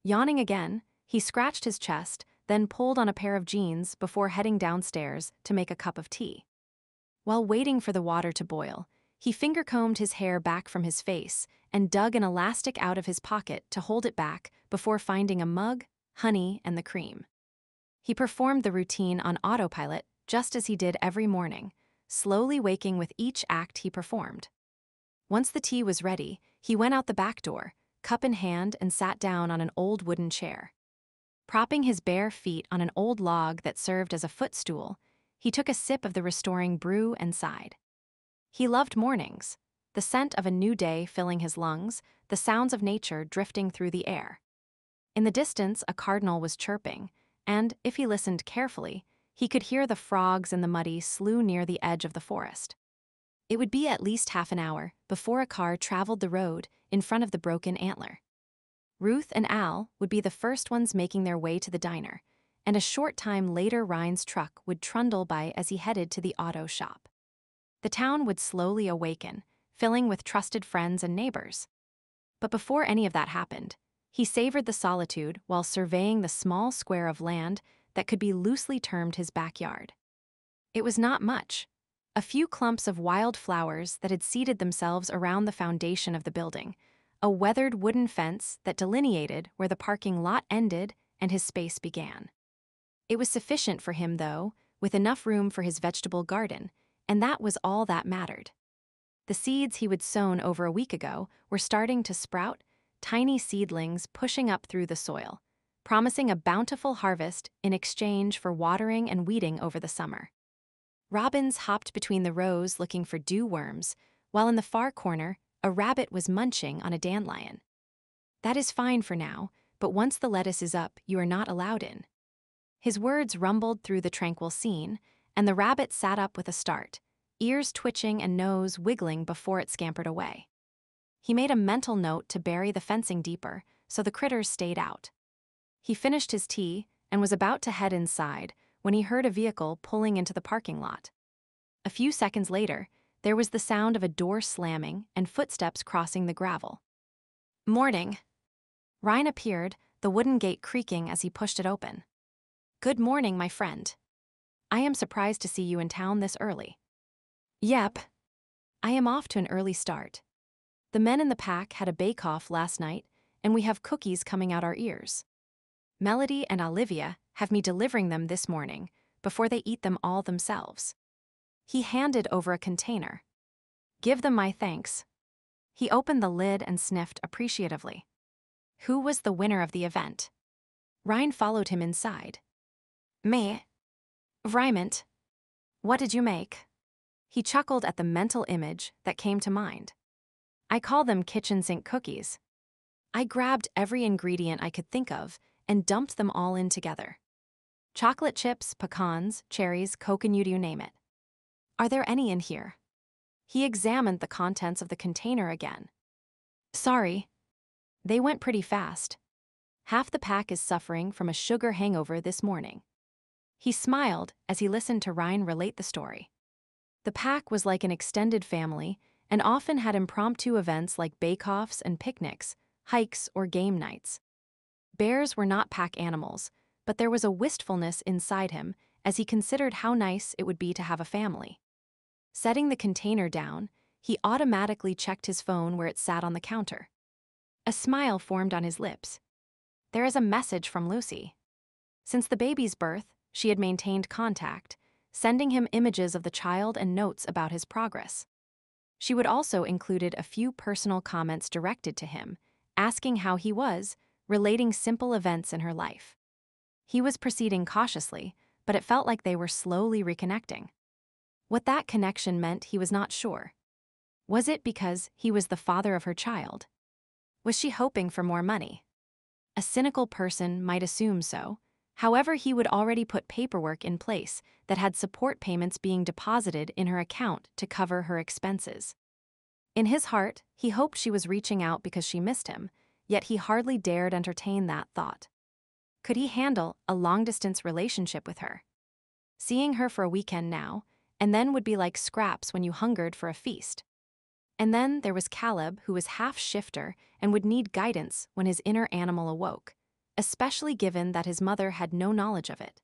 Yawning again, he scratched his chest, then pulled on a pair of jeans before heading downstairs to make a cup of tea. While waiting for the water to boil, he finger-combed his hair back from his face and dug an elastic out of his pocket to hold it back before finding a mug, honey, and the cream. He performed the routine on autopilot just as he did every morning, slowly waking with each act he performed. Once the tea was ready, he went out the back door, cup in hand, and sat down on an old wooden chair. Propping his bare feet on an old log that served as a footstool, he took a sip of the restoring brew and sighed. He loved mornings, the scent of a new day filling his lungs, the sounds of nature drifting through the air. In the distance, a cardinal was chirping, and, if he listened carefully, he could hear the frogs in the muddy slough near the edge of the forest. It would be at least half an hour before a car traveled the road in front of the broken antler. Ruth and Al would be the first ones making their way to the diner, and a short time later Ryan's truck would trundle by as he headed to the auto shop. The town would slowly awaken, filling with trusted friends and neighbors. But before any of that happened, he savored the solitude while surveying the small square of land that could be loosely termed his backyard. It was not much. A few clumps of wild flowers that had seeded themselves around the foundation of the building, a weathered wooden fence that delineated where the parking lot ended and his space began. It was sufficient for him, though, with enough room for his vegetable garden, and that was all that mattered. The seeds he would sown over a week ago were starting to sprout, tiny seedlings pushing up through the soil, promising a bountiful harvest in exchange for watering and weeding over the summer. Robins hopped between the rows looking for dew worms, while in the far corner, a rabbit was munching on a dandelion. That is fine for now, but once the lettuce is up, you are not allowed in. His words rumbled through the tranquil scene, and the rabbit sat up with a start, ears twitching and nose wiggling before it scampered away. He made a mental note to bury the fencing deeper, so the critters stayed out. He finished his tea and was about to head inside when he heard a vehicle pulling into the parking lot. A few seconds later, there was the sound of a door slamming and footsteps crossing the gravel. "Morning." Ryan appeared, the wooden gate creaking as he pushed it open. "Good morning, my friend." I am surprised to see you in town this early. Yep. I am off to an early start. The men in the pack had a bake-off last night, and we have cookies coming out our ears. Melody and Olivia have me delivering them this morning, before they eat them all themselves. He handed over a container. Give them my thanks. He opened the lid and sniffed appreciatively. Who was the winner of the event? Ryan followed him inside. Me. Vriment. What did you make? He chuckled at the mental image that came to mind. I call them kitchen sink cookies. I grabbed every ingredient I could think of and dumped them all in together. Chocolate chips, pecans, cherries, coconut, you name it. Are there any in here? He examined the contents of the container again. Sorry. They went pretty fast. Half the pack is suffering from a sugar hangover this morning. He smiled as he listened to Ryan relate the story. The pack was like an extended family and often had impromptu events like bake-offs and picnics, hikes, or game nights. Bears were not pack animals, but there was a wistfulness inside him as he considered how nice it would be to have a family. Setting the container down, he automatically checked his phone where it sat on the counter. A smile formed on his lips. There is a message from Lucy. Since the baby's birth, she had maintained contact, sending him images of the child and notes about his progress. She would also included a few personal comments directed to him, asking how he was, relating simple events in her life. He was proceeding cautiously, but it felt like they were slowly reconnecting. What that connection meant, he was not sure. Was it because he was the father of her child? Was she hoping for more money? A cynical person might assume so. However, he would already put paperwork in place that had support payments being deposited in her account to cover her expenses. In his heart, he hoped she was reaching out because she missed him, yet he hardly dared entertain that thought. Could he handle a long-distance relationship with her? Seeing her for a weekend now, and then would be like scraps when you hungered for a feast. And then there was Caleb, who was half shifter and would need guidance when his inner animal awoke, especially given that his mother had no knowledge of it.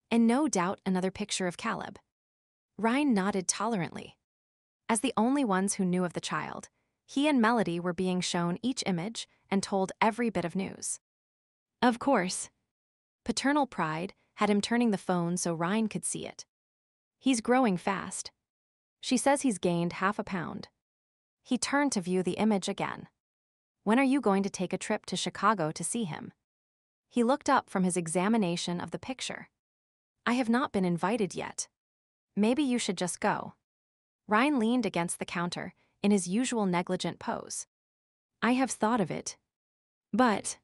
And no doubt another picture of Caleb. Ryan nodded tolerantly. As the only ones who knew of the child, he and Melody were being shown each image and told every bit of news. Of course. Paternal pride had him turning the phone so Ryan could see it. He's growing fast. She says he's gained 1/2 pound. He turned to view the image again. When are you going to take a trip to Chicago to see him? He looked up from his examination of the picture. I have not been invited yet. Maybe you should just go. Ryan leaned against the counter in his usual negligent pose. I have thought of it. But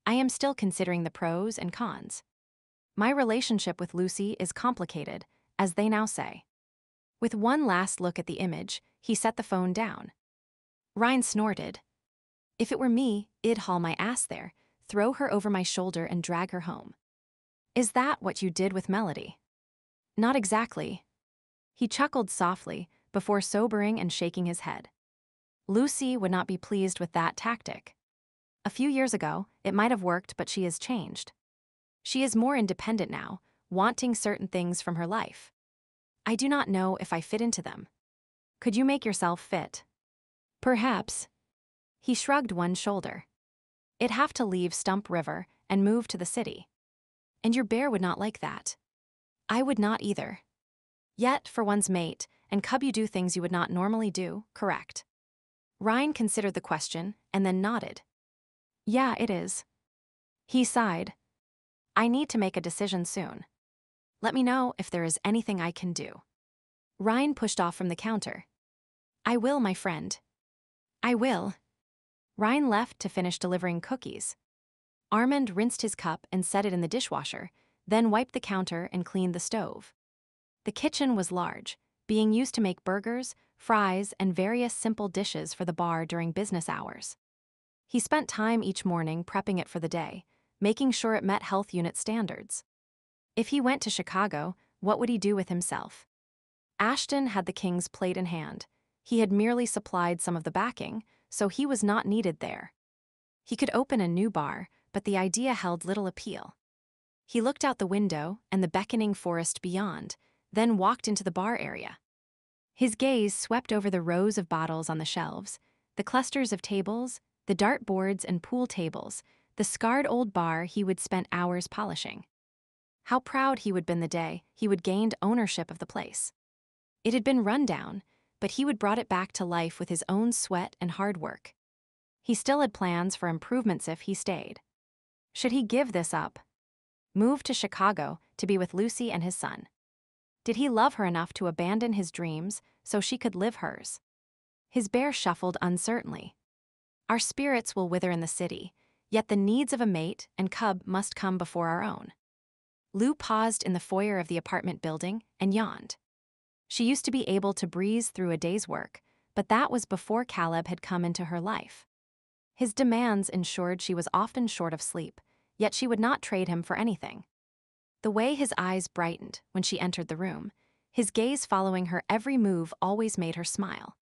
I am still considering the pros and cons. My relationship with Lucy is complicated, as they now say. With one last look at the image, he set the phone down. Ryan snorted. If it were me, I'd haul my ass there, throw her over my shoulder and drag her home. Is that what you did with Melody? Not exactly. He chuckled softly before sobering and shaking his head. Lucy would not be pleased with that tactic. A few years ago, it might have worked, but she has changed. She is more independent now, wanting certain things from her life. I do not know if I fit into them. Could you make yourself fit? Perhaps. He shrugged one shoulder. I'd have to leave Stump River and move to the city. And your bear would not like that. I would not either. Yet, for one's mate and cub, you do things you would not normally do, correct? Ryan considered the question and then nodded. Yeah, it is. He sighed. I need to make a decision soon. Let me know if there is anything I can do. Ryan pushed off from the counter. I will, my friend. I will. Ryan left to finish delivering cookies. Armand rinsed his cup and set it in the dishwasher, then wiped the counter and cleaned the stove. The kitchen was large, being used to make burgers, fries, and various simple dishes for the bar during business hours. He spent time each morning prepping it for the day, making sure it met health unit standards. If he went to Chicago, what would he do with himself? Ashton had the king's plate in hand. He had merely supplied some of the backing, so he was not needed there. He could open a new bar, but the idea held little appeal. He looked out the window and the beckoning forest beyond, then walked into the bar area. His gaze swept over the rows of bottles on the shelves, the clusters of tables, the dartboards and pool tables, the scarred old bar he would spent hours polishing. How proud he would been the day he would gained ownership of the place. It had been run down, but he would brought it back to life with his own sweat and hard work. He still had plans for improvements if he stayed. Should he give this up? Move to Chicago to be with Lucy and his son? Did he love her enough to abandon his dreams so she could live hers? His bear shuffled uncertainly. Our spirits will wither in the city, yet the needs of a mate and cub must come before our own. Lou paused in the foyer of the apartment building and yawned. She used to be able to breeze through a day's work, but that was before Caleb had come into her life. His demands ensured she was often short of sleep, yet she would not trade him for anything. The way his eyes brightened when she entered the room, his gaze following her every move always made her smile.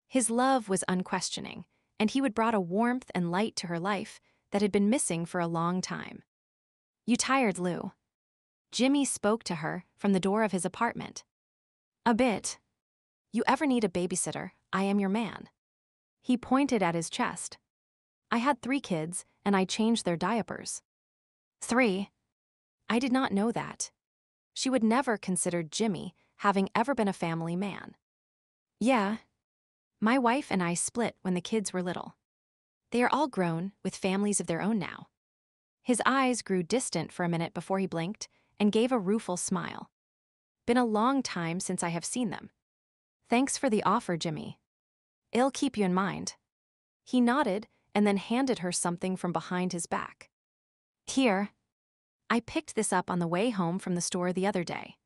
His love was unquestioning, and he would brought a warmth and light to her life that had been missing for a long time. "You tired, Lou?" Jimmy spoke to her from the door of his apartment. "A bit. You ever need a babysitter, I am your man." He pointed at his chest. "I had 3 kids, and I changed their diapers." 3? I did not know that. She would never consider Jimmy having ever been a family man. "Yeah. My wife and I split when the kids were little. They are all grown, with families of their own now." His eyes grew distant for a minute before he blinked and gave a rueful smile. "Been a long time since I have seen them. Thanks for the offer, Jimmy. I'll keep you in mind." He nodded and then handed her something from behind his back. "Here. I picked this up on the way home from the store the other day.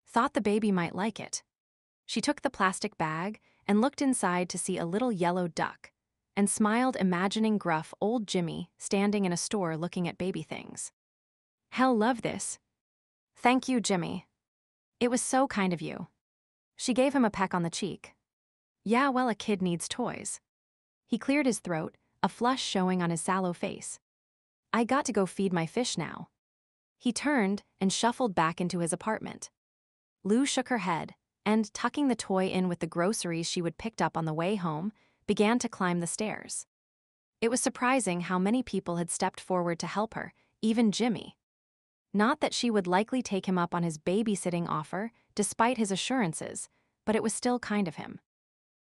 Thought the baby might like it." She took the plastic bag and looked inside to see a little yellow duck, and smiled, imagining gruff old Jimmy standing in a store looking at baby things. "He'll love this." "Thank you, Jimmy. It was so kind of you." She gave him a peck on the cheek. "Yeah, well, a kid needs toys." He cleared his throat, a flush showing on his sallow face. "I got to go feed my fish now." He turned and shuffled back into his apartment. Lou shook her head, and, tucking the toy in with the groceries she would picked up on the way home, began to climb the stairs. It was surprising how many people had stepped forward to help her, even Jimmy. Not that she would likely take him up on his babysitting offer, despite his assurances, but it was still kind of him.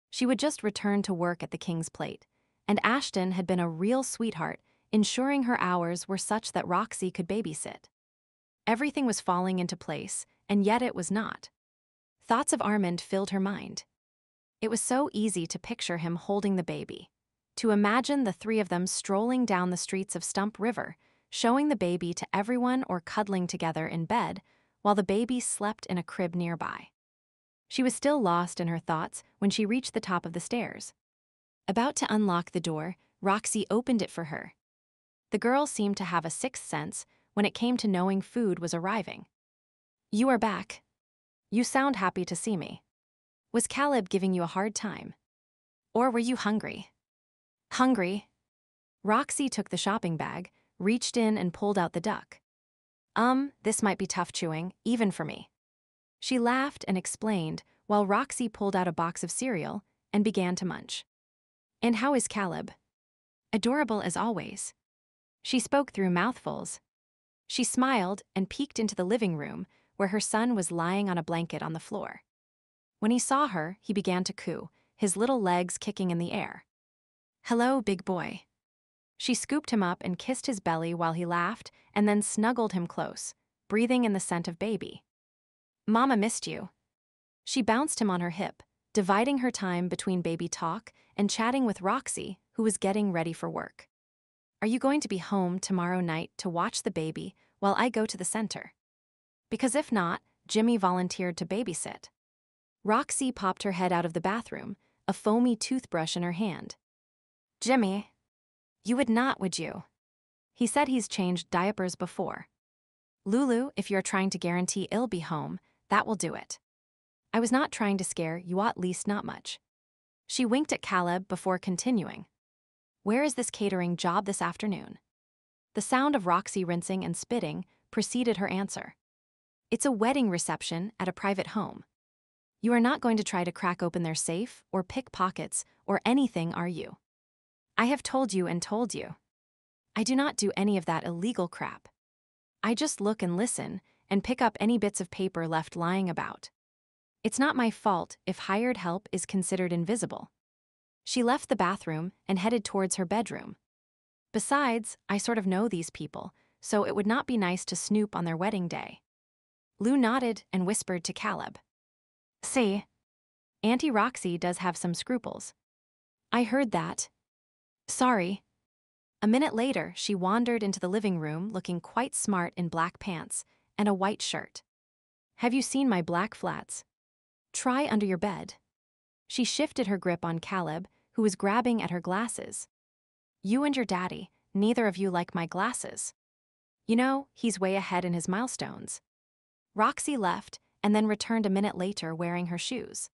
She would just return to work at the King's Plate, and Ashton had been a real sweetheart, ensuring her hours were such that Roxy could babysit. Everything was falling into place, and yet it was not. Thoughts of Armand filled her mind. It was so easy to picture him holding the baby, to imagine the 3 of them strolling down the streets of Stump River, showing the baby to everyone or cuddling together in bed while the baby slept in a crib nearby. She was still lost in her thoughts when she reached the top of the stairs. About to unlock the door, Roxy opened it for her. The girl seemed to have a sixth sense when it came to knowing food was arriving. "You are back. You sound happy to see me. Was Caleb giving you a hard time? Or were you hungry?" "Hungry." Roxy took the shopping bag, reached in and pulled out the duck. This might be tough chewing, even for me." She laughed and explained while Roxy pulled out a box of cereal and began to munch. "And how is Caleb?" "Adorable as always." She spoke through mouthfuls. She smiled and peeked into the living room where her son was lying on a blanket on the floor. When he saw her, he began to coo, his little legs kicking in the air. "Hello, big boy." She scooped him up and kissed his belly while he laughed and then snuggled him close, breathing in the scent of baby. "Mama missed you." She bounced him on her hip, dividing her time between baby talk and chatting with Roxy, who was getting ready for work. "Are you going to be home tomorrow night to watch the baby while I go to the center? Because if not, Jimmy volunteered to babysit." Roxy popped her head out of the bathroom, a foamy toothbrush in her hand. "Jimmy, you would not, would you?" He said he's changed diapers before. "Lulu, if you're trying to guarantee I'll be home, that will do it. I was not trying to scare you, at least not much." She winked at Caleb before continuing. "Where is this catering job this afternoon?" The sound of Roxy rinsing and spitting preceded her answer. It's a wedding reception at a private home. You are not going to try to crack open their safe or pick pockets or anything, are you? I have told you and told you. I do not do any of that illegal crap. I just look and listen and pick up any bits of paper left lying about. It's not my fault if hired help is considered invisible. She left the bathroom and headed towards her bedroom. Besides, I sort of know these people, so it would not be nice to snoop on their wedding day. Lou nodded and whispered to Caleb. See, Auntie Roxy does have some scruples. I heard that. Sorry. A minute later, she wandered into the living room looking quite smart in black pants and a white shirt. Have you seen my black flats? Try under your bed. She shifted her grip on Caleb, who was grabbing at her glasses. You and your daddy, neither of you like my glasses. You know, he's way ahead in his milestones. Roxy left and then returned a minute later wearing her shoes.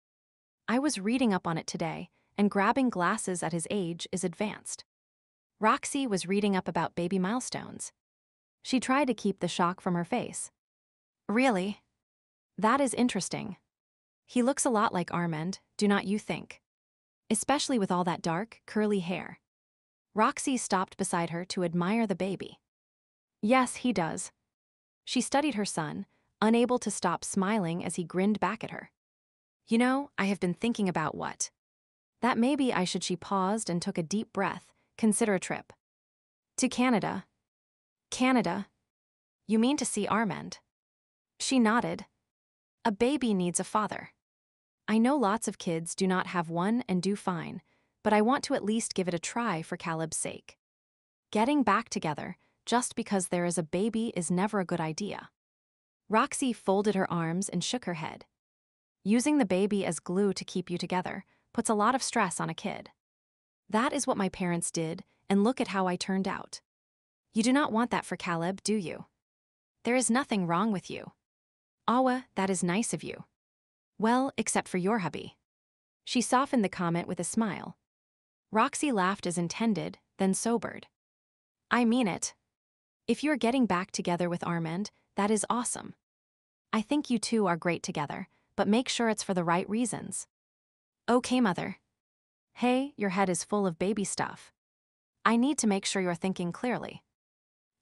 I was reading up on it today, and grabbing glasses at his age is advanced. Roxy was reading up about baby milestones. She tried to keep the shock from her face. Really? That is interesting. He looks a lot like Armand, do not you think? Especially with all that dark, curly hair. Roxy stopped beside her to admire the baby. Yes, he does. She studied her son, unable to stop smiling as he grinned back at her. You know, I have been thinking about what. That maybe I should. She paused and took a deep breath. Consider a trip. To Canada. Canada? You mean to see Armand? She nodded. A baby needs a father. I know lots of kids do not have one and do fine, but I want to at least give it a try for Caleb's sake. Getting back together, just because there is a baby, is never a good idea. Roxy folded her arms and shook her head. Using the baby as glue to keep you together puts a lot of stress on a kid. That is what my parents did, and look at how I turned out. You do not want that for Caleb, do you? There is nothing wrong with you. Awa, that is nice of you. Well, except for your hubby. She softened the comment with a smile. Roxy laughed as intended, then sobered. I mean it. If you're getting back together with Armand, that is awesome. I think you two are great together, but make sure it's for the right reasons. Okay, mother. Hey, your head is full of baby stuff. I need to make sure you're thinking clearly.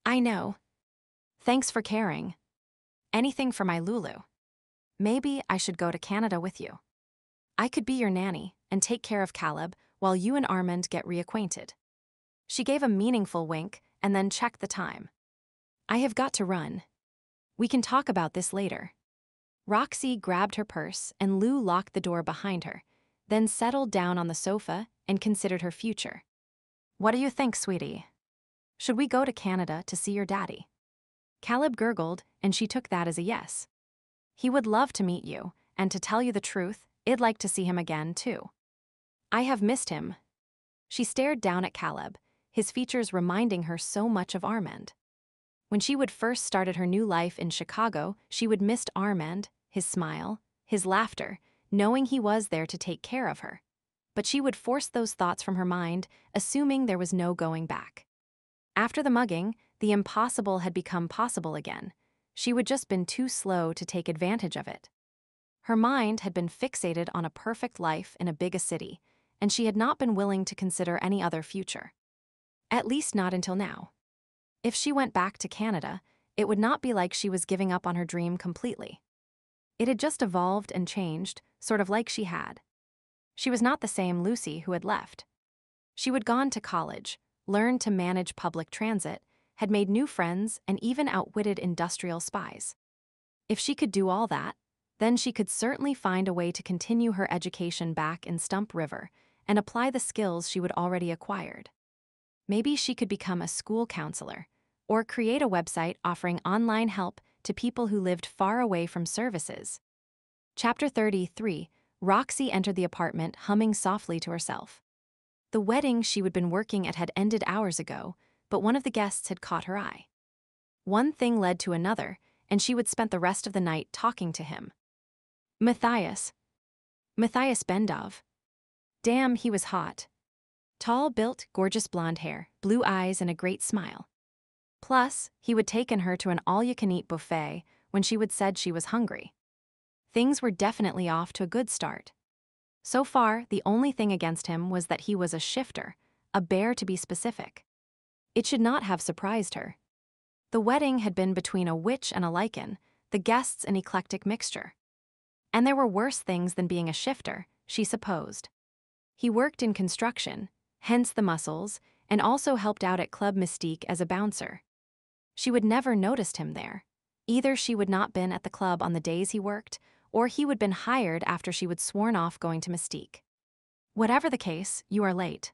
I know. Thanks for caring. Anything for my Lulu. Maybe I should go to Canada with you. I could be your nanny and take care of Caleb while you and Armand get reacquainted. She gave a meaningful wink and then checked the time. I have got to run. We can talk about this later. Roxy grabbed her purse and Lou locked the door behind her, then settled down on the sofa and considered her future. What do you think, sweetie? Should we go to Canada to see your daddy? Caleb gurgled, and she took that as a yes. He would love to meet you, and to tell you the truth, I'd like to see him again, too. I have missed him. She stared down at Caleb, his features reminding her so much of Armand. When she would first started her new life in Chicago, she would missed Armand, his smile, his laughter, knowing he was there to take care of her. But she would force those thoughts from her mind, assuming there was no going back. After the mugging, the impossible had become possible again. She would just been too slow to take advantage of it. Her mind had been fixated on a perfect life in a big city, and she had not been willing to consider any other future. At least not until now. If she went back to Canada, it would not be like she was giving up on her dream completely. It had just evolved and changed, sort of like she had. She was not the same Lucy who had left. She had gone to college, learned to manage public transit, had made new friends, and even outwitted industrial spies. If she could do all that, then she could certainly find a way to continue her education back in Stump River and apply the skills she would already acquired. Maybe she could become a school counselor, or create a website offering online help to people who lived far away from services. Chapter 33, Roxy entered the apartment humming softly to herself. The wedding she had been working at had ended hours ago, but one of the guests had caught her eye. One thing led to another, and she would spend the rest of the night talking to him. Matthias Bendov. Damn, he was hot. Tall-built, gorgeous blonde hair, blue eyes, and a great smile. Plus, he would taken her to an all-you-can-eat buffet when she would said she was hungry. Things were definitely off to a good start. So far, the only thing against him was that he was a shifter, a bear to be specific. It should not have surprised her. The wedding had been between a witch and a lycan, the guests an eclectic mixture. And there were worse things than being a shifter, she supposed. He worked in construction, hence the muscles, and also helped out at Club Mystique as a bouncer. She would never noticed him there. Either she would not been at the club on the days he worked, or he would been hired after she would sworn off going to Mystique. Whatever the case, you are late.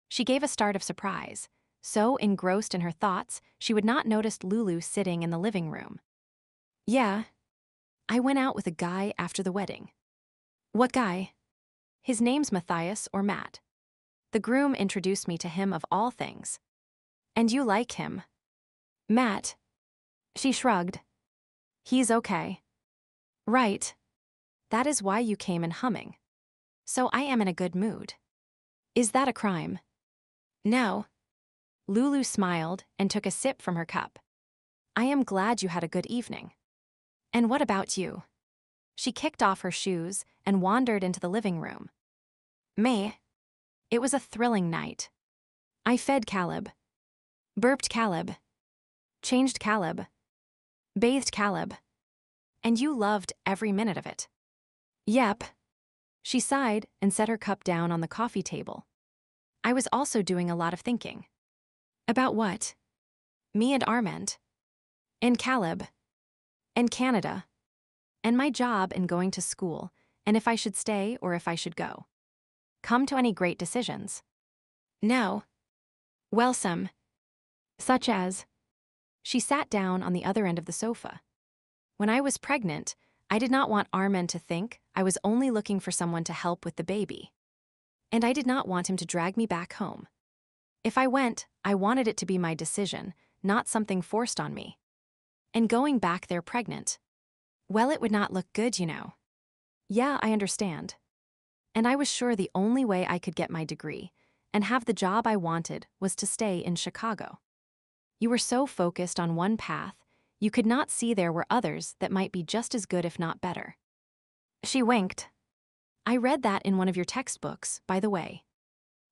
She gave a start of surprise. So engrossed in her thoughts, she would not notice Lulu sitting in the living room. Yeah. I went out with a guy after the wedding. What guy? His name's Matthias or Matt. The groom introduced me to him of all things. And you like him? Matt. She shrugged. He's okay. Right. That is why you came in humming. So I am in a good mood. Is that a crime? No. Lulu smiled and took a sip from her cup. I am glad you had a good evening. And what about you? She kicked off her shoes and wandered into the living room. Me? It was a thrilling night. I fed Caleb. Burped Caleb. Changed Caleb. Bathed Caleb. And you loved every minute of it. Yep. She sighed and set her cup down on the coffee table. I was also doing a lot of thinking. About what? Me and Armand. And Caleb. And Canada. And my job and going to school, and if I should stay or if I should go. Come to any great decisions. No. Well, some. Such as. She sat down on the other end of the sofa. When I was pregnant, I did not want Armand to think I was only looking for someone to help with the baby. And I did not want him to drag me back home. If I went, I wanted it to be my decision, not something forced on me. And going back there pregnant. Well, it would not look good, you know. Yeah, I understand. And I was sure the only way I could get my degree and have the job I wanted was to stay in Chicago. You were so focused on one path, you could not see there were others that might be just as good if not better. She winked. I read that in one of your textbooks, by the way.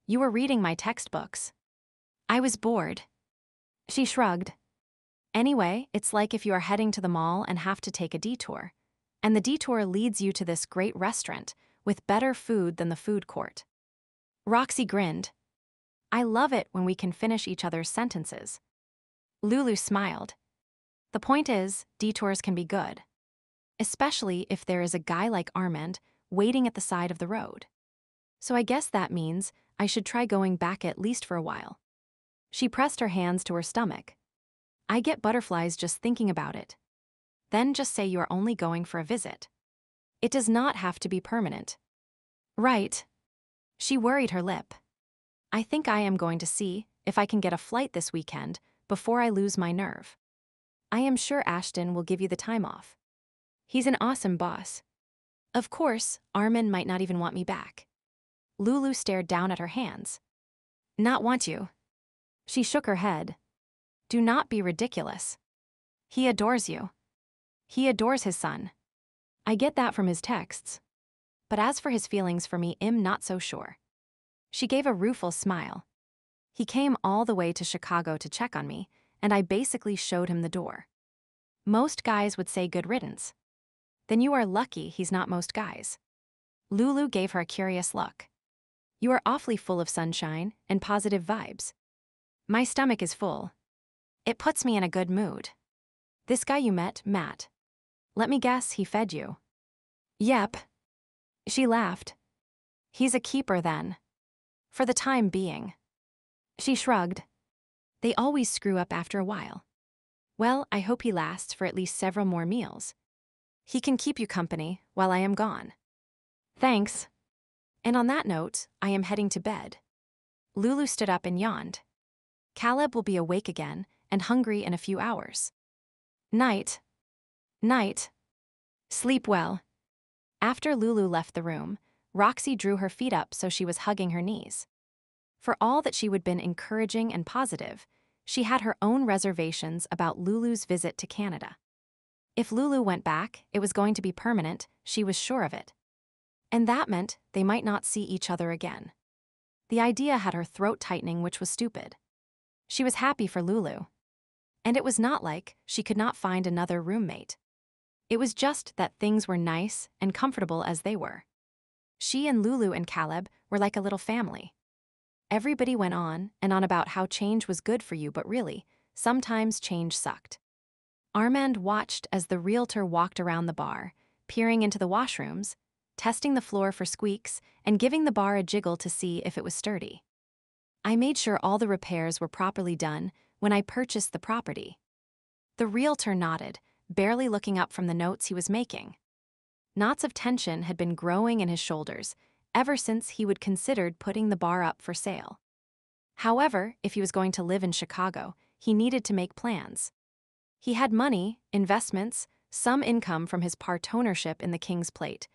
You were reading my textbooks. I was bored. She shrugged. Anyway, it's like if you are heading to the mall and have to take a detour. And the detour leads you to this great restaurant with better food than the food court. Roxy grinned. I love it when we can finish each other's sentences. Lulu smiled. The point is, detours can be good. Especially if there is a guy like Armand waiting at the side of the road. So I guess that means I should try going back at least for a while. She pressed her hands to her stomach. I get butterflies just thinking about it. Then just say you are only going for a visit. It does not have to be permanent. Right. She worried her lip. I think I am going to see if I can get a flight this weekend before I lose my nerve. I am sure Ashton will give you the time off. He's an awesome boss. Of course, Armin might not even want me back. Lulu stared down at her hands. Not want you. She shook her head. Do not be ridiculous. He adores you. He adores his son. I get that from his texts. But as for his feelings for me, I'm not so sure. She gave a rueful smile. He came all the way to Chicago to check on me, and I basically showed him the door. Most guys would say good riddance. Then you are lucky he's not most guys. Lulu gave her a curious look. You are awfully full of sunshine and positive vibes. My stomach is full. It puts me in a good mood. This guy you met, Matt. Let me guess, he fed you. Yep. She laughed. He's a keeper then. For the time being. She shrugged. They always screw up after a while. Well, I hope he lasts for at least several more meals. He can keep you company while I am gone. Thanks. And on that note, I am heading to bed. Lulu stood up and yawned. Caleb will be awake again and hungry in a few hours. Night. Night. Sleep well. After Lulu left the room, Roxy drew her feet up so she was hugging her knees. For all that she would been encouraging and positive, She had her own reservations about Lulu's visit to Canada. If Lulu went back, it was going to be permanent, she was sure of it. And that meant they might not see each other again. The idea had her throat tightening, which was stupid. She was happy for Lulu. And it was not like she could not find another roommate. It was just that things were nice and comfortable as they were. She and Lulu and Caleb were like a little family. Everybody went on and on about how change was good for you, but really, sometimes change sucked. Armand watched as the realtor walked around the bar, peering into the washrooms, testing the floor for squeaks, and giving the bar a jiggle to see if it was sturdy. I made sure all the repairs were properly done when I purchased the property. The realtor nodded, barely looking up from the notes he was making. Knots of tension had been growing in his shoulders ever since he would considered putting the bar up for sale. However, if he was going to live in Chicago, he needed to make plans. He had money, investments, some income from his part ownership in the King's Plate,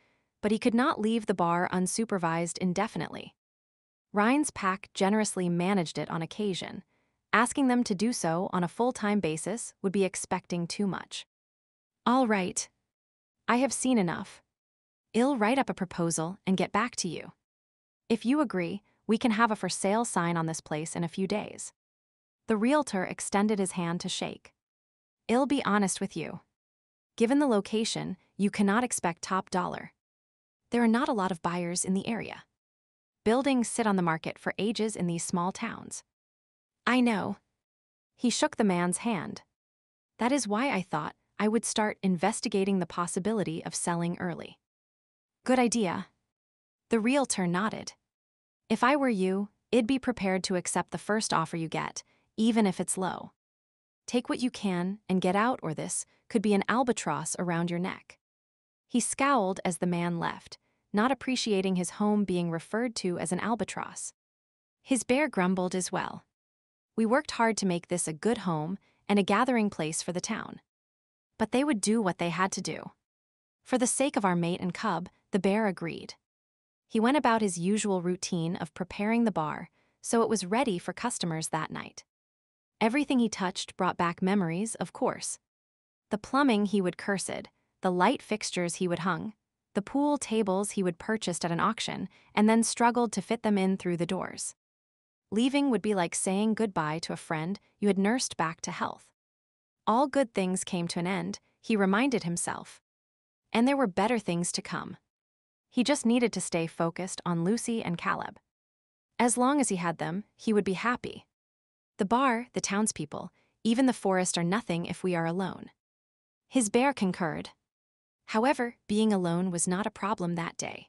but he could not leave the bar unsupervised indefinitely. Ryan's pack generously managed it on occasion. Asking them to do so on a full-time basis would be expecting too much. All right. I have seen enough. I'll write up a proposal and get back to you. If you agree, we can have a for sale sign on this place in a few days. The realtor extended his hand to shake. I'll be honest with you. Given the location, you cannot expect top dollar. There are not a lot of buyers in the area. Buildings sit on the market for ages in these small towns. I know. He shook the man's hand. That is why I thought I would start investigating the possibility of selling early. Good idea. The realtor nodded. If I were you, I'd be prepared to accept the first offer you get, even if it's low. Take what you can and get out, or this could be an albatross around your neck. He scowled as the man left, not appreciating his home being referred to as an albatross. His bear grumbled as well. We worked hard to make this a good home and a gathering place for the town. But they would do what they had to do. For the sake of our mate and cub, the bear agreed. He went about his usual routine of preparing the bar, so it was ready for customers that night. Everything he touched brought back memories, of course. The plumbing he would cursed, the light fixtures he would hung, the pool tables he would purchased at an auction, and then struggled to fit them in through the doors. Leaving would be like saying goodbye to a friend you had nursed back to health. All good things came to an end, he reminded himself. And there were better things to come. He just needed to stay focused on Lucy and Caleb. As long as he had them, he would be happy. The bar, the townspeople, even the forest are nothing if we are alone. His bear concurred. However, being alone was not a problem that day.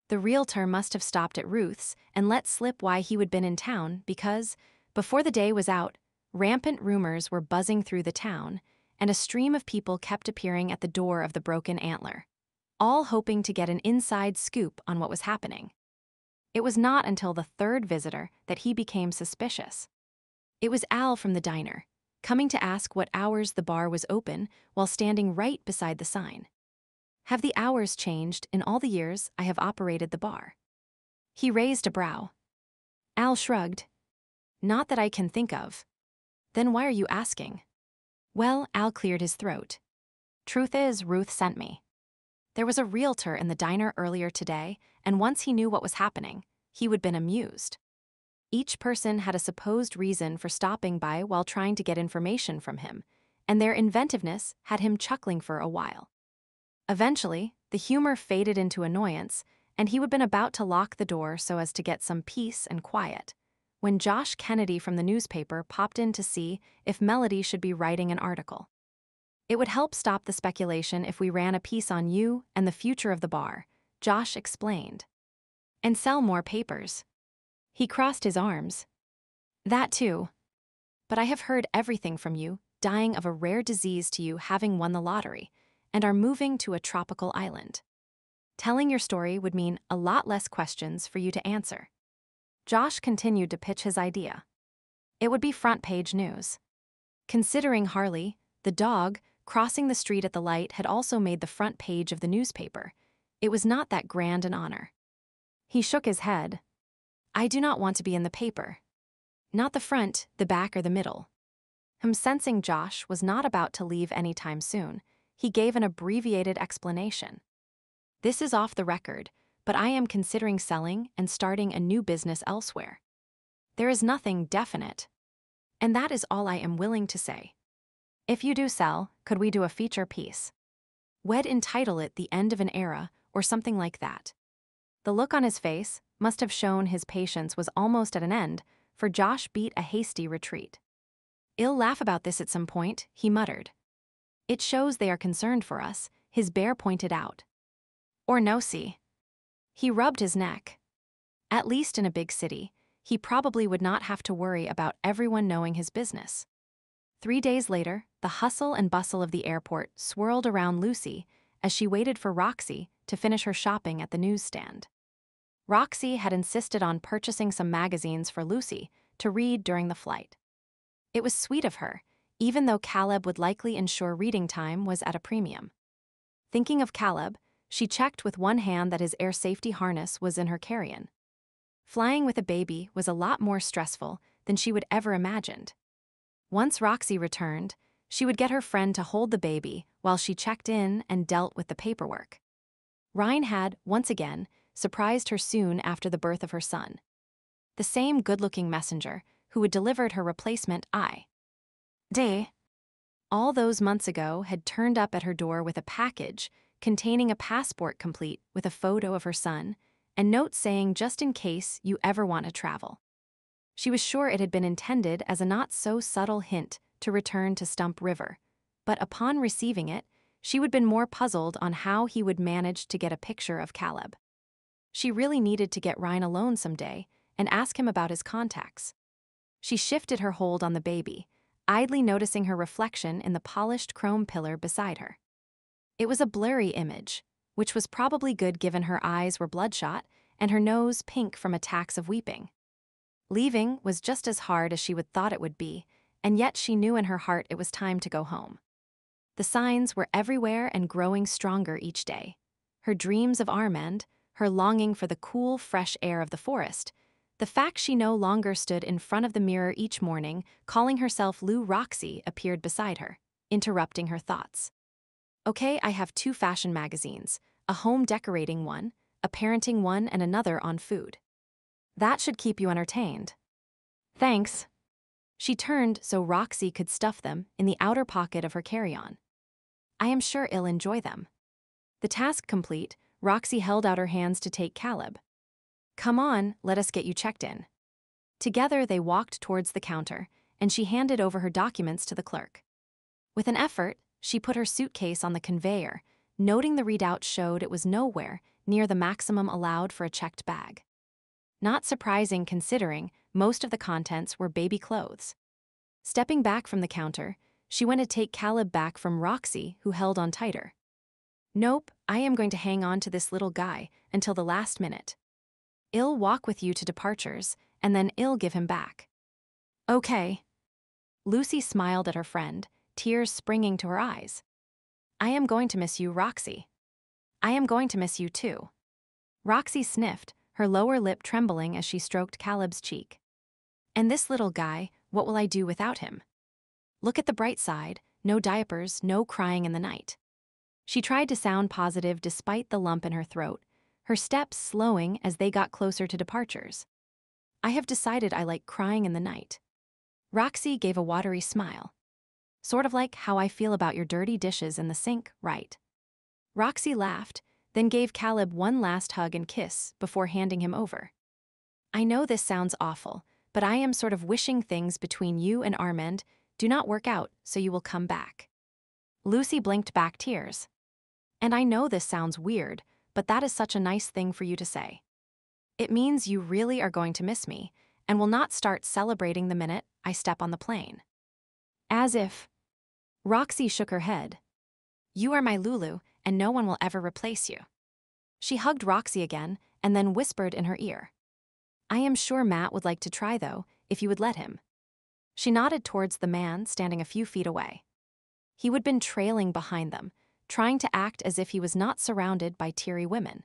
The realtor must have stopped at Ruth's and let slip why he had been in town because, before the day was out, rampant rumors were buzzing through the town, and a stream of people kept appearing at the door of the Broken Antler, all hoping to get an inside scoop on what was happening. It was not until the third visitor that he became suspicious. It was Al from the diner, coming to ask what hours the bar was open while standing right beside the sign. Have the hours changed in all the years I have operated the bar? He raised a brow. Al shrugged. Not that I can think of. Then why are you asking? Well, Al cleared his throat. Truth is, Ruth sent me. There was a realtor in the diner earlier today, and once he knew what was happening, he would have been amused. Each person had a supposed reason for stopping by while trying to get information from him, and their inventiveness had him chuckling for a while. Eventually, the humor faded into annoyance, and he would have been about to lock the door so as to get some peace and quiet, when Josh Kennedy from the newspaper popped in to see if Melody should be writing an article. It would help stop the speculation if we ran a piece on you and the future of the bar, Josh explained. And sell more papers. He crossed his arms. That too. But I have heard everything from you, dying of a rare disease to you having won the lottery, and are moving to a tropical island. Telling your story would mean a lot less questions for you to answer. Josh continued to pitch his idea. It would be front-page news. Considering Harley, the dog, crossing the street at the light had also made the front page of the newspaper, it was not that grand an honor. He shook his head. I do not want to be in the paper. Not the front, the back, or the middle. Sensing Josh was not about to leave anytime soon, he gave an abbreviated explanation. This is off the record, but I am considering selling and starting a new business elsewhere. There is nothing definite. And that is all I am willing to say. If you do sell, could we do a feature piece? We'd entitle it The End of an Era or something like that. The look on his face must have shown his patience was almost at an end, for Josh beat a hasty retreat. "I'll laugh about this at some point," he muttered. "It shows they are concerned for us," his bear pointed out. "Or no see." He rubbed his neck. At least in a big city, he probably would not have to worry about everyone knowing his business. 3 days later, the hustle and bustle of the airport swirled around Lucy as she waited for Roxy to finish her shopping at the newsstand. Roxy had insisted on purchasing some magazines for Lucy to read during the flight. It was sweet of her, even though Caleb would likely ensure reading time was at a premium. Thinking of Caleb, she checked with one hand that his air safety harness was in her carry-on. Flying with a baby was a lot more stressful than she would ever imagined. Once Roxy returned, she would get her friend to hold the baby while she checked in and dealt with the paperwork. Ryan had, once again, surprised her soon after the birth of her son. The same good-looking messenger who had delivered her replacement ID. All those months ago had turned up at her door with a package containing a passport complete with a photo of her son and notes saying just in case you ever want to travel. She was sure it had been intended as a not-so-subtle hint to return to Stump River, but upon receiving it, she would have been more puzzled on how he would manage to get a picture of Caleb. She really needed to get Ryan alone someday and ask him about his contacts. She shifted her hold on the baby, idly noticing her reflection in the polished chrome pillar beside her. It was a blurry image, which was probably good given her eyes were bloodshot and her nose pink from attacks of weeping. Leaving was just as hard as she would thought it would be, and yet she knew in her heart it was time to go home. The signs were everywhere and growing stronger each day. Her dreams of Armand, her longing for the cool, fresh air of the forest, the fact she no longer stood in front of the mirror each morning, calling herself Lou Roxy, appeared beside her, interrupting her thoughts. "Okay, I have 2 fashion magazines, a home decorating one, a parenting one, and another on food. That should keep you entertained." "Thanks." She turned so Roxy could stuff them in the outer pocket of her carry-on. "I am sure I'll enjoy them." The task complete, Roxy held out her hands to take Caleb. "Come on, let us get you checked in." Together they walked towards the counter, and she handed over her documents to the clerk. With an effort, she put her suitcase on the conveyor, noting the readout showed it was nowhere near the maximum allowed for a checked bag. Not surprising considering most of the contents were baby clothes. Stepping back from the counter, she went to take Caleb back from Roxy, who held on tighter. "Nope, I am going to hang on to this little guy until the last minute. I'll walk with you to departures, and then I'll give him back." "Okay." Lucy smiled at her friend, tears springing to her eyes. "I am going to miss you, Roxy." "I am going to miss you too." Roxy sniffed, her lower lip trembling as she stroked Caleb's cheek. "And this little guy, what will I do without him? Look at the bright side, no diapers, no crying in the night." She tried to sound positive despite the lump in her throat, her steps slowing as they got closer to departures. "I have decided I like crying in the night." Roxy gave a watery smile. "Sort of like how I feel about your dirty dishes in the sink, right?" Roxy laughed, then gave Caleb one last hug and kiss before handing him over. "I know this sounds awful, but I am sort of wishing things between you and Armand do not work out so you will come back." Lucy blinked back tears. "And I know this sounds weird, but that is such a nice thing for you to say. It means you really are going to miss me and will not start celebrating the minute I step on the plane." "As if." Roxy shook her head. "You are my Lulu, and no one will ever replace you." She hugged Roxy again and then whispered in her ear. "I am sure Matt would like to try though, if you would let him." She nodded towards the man standing a few feet away. He would have been trailing behind them, trying to act as if he was not surrounded by teary women.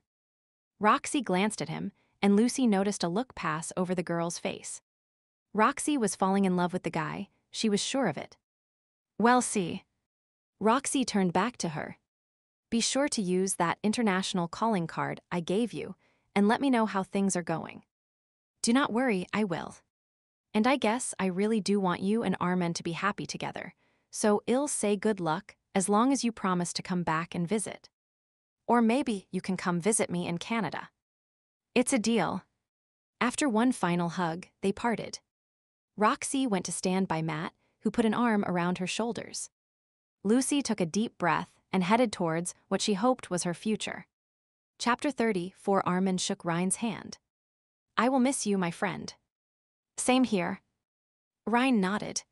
Roxy glanced at him, and Lucy noticed a look pass over the girl's face. Roxy was falling in love with the guy, she was sure of it. Well, see. Roxy turned back to her. Be sure to use that international calling card I gave you and let me know how things are going. Do not worry, I will. And I guess I really do want you and Armen to be happy together, so I'll say good luck as long as you promise to come back and visit. Or maybe you can come visit me in Canada. It's a deal. After one final hug, they parted. Roxy went to stand by Matt, who put an arm around her shoulders. Lucy took a deep breath and headed towards what she hoped was her future. Chapter 30, 4 Armen shook Ryan's hand. I will miss you, my friend. Same here. Ryan nodded.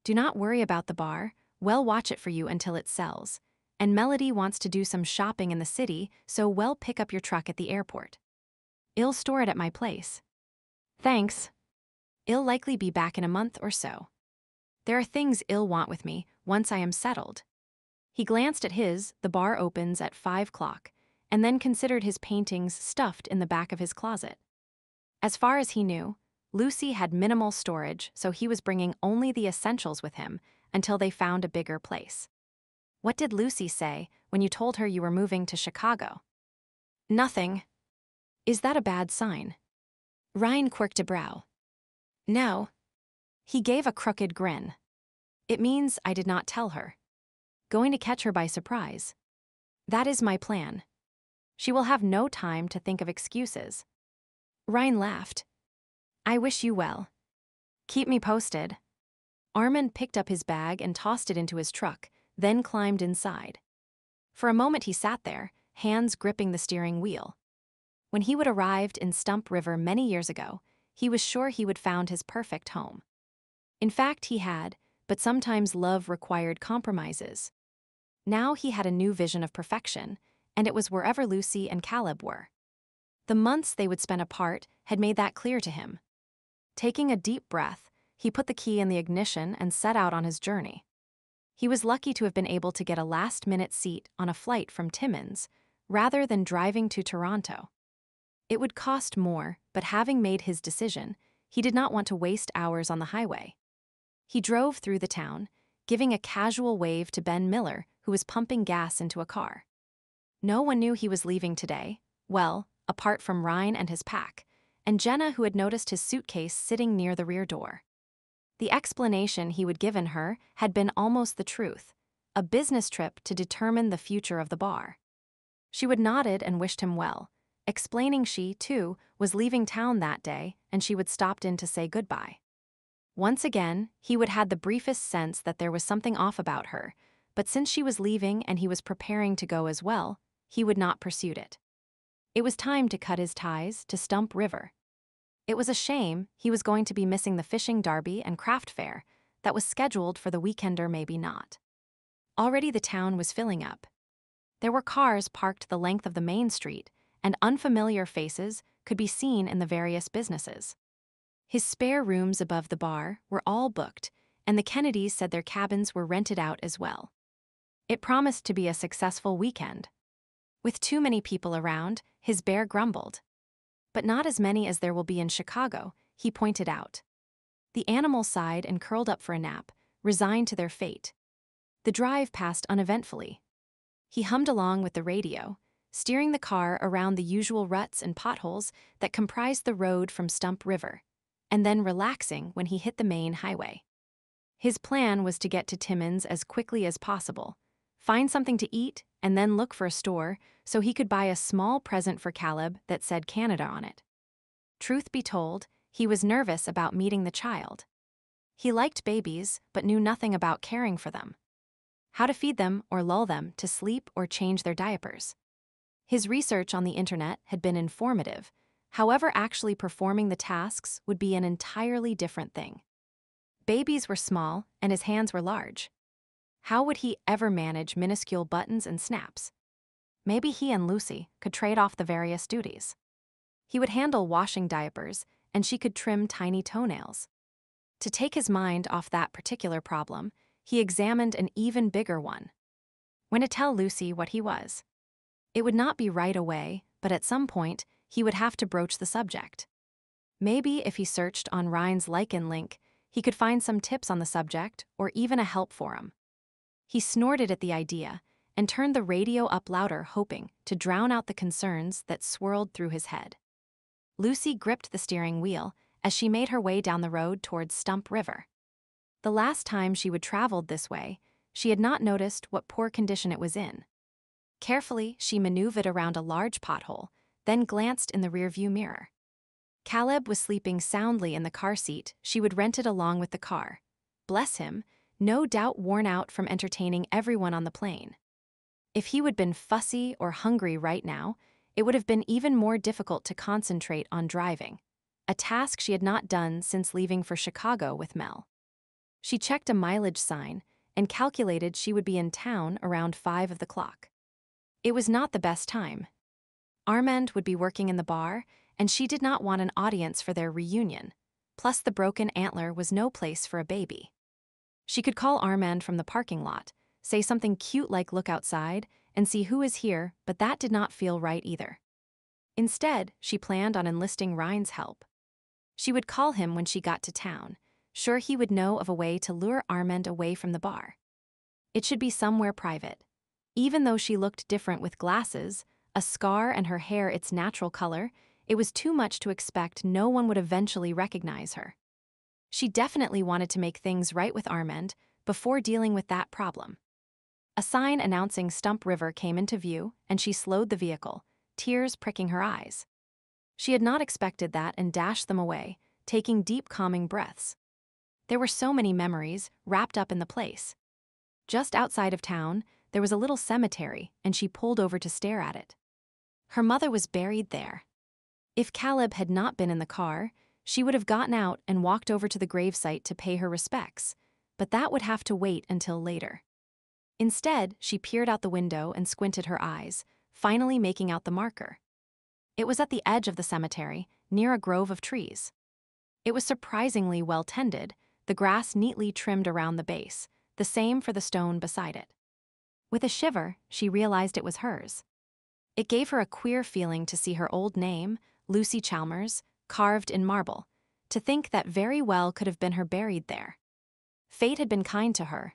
Do not worry about the bar, we'll watch it for you until it sells. And Melody wants to do some shopping in the city, so we'll pick up your truck at the airport. I'll store it at my place. Thanks. I'll likely be back in a month or so. There are things I'll want with me once I am settled. He glanced at the bar opens at 5 o'clock, and then considered his paintings stuffed in the back of his closet. As far as he knew, Lucy had minimal storage, so he was bringing only the essentials with him until they found a bigger place. What did Lucy say when you told her you were moving to Chicago? Nothing. Is that a bad sign? Ryan quirked a brow. No. He gave a crooked grin. It means I did not tell her. Going to catch her by surprise. That is my plan. She will have no time to think of excuses. Ryan laughed. I wish you well. Keep me posted. Armen picked up his bag and tossed it into his truck, then climbed inside. For a moment he sat there, hands gripping the steering wheel. When he would arrived in Stump River many years ago, he was sure he would found his perfect home. In fact, he had, but sometimes love required compromises. Now he had a new vision of perfection, and it was wherever Lucy and Caleb were. The months they would spend apart had made that clear to him. Taking a deep breath, he put the key in the ignition and set out on his journey. He was lucky to have been able to get a last-minute seat on a flight from Timmins, rather than driving to Toronto. It would cost more, but having made his decision, he did not want to waste hours on the highway. He drove through the town, giving a casual wave to Ben Miller, who was pumping gas into a car. No one knew he was leaving today, well, apart from Ryan and his pack, and Jenna, who had noticed his suitcase sitting near the rear door. The explanation he would given her had been almost the truth, a business trip to determine the future of the bar. She would nodded and wished him well, explaining she, too, was leaving town that day and she would stop in to say goodbye. Once again, he would had the briefest sense that there was something off about her, but since she was leaving and he was preparing to go as well, he would not pursue it. It was time to cut his ties to Stump River. It was a shame he was going to be missing the fishing derby and craft fair that was scheduled for the weekend or maybe not. Already the town was filling up. There were cars parked the length of the main street, and unfamiliar faces could be seen in the various businesses. His spare rooms above the bar were all booked, and the Kennedys said their cabins were rented out as well. It promised to be a successful weekend. With too many people around, his bear grumbled. But not as many as there will be in Chicago, he pointed out. The animals sighed and curled up for a nap, resigned to their fate. The drive passed uneventfully. He hummed along with the radio, steering the car around the usual ruts and potholes that comprised the road from Stump River, and then relaxing when he hit the main highway. His plan was to get to Timmins as quickly as possible, find something to eat, and then look for a store so he could buy a small present for Caleb that said Canada on it. Truth be told, he was nervous about meeting the child. He liked babies, but knew nothing about caring for them. How to feed them or lull them to sleep or change their diapers. His research on the internet had been informative, however, actually performing the tasks would be an entirely different thing. Babies were small, and his hands were large. How would he ever manage minuscule buttons and snaps? Maybe he and Lucy could trade off the various duties. He would handle washing diapers, and she could trim tiny toenails. To take his mind off that particular problem, he examined an even bigger one. When to tell Lucy what he was. It would not be right away, but at some point, he would have to broach the subject. Maybe if he searched on Ryan's Lycan link, he could find some tips on the subject or even a help forum. He snorted at the idea and turned the radio up louder, hoping to drown out the concerns that swirled through his head. Lucy gripped the steering wheel as she made her way down the road towards Stump River. The last time she would traveled this way, she had not noticed what poor condition it was in. Carefully, she maneuvered around a large pothole, then glanced in the rearview mirror. Caleb was sleeping soundly in the car seat she would rented along with the car. Bless him, no doubt worn out from entertaining everyone on the plane. If he would been fussy or hungry right now, it would have been even more difficult to concentrate on driving, a task she had not done since leaving for Chicago with Mel. She checked a mileage sign and calculated she would be in town around 5 of the clock. It was not the best time. Armand would be working in the bar, and she did not want an audience for their reunion, plus the broken antler was no place for a baby. She could call Armand from the parking lot, say something cute like look outside, and see who is here, but that did not feel right either. Instead, she planned on enlisting Ryan's help. She would call him when she got to town, sure he would know of a way to lure Armand away from the bar. It should be somewhere private. Even though she looked different with glasses, a scar and her hair its natural color, it was too much to expect no one would eventually recognize her. She definitely wanted to make things right with Armand before dealing with that problem. A sign announcing Stump River came into view, and she slowed the vehicle, tears pricking her eyes. She had not expected that and dashed them away, taking deep calming breaths. There were so many memories wrapped up in the place. Just outside of town, there was a little cemetery, and she pulled over to stare at it. Her mother was buried there. If Caleb had not been in the car, she would have gotten out and walked over to the gravesite to pay her respects, but that would have to wait until later. Instead, she peered out the window and squinted her eyes, finally making out the marker. It was at the edge of the cemetery, near a grove of trees. It was surprisingly well tended, the grass neatly trimmed around the base, the same for the stone beside it. With a shiver, she realized it was hers. It gave her a queer feeling to see her old name, Lucy Chalmers, carved in marble, to think that very well could have been her buried there. Fate had been kind to her.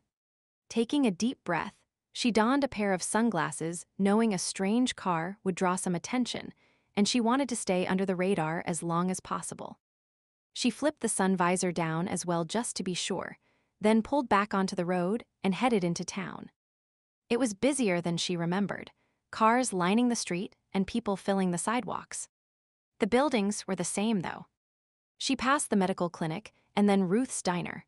Taking a deep breath, she donned a pair of sunglasses, knowing a strange car would draw some attention, and she wanted to stay under the radar as long as possible. She flipped the sun visor down as well just to be sure, then pulled back onto the road and headed into town. It was busier than she remembered, cars lining the street and people filling the sidewalks. The buildings were the same, though. She passed the medical clinic and then Ruth's diner.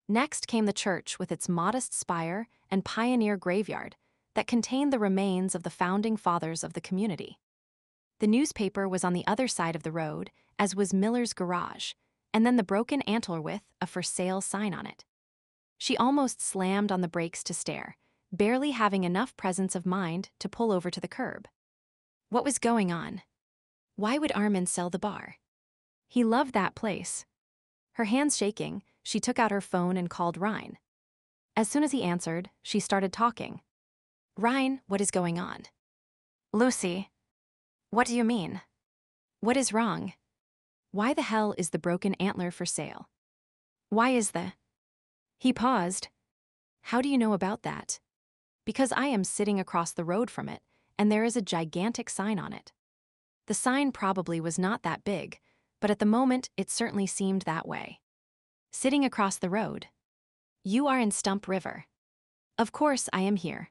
Next came the church with its modest spire and pioneer graveyard that contained the remains of the founding fathers of the community. The newspaper was on the other side of the road, as was Miller's garage, and then the broken antler with a for sale sign on it. She almost slammed on the brakes to stare, barely having enough presence of mind to pull over to the curb. What was going on? Why would Armand sell the bar? He loved that place. Her hands shaking, she took out her phone and called Ryan. As soon as he answered, she started talking. Ryan, what is going on? Lucy. What do you mean? What is wrong? Why the hell is the broken antler for sale? Why is the... He paused. How do you know about that? Because I am sitting across the road from it, and there is a gigantic sign on it. The sign probably was not that big, but at the moment it certainly seemed that way. Sitting across the road. You are in Stump River. Of course I am here.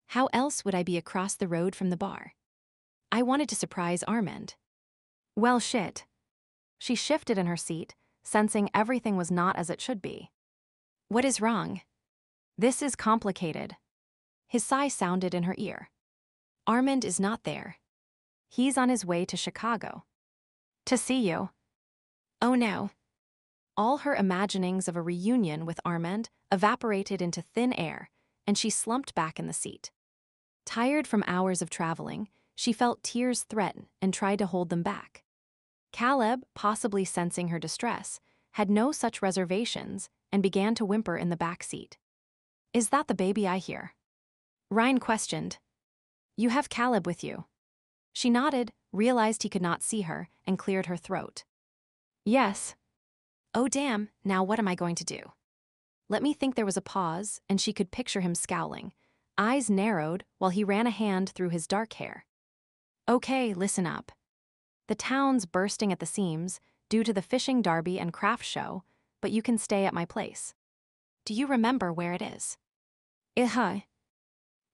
How else would I be across the road from the bar? I wanted to surprise Armand. Well, shit. She shifted in her seat, sensing everything was not as it should be. What is wrong? This is complicated. His sigh sounded in her ear. Armand is not there. He's on his way to Chicago. To see you. Oh no. All her imaginings of a reunion with Armand evaporated into thin air, and she slumped back in the seat. Tired from hours of traveling, she felt tears threaten and tried to hold them back. Caleb, possibly sensing her distress, had no such reservations and began to whimper in the back seat. Is that the baby I hear? Ryan questioned. You have Caleb with you. She nodded, realized he could not see her, and cleared her throat. Yes. Oh damn, now what am I going to do? Let me think. There was a pause, and she could picture him scowling, eyes narrowed while he ran a hand through his dark hair. Okay, listen up. The town's bursting at the seams due to the fishing derby and craft show, but you can stay at my place. Do you remember where it is?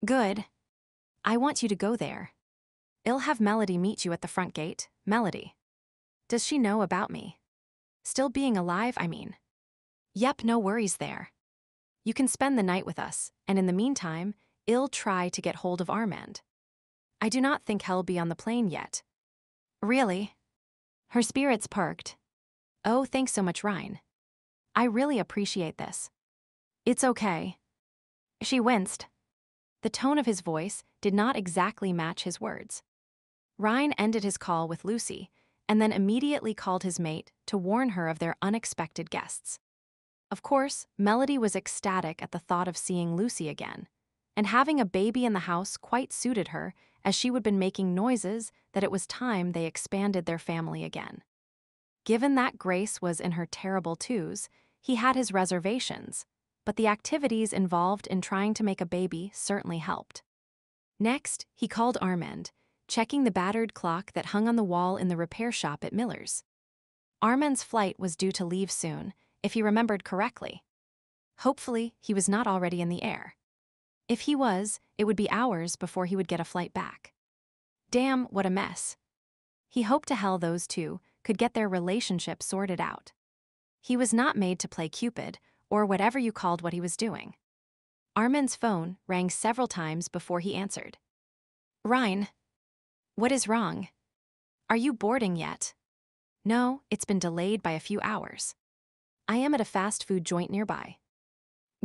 Good. I want you to go there. I'll have Melody meet you at the front gate. Melody. Does she know about me? Still being alive, I mean. Yep, no worries there. You can spend the night with us, and in the meantime, I'll try to get hold of Armand. I do not think he'll be on the plane yet. Really? Her spirits perked. Oh, thanks so much, Ryan. I really appreciate this. It's okay. She winced. The tone of his voice did not exactly match his words. Ryan ended his call with Lucy, and then immediately called his mate to warn her of their unexpected guests. Of course, Melody was ecstatic at the thought of seeing Lucy again, and having a baby in the house quite suited her, as she would been making noises that it was time they expanded their family again. Given that Grace was in her terrible twos, he had his reservations, but the activities involved in trying to make a baby certainly helped. Next, he called Armand, checking the battered clock that hung on the wall in the repair shop at Miller's. Armand's flight was due to leave soon, if he remembered correctly. Hopefully, he was not already in the air. If he was, it would be hours before he would get a flight back. Damn, what a mess. He hoped to hell those two could get their relationship sorted out. He was not made to play Cupid, or whatever you called what he was doing. Armand's phone rang several times before he answered. Ryan. What is wrong? Are you boarding yet? No, it's been delayed by a few hours. I am at a fast food joint nearby.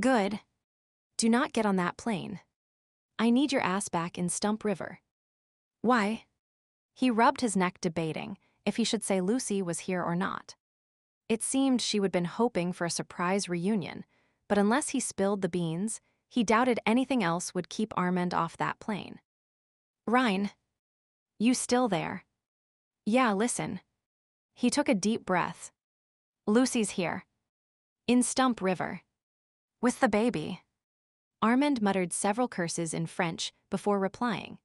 Good. Do not get on that plane. I need your ass back in Stump River. Why? He rubbed his neck debating if he should say Lucy was here or not. It seemed she would been hoping for a surprise reunion, but unless he spilled the beans, he doubted anything else would keep Armand off that plane. Ryan. You still there? Yeah, listen. He took a deep breath. Lucy's here. In Stump River. With the baby. Armand muttered several curses in French before replying.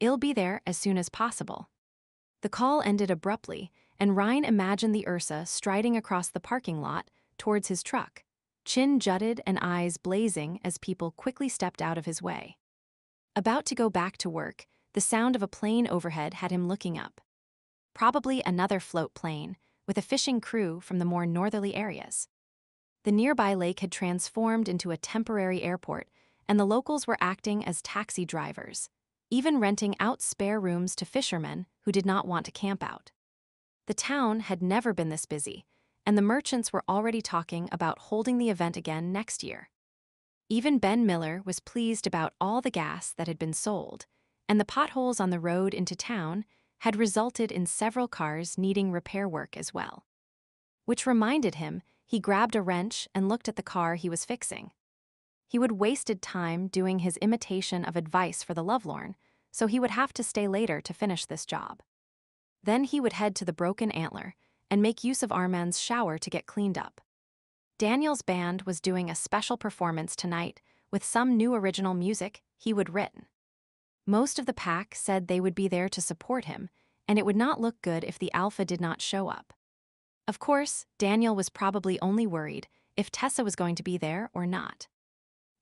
I'll be there as soon as possible. The call ended abruptly, and Ryan imagined the Ursa striding across the parking lot towards his truck, chin jutted and eyes blazing as people quickly stepped out of his way. About to go back to work, the sound of a plane overhead had him looking up. Probably another float plane, with a fishing crew from the more northerly areas. The nearby lake had transformed into a temporary airport, and the locals were acting as taxi drivers, even renting out spare rooms to fishermen who did not want to camp out. The town had never been this busy, and the merchants were already talking about holding the event again next year. Even Ben Miller was pleased about all the gas that had been sold, and the potholes on the road into town had resulted in several cars needing repair work as well. Which reminded him, he grabbed a wrench and looked at the car he was fixing. He would wasted time doing his imitation of advice for the lovelorn, so he would have to stay later to finish this job. Then he would head to the Broken Antler and make use of Armand's shower to get cleaned up. Daniel's band was doing a special performance tonight with some new original music he would written. Most of the pack said they would be there to support him, and it would not look good if the alpha did not show up. Of course, Daniel was probably only worried if Tessa was going to be there or not.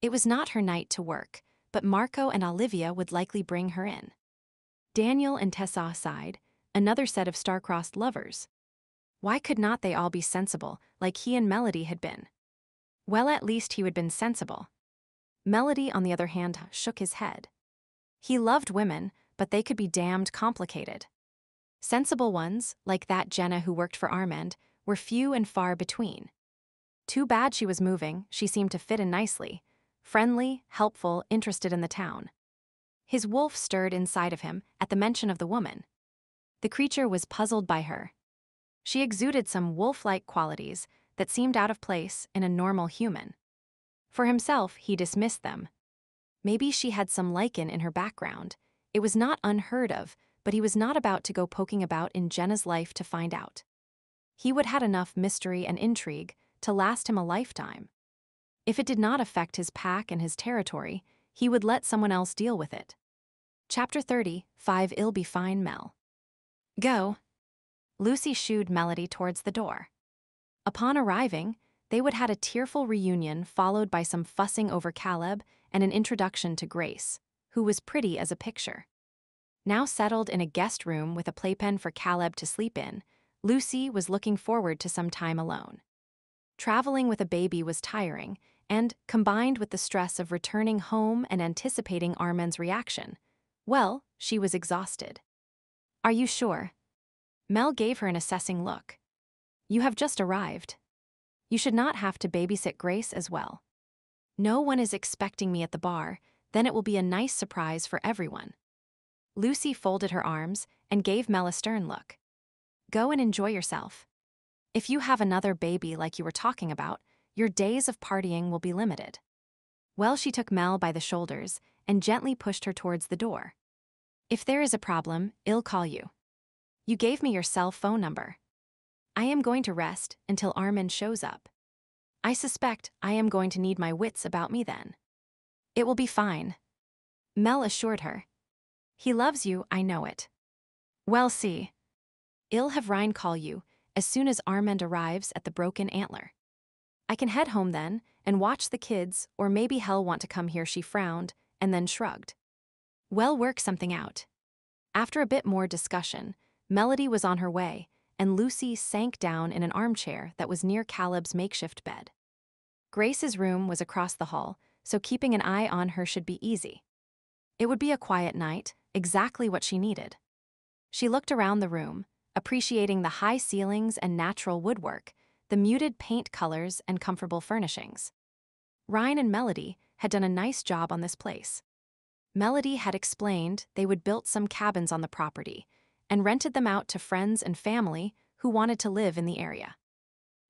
It was not her night to work, but Marco and Olivia would likely bring her in. Daniel and Tessa sighed, another set of star-crossed lovers. Why could not they all be sensible, like he and Melody had been? Well, at least he would been sensible. Melody, on the other hand, shook his head. He loved women, but they could be damned complicated. Sensible ones, like that Jenna who worked for Armand, were few and far between. Too bad she was moving, she seemed to fit in nicely. Friendly, helpful, interested in the town. His wolf stirred inside of him at the mention of the woman. The creature was puzzled by her. She exuded some wolf-like qualities that seemed out of place in a normal human. For himself, he dismissed them. Maybe she had some Lycan in her background. It was not unheard of, but he was not about to go poking about in Jenna's life to find out. He would had enough mystery and intrigue to last him a lifetime. If it did not affect his pack and his territory, he would let someone else deal with it. Chapter 30, 5 It'll be fine, Mel. Go. Lucy shooed Melody towards the door. Upon arriving, they would had a tearful reunion followed by some fussing over Caleb and an introduction to Grace, who was pretty as a picture. Now settled in a guest room with a playpen for Caleb to sleep in, Lucy was looking forward to some time alone. Traveling with a baby was tiring, and, combined with the stress of returning home and anticipating Armand's reaction, well, she was exhausted. Are you sure? Mel gave her an assessing look. You have just arrived. You should not have to babysit Grace as well. No one is expecting me at the bar, then it will be a nice surprise for everyone. Lucy folded her arms and gave Mel a stern look. Go and enjoy yourself. If you have another baby like you were talking about, your days of partying will be limited. Well, she took Mel by the shoulders and gently pushed her towards the door. If there is a problem, I'll call you. You gave me your cell phone number. I am going to rest until Armand shows up. I suspect I am going to need my wits about me then. It will be fine. Mel assured her. He loves you, I know it. Well, see. I'll have Ryan call you as soon as Armand arrives at the Broken Antler. I can head home then and watch the kids, or maybe he'll want to come here. She frowned and then shrugged. We'll work something out. After a bit more discussion, Melody was on her way, and Lucy sank down in an armchair that was near Caleb's makeshift bed. Grace's room was across the hall, so keeping an eye on her should be easy. It would be a quiet night, exactly what she needed. She looked around the room, appreciating the high ceilings and natural woodwork, the muted paint colors and comfortable furnishings. Ryan and Melody had done a nice job on this place. Melody had explained they would build some cabins on the property and rented them out to friends and family who wanted to live in the area.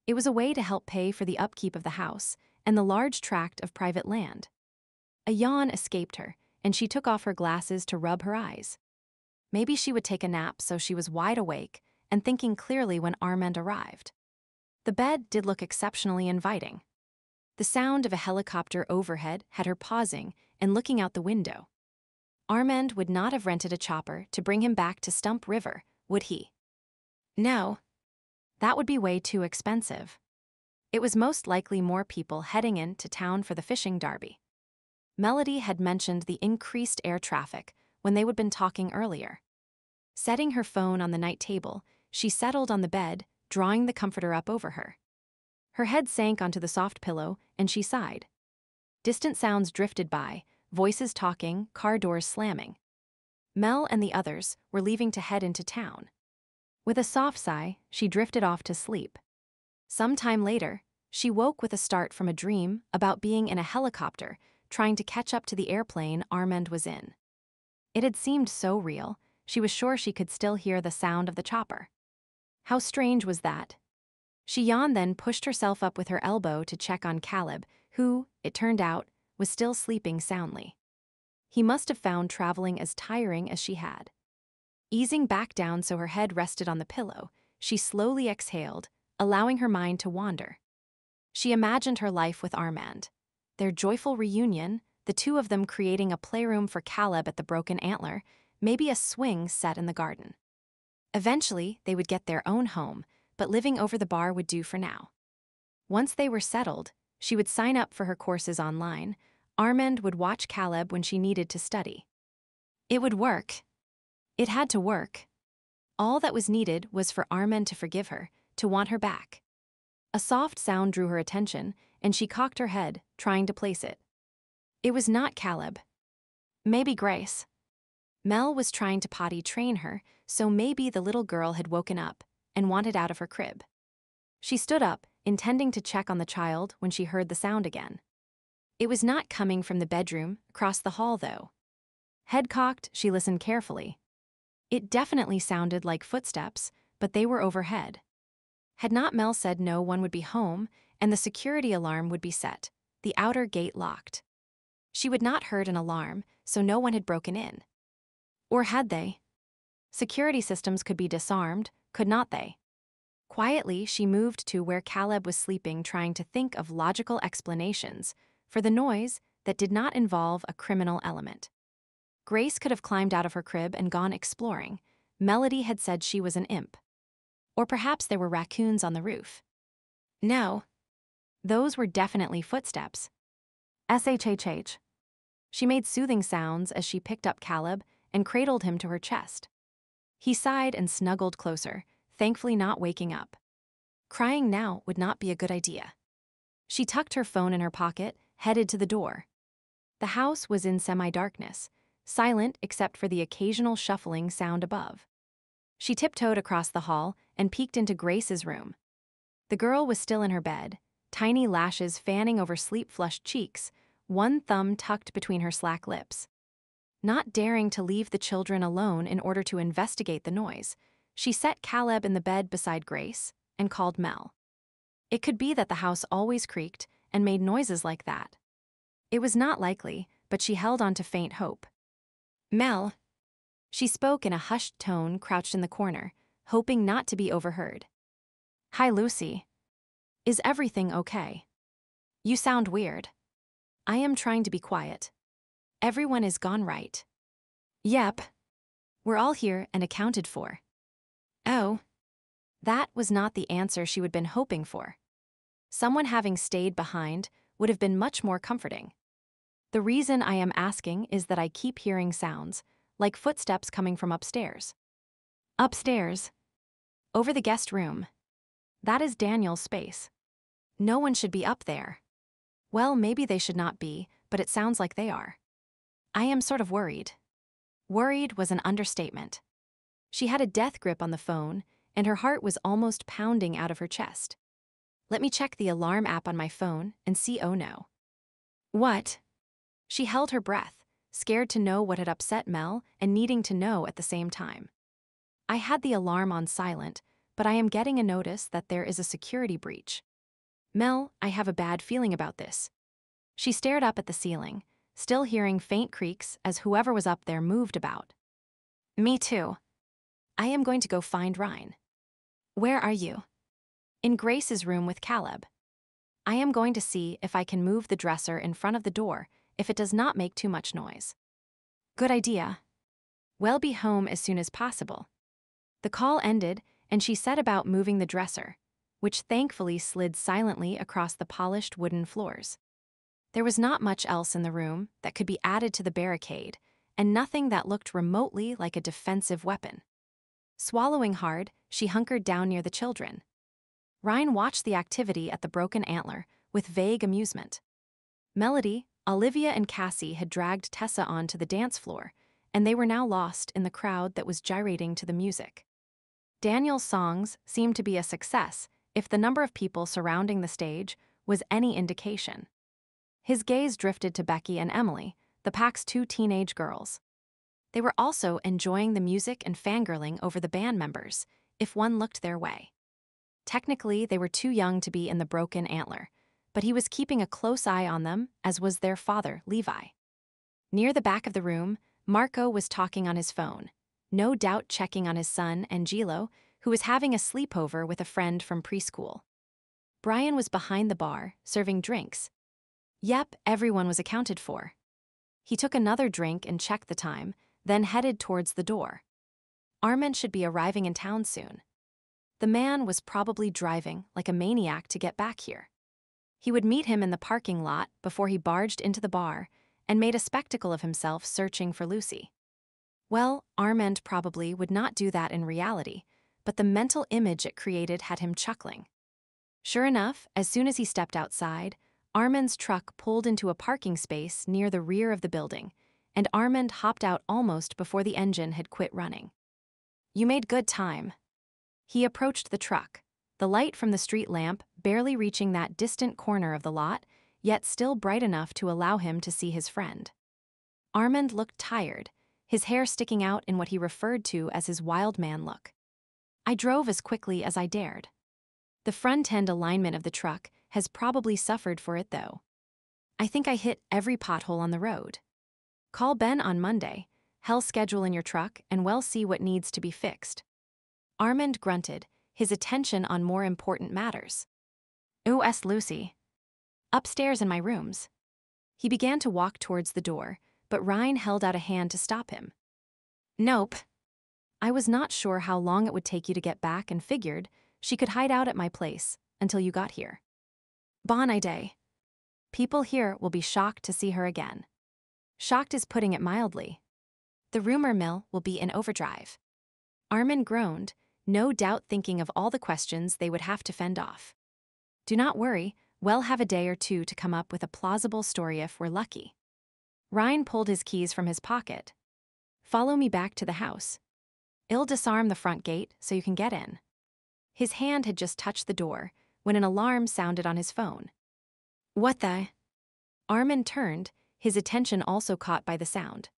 It was a way to help pay for the upkeep of the house and the large tract of private land. A yawn escaped her, and she took off her glasses to rub her eyes. Maybe she would take a nap, so she was wide awake and thinking clearly when Armand arrived. The bed did look exceptionally inviting. The sound of a helicopter overhead had her pausing and looking out the window. Armand would not have rented a chopper to bring him back to Stump River, would he? No. That would be way too expensive. It was most likely more people heading into town for the fishing derby. Melody had mentioned the increased air traffic when they would been talking earlier. Setting her phone on the night table, she settled on the bed, drawing the comforter up over her. Her head sank onto the soft pillow, and she sighed. Distant sounds drifted by, voices talking, car doors slamming. Mel and the others were leaving to head into town. With a soft sigh, she drifted off to sleep. Some time later, she woke with a start from a dream about being in a helicopter, trying to catch up to the airplane Armand was in. It had seemed so real, she was sure she could still hear the sound of the chopper. How strange was that? She yawned, then pushed herself up with her elbow to check on Caleb, who, it turned out, was still sleeping soundly. He must have found traveling as tiring as she had. Easing back down so her head rested on the pillow, she slowly exhaled, allowing her mind to wander. She imagined her life with Armand, their joyful reunion, the two of them creating a playroom for Caleb at the Broken Antler, maybe a swing set in the garden. Eventually, they would get their own home, but living over the bar would do for now. Once they were settled, she would sign up for her courses online. Armand would watch Caleb when she needed to study. It would work. It had to work. All that was needed was for Armand to forgive her, to want her back. A soft sound drew her attention, and she cocked her head, trying to place it. It was not Caleb. Maybe Grace. Mel was trying to potty train her, so maybe the little girl had woken up and wanted out of her crib. She stood up, intending to check on the child when she heard the sound again. It was not coming from the bedroom across the hall, though. Head cocked, she listened carefully. It definitely sounded like footsteps, but they were overhead. Had not Mel said no one would be home, and the security alarm would be set, the outer gate locked. She would not heard an alarm, so no one had broken in. Or had they? Security systems could be disarmed, could not they? Quietly, she moved to where Caleb was sleeping, trying to think of logical explanations for the noise that did not involve a criminal element. Grace could have climbed out of her crib and gone exploring. Melody had said she was an imp. Or perhaps there were raccoons on the roof. No. Those were definitely footsteps. SHHH. She made soothing sounds as she picked up Caleb and cradled him to her chest. He sighed and snuggled closer, thankfully not waking up. Crying now would not be a good idea. She tucked her phone in her pocket, headed to the door. The house was in semi-darkness, silent except for the occasional shuffling sound above. She tiptoed across the hall and peeked into Grace's room. The girl was still in her bed, tiny lashes fanning over sleep-flushed cheeks, one thumb tucked between her slack lips. Not daring to leave the children alone in order to investigate the noise, she set Caleb in the bed beside Grace and called Mel. It could be that the house always creaked and made noises like that. It was not likely, but she held on to faint hope. Mel. She spoke in a hushed tone, crouched in the corner, hoping not to be overheard. Hi, Lucy. Is everything okay? You sound weird. I am trying to be quiet. Everyone is gone, right? Yep. We're all here and accounted for. Oh. That was not the answer she would have been hoping for. Someone having stayed behind would have been much more comforting. The reason I am asking is that I keep hearing sounds, like footsteps coming from upstairs. Upstairs. Over the guest room. That is Daniel's space. No one should be up there. Well, maybe they should not be, but it sounds like they are. I am sort of worried. Worried was an understatement. She had a death grip on the phone, and her heart was almost pounding out of her chest. Let me check the alarm app on my phone and see. Oh no. What? She held her breath, scared to know what had upset Mel and needing to know at the same time. I had the alarm on silent, but I am getting a notice that there is a security breach. Mel, I have a bad feeling about this. She stared up at the ceiling, still hearing faint creaks as whoever was up there moved about. Me too. I am going to go find Ryan. Where are you? In Grace's room with Caleb. I am going to see if I can move the dresser in front of the door if it does not make too much noise. Good idea. We'll be home as soon as possible. The call ended, and she set about moving the dresser, which thankfully slid silently across the polished wooden floors. There was not much else in the room that could be added to the barricade, and nothing that looked remotely like a defensive weapon. Swallowing hard, she hunkered down near the children. Ryan watched the activity at the Broken Antler with vague amusement. Melody, Olivia, and Cassie had dragged Tessa onto the dance floor, and they were now lost in the crowd that was gyrating to the music. Daniel's songs seemed to be a success if the number of people surrounding the stage was any indication. His gaze drifted to Becky and Emily, the pack's two teenage girls. They were also enjoying the music and fangirling over the band members, if one looked their way. Technically, they were too young to be in the Broken Antler, but he was keeping a close eye on them, as was their father, Levi. Near the back of the room, Marco was talking on his phone, no doubt checking on his son, Angelo, who was having a sleepover with a friend from preschool. Brian was behind the bar, serving drinks. Yep, everyone was accounted for. He took another drink and checked the time, then headed towards the door. Armand should be arriving in town soon. The man was probably driving like a maniac to get back here. He would meet him in the parking lot before he barged into the bar and made a spectacle of himself searching for Lucy. Well, Armand probably would not do that in reality, but the mental image it created had him chuckling. Sure enough, as soon as he stepped outside, Armand's truck pulled into a parking space near the rear of the building, and Armand hopped out almost before the engine had quit running. You made good time. He approached the truck, the light from the street lamp barely reaching that distant corner of the lot, yet still bright enough to allow him to see his friend. Armand looked tired, his hair sticking out in what he referred to as his wild man look. I drove as quickly as I dared. The front end alignment of the truck has probably suffered for it though. I think I hit every pothole on the road. Call Ben on Monday, hell schedule in your truck, and we'll see what needs to be fixed. Armand grunted, his attention on more important matters. "Ooh, Lucy. Upstairs in my rooms." He began to walk towards the door, but Ryan held out a hand to stop him. "Nope. I was not sure how long it would take you to get back and figured she could hide out at my place until you got here. Bonnie day. People here will be shocked to see her again." Shocked is putting it mildly. The rumor mill will be in overdrive. Armin groaned, no doubt thinking of all the questions they would have to fend off. "Do not worry, we'll have a day or two to come up with a plausible story if we're lucky." Ryan pulled his keys from his pocket. "Follow me back to the house. I'll disarm the front gate so you can get in." His hand had just touched the door when an alarm sounded on his phone. "What the?" Armin turned, his attention also caught by the sound.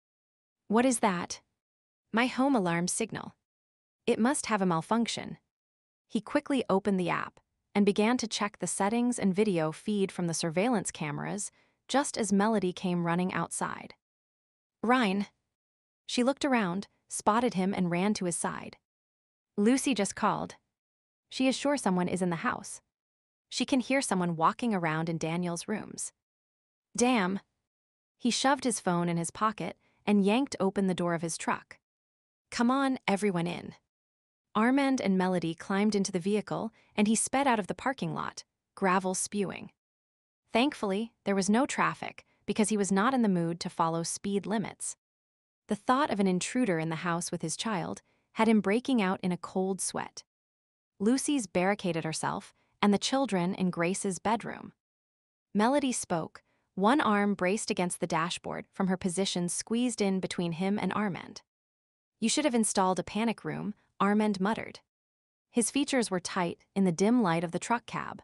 "What is that?" "My home alarm signal. It must have a malfunction." He quickly opened the app and began to check the settings and video feed from the surveillance cameras just as Melody came running outside. "Ryan." She looked around, spotted him, and ran to his side. "Lucy just called. She is sure someone is in the house. She can hear someone walking around in Daniel's rooms." "Damn." He shoved his phone in his pocket and yanked open the door of his truck. "Come on, everyone in." Armand and Melody climbed into the vehicle and he sped out of the parking lot, gravel spewing. Thankfully, there was no traffic because he was not in the mood to follow speed limits. The thought of an intruder in the house with his child had him breaking out in a cold sweat. Lucy's barricaded herself and the children in Grace's bedroom. Melody spoke, one arm braced against the dashboard from her position squeezed in between him and Armand. "You should have installed a panic room," Armand muttered. His features were tight in the dim light of the truck cab.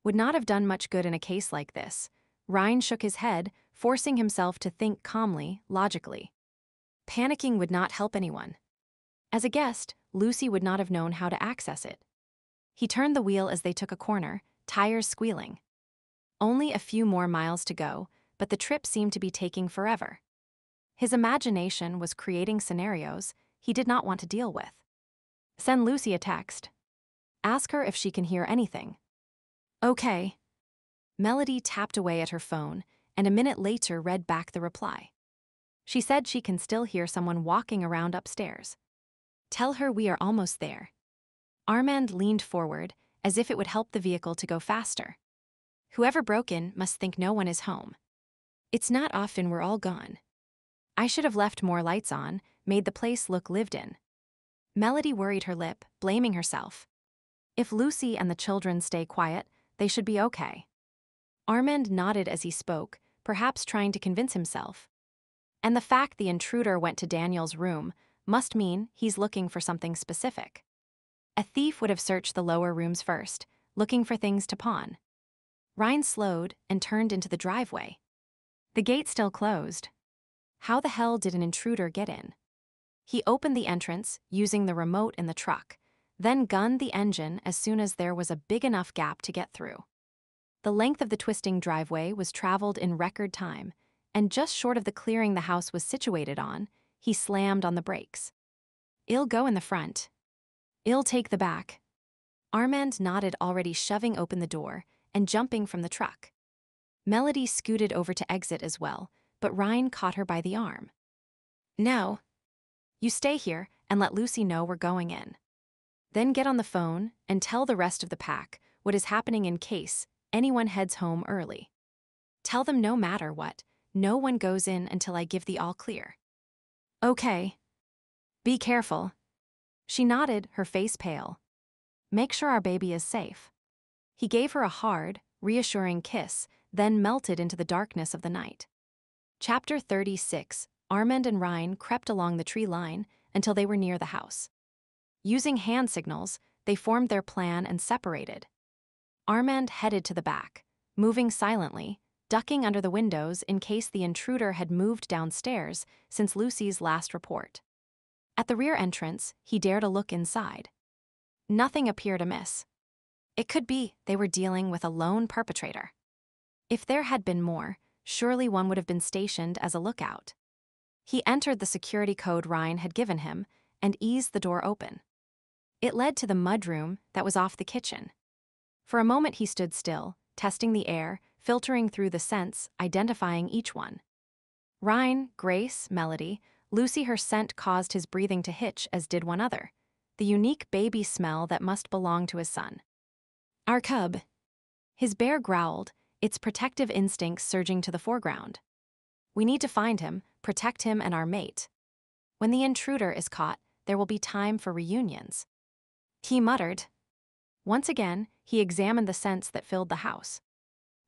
"Would not have done much good in a case like this." Ryan shook his head, forcing himself to think calmly, logically. Panicking would not help anyone. As a guest, Lucy would not have known how to access it. He turned the wheel as they took a corner, tires squealing. Only a few more miles to go, but the trip seemed to be taking forever. His imagination was creating scenarios he did not want to deal with. "Send Lucy a text. Ask her if she can hear anything." "Okay." Melody tapped away at her phone, and a minute later read back the reply. She said she can still hear someone walking around upstairs. "Tell her we are almost there." Armand leaned forward, as if it would help the vehicle to go faster. "Whoever broke in must think no one is home. It's not often we're all gone. I should have left more lights on, made the place look lived in." Melody worried her lip, blaming herself. If Lucy and the children stay quiet, they should be okay. Armand nodded as he spoke, perhaps trying to convince himself. And the fact the intruder went to Daniel's room must mean he's looking for something specific. A thief would have searched the lower rooms first, looking for things to pawn. Ryan slowed and turned into the driveway. The gate still closed. How the hell did an intruder get in? He opened the entrance, using the remote in the truck, then gunned the engine as soon as there was a big enough gap to get through. The length of the twisting driveway was traveled in record time, and just short of the clearing the house was situated on, he slammed on the brakes. "I'll go in the front. I'll take the back." Armand nodded, already shoving open the door and jumping from the truck. Melody scooted over to exit as well, but Ryan caught her by the arm. "No. You stay here and let Lucy know we're going in. Then get on the phone and tell the rest of the pack what is happening in case anyone heads home early. Tell them no matter what, no one goes in until I give the all clear." "Okay. Be careful." She nodded, her face pale. "Make sure our baby is safe." He gave her a hard, reassuring kiss, then melted into the darkness of the night. Chapter 36. Armand and Ryan crept along the tree line until they were near the house. Using hand signals, they formed their plan and separated. Armand headed to the back, moving silently, ducking under the windows in case the intruder had moved downstairs since Lucy's last report. At the rear entrance, he dared a look inside. Nothing appeared amiss. It could be they were dealing with a lone perpetrator. If there had been more, surely one would have been stationed as a lookout. He entered the security code Ryan had given him and eased the door open. It led to the mudroom that was off the kitchen. For a moment he stood still, testing the air, filtering through the scents, identifying each one. Rhine, Grace, Melody, Lucy, her scent caused his breathing to hitch, as did one other. The unique baby smell that must belong to his son. Our cub. His bear growled, its protective instincts surging to the foreground. We need to find him, protect him and our mate. When the intruder is caught, there will be time for reunions. He muttered. Once again, he examined the scents that filled the house.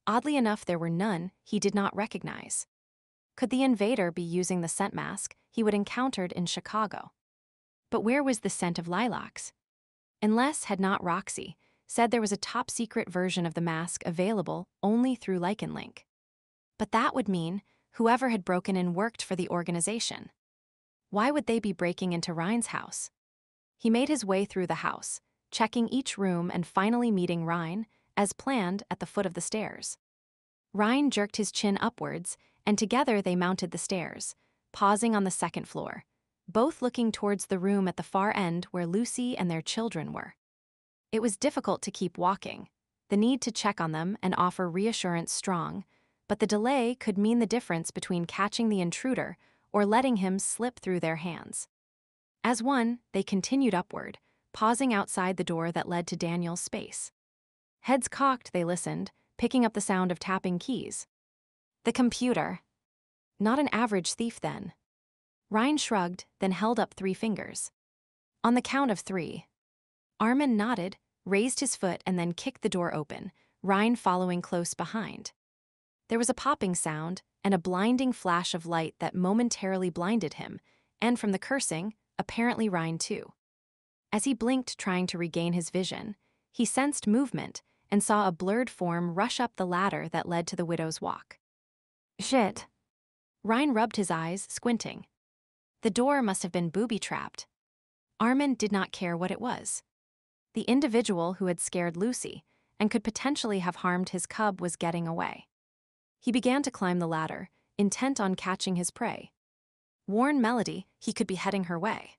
Oddly enough, there were none he did not recognize. Could the invader be using the scent mask he would encountered in Chicago? But where was the scent of lilacs? Unless had not Roxy said there was a top-secret version of the mask available only through Lycan Link. But that would mean whoever had broken in worked for the organization. Why would they be breaking into Rhine's house? He made his way through the house, checking each room and finally meeting Rhine, as planned, at the foot of the stairs. Rhine jerked his chin upwards, and together they mounted the stairs, pausing on the second floor, both looking towards the room at the far end where Lucy and their children were. It was difficult to keep walking, the need to check on them and offer reassurance strong, but the delay could mean the difference between catching the intruder or letting him slip through their hands. As one, they continued upward, pausing outside the door that led to Daniel's space. Heads cocked, they listened, picking up the sound of tapping keys. The computer. Not an average thief, then. Rhine shrugged, then held up 3 fingers. On the count of 3. Armin nodded, raised his foot, and then kicked the door open, Rhine following close behind. There was a popping sound and a blinding flash of light that momentarily blinded him, and from the cursing, apparently Rhine too. As he blinked, trying to regain his vision, he sensed movement and saw a blurred form rush up the ladder that led to the widow's walk. Shit. Rhine rubbed his eyes, squinting. The door must have been booby-trapped. Armin did not care what it was. The individual who had scared Lucy and could potentially have harmed his cub was getting away. He began to climb the ladder, intent on catching his prey. Warn Melody he could be heading her way.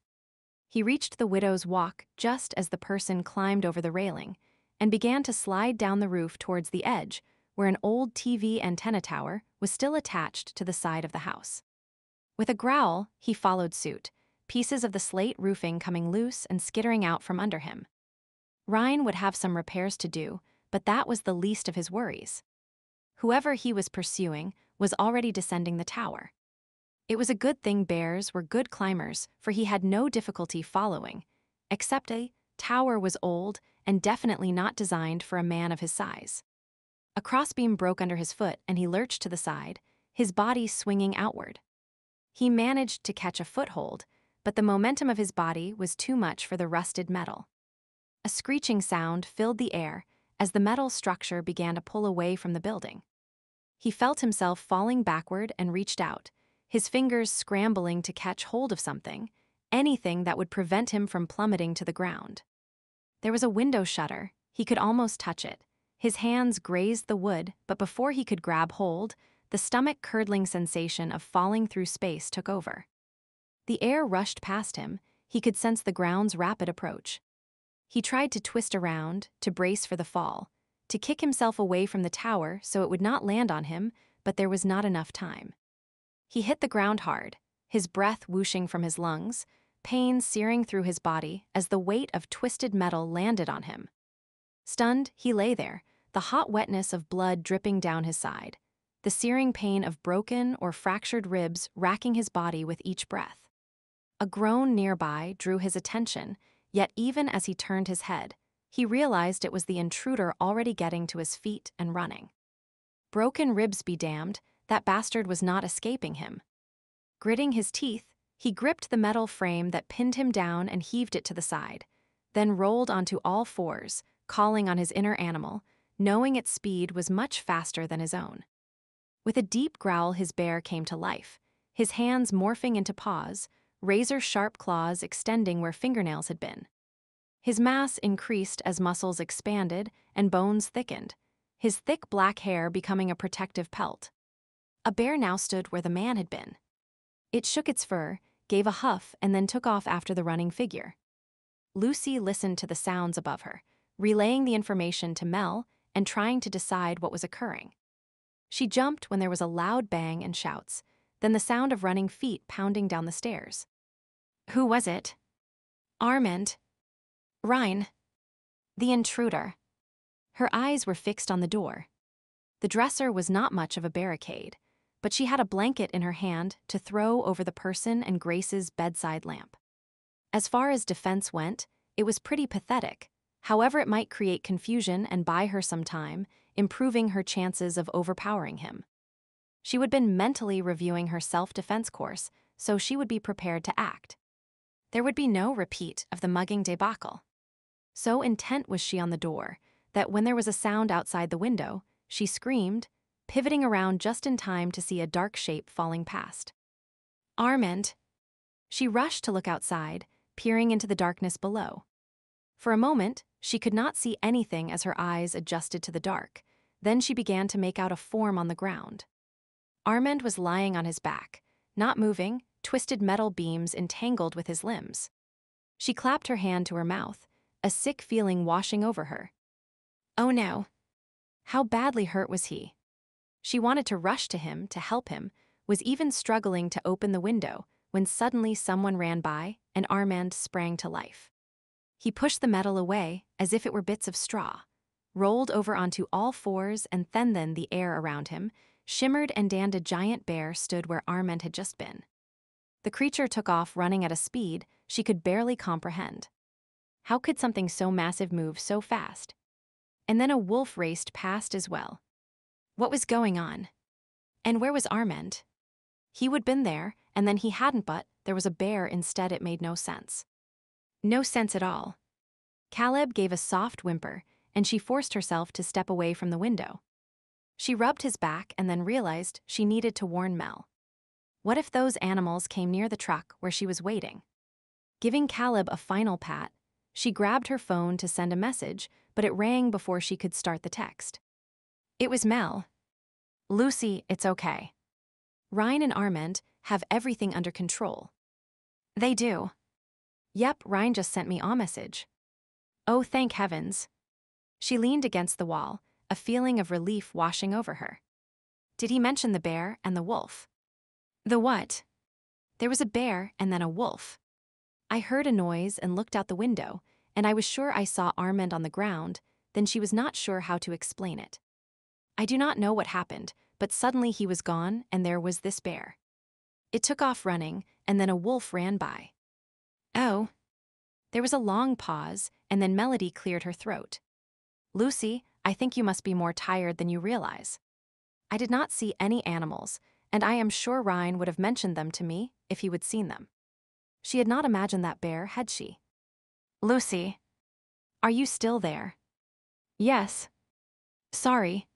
He reached the widow's walk just as the person climbed over the railing and began to slide down the roof towards the edge, where an old TV antenna tower was still attached to the side of the house. With a growl, he followed suit, pieces of the slate roofing coming loose and skittering out from under him. Rhine would have some repairs to do, but that was the least of his worries. Whoever he was pursuing was already descending the tower. It was a good thing bears were good climbers, for he had no difficulty following, except a tower was old and definitely not designed for a man of his size. A crossbeam broke under his foot and he lurched to the side, his body swinging outward. He managed to catch a foothold, but the momentum of his body was too much for the rusted metal. A screeching sound filled the air as the metal structure began to pull away from the building. He felt himself falling backward and reached out, his fingers scrambling to catch hold of something, anything that would prevent him from plummeting to the ground. There was a window shutter, he could almost touch it. His hands grazed the wood, but before he could grab hold, the stomach-curdling sensation of falling through space took over. The air rushed past him, he could sense the ground's rapid approach. He tried to twist around, to brace for the fall, to kick himself away from the tower so it would not land on him, but there was not enough time. He hit the ground hard, his breath whooshing from his lungs, pain searing through his body as the weight of twisted metal landed on him. Stunned, he lay there, the hot wetness of blood dripping down his side, the searing pain of broken or fractured ribs racking his body with each breath. A groan nearby drew his attention, yet even as he turned his head, he realized it was the intruder already getting to his feet and running. Broken ribs be damned, that bastard was not escaping him. Gritting his teeth, he gripped the metal frame that pinned him down and heaved it to the side, then rolled onto all fours, calling on his inner animal, knowing its speed was much faster than his own. With a deep growl, his bear came to life, his hands morphing into paws, razor-sharp claws extending where fingernails had been. His mass increased as muscles expanded and bones thickened, his thick black hair becoming a protective pelt. A bear now stood where the man had been. It shook its fur, gave a huff, and then took off after the running figure. Lucy listened to the sounds above her, relaying the information to Mel and trying to decide what was occurring. She jumped when there was a loud bang and shouts, then the sound of running feet pounding down the stairs. Who was it? Armand. Ryan. The intruder. Her eyes were fixed on the door. The dresser was not much of a barricade, but she had a blanket in her hand to throw over the person and Grace's bedside lamp. As far as defense went, it was pretty pathetic. However, it might create confusion and buy her some time, improving her chances of overpowering him. She would have been mentally reviewing her self-defense course, so she would be prepared to act. There would be no repeat of the mugging debacle. So intent was she on the door that when there was a sound outside the window, she screamed, pivoting around just in time to see a dark shape falling past. Armand. She rushed to look outside, peering into the darkness below. For a moment, she could not see anything as her eyes adjusted to the dark. Then she began to make out a form on the ground. Armand was lying on his back, not moving, twisted metal beams entangled with his limbs. She clapped her hand to her mouth, a sick feeling washing over her. Oh no. How badly hurt was he? She wanted to rush to him to help him, was even struggling to open the window when suddenly someone ran by and Armand sprang to life. He pushed the metal away as if it were bits of straw, rolled over onto all fours, and then the air around him shimmered and a giant bear stood where Armand had just been. The creature took off running at a speed she could barely comprehend. How could something so massive move so fast? And then a wolf raced past as well. What was going on? And where was Armand? He would been there, and then he hadn't, but there was a bear instead. It made no sense. No sense at all. Caleb gave a soft whimper, and she forced herself to step away from the window. She rubbed his back and then realized she needed to warn Mel. What if those animals came near the truck where she was waiting? Giving Caleb a final pat, she grabbed her phone to send a message, but it rang before she could start the text. It was Mel. Lucy, it's okay. Ryan and Armand have everything under control. They do. Yep, Ryan just sent me a message. Oh, thank heavens. She leaned against the wall, a feeling of relief washing over her. Did he mention the bear and the wolf? The what? There was a bear and then a wolf. I heard a noise and looked out the window, and I was sure I saw Armand on the ground. Then she was not sure how to explain it. I do not know what happened, but suddenly he was gone and there was this bear. It took off running, and then a wolf ran by. Oh. There was a long pause, and then Melody cleared her throat. Lucy, I think you must be more tired than you realize. I did not see any animals, and I am sure Ryan would have mentioned them to me if he would seen them. She had not imagined that bear, had she? Lucy. Are you still there? Yes. Sorry.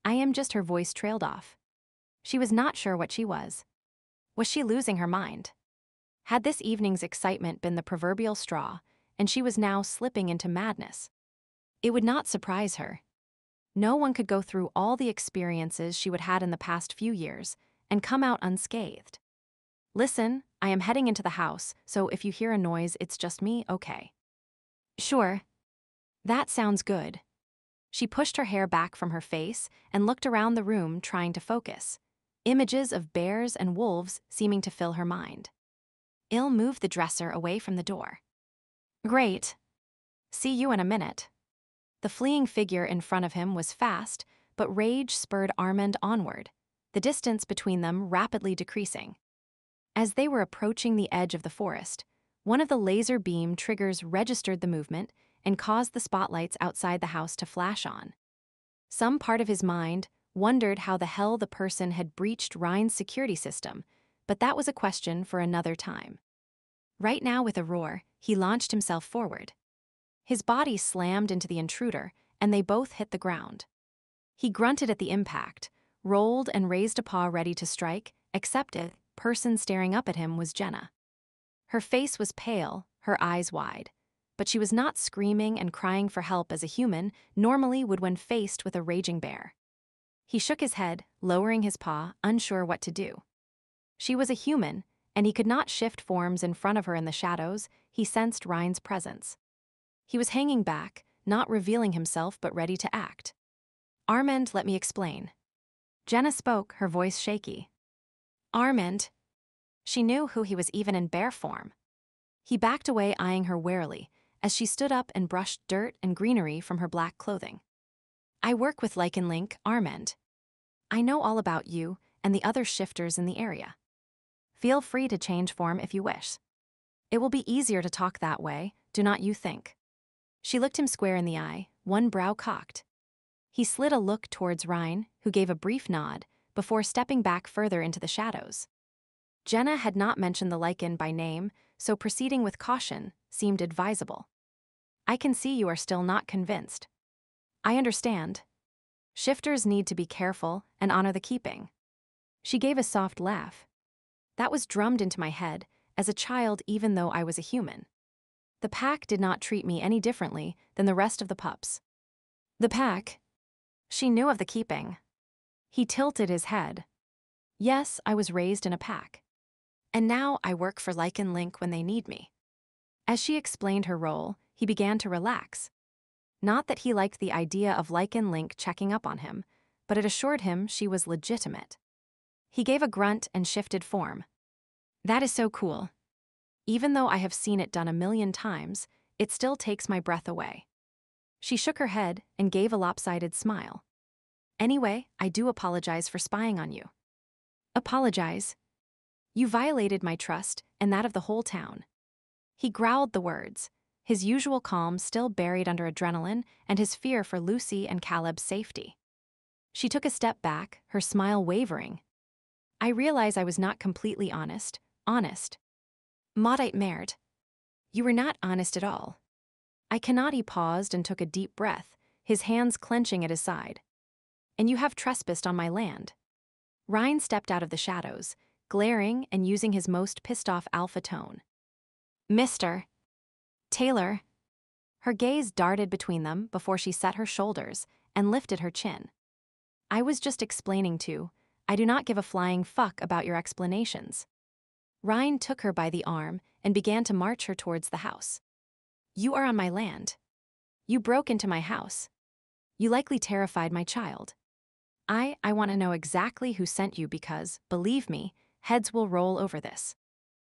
I am just. Her voice trailed off. She was not sure what she was. Was she losing her mind? Had this evening's excitement been the proverbial straw, and she was now slipping into madness? It would not surprise her. No one could go through all the experiences she would had in the past few years and come out unscathed. Listen, I am heading into the house, so if you hear a noise, it's just me, okay? Sure. That sounds good. She pushed her hair back from her face and looked around the room trying to focus, images of bears and wolves seeming to fill her mind. Il moved the dresser away from the door. Great. See you in a minute. The fleeing figure in front of him was fast, but rage spurred Armand onward, the distance between them rapidly decreasing. As they were approaching the edge of the forest, one of the laser beam triggers registered the movement and caused the spotlights outside the house to flash on. Some part of his mind wondered how the hell the person had breached Ryan's security system, but that was a question for another time. Right now, with a roar, he launched himself forward. His body slammed into the intruder, and they both hit the ground. He grunted at the impact, rolled and raised a paw ready to strike, except the person staring up at him was Jenna. Her face was pale, her eyes wide, but she was not screaming and crying for help as a human normally would when faced with a raging bear. He shook his head, lowering his paw, unsure what to do. She was a human, and he could not shift forms in front of her in the shadows. He sensed Ryan's presence. He was hanging back, not revealing himself but ready to act. "Armand, let me explain." Jenna spoke, her voice shaky. "Armand." She knew who he was even in bear form. He backed away, eyeing her warily, as she stood up and brushed dirt and greenery from her black clothing. "I work with Lycan Link, Armand. I know all about you and the other shifters in the area. Feel free to change form if you wish. It will be easier to talk that way, do not you think?" She looked him square in the eye, one brow cocked. He slid a look towards Ryan, who gave a brief nod, before stepping back further into the shadows. Jenna had not mentioned the Lycan by name, so proceeding with caution seemed advisable. "I can see you are still not convinced. I understand. Shifters need to be careful and honor the keeping." She gave a soft laugh. "That was drummed into my head as a child, even though I was a human. The pack did not treat me any differently than the rest of the pups." "The pack?" She knew of the keeping. He tilted his head. "Yes, I was raised in a pack. And now I work for Lycan Link when they need me." As she explained her role, he began to relax. Not that he liked the idea of Lycan Link checking up on him, but it assured him she was legitimate. He gave a grunt and shifted form. "That is so cool. Even though I have seen it done 1,000,000 times, it still takes my breath away." She shook her head and gave a lopsided smile. "Anyway, I do apologize for spying on you." "Apologize? You violated my trust and that of the whole town." He growled the words, his usual calm still buried under adrenaline and his fear for Lucy and Caleb's safety. She took a step back, her smile wavering. "I realize I was not completely honest. Maudite merde. You were not honest at all." "I cannot." He paused and took a deep breath, his hands clenching at his side. "And you have trespassed on my land." Ryan stepped out of the shadows, glaring and using his most pissed-off alpha tone. "Mr. Taylor." Her gaze darted between them before she set her shoulders and lifted her chin. "I was just explaining to. I do not give a flying fuck about your explanations." Ryan took her by the arm and began to march her towards the house. "You are on my land. You broke into my house. You likely terrified my child. I want to know exactly who sent you because, believe me, heads will roll over this."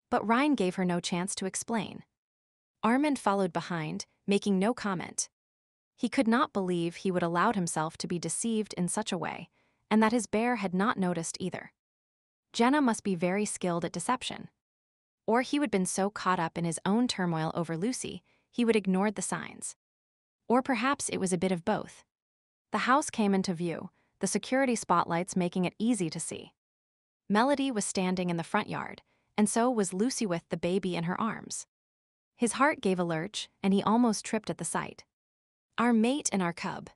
But Ryan gave her no chance to explain. Armand followed behind, making no comment. He could not believe he would allow himself to be deceived in such a way, and that his bear had not noticed either. Jenna must be very skilled at deception. Or he would have been so caught up in his own turmoil over Lucy, he would ignored the signs. Or perhaps it was a bit of both. The house came into view, the security spotlights making it easy to see. Melody was standing in the front yard, and so was Lucy with the baby in her arms. His heart gave a lurch, and he almost tripped at the sight. Our mate and our cub.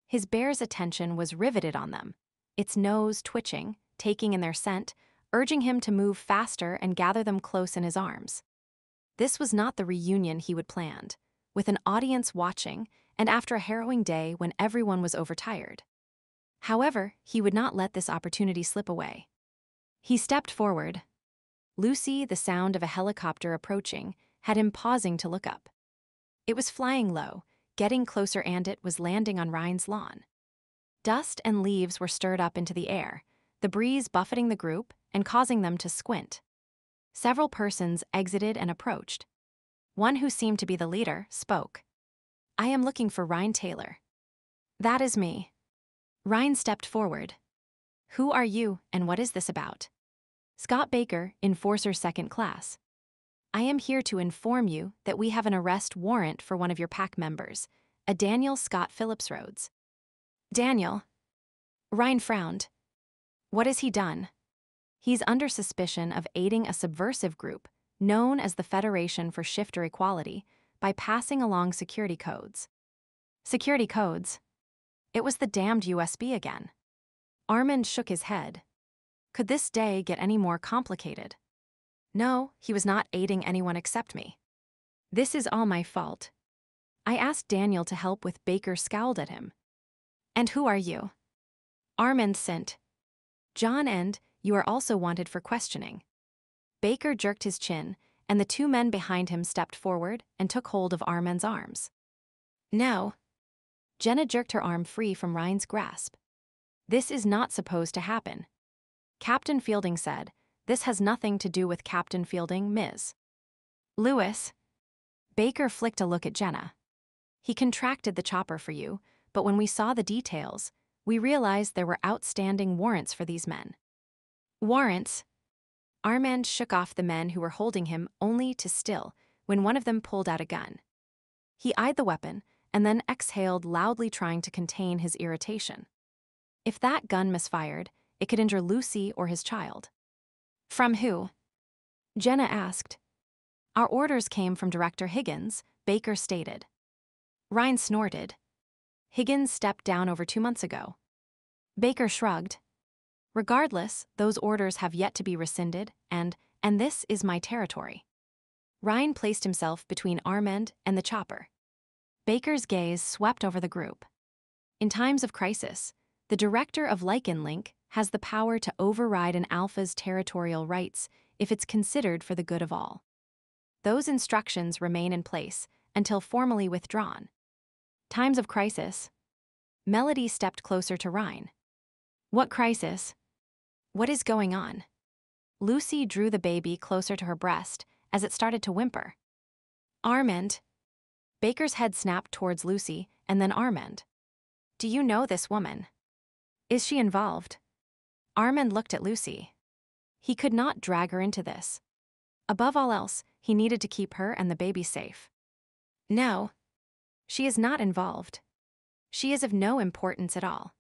His bear's attention was riveted on them, its nose twitching, taking in their scent, urging him to move faster and gather them close in his arms. This was not the reunion he would planned, with an audience watching, and after a harrowing day when everyone was overtired. However, he would not let this opportunity slip away. He stepped forward. Lucy, the sound of a helicopter approaching, had him pausing to look up. It was flying low, getting closer, and it was landing on Ryan's lawn. Dust and leaves were stirred up into the air, the breeze buffeting the group and causing them to squint. Several persons exited and approached. One, who seemed to be the leader, spoke. "I am looking for Ryan Taylor." "That is me." Ryan stepped forward. "Who are you, and what is this about?" "Scott Baker, Enforcer 2nd Class. I am here to inform you that we have an arrest warrant for one of your pack members, a Daniel Scott Phillips Rhodes." "Daniel?" Ryan frowned. "What has he done?" "He's under suspicion of aiding a subversive group, known as the Federation for Shifter Equality, by passing along security codes." "Security codes?" It was the damned USB again. Armand shook his head. Could this day get any more complicated? No, he was not aiding anyone except me. "This is all my fault. I asked Daniel to help with." Baker scowled at him. "And who are you?" Armand sent. "John, and you are also wanted for questioning." Baker jerked his chin, and the two men behind him stepped forward and took hold of Armand's arms. No. Jenna jerked her arm free from Ryan's grasp. This is not supposed to happen. Captain Fielding said, this has nothing to do with Captain Fielding, Ms. Lewis. Baker flicked a look at Jenna. He contracted the chopper for you, but when we saw the details, we realized there were outstanding warrants for these men. Warrants? Armand shook off the men who were holding him only to still when one of them pulled out a gun. He eyed the weapon and then exhaled loudly, trying to contain his irritation. If that gun misfired, it could injure Lucy or his child. From who? Jenna asked. Our orders came from Director Higgins, Baker stated. Ryan snorted. Higgins stepped down over 2 months ago. Baker shrugged. Regardless, those orders have yet to be rescinded, and this is my territory. Ryan placed himself between Armand and the chopper. Baker's gaze swept over the group. In times of crisis, the director of Lycan Link has the power to override an alpha's territorial rights if it's considered for the good of all. Those instructions remain in place until formally withdrawn. Times of crisis. Melody stepped closer to Ryan. What crisis? What is going on? Lucy drew the baby closer to her breast as it started to whimper. Armand. Baker's head snapped towards Lucy and then Armand. Do you know this woman? Is she involved? Armand looked at Lucy. He could not drag her into this. Above all else, he needed to keep her and the baby safe. No. She is not involved. She is of no importance at all.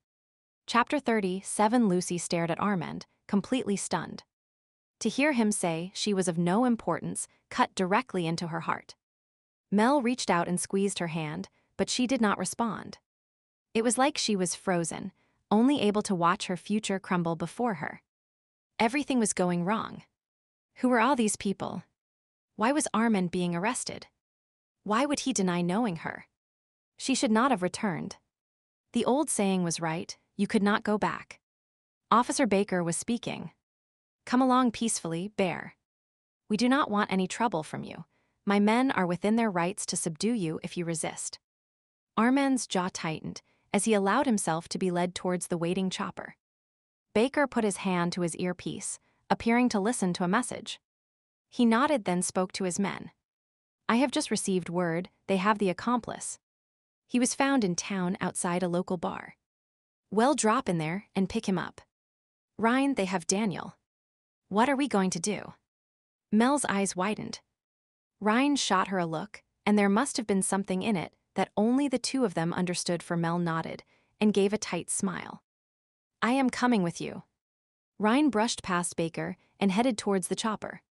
Chapter 37. Lucy stared at Armand, completely stunned. To hear him say she was of no importance cut directly into her heart. Mel reached out and squeezed her hand, but she did not respond. It was like she was frozen, only able to watch her future crumble before her. Everything was going wrong. Who were all these people? Why was Armand being arrested? Why would he deny knowing her? She should not have returned. The old saying was right, you could not go back. Officer Baker was speaking. Come along peacefully, Bear. We do not want any trouble from you. My men are within their rights to subdue you if you resist. Armand's jaw tightened as he allowed himself to be led towards the waiting chopper. Baker put his hand to his earpiece, appearing to listen to a message. He nodded, then spoke to his men. I have just received word they have the accomplice. He was found in town outside a local bar. Well, drop in there and pick him up. Ryan, they have Daniel. What are we going to do? Mel's eyes widened. Ryan shot her a look, and there must have been something in it that only the two of them understood, for Mel nodded and gave a tight smile. I am coming with you. Ryan brushed past Baker and headed towards the chopper.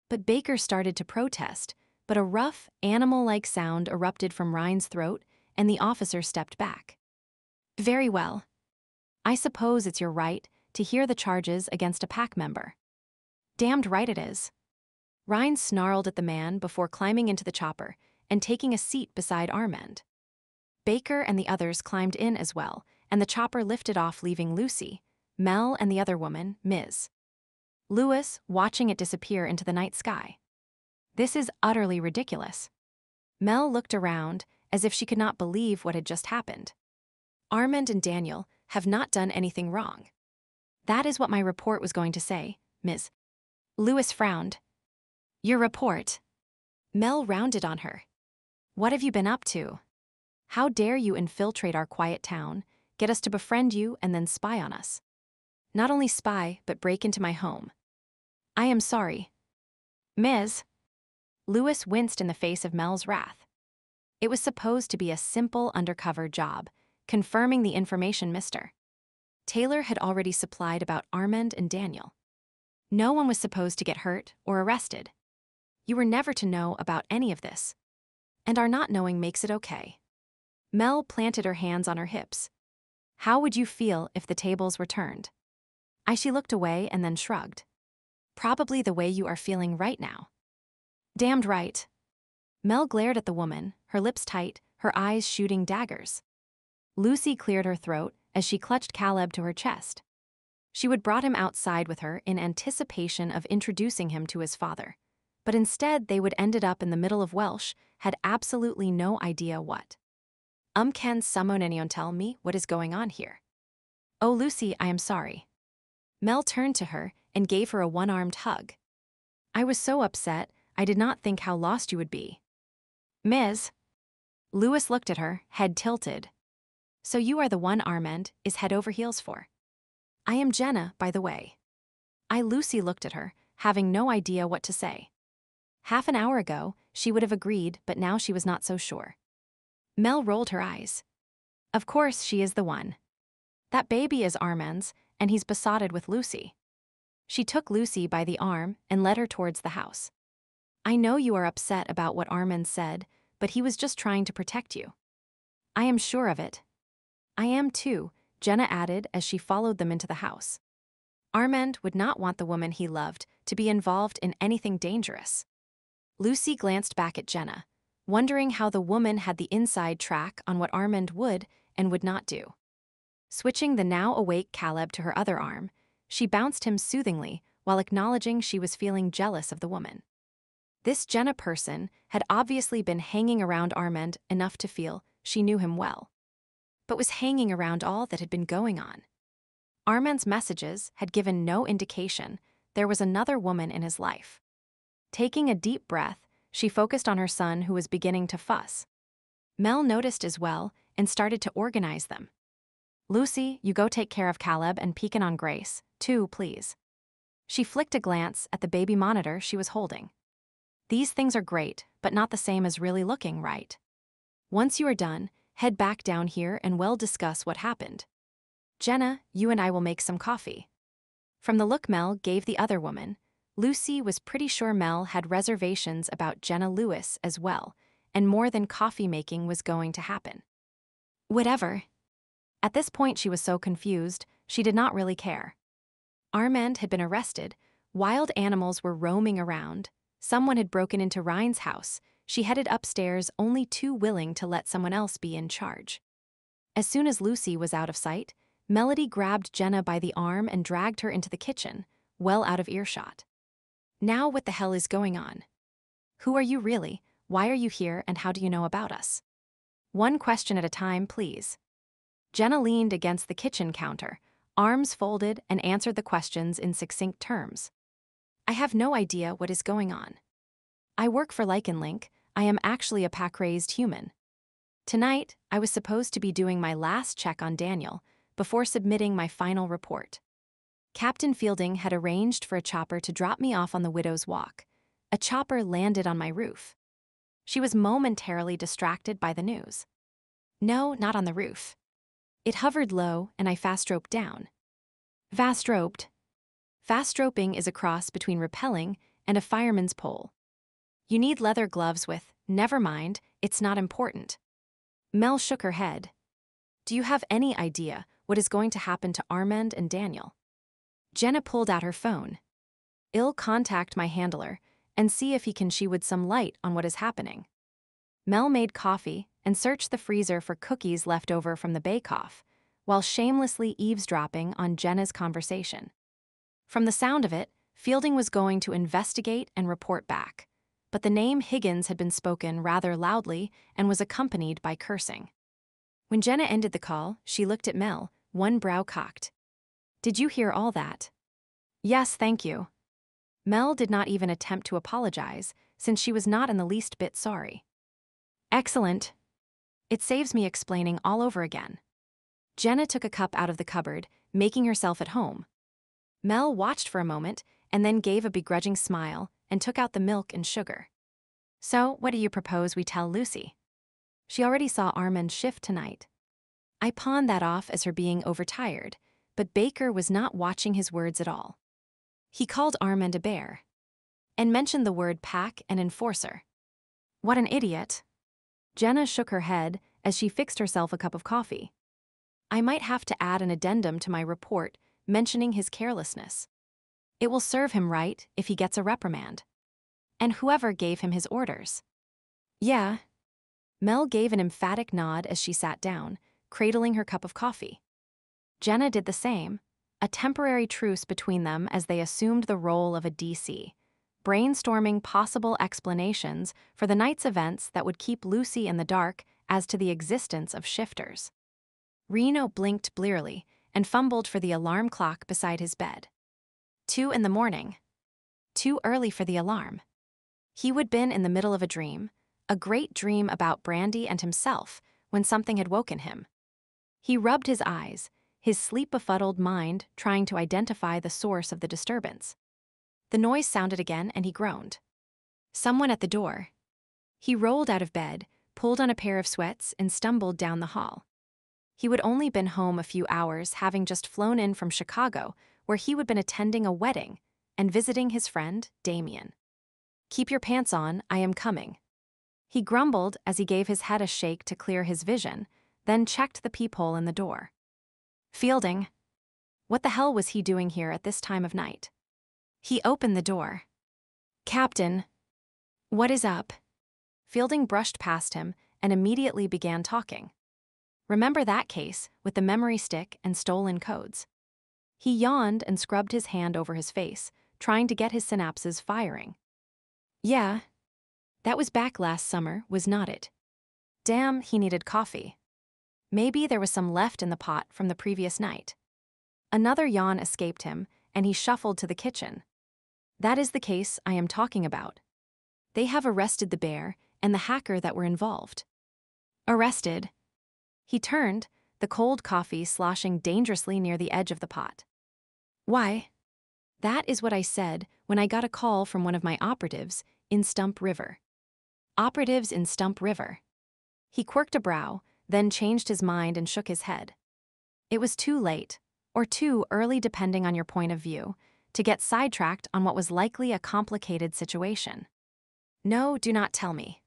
But Baker started to protest, but a rough, animal-like sound erupted from Ryan's throat, and the officer stepped back. Very well. I suppose it's your right to hear the charges against a pack member. Damned right it is. Ryan snarled at the man before climbing into the chopper and taking a seat beside Armand. Baker and the others climbed in as well, and the chopper lifted off, leaving Lucy, Mel, and the other woman, Ms. Lewis, watching it disappear into the night sky. This is utterly ridiculous. Mel looked around as if she could not believe what had just happened. Armand and Daniel have not done anything wrong. That is what my report was going to say, Ms. Lewis frowned. Your report? Mel rounded on her. What have you been up to? How dare you infiltrate our quiet town, get us to befriend you, and then spy on us? Not only spy, but break into my home. I am sorry. Ms. Lewis winced in the face of Mel's wrath. It was supposed to be a simple undercover job, confirming the information Mr. Taylor had already supplied about Armand and Daniel. No one was supposed to get hurt or arrested. You were never to know about any of this. And our not knowing makes it okay. Mel planted her hands on her hips. How would you feel if the tables were turned? She looked away and then shrugged. Probably the way you are feeling right now. Damned right. Mel glared at the woman, her lips tight, her eyes shooting daggers. Lucy cleared her throat as she clutched Caleb to her chest. She would brought him outside with her in anticipation of introducing him to his father. But instead they would ended up in the middle of Welsh, had absolutely no idea what. Can someone tell me what is going on here? Oh Lucy, I am sorry. Mel turned to her and gave her a one-armed hug. I was so upset, I did not think how lost you would be. Ms. Lewis looked at her, head tilted. So you are the one Armand is head over heels for. I am Jenna, by the way. Lucy looked at her, having no idea what to say. Half an hour ago, she would have agreed, but now she was not so sure. Mel rolled her eyes. Of course she is the one. That baby is Armand's, and he's besotted with Lucy. She took Lucy by the arm and led her towards the house. I know you are upset about what Armand said, but he was just trying to protect you. I am sure of it. I am too, Jenna added as she followed them into the house. Armand would not want the woman he loved to be involved in anything dangerous. Lucy glanced back at Jenna, wondering how the woman had the inside track on what Armand would and would not do. Switching the now awake Caleb to her other arm, she bounced him soothingly while acknowledging she was feeling jealous of the woman. This Jenna person had obviously been hanging around Armand enough to feel she knew him well, but was hanging around all that had been going on. Armand's messages had given no indication there was another woman in his life. Taking a deep breath, she focused on her son who was beginning to fuss. Mel noticed as well and started to organize them. Lucy, you go take care of Caleb and peek in on Grace, too, please. She flicked a glance at the baby monitor she was holding. These things are great, but not the same as really looking right. Once you are done, head back down here and we'll discuss what happened. Jenna, you and I will make some coffee. From the look Mel gave the other woman, Lucy was pretty sure Mel had reservations about Jenna Lewis as well, and more than coffee making was going to happen. Whatever. At this point she was so confused, she did not really care. Armand had been arrested, wild animals were roaming around, someone had broken into Ryan's house, she headed upstairs only too willing to let someone else be in charge. As soon as Lucy was out of sight, Melody grabbed Jenna by the arm and dragged her into the kitchen, well out of earshot. Now what the hell is going on? Who are you really, why are you here, and how do you know about us? One question at a time, please. Jenna leaned against the kitchen counter, arms folded, and answered the questions in succinct terms. I have no idea what is going on. I work for Lycan Link, I am actually a pack-raised human. Tonight, I was supposed to be doing my last check on Daniel before submitting my final report. Captain Fielding had arranged for a chopper to drop me off on the Widow's Walk. A chopper landed on my roof. She was momentarily distracted by the news. No, not on the roof. It hovered low and I fast-roped down. Fast-roped. Fast-roping is a cross between rappelling and a fireman's pole. You need leather gloves with, never mind, it's not important. Mel shook her head. Do you have any idea what is going to happen to Armand and Daniel? Jenna pulled out her phone. I'll contact my handler and see if he can shed some light on what is happening. Mel made coffee and searched the freezer for cookies left over from the bake-off, while shamelessly eavesdropping on Jenna's conversation. From the sound of it, Fielding was going to investigate and report back, but the name Higgins had been spoken rather loudly and was accompanied by cursing. When Jenna ended the call, she looked at Mel, one brow cocked. Did you hear all that? Yes, thank you. Mel did not even attempt to apologize, since she was not in the least bit sorry. Excellent. It saves me explaining all over again. Jenna took a cup out of the cupboard, making herself at home. Mel watched for a moment and then gave a begrudging smile and took out the milk and sugar. So, what do you propose we tell Lucy? She already saw Armand's shift tonight. I pawned that off as her being overtired, but Baker was not watching his words at all. He called Armand a bear and mentioned the word pack and enforcer. What an idiot. Jenna shook her head as she fixed herself a cup of coffee. I might have to add an addendum to my report mentioning his carelessness. It will serve him right if he gets a reprimand. And whoever gave him his orders. Yeah. Mel gave an emphatic nod as she sat down, cradling her cup of coffee. Jenna did the same, a temporary truce between them as they assumed the role of a DC, brainstorming possible explanations for the night's events that would keep Lucy in the dark as to the existence of shifters. Reno blinked blearily and fumbled for the alarm clock beside his bed. 2 in the morning. Too early for the alarm. He would been in the middle of a great dream about Brandy and himself, when something had woken him. He rubbed his eyes, his sleep-befuddled mind trying to identify the source of the disturbance. The noise sounded again and he groaned. Someone at the door. He rolled out of bed, pulled on a pair of sweats, and stumbled down the hall. He would only been home a few hours, having just flown in from Chicago, where he would been attending a wedding and visiting his friend, Damien. "Keep your pants on, I am coming." He grumbled as he gave his head a shake to clear his vision, then checked the peephole in the door. Fielding. What the hell was he doing here at this time of night? He opened the door. "Captain." "What is up?" Fielding brushed past him and immediately began talking. Remember that case with the memory stick and stolen codes? He yawned and scrubbed his hand over his face, trying to get his synapses firing. "Yeah. That was back last summer, was not it?" Damn, he needed coffee. Maybe there was some left in the pot from the previous night. Another yawn escaped him, and he shuffled to the kitchen. "That is the case I am talking about. They have arrested the bear and the hacker that were involved." "Arrested?" He turned, the cold coffee sloshing dangerously near the edge of the pot. "Why?" "That is what I said when I got a call from one of my operatives in Stump River." "Operatives in Stump River?" He quirked a brow, then changed his mind and shook his head. It was too late, or too early depending on your point of view, to get sidetracked on what was likely a complicated situation. "No, do not tell me."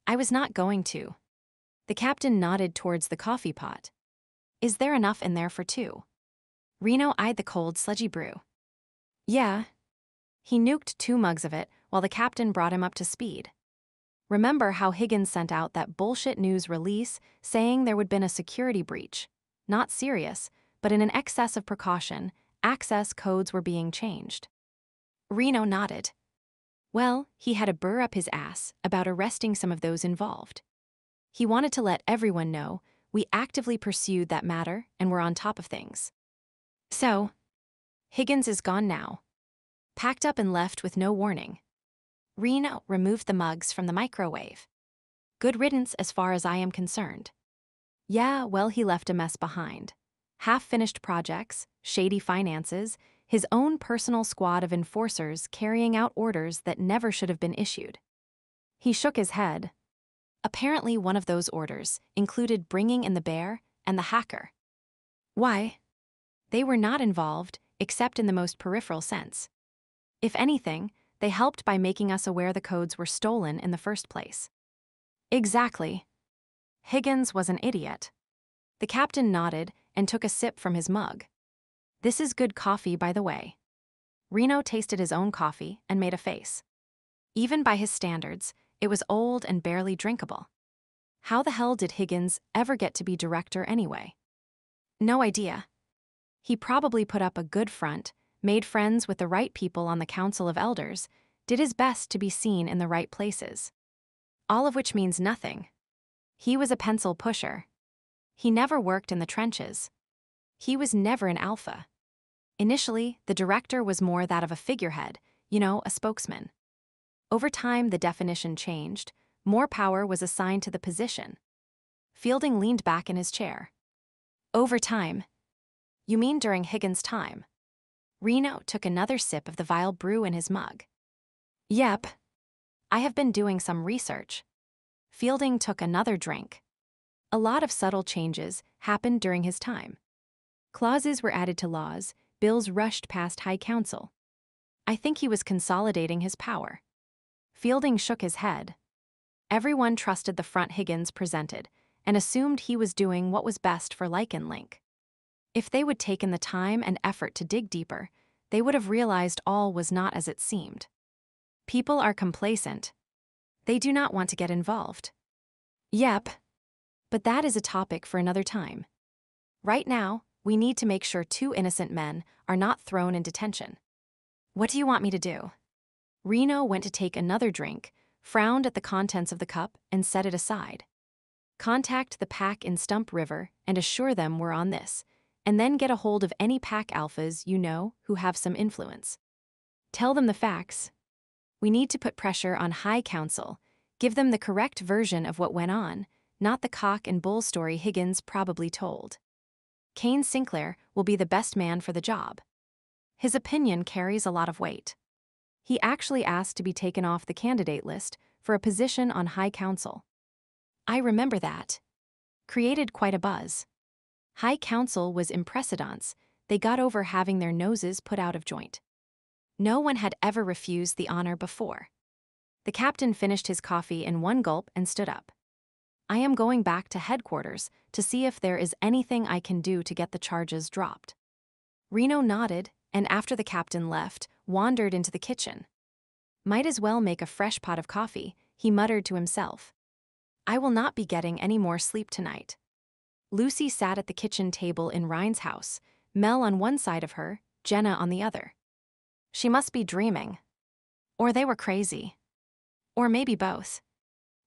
"I was not going to." The captain nodded towards the coffee pot. "Is there enough in there for 2? Reno eyed the cold, sludgy brew. "Yeah." He nuked 2 mugs of it while the captain brought him up to speed. Remember how Higgins sent out that bullshit news release saying there would been a security breach? Not serious, but in an excess of precaution, access codes were being changed. Reno nodded. Well, he had a burr up his ass about arresting some of those involved. He wanted to let everyone know we actively pursued that matter and were on top of things. So, Higgins is gone now. Packed up and left with no warning. Reno removed the mugs from the microwave. Good riddance as far as I am concerned. Yeah, well, he left a mess behind. Half-finished projects, shady finances, his own personal squad of enforcers carrying out orders that never should have been issued. He shook his head. Apparently one of those orders included bringing in the bear and the hacker. Why? They were not involved, except in the most peripheral sense. If anything, they helped by making us aware the codes were stolen in the first place. Exactly. Higgins was an idiot. The captain nodded and took a sip from his mug. This is good coffee, by the way. Reno tasted his own coffee and made a face. Even by his standards, it was old and barely drinkable. How the hell did Higgins ever get to be director anyway? No idea. He probably put up a good front, made friends with the right people on the Council of Elders, did his best to be seen in the right places. All of which means nothing. He was a pencil pusher. He never worked in the trenches. He was never an alpha. Initially, the director was more that of a figurehead, a spokesman. Over time, the definition changed. More power was assigned to the position. Fielding leaned back in his chair. Over time? You mean during Higgins' time? Reno took another sip of the vile brew in his mug. Yep. I have been doing some research. Fielding took another drink. A lot of subtle changes happened during his time. Clauses were added to laws, bills rushed past High Council. I think he was consolidating his power. Fielding shook his head. Everyone trusted the front Higgins presented and assumed he was doing what was best for Lycan Link. If they would taken the time and effort to dig deeper, they would have realized all was not as it seemed. People are complacent. They do not want to get involved. Yep. But that is a topic for another time. Right now, We need to make sure 2 innocent men are not thrown in detention. What do you want me to do? Reno went to take another drink, frowned at the contents of the cup, and set it aside. Contact the pack in Stump River and assure them we're on this, and then get a hold of any pack alphas you know who have some influence. Tell them the facts. We need to put pressure on High Council, give them the correct version of what went on, not the cock and bull story Higgins probably told. Kane Sinclair will be the best man for the job. His opinion carries a lot of weight. He actually asked to be taken off the candidate list for a position on High Council. I remember that. Created quite a buzz. High Council was impressidance. They got over having their noses put out of joint. No one had ever refused the honor before. The captain finished his coffee in one gulp and stood up. I am going back to headquarters to see if there is anything I can do to get the charges dropped. Reno nodded, and after the captain left, wandered into the kitchen. Might as well make a fresh pot of coffee, he muttered to himself. I will not be getting any more sleep tonight. Lucy sat at the kitchen table in Ryan's house, Mel on one side of her, Jenna on the other. She must be dreaming. Or they were crazy. Or maybe both.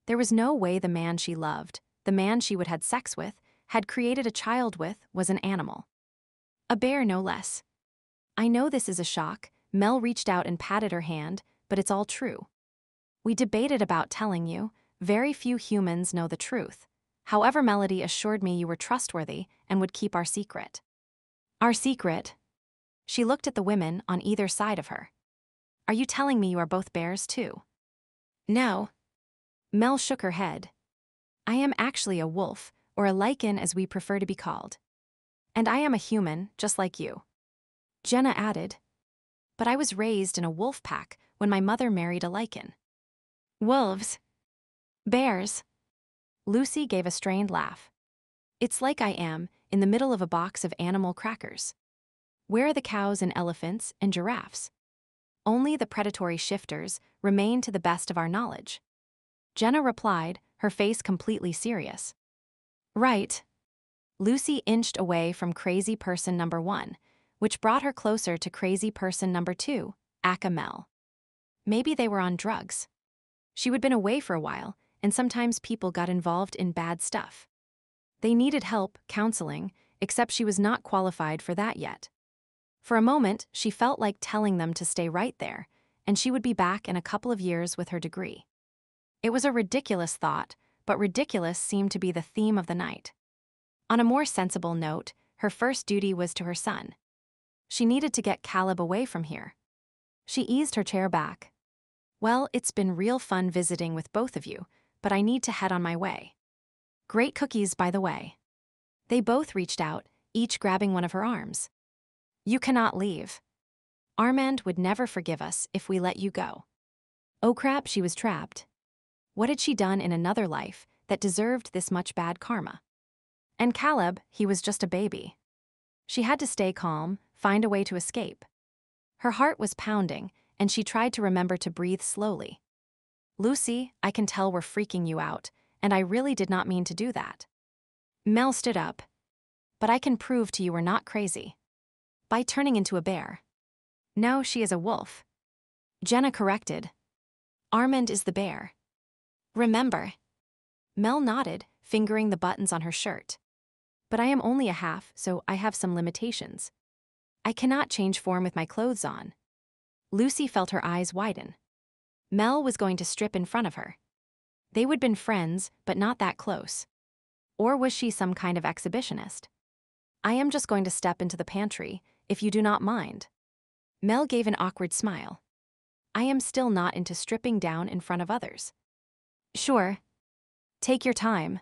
There was no way the man she loved, the man she would had sex with, had created a child with, was an animal. A bear, no less. I know this is a shock. Mel reached out and patted her hand, but it's all true. We debated about telling you. Very few humans know the truth. However, Melody assured me you were trustworthy and would keep our secret. Our secret? She looked at the women on either side of her. Are you telling me you are both bears too? No. Mel shook her head. I am actually a wolf, or a Lycan as we prefer to be called. And I am a human, just like you. Jenna added. But I was raised in a wolf pack when my mother married a Lycan. Wolves. Bears. Lucy gave a strained laugh. It's like I am in the middle of a box of animal crackers. Where are the cows and elephants and giraffes? Only the predatory shifters remain to the best of our knowledge. Jenna replied, her face completely serious. Right. Lucy inched away from crazy person number 1, which brought her closer to crazy person number 2, Mel. Maybe they were on drugs. She had been away for a while, and sometimes people got involved in bad stuff. They needed help, counseling, except she was not qualified for that yet. For a moment, she felt like telling them to stay right there, and she would be back in a couple of years with her degree. It was a ridiculous thought, but ridiculous seemed to be the theme of the night. On a more sensible note, her first duty was to her son. She needed to get Caleb away from here. She eased her chair back. Well, it's been real fun visiting with both of you, but I need to head on my way. Great cookies, by the way. They both reached out, each grabbing one of her arms. You cannot leave. Armand would never forgive us if we let you go. Oh crap, she was trapped. What had she done in another life that deserved this much bad karma? And Caleb, he was just a baby. She had to stay calm, find a way to escape. Her heart was pounding, and she tried to remember to breathe slowly. Lucy, I can tell we're freaking you out, and I really did not mean to do that. Mel stood up. But I can prove to you we're not crazy. By turning into a bear. No, she is a wolf. Jenna corrected. Armand is the bear. Remember. Mel nodded, fingering the buttons on her shirt. But I am only a half, so I have some limitations. I cannot change form with my clothes on. Lucy felt her eyes widen. Mel was going to strip in front of her. They would have been friends, but not that close. Or was she some kind of exhibitionist? I am just going to step into the pantry, if you do not mind. Mel gave an awkward smile. I am still not into stripping down in front of others. Sure. Take your time.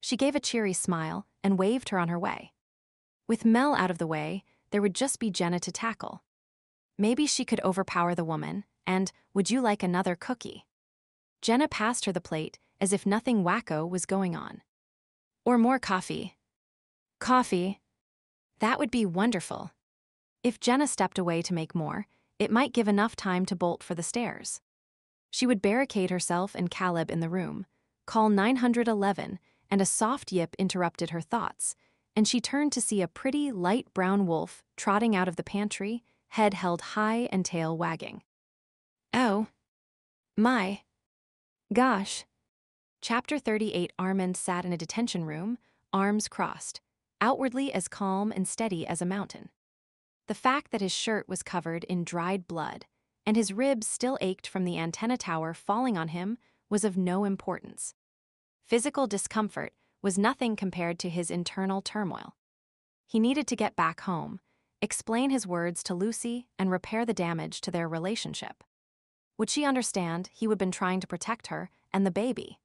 She gave a cheery smile and waved her on her way. With Mel out of the way, there would just be Jenna to tackle. Maybe she could overpower the woman, and would you like another cookie? Jenna passed her the plate as if nothing wacko was going on. Or more coffee. Coffee. That would be wonderful. If Jenna stepped away to make more, it might give enough time to bolt for the stairs. She would barricade herself and Caleb in the room, call 911, and a soft yip interrupted her thoughts, and she turned to see a pretty, light brown wolf trotting out of the pantry, head held high and tail wagging. Oh. My. Gosh. Chapter 38. Armand sat in a detention room, arms crossed, outwardly as calm and steady as a mountain. The fact that his shirt was covered in dried blood, and his ribs still ached from the antenna tower falling on him, was of no importance. Physical discomfort was nothing compared to his internal turmoil. He needed to get back home, explain his words to Lucy, and repair the damage to their relationship. Would she understand he would been trying to protect her and the baby?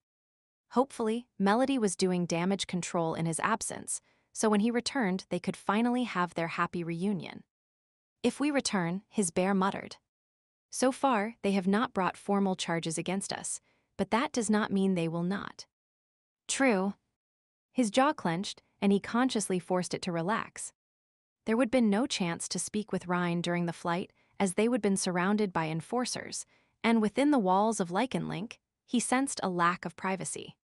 Hopefully, Melody was doing damage control in his absence, so when he returned, they could finally have their happy reunion. If we return, his bear muttered. So far, they have not brought formal charges against us, but that does not mean they will not. True. His jaw clenched, and he consciously forced it to relax. There would have been no chance to speak with Ryan during the flight, as they would have been surrounded by enforcers, and within the walls of Lycan Lake, he sensed a lack of privacy.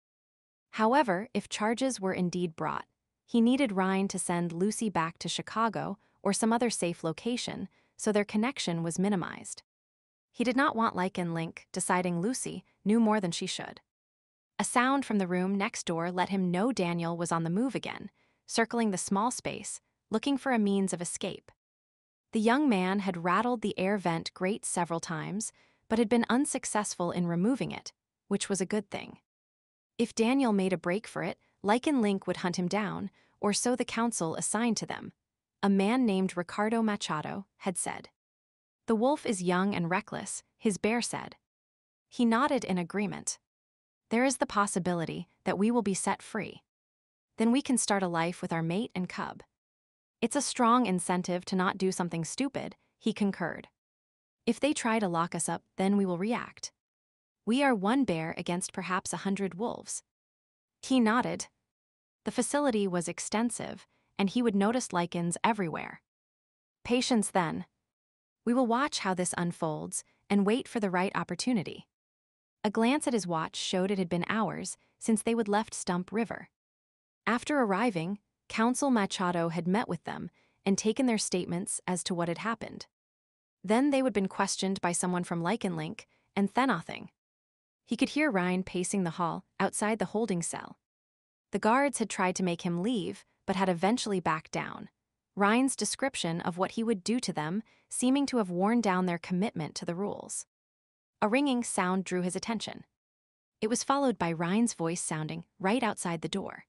However, if charges were indeed brought, he needed Ryan to send Lucy back to Chicago or some other safe location, so their connection was minimized. He did not want Lycan Lake deciding Lucy knew more than she should. A sound from the room next door let him know Daniel was on the move again, circling the small space, looking for a means of escape. The young man had rattled the air vent grate several times, but had been unsuccessful in removing it, which was a good thing. If Daniel made a break for it, Lycan Lake would hunt him down, or so the council assigned to them. A man named Ricardo Machado had said. The wolf is young and reckless, his bear said. He nodded in agreement. There is the possibility that we will be set free. Then we can start a life with our mate and cub. It's a strong incentive to not do something stupid, he concurred. If they try to lock us up, then we will react. We are one bear against perhaps 100 wolves. He nodded. The facility was extensive, and he would notice Lycans everywhere. Patience then. We will watch how this unfolds and wait for the right opportunity. A glance at his watch showed it had been hours since they would left Stump River. After arriving, Council Machado had met with them and taken their statements as to what had happened. Then they would have been questioned by someone from Lycan Lake and then nothing. He could hear Ryan pacing the hall outside the holding cell. The guards had tried to make him leave, but had eventually backed down, Ryan's description of what he would do to them seeming to have worn down their commitment to the rules. A ringing sound drew his attention. It was followed by Ryan's voice sounding right outside the door.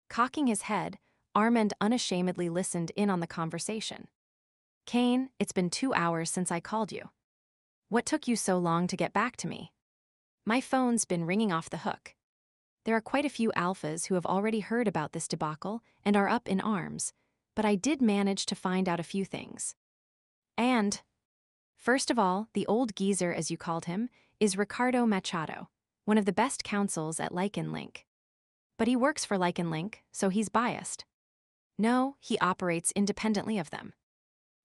Cocking his head, Armand unashamedly listened in on the conversation. Kane, it's been 2 hours since I called you. What took you so long to get back to me? My phone's been ringing off the hook. There are quite a few alphas who have already heard about this debacle and are up in arms, but I did manage to find out a few things. And, first of all, the old geezer, as you called him, is Ricardo Machado, one of the best counsels at Lycan Lake. But he works for Lycan Lake, so he's biased. No, he operates independently of them.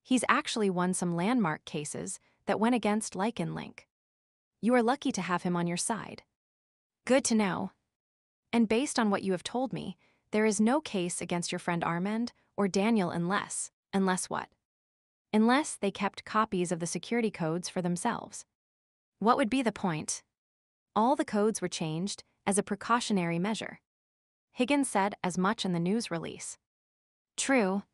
He's actually won some landmark cases that went against Lycan Lake. You are lucky to have him on your side. Good to know. And based on what you have told me, there is no case against your friend Armand or Daniel unless what? Unless they kept copies of the security codes for themselves. What would be the point? All the codes were changed as a precautionary measure. Higgins said as much in the news release. True.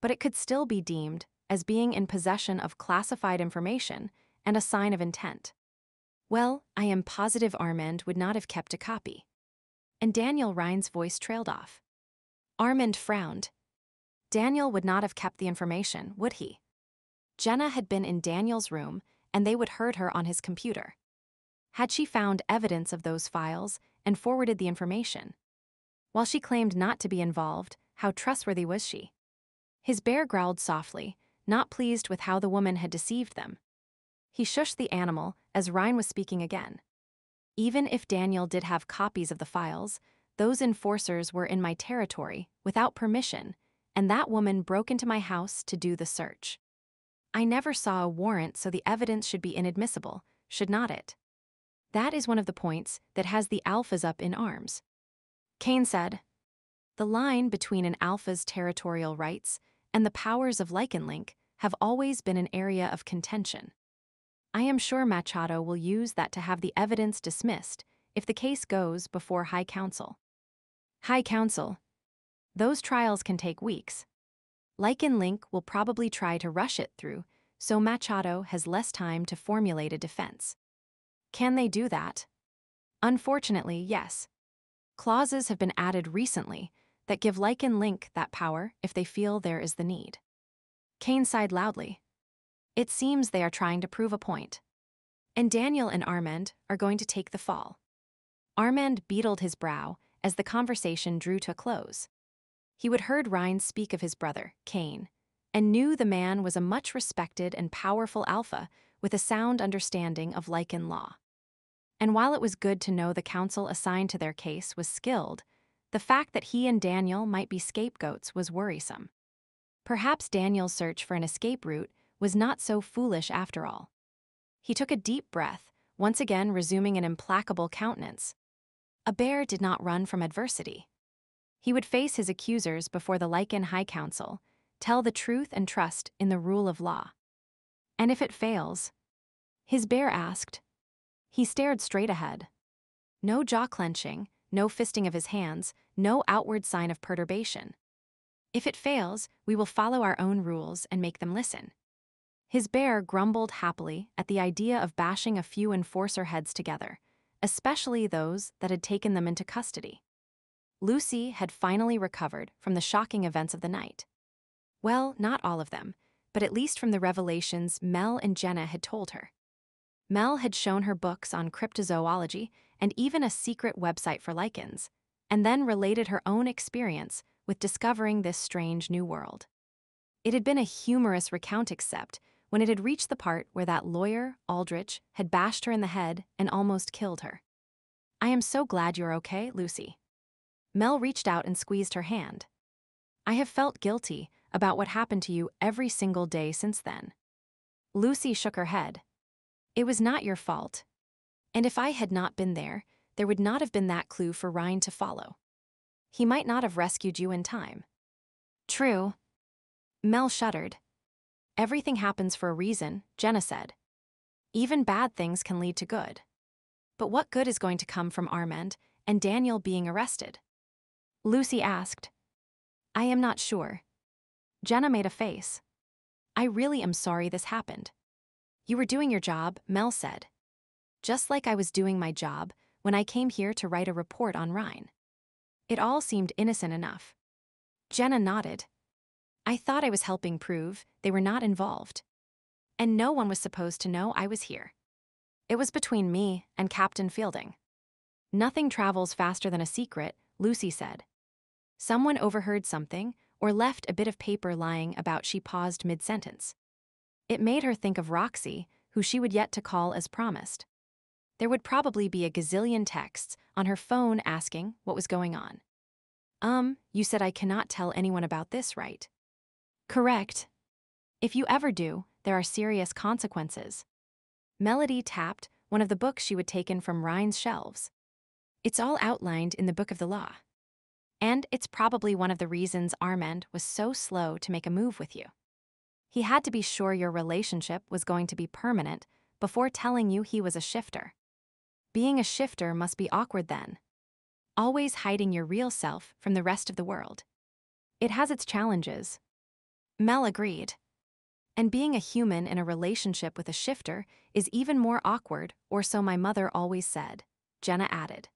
But it could still be deemed as being in possession of classified information and a sign of intent. Well, I am positive Armand would not have kept a copy. And Daniel Ryan's voice trailed off. Armand frowned. Daniel would not have kept the information, would he? Jenna had been in Daniel's room, and they would heard her on his computer. Had she found evidence of those files and forwarded the information? While she claimed not to be involved, how trustworthy was she? His bear growled softly, not pleased with how the woman had deceived them. He shushed the animal as Ryan was speaking again. Even if Daniel did have copies of the files, those enforcers were in my territory without permission, and that woman broke into my house to do the search. I never saw a warrant, so the evidence should be inadmissible, should not it? That is one of the points that has the alphas up in arms. Kane said. The line between an alpha's territorial rights and the powers of Lycan Link have always been an area of contention. I am sure Machado will use that to have the evidence dismissed if the case goes before High Council. High Council. Those trials can take weeks. Lycan Link will probably try to rush it through, so Machado has less time to formulate a defense. Can they do that? Unfortunately, yes. Clauses have been added recently that give Lycan Link that power if they feel there is the need. Kane sighed loudly. It seems they are trying to prove a point. And Daniel and Armand are going to take the fall. Armand beetled his brow as the conversation drew to a close. He had heard Rhines speak of his brother, Kane, and knew the man was a much respected and powerful alpha with a sound understanding of Lycan law. And while it was good to know the council assigned to their case was skilled, the fact that he and Daniel might be scapegoats was worrisome. Perhaps Daniel's search for an escape route was not so foolish after all. He took a deep breath, once again resuming an implacable countenance. A bear did not run from adversity. He would face his accusers before the Lycan High Council, tell the truth and trust in the rule of law. And if it fails? His bear asked. He stared straight ahead. No jaw-clenching, no fisting of his hands, no outward sign of perturbation. If it fails, we will follow our own rules and make them listen. His bear grumbled happily at the idea of bashing a few enforcer heads together, especially those that had taken them into custody. Lucy had finally recovered from the shocking events of the night. Well, not all of them, but at least from the revelations Mel and Jenna had told her. Mel had shown her books on cryptozoology and even a secret website for Lycans, and then related her own experience with discovering this strange new world. It had been a humorous recount except when it had reached the part where that lawyer, Aldrich, had bashed her in the head and almost killed her. I am so glad you're okay, Lucy. Mel reached out and squeezed her hand. I have felt guilty about what happened to you every single day since then. Lucy shook her head. It was not your fault. And if I had not been there would not have been that clue for Ryan to follow. He might not have rescued you in time. True. Mel shuddered. Everything happens for a reason, Jenna said. Even bad things can lead to good. But what good is going to come from Armand and Daniel being arrested? Lucy asked. I am not sure. Jenna made a face. I really am sorry this happened. You were doing your job, Mel said. Just like I was doing my job when I came here to write a report on Ryan. It all seemed innocent enough. Jenna nodded. I thought I was helping prove they were not involved. And no one was supposed to know I was here. It was between me and Captain Fielding. Nothing travels faster than a secret, Lucy said. Someone overheard something or left a bit of paper lying about. She paused mid-sentence. It made her think of Roxy, who she would yet to call as promised. There would probably be a gazillion texts on her phone asking what was going on. You said I cannot tell anyone about this, right? Correct. If you ever do, there are serious consequences. Melody tapped one of the books she would taken from Ryan's shelves. It's all outlined in the Book of the Law. And it's probably one of the reasons Armand was so slow to make a move with you. He had to be sure your relationship was going to be permanent before telling you he was a shifter. Being a shifter must be awkward then. Always hiding your real self from the rest of the world. It has its challenges. Mel agreed. And being a human in a relationship with a shifter is even more awkward, or so my mother always said, Jenna added.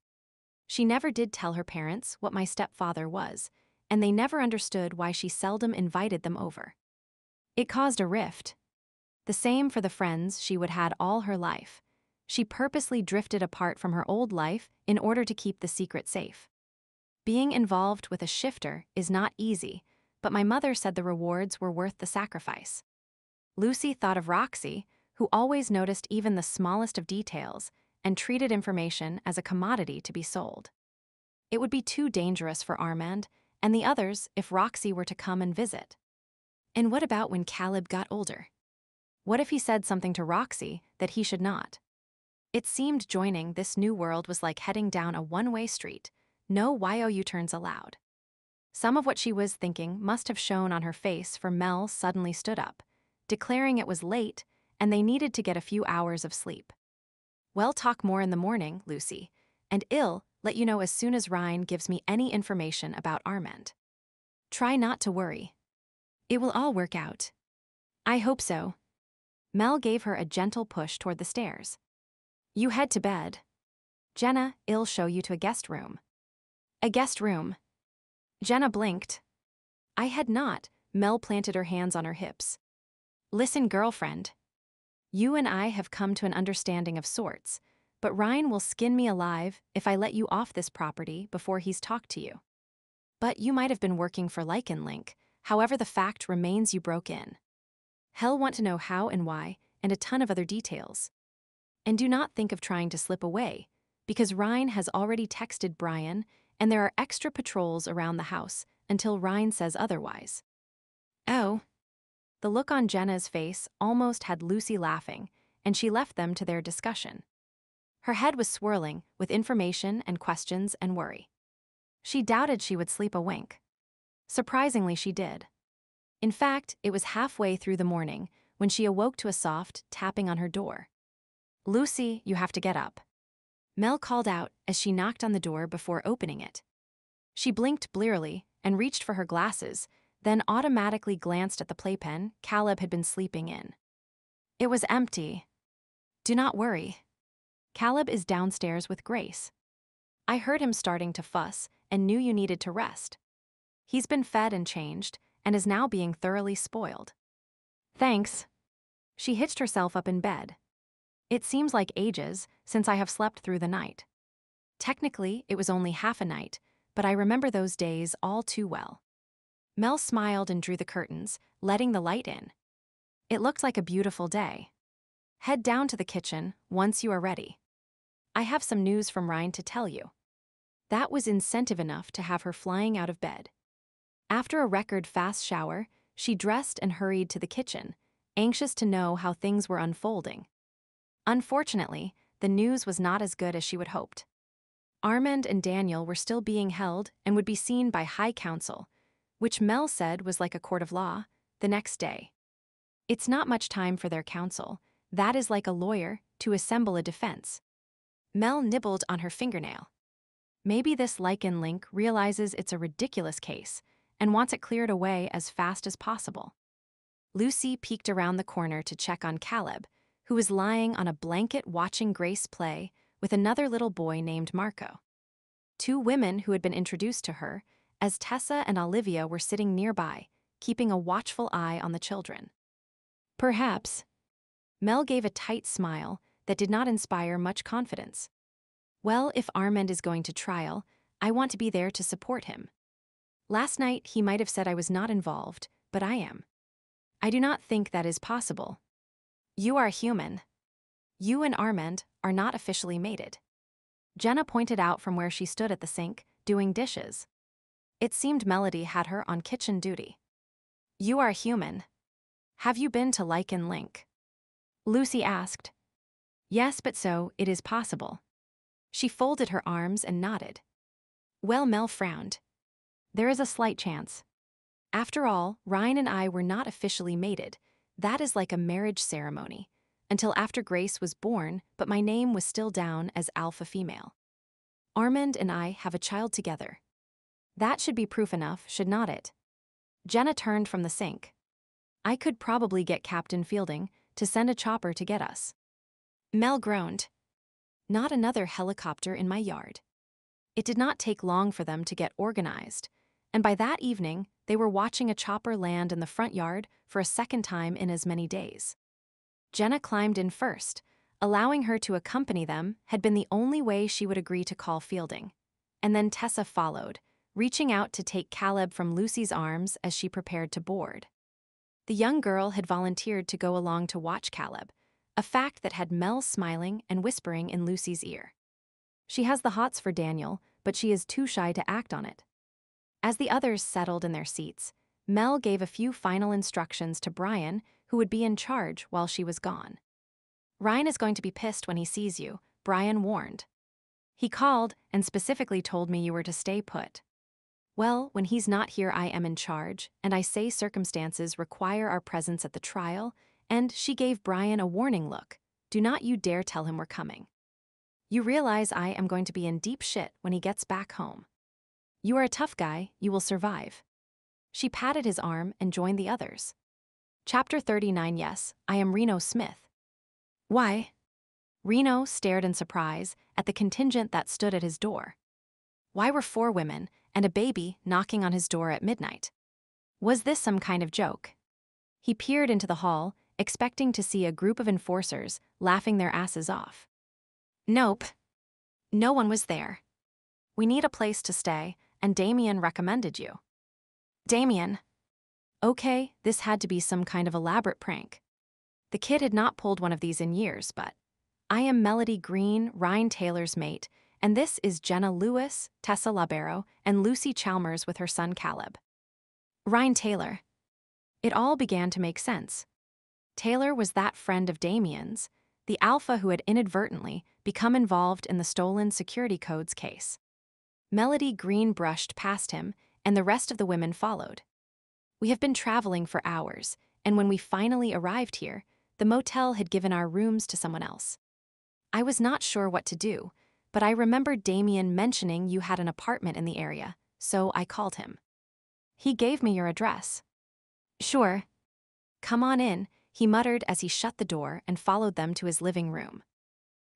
She never did tell her parents what my stepfather was, and they never understood why she seldom invited them over. It caused a rift. The same for the friends she would had all her life. She purposely drifted apart from her old life in order to keep the secret safe. Being involved with a shifter is not easy, but my mother said the rewards were worth the sacrifice. Lucy thought of Roxy, who always noticed even the smallest of details and treated information as a commodity to be sold. It would be too dangerous for Armand and the others if Roxy were to come and visit. And what about when Caleb got older? What if he said something to Roxy that he should not? It seemed joining this new world was like heading down a one-way street, no YOU turns allowed. Some of what she was thinking must have shown on her face, for Mel suddenly stood up, declaring it was late and they needed to get a few hours of sleep. "We'll talk more in the morning, Lucy, and I'll let you know as soon as Ryan gives me any information about Armand. Try not to worry. It will all work out." "I hope so." Mel gave her a gentle push toward the stairs. "You head to bed. Jenna, I'll show you to a guest room." "A guest room?" Jenna blinked. "I had not." Mel planted her hands on her hips. "Listen, girlfriend. You and I have come to an understanding of sorts, but Ryan will skin me alive if I let you off this property before he's talked to you. But you might have been working for Lycan Link, however the fact remains you broke in. He'll want to know how and why, and a ton of other details. And do not think of trying to slip away, because Ryan has already texted Brian, and there are extra patrols around the house until Ryan says otherwise." "Oh." The look on Jenna's face almost had Lucy laughing, and she left them to their discussion. Her head was swirling with information and questions and worry. She doubted she would sleep a wink. Surprisingly, she did. In fact, it was halfway through the morning when she awoke to a soft tapping on her door. "Lucy, you have to get up." Mel called out as she knocked on the door before opening it. She blinked blearily and reached for her glasses, then automatically glanced at the playpen Caleb had been sleeping in. It was empty. "Do not worry. Caleb is downstairs with Grace. I heard him starting to fuss and knew you needed to rest. He's been fed and changed and is now being thoroughly spoiled." "Thanks." She hitched herself up in bed. "It seems like ages since I have slept through the night. Technically, it was only half a night, but I remember those days all too well." Mel smiled and drew the curtains, letting the light in. "It looked like a beautiful day. Head down to the kitchen once you are ready. I have some news from Ryan to tell you." That was incentive enough to have her flying out of bed. After a record-fast shower, she dressed and hurried to the kitchen, anxious to know how things were unfolding. Unfortunately, the news was not as good as she would hoped. Armand and Daniel were still being held and would be seen by High Council, which Mel said was like a court of law, the next day. It's not much time for their counsel. That is like a lawyer to assemble a defense. Mel nibbled on her fingernail. Maybe this Lycan Link realizes it's a ridiculous case and wants it cleared away as fast as possible. Lucy peeked around the corner to check on Caleb, who was lying on a blanket watching Grace play with another little boy named Marco. Two women who had been introduced to her, as Tessa and Olivia, were sitting nearby, keeping a watchful eye on the children. "Perhaps." Mel gave a tight smile that did not inspire much confidence. "Well, if Armand is going to trial, I want to be there to support him. Last night he might have said I was not involved, but I am. I do not think that is possible. You are human. You and Armand are not officially mated." Jenna pointed out from where she stood at the sink, doing dishes. It seemed Melody had her on kitchen duty. "You are human. Have you been to Lycan Link?" Lucy asked. "Yes, but so it is possible." She folded her arms and nodded. Well, Mel frowned. "There is a slight chance. After all, Ryan and I were not officially mated. That is like a marriage ceremony. Until after Grace was born, but my name was still down as alpha female. Armand and I have a child together. That should be proof enough, should not it?" Jenna turned from the sink. "I could probably get Captain Fielding to send a chopper to get us." Mel groaned. Not another helicopter in my yard. It did not take long for them to get organized, and by that evening, they were watching a chopper land in the front yard for a second time in as many days. Jenna climbed in first. Allowing her to accompany them had been the only way she would agree to call Fielding. And then Tessa followed, reaching out to take Caleb from Lucy's arms as she prepared to board. The young girl had volunteered to go along to watch Caleb, a fact that had Mel smiling and whispering in Lucy's ear. She has the hots for Daniel, but she is too shy to act on it. As the others settled in their seats, Mel gave a few final instructions to Brian, who would be in charge while she was gone. "Ryan is going to be pissed when he sees you," Brian warned. "He called and specifically told me you were to stay put." Well, when he's not here, I am in charge, and I say circumstances require our presence at the trial, and she gave Brian a warning look. Do not you dare tell him we're coming. You realize I am going to be in deep shit when he gets back home. You are a tough guy, you will survive. She patted his arm and joined the others. Chapter 39. Yes, I am Reno Smith. Why? Reno stared in surprise at the contingent that stood at his door. Why were 4 women and a baby knocking on his door at midnight? Was this some kind of joke? He peered into the hall, expecting to see a group of enforcers laughing their asses off. Nope. No one was there. We need a place to stay, and Damien recommended you. Damien. Okay, this had to be some kind of elaborate prank. The kid had not pulled one of these in years, but I am Melody Green, Ryan Taylor's mate, and this is Jenna Lewis, Tessa Labero, and Lucy Chalmers with her son Caleb. Ryan Taylor. It all began to make sense. Taylor was that friend of Damien's, the alpha who had inadvertently become involved in the stolen security codes case. Melody Green brushed past him, and the rest of the women followed. We have been traveling for hours, and when we finally arrived here, the motel had given our rooms to someone else. I was not sure what to do, but I remembered Damien mentioning you had an apartment in the area, so I called him. He gave me your address. Sure. Come on in, he muttered as he shut the door and followed them to his living room.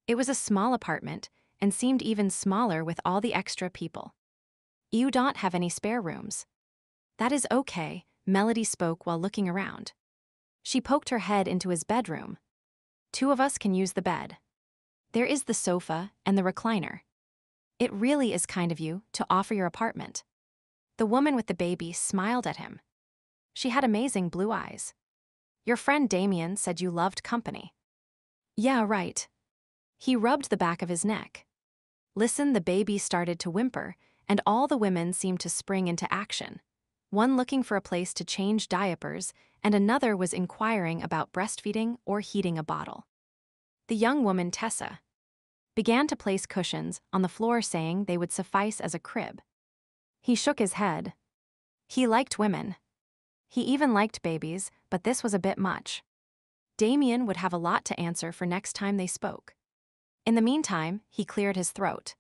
It was a small apartment, and seemed even smaller with all the extra people. You don't have any spare rooms. That is okay, Melody spoke while looking around. She poked her head into his bedroom. 2 of us can use the bed. There is the sofa and the recliner. It really is kind of you to offer your apartment. The woman with the baby smiled at him. She had amazing blue eyes. Your friend Damien said you loved company. Yeah, right. He rubbed the back of his neck. Listen, the baby started to whimper, and all the women seemed to spring into action. One looking for a place to change diapers, and another was inquiring about breastfeeding or heating a bottle. The young woman, Tessa, began to place cushions on the floor, saying they would suffice as a crib. He shook his head. He liked women. He even liked babies, but this was a bit much. Damien would have a lot to answer for next time they spoke. In the meantime, he cleared his throat.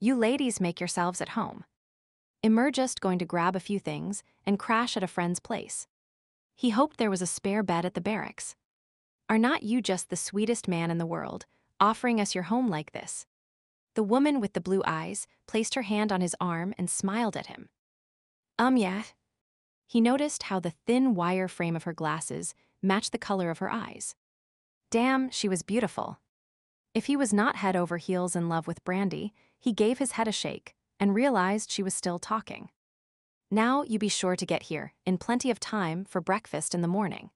You ladies make yourselves at home. We're just going to grab a few things and crash at a friend's place. He hoped there was a spare bed at the barracks. Are not you just the sweetest man in the world, offering us your home like this? The woman with the blue eyes placed her hand on his arm and smiled at him. Yeah. He noticed how the thin wire frame of her glasses matched the color of her eyes. Damn, she was beautiful. If he was not head over heels in love with Brandy, he gave his head a shake and realized she was still talking. Now you be sure to get here in plenty of time for breakfast in the morning.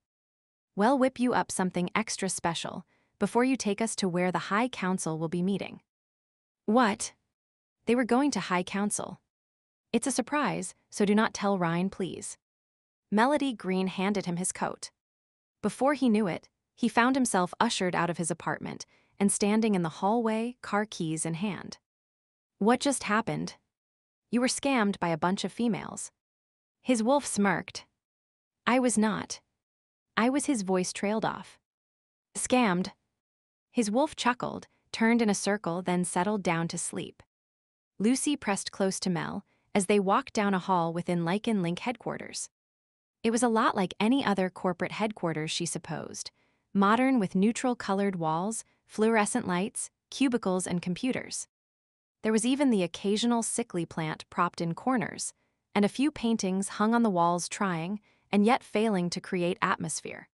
We'll whip you up something extra special before you take us to where the High Council will be meeting. What? They were going to High Council. It's a surprise, so do not tell Ryan, please. Melody Green handed him his coat. Before he knew it, he found himself ushered out of his apartment and standing in the hallway, car keys in hand. What just happened? You were scammed by a bunch of females. His wolf smirked. I was not. His voice trailed off. Scammed. His wolf chuckled, turned in a circle, then settled down to sleep. Lucy pressed close to Mel as they walked down a hall within Lycan Link headquarters. It was a lot like any other corporate headquarters, she supposed, modern with neutral-colored walls, fluorescent lights, cubicles, and computers. There was even the occasional sickly plant propped in corners, and a few paintings hung on the walls trying, and yet failing to create atmosphere.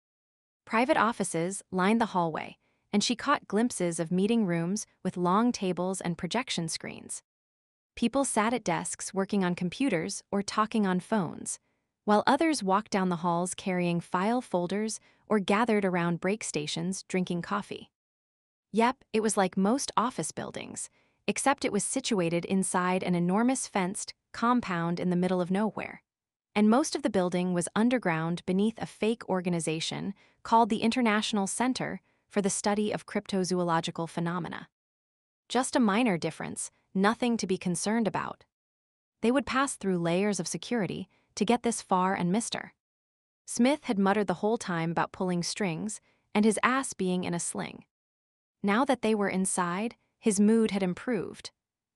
Private offices lined the hallway, and she caught glimpses of meeting rooms with long tables and projection screens. People sat at desks working on computers or talking on phones, while others walked down the halls carrying file folders or gathered around break stations drinking coffee. Yep, it was like most office buildings, except it was situated inside an enormous fenced compound in the middle of nowhere. And most of the building was underground beneath a fake organization called the International Center for the Study of Cryptozoological Phenomena. Just a minor difference, nothing to be concerned about. They would pass through layers of security to get this far and missed her. Smith had muttered the whole time about pulling strings and his ass being in a sling. Now that they were inside, his mood had improved.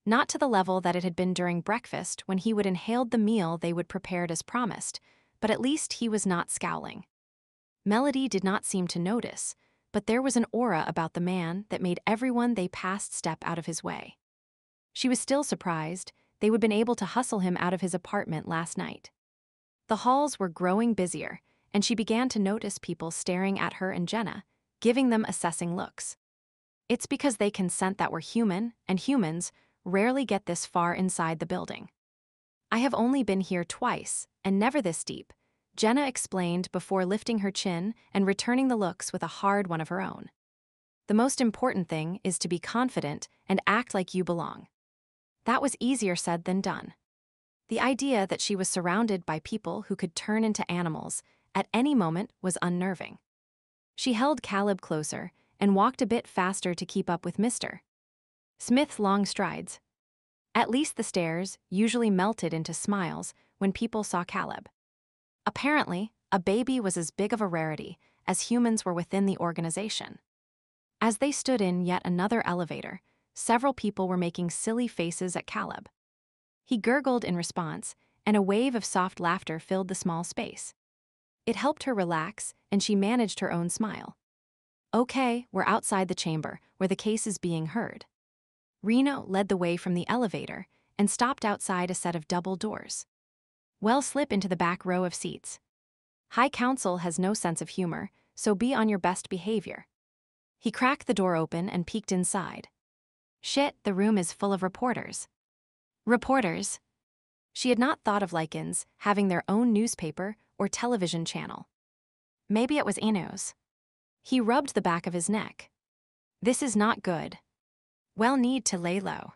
Not to the level that it had been during breakfast when he would inhaled the meal they would prepared as promised, but at least he was not scowling. Melody did not seem to notice, but there was an aura about the man that made everyone they passed step out of his way. She was still surprised they would been able to hustle him out of his apartment last night. The halls were growing busier, and she began to notice people staring at her and Jenna, giving them assessing looks. It's because they can scent that we're human, and humans rarely get this far inside the building. I have only been here twice, and never this deep, Jenna explained before lifting her chin and returning the looks with a hard one of her own. The most important thing is to be confident and act like you belong. That was easier said than done. The idea that she was surrounded by people who could turn into animals at any moment was unnerving. She held Caleb closer and walked a bit faster to keep up with Mr. Smith's long strides. At least the stares usually melted into smiles when people saw Caleb. Apparently, a baby was as big of a rarity as humans were within the organization. As they stood in yet another elevator, several people were making silly faces at Caleb. He gurgled in response, and a wave of soft laughter filled the small space. It helped her relax, and she managed her own smile. Okay, we're outside the chamber, where the case is being heard. Reno led the way from the elevator and stopped outside a set of double doors. Well, slip into the back row of seats. High Counsel has no sense of humor, so be on your best behavior. He cracked the door open and peeked inside. Shit, the room is full of reporters. Reporters? She had not thought of Lycans having their own newspaper or television channel. Maybe it was Eno's. He rubbed the back of his neck. This is not good. Well, need to lay low.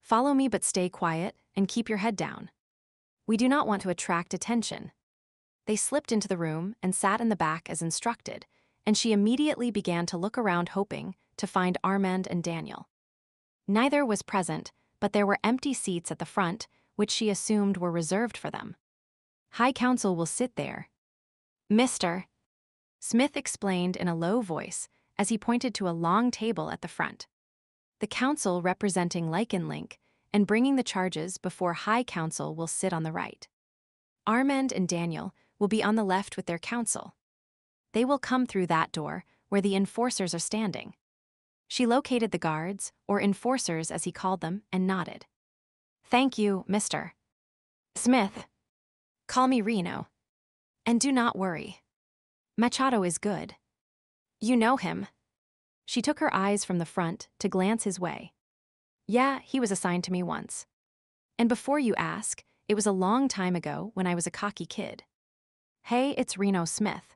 Follow me but stay quiet and keep your head down. We do not want to attract attention. They slipped into the room and sat in the back as instructed, and she immediately began to look around hoping to find Armand and Daniel. Neither was present, but there were empty seats at the front, which she assumed were reserved for them. High Counsel will sit there. Mr. Smith explained in a low voice as he pointed to a long table at the front. The counsel representing Lycan Link and bringing the charges before High Counsel will sit on the right. Armand and Daniel will be on the left with their counsel. They will come through that door where the enforcers are standing. She located the guards, or enforcers as he called them, and nodded. Thank you, Mr. Smith. Call me Reno. And do not worry. Machado is good. You know him. She took her eyes from the front to glance his way. Yeah, he was assigned to me once. And before you ask, it was a long time ago when I was a cocky kid. Hey, it's Reno Smith.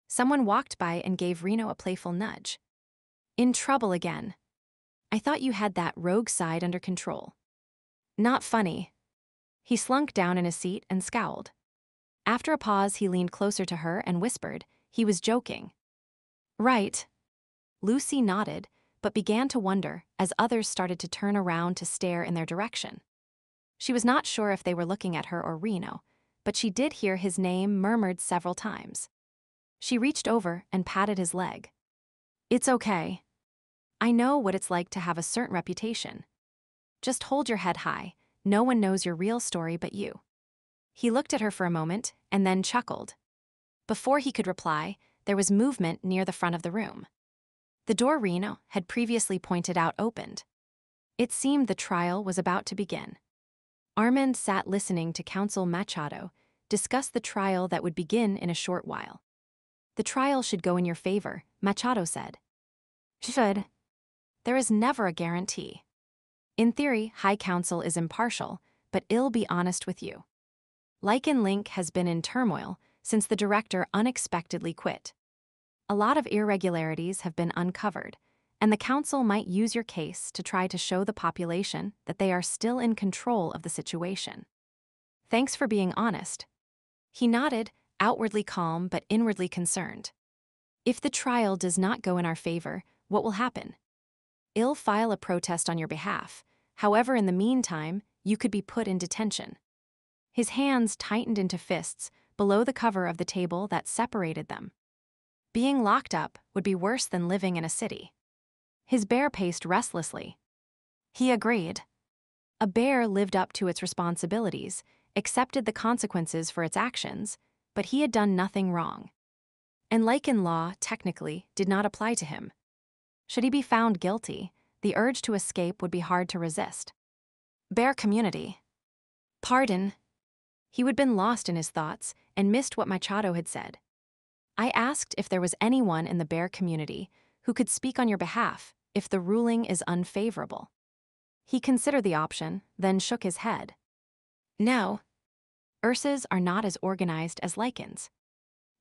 Someone walked by and gave Reno a playful nudge. In trouble again. I thought you had that rogue side under control. Not funny. He slunk down in his seat and scowled. After a pause, he leaned closer to her and whispered he was joking. Right. Lucy nodded, but began to wonder as others started to turn around to stare in their direction. She was not sure if they were looking at her or Reno, but she did hear his name murmured several times. She reached over and patted his leg. It's okay. I know what it's like to have a certain reputation. Just hold your head high. No one knows your real story but you. He looked at her for a moment and then chuckled. Before he could reply, there was movement near the front of the room. The door Reno had previously pointed out opened. It seemed the trial was about to begin. Armand sat listening to Counsel Machado discuss the trial that would begin in a short while. The trial should go in your favor, Machado said. Should. There is never a guarantee. In theory, High Counsel is impartial, but I'll be honest with you. Lycan Link has been in turmoil since the director unexpectedly quit. A lot of irregularities have been uncovered, and the council might use your case to try to show the population that they are still in control of the situation. Thanks for being honest. He nodded, outwardly calm but inwardly concerned. If the trial does not go in our favor, what will happen? I'll file a protest on your behalf. However, in the meantime, you could be put in detention. His hands tightened into fists below the cover of the table that separated them. Being locked up would be worse than living in a city. His bear paced restlessly. He agreed. A bear lived up to its responsibilities, accepted the consequences for its actions, but he had done nothing wrong. And Lycan law, technically, did not apply to him. Should he be found guilty, the urge to escape would be hard to resist. Bear community. Pardon. He had been lost in his thoughts and missed what Machado had said. I asked if there was anyone in the bear community who could speak on your behalf if the ruling is unfavorable. He considered the option, then shook his head. No. Urses are not as organized as Lycans.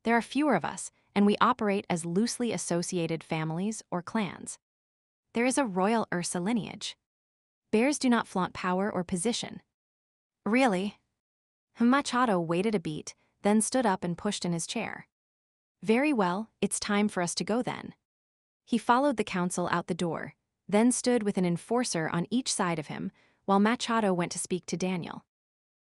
There are fewer of us, and we operate as loosely associated families or clans. There is a royal Ursa lineage. Bears do not flaunt power or position. Really? Machado waited a beat, then stood up and pushed in his chair. Very well, it's time for us to go then. He followed the council out the door, then stood with an enforcer on each side of him while Machado went to speak to Daniel.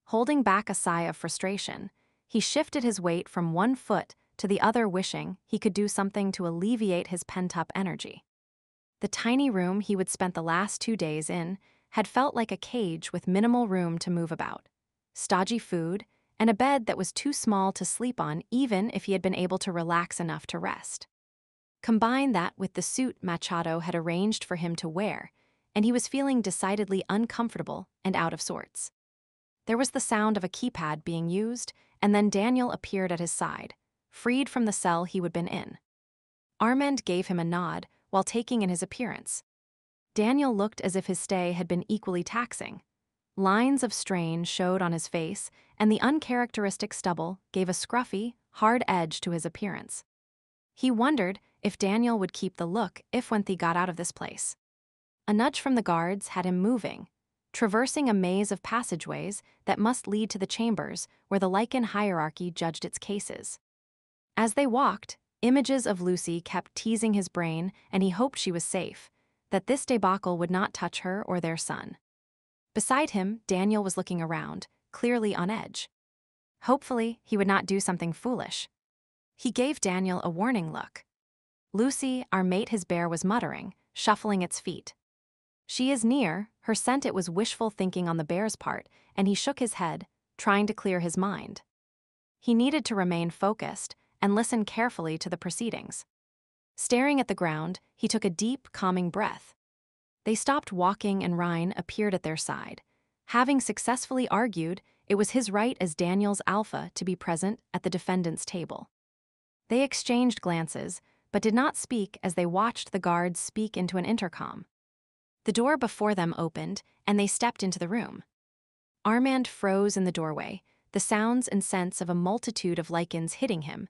Holding back a sigh of frustration, he shifted his weight from one foot to the other, wishing he could do something to alleviate his pent-up energy. The tiny room he would spent the last 2 days in had felt like a cage with minimal room to move about, stodgy food, and a bed that was too small to sleep on even if he had been able to relax enough to rest. Combine that with the suit Machado had arranged for him to wear, and he was feeling decidedly uncomfortable and out of sorts. There was the sound of a keypad being used, and then Daniel appeared at his side, freed from the cell he had been in. Armand gave him a nod while taking in his appearance. Daniel looked as if his stay had been equally taxing. Lines of strain showed on his face, and the uncharacteristic stubble gave a scruffy, hard edge to his appearance. He wondered if Daniel would keep the look if when he got out of this place. A nudge from the guards had him moving, traversing a maze of passageways that must lead to the chambers where the Lycan hierarchy judged its cases. As they walked, images of Lucy kept teasing his brain, and he hoped she was safe, that this debacle would not touch her or their son. Beside him, Daniel was looking around, clearly on edge. Hopefully, he would not do something foolish. He gave Daniel a warning look. Lucy, our mate his bear, was muttering, shuffling its feet. She is near, her scent. It was wishful thinking on the bear's part, and he shook his head, trying to clear his mind. He needed to remain focused and listen carefully to the proceedings. Staring at the ground, he took a deep, calming breath. They stopped walking and Ryan appeared at their side. Having successfully argued, it was his right as Daniel's alpha to be present at the defendant's table. They exchanged glances, but did not speak as they watched the guards speak into an intercom. The door before them opened, and they stepped into the room. Armand froze in the doorway, the sounds and scents of a multitude of Lycans hitting him,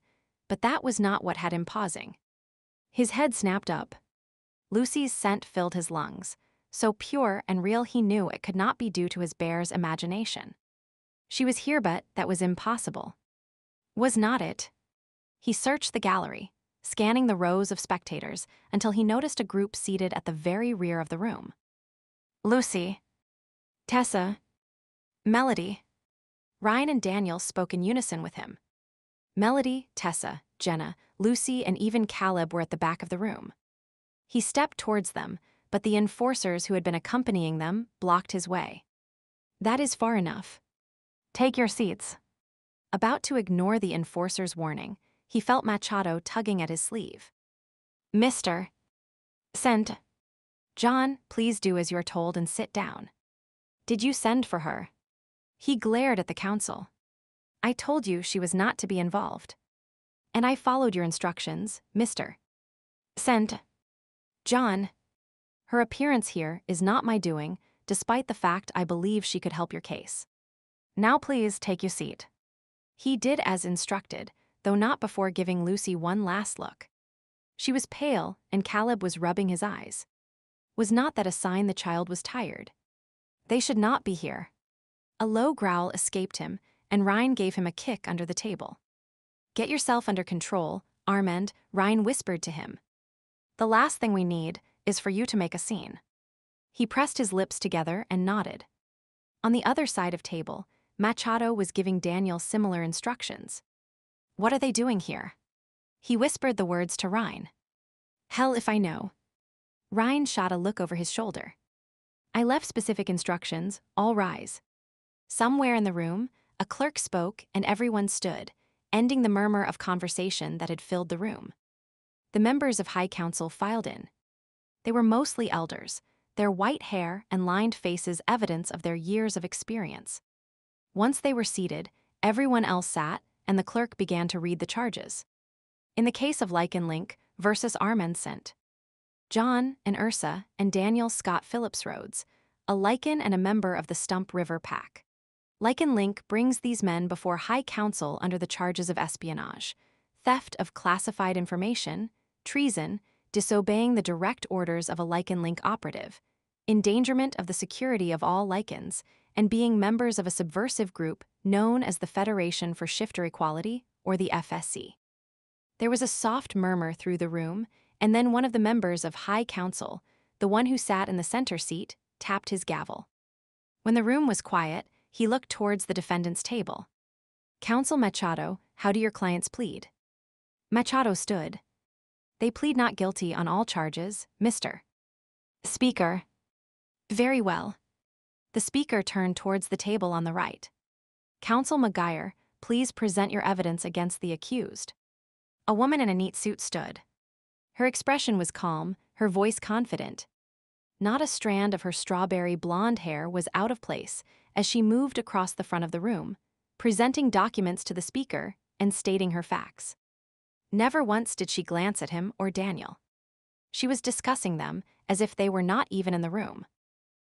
but that was not what had him pausing. His head snapped up. Lucy's scent filled his lungs, so pure and real he knew it could not be due to his bear's imagination. She was here, but that was impossible. Was not it? He searched the gallery, scanning the rows of spectators until he noticed a group seated at the very rear of the room. Lucy. Tessa. Melody. Ryan and Daniel spoke in unison with him. Melody, Tessa, Jenna, Lucy, and even Caleb were at the back of the room. He stepped towards them, but the enforcers who had been accompanying them blocked his way. That is far enough. Take your seats. About to ignore the enforcer's warning, he felt Machado tugging at his sleeve. Mr. Sent. John, please do as you're told and sit down. Did you send for her? He glared at the council. I told you she was not to be involved. And I followed your instructions, Mr. Sent. John. Her appearance here is not my doing, despite the fact I believe she could help your case. Now please take your seat. He did as instructed, though not before giving Lucy one last look. She was pale, and Caleb was rubbing his eyes. Was not that a sign the child was tired? They should not be here. A low growl escaped him, and Ryan gave him a kick under the table. Get yourself under control, Armand, Ryan whispered to him. The last thing we need is for you to make a scene. He pressed his lips together and nodded. On the other side of table, Machado was giving Daniel similar instructions. "What are they doing here?" He whispered the words to Ryan. "Hell if I know." Ryan shot a look over his shoulder. "I left specific instructions, all rise." Somewhere in the room, a clerk spoke and everyone stood, ending the murmur of conversation that had filled the room. The members of High Council filed in. They were mostly elders, their white hair and lined faces evidence of their years of experience. Once they were seated, everyone else sat, and the clerk began to read the charges. In the case of Lycan Link versus Armand Sent, John and Ursa and Daniel Scott Phillips Rhodes, a Lycan and a member of the Stump River Pack. Lycan Link brings these men before High Council under the charges of espionage, theft of classified information, treason, disobeying the direct orders of a Lycan Link operative, endangerment of the security of all Lycans, and being members of a subversive group known as the Federation for Shifter Equality, or the FSC. There was a soft murmur through the room, and then one of the members of High Council, the one who sat in the center seat, tapped his gavel. When the room was quiet, he looked towards the defendant's table. "Counsel Machado, how do your clients plead?" Machado stood. "They plead not guilty on all charges, Mr. Speaker." "Very well." The speaker turned towards the table on the right. "Counsel McGuire, please present your evidence against the accused." A woman in a neat suit stood. Her expression was calm, her voice confident. Not a strand of her strawberry blonde hair was out of place as she moved across the front of the room, presenting documents to the speaker and stating her facts. Never once did she glance at him or Daniel. She was discussing them as if they were not even in the room.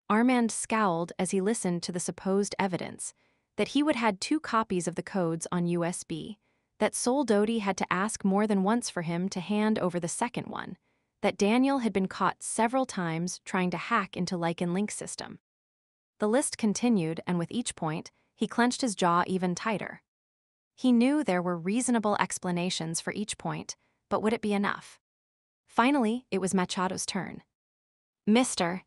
Armand scowled as he listened to the supposed evidence that he would had 2 copies of the codes on USB, that Sol Doty had to ask more than once for him to hand over the second one, that Daniel had been caught several times trying to hack into Lycan Link's system. The list continued, and with each point, he clenched his jaw even tighter. He knew there were reasonable explanations for each point, but would it be enough? Finally, it was Machado's turn. "Mr.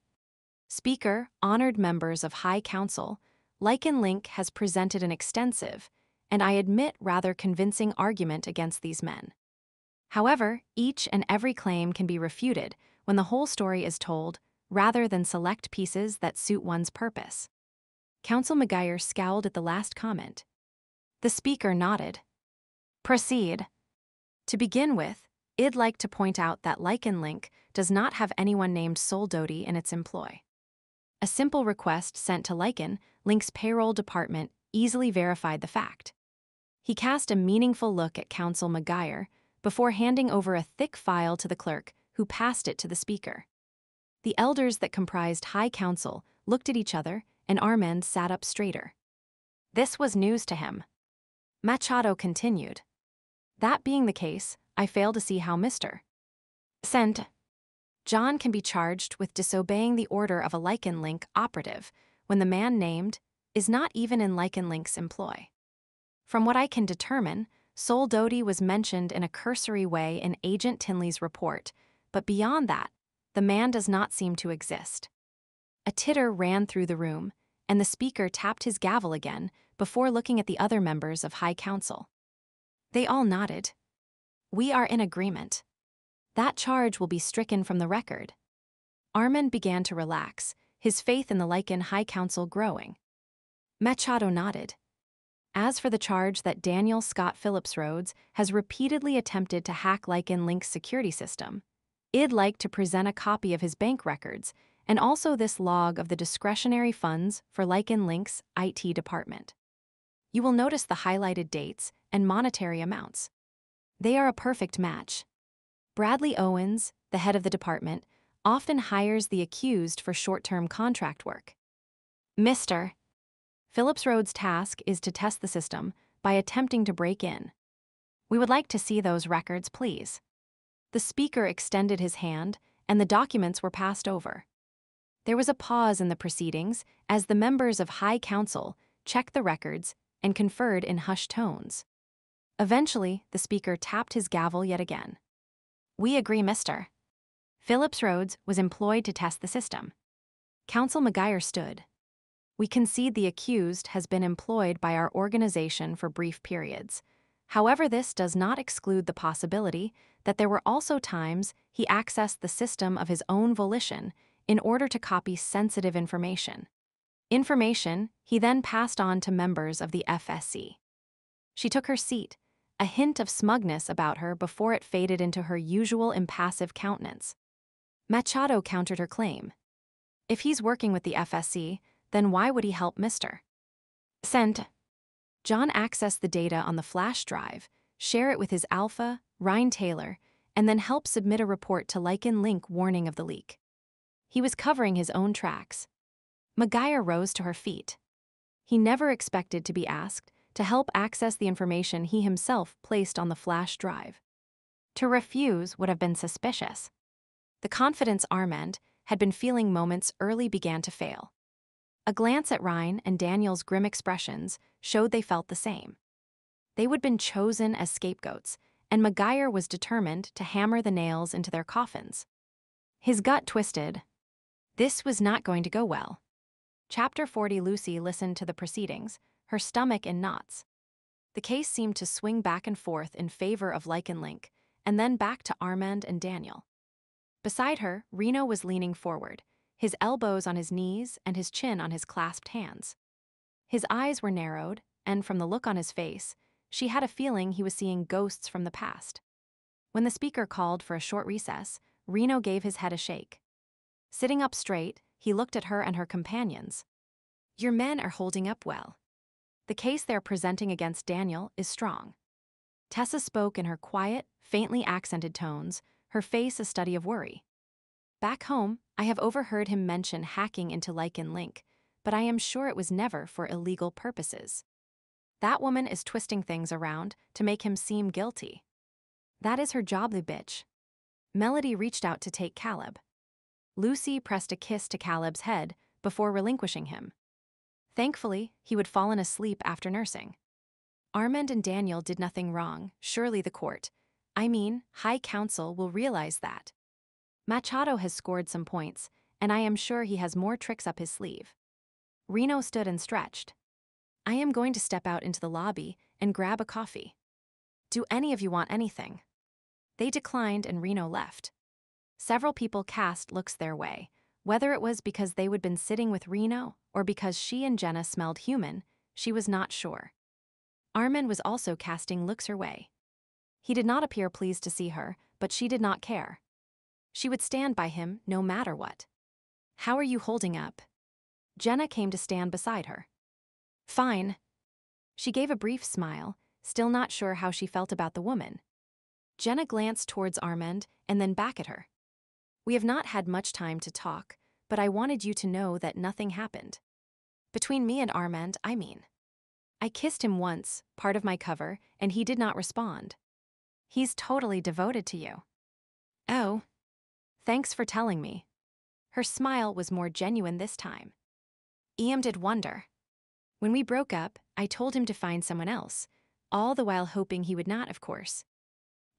Speaker, honored members of High Council, Lycan Link has presented an extensive, and I admit rather convincing argument against these men. However, each and every claim can be refuted when the whole story is told, rather than select pieces that suit one's purpose." Counsel McGuire scowled at the last comment. The speaker nodded. "Proceed." "To begin with, I'd like to point out that Lycan Link does not have anyone named Sol Doty in its employ. A simple request sent to Lycan Link's payroll department easily verified the fact." He cast a meaningful look at Counsel McGuire before handing over a thick file to the clerk, who passed it to the speaker. The elders that comprised High Council looked at each other, and Armand sat up straighter. This was news to him. Machado continued. "That being the case, I fail to see how Mr. Sent John can be charged with disobeying the order of a Lycan Link operative when the man named is not even in Lycan Link's employ. From what I can determine, Sol Doty was mentioned in a cursory way in Agent Tinley's report, but beyond that, the man does not seem to exist." A titter ran through the room, and the speaker tapped his gavel again before looking at the other members of High Council. They all nodded. "We are in agreement. That charge will be stricken from the record." Armand began to relax, his faith in the Lycan High Council growing. Machado nodded. "As for the charge that Daniel Scott Phillips Rhodes has repeatedly attempted to hack Lycan Link's security system, I'd like to present a copy of his bank records and also this log of the discretionary funds for Lycan Link's IT department. You will notice the highlighted dates and monetary amounts. They are a perfect match. Bradley Owens, the head of the department, often hires the accused for short-term contract work. Mr. Phillips Rhodes' task is to test the system by attempting to break in. We would like to see those records, please." The speaker extended his hand, and the documents were passed over. There was a pause in the proceedings as the members of High Council checked the records and conferred in hushed tones. Eventually, the speaker tapped his gavel yet again. "We agree, Mr. Phillips Rhodes was employed to test the system." Counsel McGuire stood. We concede the accused has been employed by our organization for brief periods. However, this does not exclude the possibility that there were also times he accessed the system of his own volition in order to copy sensitive information. Information he then passed on to members of the FSC. She took her seat, a hint of smugness about her before it faded into her usual impassive countenance. Machado countered her claim. If he's working with the FSC, then why would he help Mr. Sent? John accessed the data on the flash drive, share it with his alpha, Ryan Taylor, and then help submit a report to Lycan Link warning of the leak. He was covering his own tracks. Maguire rose to her feet. He never expected to be asked to help access the information he himself placed on the flash drive. To refuse would have been suspicious. The confidence Armand had been feeling moments early began to fail. A glance at Ryan and Daniel's grim expressions showed they felt the same. They would have been chosen as scapegoats, and Maguire was determined to hammer the nails into their coffins. His gut twisted. This was not going to go well. Chapter 40. Lucy listened to the proceedings, her stomach in knots. The case seemed to swing back and forth in favor of Lycan Link, and then back to Armand and Daniel. Beside her, Reno was leaning forward, his elbows on his knees and his chin on his clasped hands. His eyes were narrowed, and from the look on his face, she had a feeling he was seeing ghosts from the past. When the speaker called for a short recess, Reno gave his head a shake. Sitting up straight, he looked at her and her companions. Your men are holding up well. The case they're presenting against Daniel is strong. Tessa spoke in her quiet, faintly accented tones, her face a study of worry. Back home, I have overheard him mention hacking into Lycan Link, but I am sure it was never for illegal purposes. That woman is twisting things around to make him seem guilty. That is her job, the bitch. Melody reached out to take Caleb. Lucy pressed a kiss to Caleb's head before relinquishing him. Thankfully, he would fallen asleep after nursing. Armand and Daniel did nothing wrong, surely the court, High Council will realize that. Machado has scored some points, and I am sure he has more tricks up his sleeve. Reno stood and stretched. I am going to step out into the lobby and grab a coffee. Do any of you want anything? They declined and Reno left. Several people cast looks their way, whether it was because they would been sitting with Reno or because she and Jenna smelled human, she was not sure. Armin was also casting looks her way. He did not appear pleased to see her, but she did not care. She would stand by him no matter what. How are you holding up? Jenna came to stand beside her. Fine. She gave a brief smile, still not sure how she felt about the woman. Jenna glanced towards Armand and then back at her. We have not had much time to talk, but I wanted you to know that nothing happened. Between me and Armand, I kissed him once, part of my cover, and he did not respond. He's totally devoted to you. Oh. Thanks for telling me. Her smile was more genuine this time. Ian did wonder. When we broke up, I told him to find someone else, all the while hoping he would not, of course.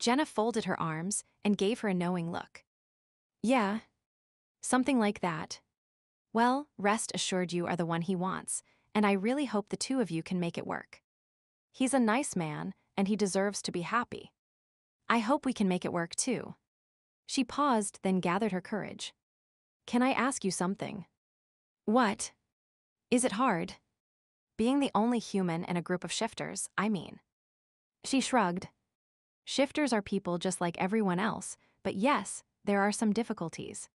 Jenna folded her arms and gave her a knowing look. Yeah. Something like that. Well, rest assured you are the one he wants, and I really hope the two of you can make it work. He's a nice man, and he deserves to be happy. I hope we can make it work too. She paused, then gathered her courage. Can I ask you something? What? Is it hard? Being the only human in a group of shifters, She shrugged. Shifters are people just like everyone else, but yes, there are some difficulties.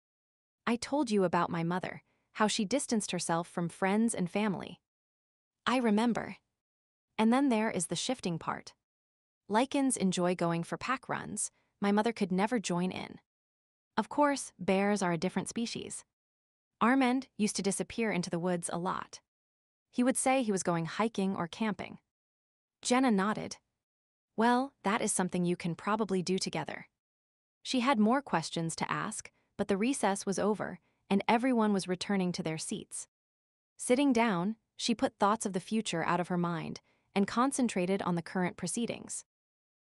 I told you about my mother, how she distanced herself from friends and family. I remember. And then there is the shifting part. Lycans enjoy going for pack runs. My mother could never join in. Of course, bears are a different species. Armand used to disappear into the woods a lot. He would say he was going hiking or camping. Jenna nodded. Well, that is something you can probably do together. She had more questions to ask, but the recess was over, and everyone was returning to their seats. Sitting down, she put thoughts of the future out of her mind and concentrated on the current proceedings.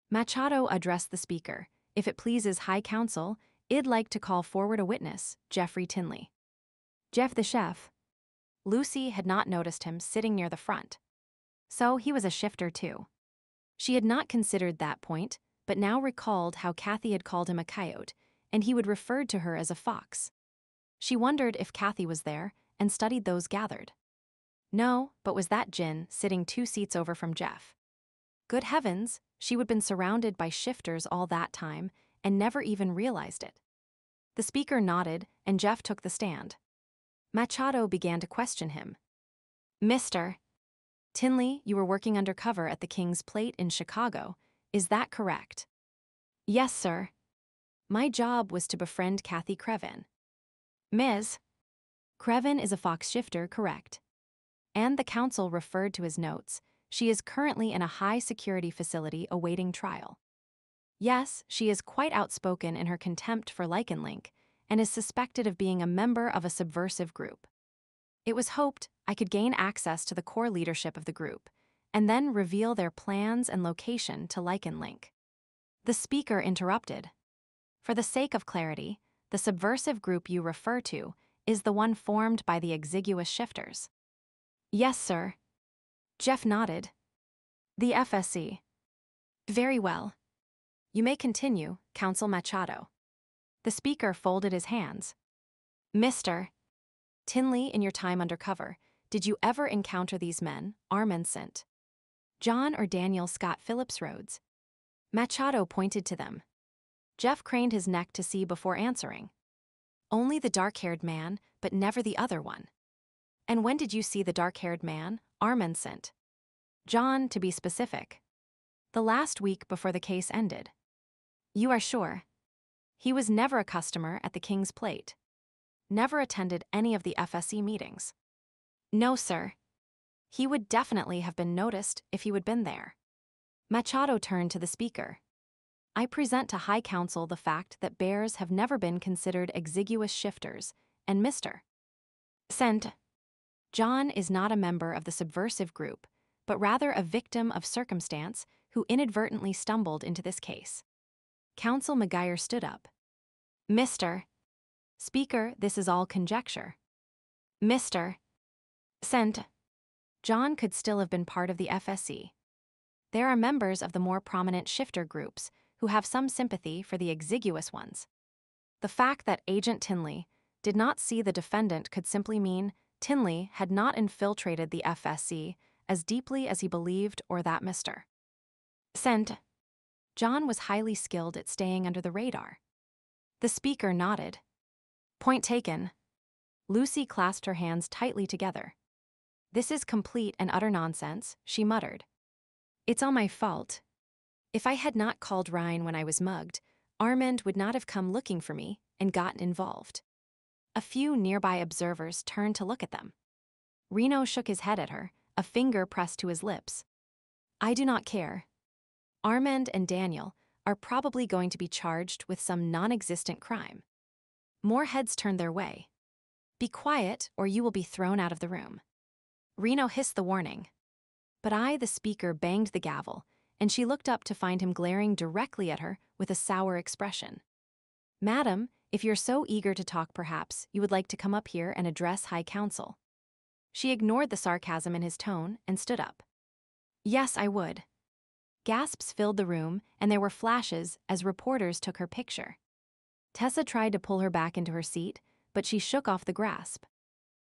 Machado addressed the speaker. If it pleases High Council, I'd like to call forward a witness, Jeffrey Tinley. Jeff the chef. Lucy had not noticed him sitting near the front. So he was a shifter too. She had not considered that point, but now recalled how Kathy had called him a coyote, and he would referred to her as a fox. She wondered if Kathy was there and studied those gathered. No, but was that Jin sitting 2 seats over from Jeff? Good heavens, she would have been surrounded by shifters all that time and never even realized it. The speaker nodded and Jeff took the stand. Machado began to question him. Mr. Tinley, you were working undercover at the King's Plate in Chicago, is that correct? Yes, sir. My job was to befriend Kathy Crevin. Ms. Crevin is a fox shifter, correct? And the counsel referred to his notes. She is currently in a high-security facility awaiting trial. Yes, she is quite outspoken in her contempt for Lycan Link and is suspected of being a member of a subversive group. It was hoped I could gain access to the core leadership of the group and then reveal their plans and location to Lycan Link. The speaker interrupted. For the sake of clarity, the subversive group you refer to is the one formed by the exiguous shifters. Yes, sir. Jeff nodded. The FSC. Very well. You may continue, Counsel Machado. The speaker folded his hands. Mr. Tinley, in your time undercover, did you ever encounter these men, Armand, John or Daniel Scott Phillips Rhodes? Machado pointed to them. Jeff craned his neck to see before answering. Only the dark-haired man, but never the other one. And when did you see the dark-haired man, Armand? John, to be specific. The last week before the case ended. You are sure? He was never a customer at the King's Plate. Never attended any of the FSC meetings. No, sir. He would definitely have been noticed if he would been there. Machado turned to the speaker. I present to High Council the fact that bears have never been considered exiguous shifters, and Mr. John is not a member of the subversive group, but rather a victim of circumstance who inadvertently stumbled into this case. Counsel McGuire stood up. Mr. Speaker, this is all conjecture. Mr. John could still have been part of the FSC. There are members of the more prominent shifter groups who have some sympathy for the exiguous ones. The fact that Agent Tinley did not see the defendant could simply mean Tinley had not infiltrated the FSC as deeply as he believed or that Mr. John was highly skilled at staying under the radar. The speaker nodded. Point taken. Lucy clasped her hands tightly together. This is complete and utter nonsense, she muttered. It's all my fault. If I had not called Ryan when I was mugged, Armand would not have come looking for me and gotten involved. A few nearby observers turned to look at them. Reno shook his head at her, a finger pressed to his lips. I do not care. Armand and Daniel are probably going to be charged with some non-existent crime. More heads turned their way. Be quiet or you will be thrown out of the room. Reno hissed the warning. But I, the speaker, banged the gavel, and she looked up to find him glaring directly at her with a sour expression. Madam, if you're so eager to talk, perhaps you would like to come up here and address High Council. She ignored the sarcasm in his tone and stood up. Yes, I would. Gasps filled the room, and there were flashes as reporters took her picture. Tessa tried to pull her back into her seat, but she shook off the grasp.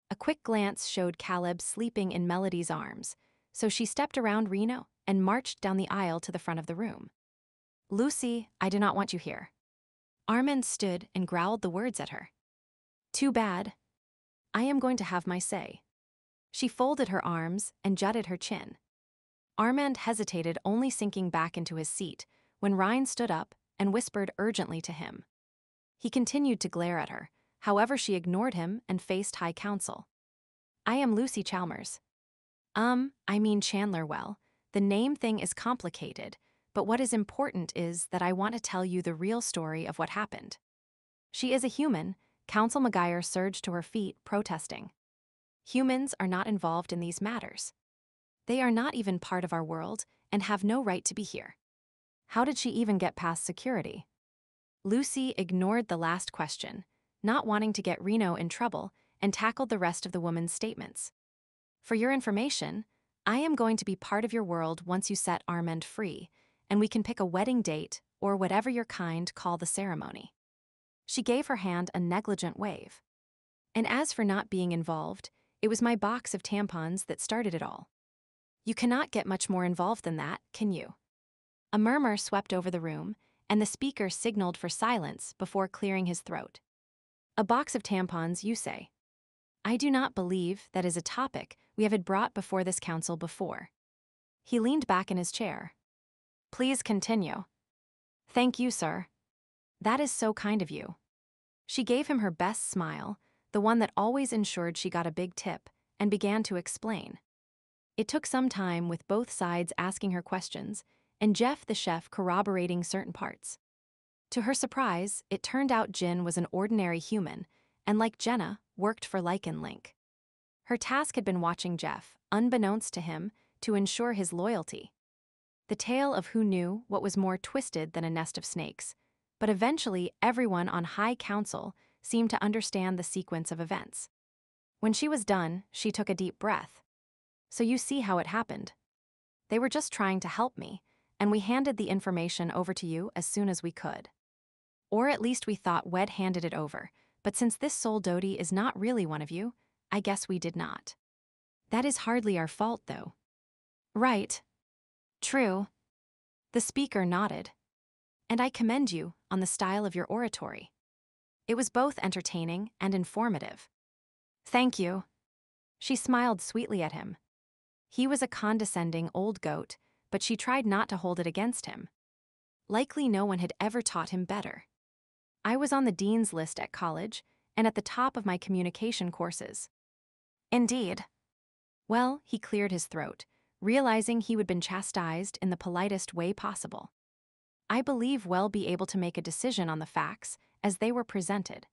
A quick glance showed Caleb sleeping in Melody's arms, so she stepped around Reno and marched down the aisle to the front of the room. Lucy, I do not want you here. Armand stood and growled the words at her. Too bad. I am going to have my say. She folded her arms and jutted her chin. Armand hesitated, only sinking back into his seat, when Ryan stood up and whispered urgently to him. He continued to glare at her, however she ignored him and faced High Council. I am Lucy Chalmers. I mean Chandler. Well, the name thing is complicated, but what is important is that I want to tell you the real story of what happened. She is a human. Counsel McGuire surged to her feet, protesting. Humans are not involved in these matters. They are not even part of our world and have no right to be here. How did she even get past security? Lucy ignored the last question, not wanting to get Reno in trouble, and tackled the rest of the woman's statements. For your information, I am going to be part of your world once you set Armand free, and we can pick a wedding date or whatever your kind call the ceremony. She gave her hand a negligent wave. And as for not being involved, it was my box of tampons that started it all. You cannot get much more involved than that, can you? A murmur swept over the room, and the speaker signaled for silence before clearing his throat. A box of tampons, you say? I do not believe that is a topic we have had brought before this council before. He leaned back in his chair. Please continue. Thank you, sir. That is so kind of you. She gave him her best smile, the one that always ensured she got a big tip, and began to explain. It took some time with both sides asking her questions, and Jeff the chef corroborating certain parts. To her surprise, it turned out Jin was an ordinary human, and like Jenna, worked for Lycan Link. Her task had been watching Jeff, unbeknownst to him, to ensure his loyalty. The tale of who knew what was more twisted than a nest of snakes, but eventually everyone on High Council seemed to understand the sequence of events. When she was done, she took a deep breath. So you see how it happened. They were just trying to help me, and we handed the information over to you as soon as we could. Or at least we thought Wed handed it over, but since this soul Dodie is not really one of you, I guess we did not. That is hardly our fault, though. Right. True. The speaker nodded. And I commend you on the style of your oratory. It was both entertaining and informative. Thank you. She smiled sweetly at him. He was a condescending old goat, but she tried not to hold it against him. Likely no one had ever taught him better. I was on the dean's list at college and at the top of my communication courses. Indeed. Well, he cleared his throat, realizing he would been chastised in the politest way possible. I believe we'll be able to make a decision on the facts as they were presented.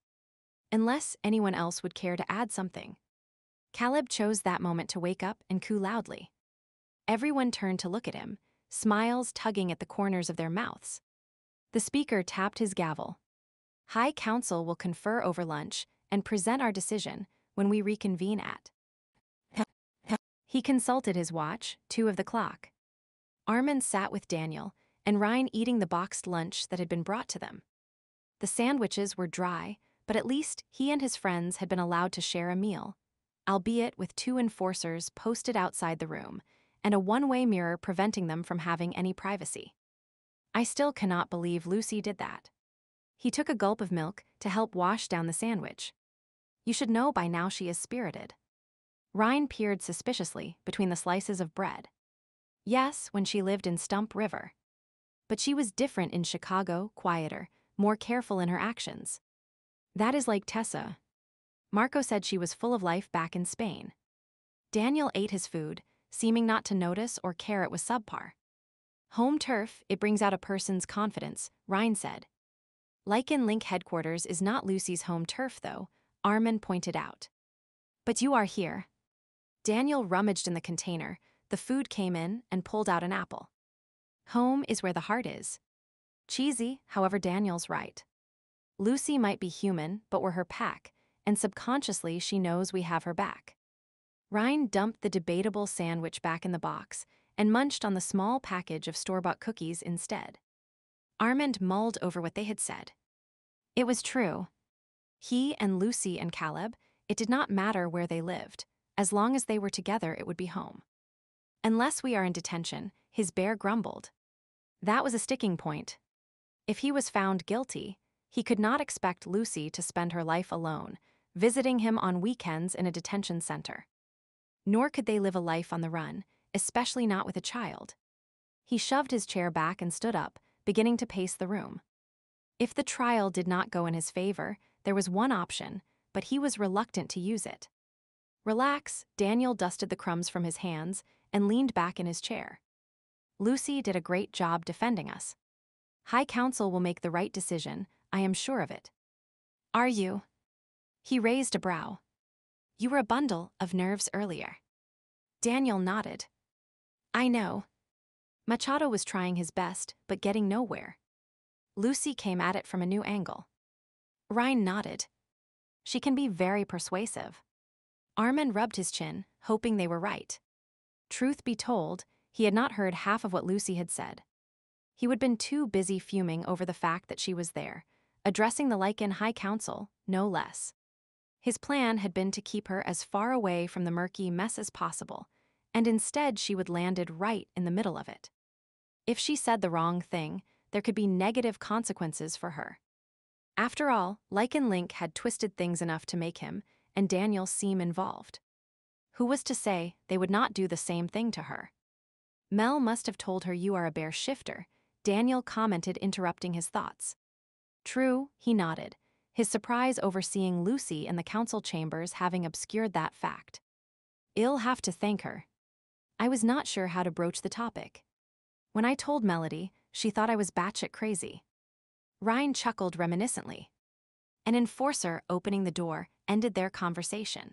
Unless anyone else would care to add something. Caleb chose that moment to wake up and coo loudly. Everyone turned to look at him, smiles tugging at the corners of their mouths. The speaker tapped his gavel. High Council will confer over lunch and present our decision when we reconvene at. He consulted his watch, 2 of the clock. Armand sat with Daniel, and Ryan eating the boxed lunch that had been brought to them. The sandwiches were dry, but at least he and his friends had been allowed to share a meal, albeit with 2 enforcers posted outside the room, and a one-way mirror preventing them from having any privacy. I still cannot believe Lucy did that. He took a gulp of milk to help wash down the sandwich. You should know by now she is spirited. Ryan peered suspiciously between the slices of bread. Yes, when she lived in Stump River. But she was different in Chicago, quieter, more careful in her actions. That is like Tessa. Marco said she was full of life back in Spain. Daniel ate his food, seeming not to notice or care it was subpar. Home turf, it brings out a person's confidence, Ryan said. Lycan Link headquarters is not Lucy's home turf, though, Armand pointed out. But you are here. Daniel rummaged in the container, the food came in and pulled out an apple. Home is where the heart is. Cheesy, however Daniel's right. Lucy might be human, but we're her pack, and subconsciously she knows we have her back. Ryan dumped the debatable sandwich back in the box and munched on the small package of store-bought cookies instead. Armand mulled over what they had said. It was true. He and Lucy and Caleb, it did not matter where they lived. As long as they were together, it would be home. Unless we are in detention, his bear grumbled. That was a sticking point. If he was found guilty, he could not expect Lucy to spend her life alone, visiting him on weekends in a detention center. Nor could they live a life on the run, especially not with a child. He shoved his chair back and stood up, beginning to pace the room. If the trial did not go in his favor, there was one option, but he was reluctant to use it. Relax, Daniel dusted the crumbs from his hands and leaned back in his chair. Lucy did a great job defending us. High Council will make the right decision, I am sure of it. Are you? He raised a brow. You were a bundle of nerves earlier. Daniel nodded. I know. Machado was trying his best, but getting nowhere. Lucy came at it from a new angle. Ryan nodded. She can be very persuasive. Armand rubbed his chin, hoping they were right. Truth be told, he had not heard half of what Lucy had said. He had been too busy fuming over the fact that she was there, addressing the Lycan High Council, no less. His plan had been to keep her as far away from the murky mess as possible, and instead she would landed right in the middle of it. If she said the wrong thing, there could be negative consequences for her. After all, Lycan Link had twisted things enough to make him and Daniel seem involved. Who was to say they would not do the same thing to her? Mel must have told her you are a bear shifter, Daniel commented, interrupting his thoughts. True, he nodded, his surprise over seeing Lucy in the council chambers having obscured that fact. I'll have to thank her. I was not sure how to broach the topic. When I told Melody, she thought I was batshit crazy. Ryan chuckled reminiscently. An enforcer opening the door ended their conversation.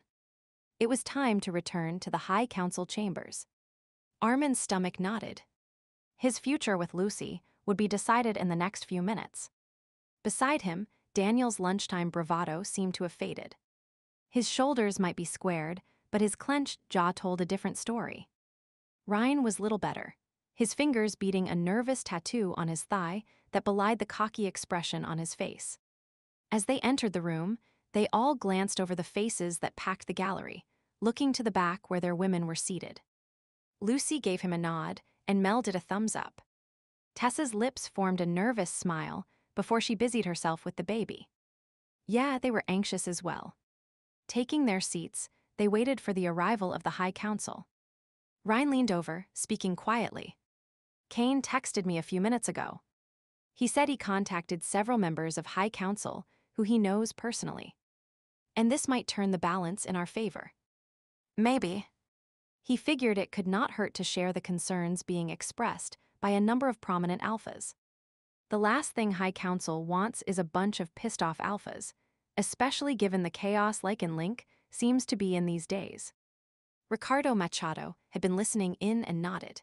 It was time to return to the High Council chambers. Armand's stomach nodded. His future with Lucy would be decided in the next few minutes. Beside him, Daniel's lunchtime bravado seemed to have faded. His shoulders might be squared, but his clenched jaw told a different story. Ryan was little better, his fingers beating a nervous tattoo on his thigh that belied the cocky expression on his face. As they entered the room, they all glanced over the faces that packed the gallery, looking to the back where their women were seated. Lucy gave him a nod, and Mel did a thumbs up. Tessa's lips formed a nervous smile before she busied herself with the baby. Yeah, they were anxious as well. Taking their seats, they waited for the arrival of the High Council. Ryan leaned over, speaking quietly. Kane texted me a few minutes ago. He said he contacted several members of High Council who he knows personally. And this might turn the balance in our favor. Maybe. He figured it could not hurt to share the concerns being expressed by a number of prominent alphas. The last thing High Council wants is a bunch of pissed-off alphas, especially given the chaos Lycan Link seems to be in these days. Ricardo Machado had been listening in and nodded.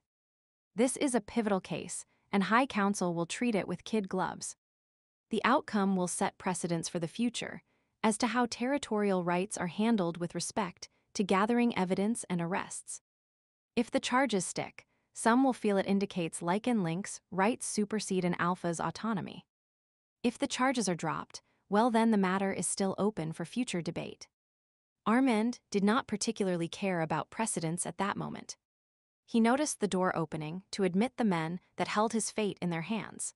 This is a pivotal case, and High Council will treat it with kid gloves. The outcome will set precedents for the future as to how territorial rights are handled with respect to gathering evidence and arrests. If the charges stick, some will feel it indicates Lycan Link's rights supersede an alpha's autonomy. If the charges are dropped, well then the matter is still open for future debate. Armand did not particularly care about precedents at that moment. He noticed the door opening to admit the men that held his fate in their hands.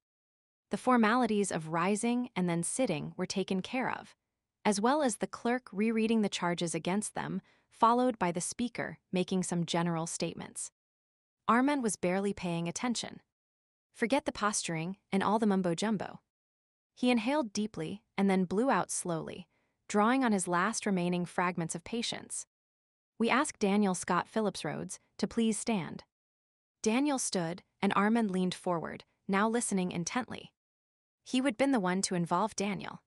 The formalities of rising and then sitting were taken care of, as well as the clerk rereading the charges against them, followed by the speaker making some general statements. Armand was barely paying attention. Forget the posturing and all the mumbo-jumbo. He inhaled deeply and then blew out slowly, drawing on his last remaining fragments of patience. We asked Daniel Scott Phillips Rhodes to please stand. Daniel stood, and Armand leaned forward, now listening intently. He would been the one to involve Daniel.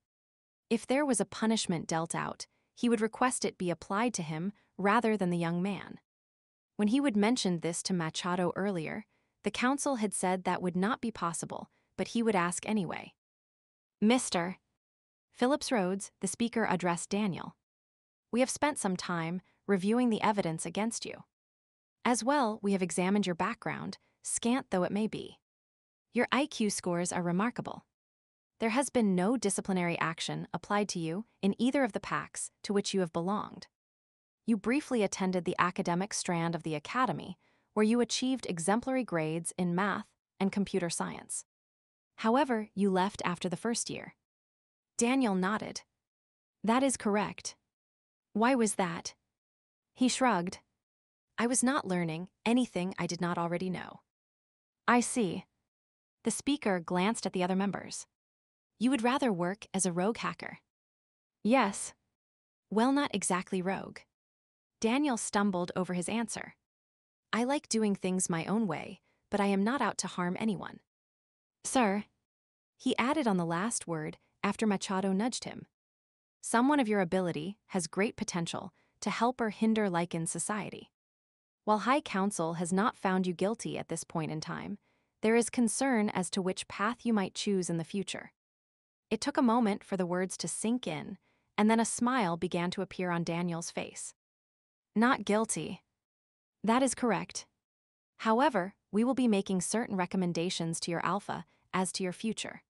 If there was a punishment dealt out, he would request it be applied to him rather than the young man. When he would mentioned this to Machado earlier, the council had said that would not be possible, but he would ask anyway. Mr. Phillips Rhodes, the speaker addressed Daniel. We have spent some time reviewing the evidence against you. As well, we have examined your background, scant though it may be. Your IQ scores are remarkable. There has been no disciplinary action applied to you in either of the packs to which you have belonged. You briefly attended the academic strand of the academy, where you achieved exemplary grades in math and computer science. However, you left after the first year. Daniel nodded. That is correct. Why was that? He shrugged. I was not learning anything I did not already know. I see. The speaker glanced at the other members. You would rather work as a rogue hacker? Yes. Well, not exactly rogue. Daniel stumbled over his answer. I like doing things my own way, but I am not out to harm anyone. Sir. He added on the last word after Machado nudged him. Someone of your ability has great potential to help or hinder Lycan society. While High Council has not found you guilty at this point in time, there is concern as to which path you might choose in the future. It took a moment for the words to sink in, and then a smile began to appear on Daniel's face. Not guilty. That is correct. However, we will be making certain recommendations to your alpha as to your future.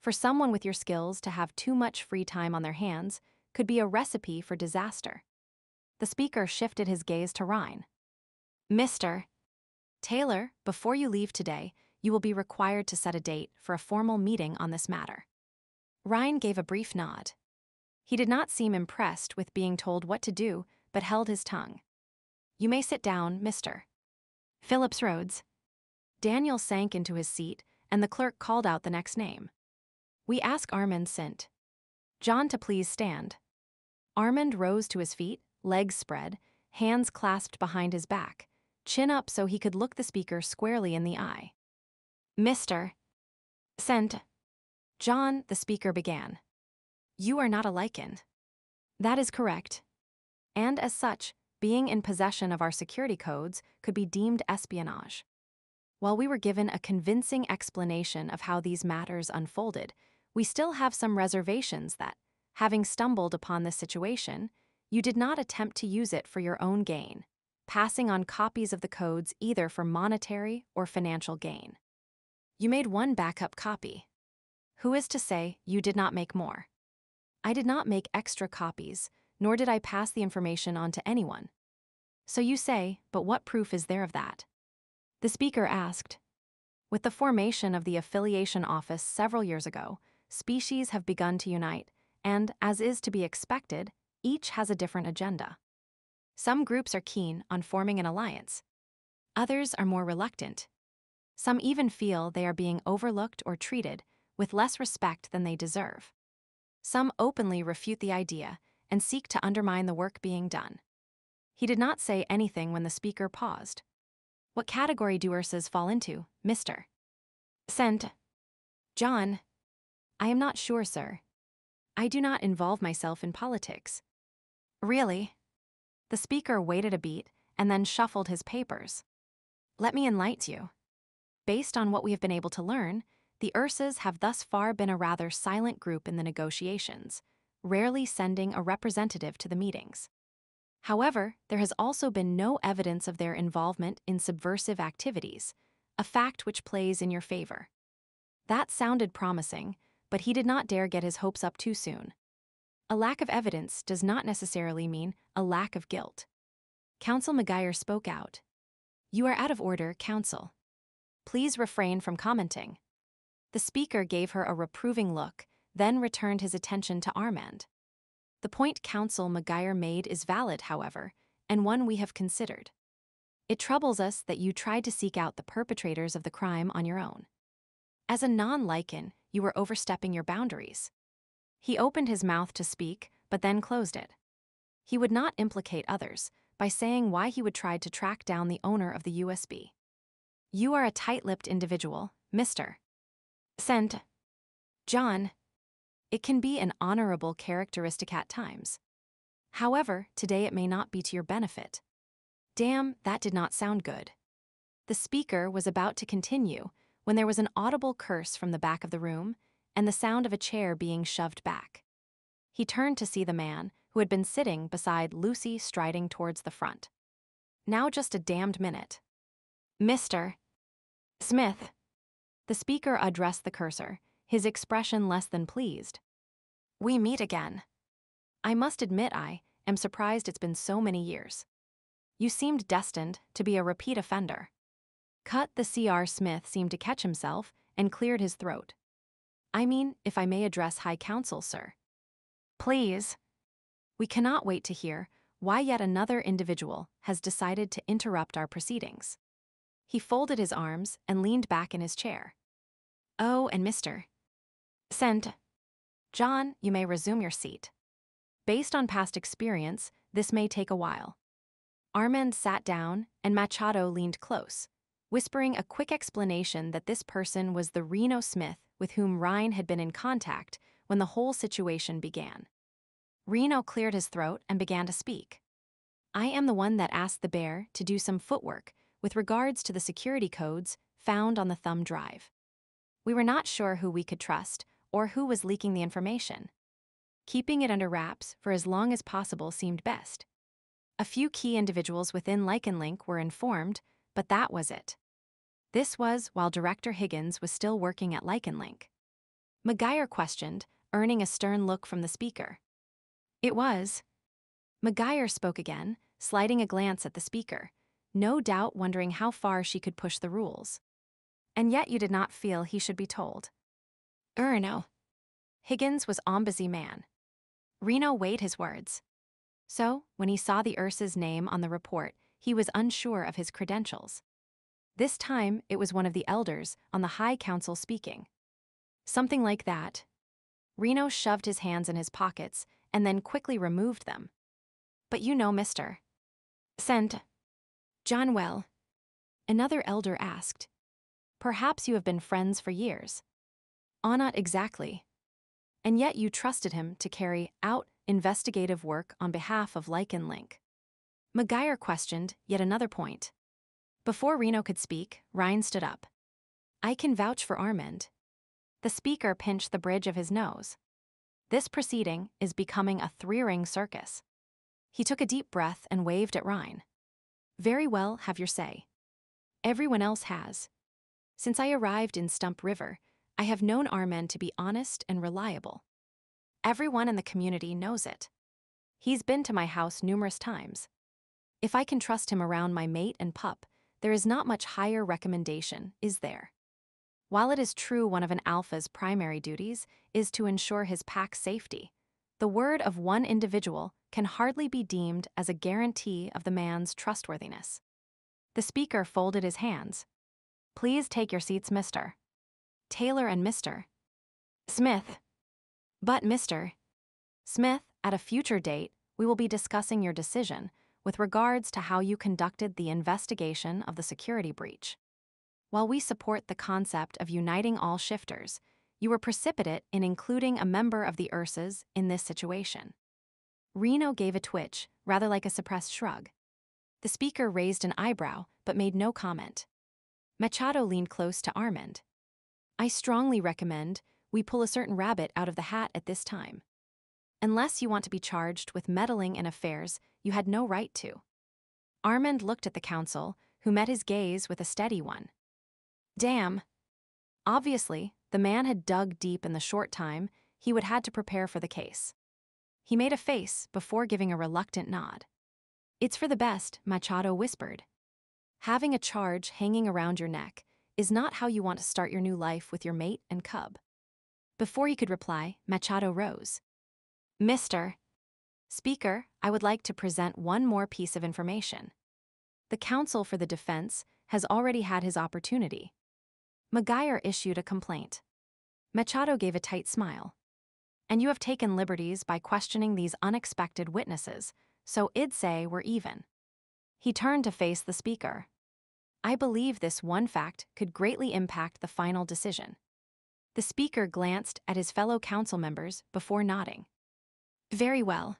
For someone with your skills to have too much free time on their hands could be a recipe for disaster. The speaker shifted his gaze to Ryan. Mr. Taylor, before you leave today, you will be required to set a date for a formal meeting on this matter. Ryan gave a brief nod. He did not seem impressed with being told what to do, but held his tongue. You may sit down, Mr. Phillips Rhodes. Daniel sank into his seat, and the clerk called out the next name. We ask Armand St. John to please stand. Armand rose to his feet, legs spread, hands clasped behind his back, chin up so he could look the speaker squarely in the eye. Mr. St. John, the speaker began. You are not a Lycan. That is correct. And as such, being in possession of our security codes could be deemed espionage. While we were given a convincing explanation of how these matters unfolded, we still have some reservations that, having stumbled upon this situation, you did not attempt to use it for your own gain, passing on copies of the codes either for monetary or financial gain. You made one backup copy. Who is to say you did not make more? I did not make extra copies, nor did I pass the information on to anyone. So you say, but what proof is there of that? The speaker asked. With the formation of the affiliation office several years ago, species have begun to unite, and, as is to be expected, each has a different agenda. Some groups are keen on forming an alliance. Others are more reluctant. Some even feel they are being overlooked or treated with less respect than they deserve. Some openly refute the idea and seek to undermine the work being done. He did not say anything when the speaker paused. What category do Ursa's fall into, Mr. St. John? I am not sure, sir. I do not involve myself in politics. Really? The speaker waited a beat and then shuffled his papers. Let me enlighten you. Based on what we have been able to learn, the Ursas have thus far been a rather silent group in the negotiations, rarely sending a representative to the meetings. However, there has also been no evidence of their involvement in subversive activities, a fact which plays in your favor. That sounded promising, but he did not dare get his hopes up too soon. A lack of evidence does not necessarily mean a lack of guilt. Counsel Maguire spoke out. You are out of order, Counsel. Please refrain from commenting. The speaker gave her a reproving look, then returned his attention to Armand. The point Counsel Maguire made is valid, however, and one we have considered. It troubles us that you tried to seek out the perpetrators of the crime on your own. As a non-Lycan, you were overstepping your boundaries. He opened his mouth to speak, but then closed it. He would not implicate others by saying why he would try to track down the owner of the USB. You are a tight-lipped individual, Mr. St. John. It can be an honorable characteristic at times. However, today it may not be to your benefit. Damn, that did not sound good. The speaker was about to continue when there was an audible curse from the back of the room and the sound of a chair being shoved back. He turned to see the man who had been sitting beside Lucy striding towards the front. Now just a damned minute. Mr. Smith. The speaker addressed the cursor, his expression less than pleased. We meet again. I must admit I am surprised it's been so many years. You seemed destined to be a repeat offender. Cut the C.R. Smith seemed to catch himself and cleared his throat. I mean, if I may address High Counsel, sir. Please. We cannot wait to hear why yet another individual has decided to interrupt our proceedings. He folded his arms and leaned back in his chair. Oh, and Mr. St. John, you may resume your seat. Based on past experience, this may take a while. Armand sat down and Machado leaned close, whispering a quick explanation that this person was the Reno Smith with whom Ryan had been in contact when the whole situation began. Reno cleared his throat and began to speak. I am the one that asked the bear to do some footwork with regards to the security codes found on the thumb drive. We were not sure who we could trust or who was leaking the information. Keeping it under wraps for as long as possible seemed best. A few key individuals within Lycan Link were informed, but that was it. This was while Director Higgins was still working at Lycan Link. McGuire questioned, earning a stern look from the speaker. It was. McGuire spoke again, sliding a glance at the speaker, no doubt wondering how far she could push the rules. And yet you did not feel he should be told. No. Higgins was busy man. Reno weighed his words. So, when he saw the Ursa's name on the report, he was unsure of his credentials. This time, it was one of the elders on the High Council speaking. Something like that. Reno shoved his hands in his pockets and then quickly removed them. But you know, Mr. Sent. John well. Another elder asked. Perhaps you have been friends for years. Not exactly. And yet you trusted him to carry out investigative work on behalf of Lycan Link. McGuire questioned yet another point. Before Reno could speak, Ryan stood up. I can vouch for Armand. The speaker pinched the bridge of his nose. This proceeding is becoming a three-ring circus. He took a deep breath and waved at Ryan. Very well, have your say. Everyone else has. Since I arrived in Stump River, I have known Armand to be honest and reliable. Everyone in the community knows it. He's been to my house numerous times. If I can trust him around my mate and pup, there is not much higher recommendation, is there? While it is true one of an alpha's primary duties is to ensure his pack's safety, the word of one individual can hardly be deemed as a guarantee of the man's trustworthiness. The speaker folded his hands. Please take your seats, Mr. Taylor and Mr. Smith. But Mr. Smith, at a future date, we will be discussing your decision with regards to how you conducted the investigation of the security breach. While we support the concept of uniting all shifters, you were precipitate in including a member of the Ursas in this situation. Reno gave a twitch, rather like a suppressed shrug. The speaker raised an eyebrow, but made no comment. Machado leaned close to Armand. I strongly recommend we pull a certain rabbit out of the hat at this time. Unless you want to be charged with meddling in affairs you had no right to. Armand looked at the council, who met his gaze with a steady one. Damn. Obviously, the man had dug deep in the short time he would had to prepare for the case. He made a face before giving a reluctant nod. It's for the best, Machado whispered. Having a charge hanging around your neck is not how you want to start your new life with your mate and cub. Before he could reply, Machado rose. Mr. Speaker, I would like to present one more piece of information. The counsel for the defense has already had his opportunity. McGuire issued a complaint. Machado gave a tight smile. And you have taken liberties by questioning these unexpected witnesses, so I'd say we're even. He turned to face the speaker. I believe this one fact could greatly impact the final decision. The speaker glanced at his fellow council members before nodding. Very well.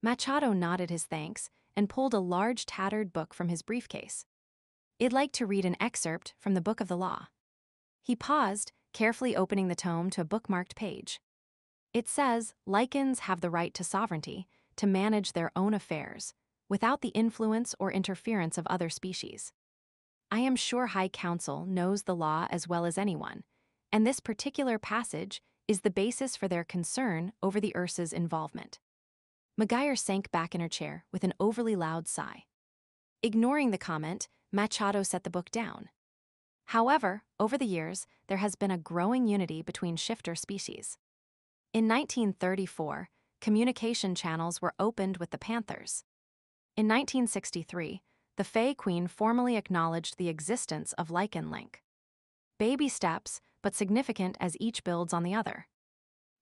Machado nodded his thanks and pulled a large tattered book from his briefcase. I'd like to read an excerpt from the Book of the Law. He paused, carefully opening the tome to a bookmarked page. It says, Lycans have the right to sovereignty, to manage their own affairs, without the influence or interference of other species. I am sure High Council knows the law as well as anyone, and this particular passage is the basis for their concern over the Ursa's involvement. McGuire sank back in her chair with an overly loud sigh. Ignoring the comment, Machado set the book down. However, over the years, there has been a growing unity between shifter species. In 1934, communication channels were opened with the Panthers. In 1963, the Fae Queen formally acknowledged the existence of Lycan Link. Baby steps, but significant as each builds on the other.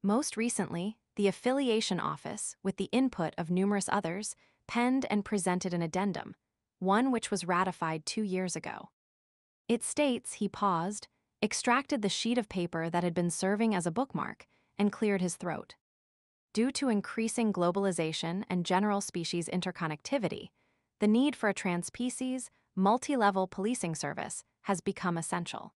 Most recently, the Affiliation Office, with the input of numerous others, penned and presented an addendum, one which was ratified 2 years ago. It states he paused, extracted the sheet of paper that had been serving as a bookmark, and cleared his throat. Due to increasing globalization and general species interconnectivity, the need for a trans-species, multi-level policing service has become essential.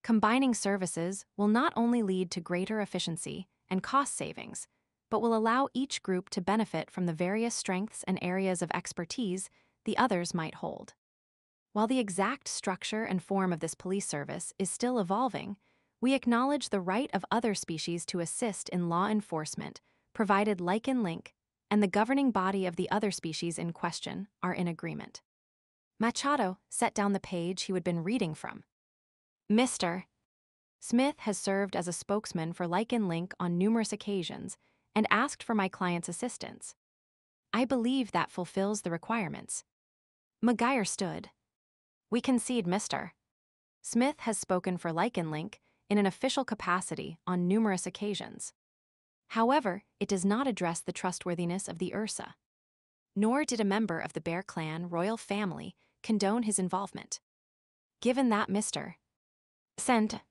Combining services will not only lead to greater efficiency and cost savings, but will allow each group to benefit from the various strengths and areas of expertise the others might hold. While the exact structure and form of this police service is still evolving, we acknowledge the right of other species to assist in law enforcement, provided Lycan Link and the governing body of the other species in question are in agreement. Machado set down the page he had been reading from. Mr. Smith has served as a spokesman for Lycan Link on numerous occasions and asked for my client's assistance. I believe that fulfills the requirements. Maguire stood. We concede, Mr. Smith has spoken for Lycan Link in an official capacity on numerous occasions. However, it does not address the trustworthiness of the Ursa. Nor did a member of the Bear Clan royal family condone his involvement. Given that Mr. St.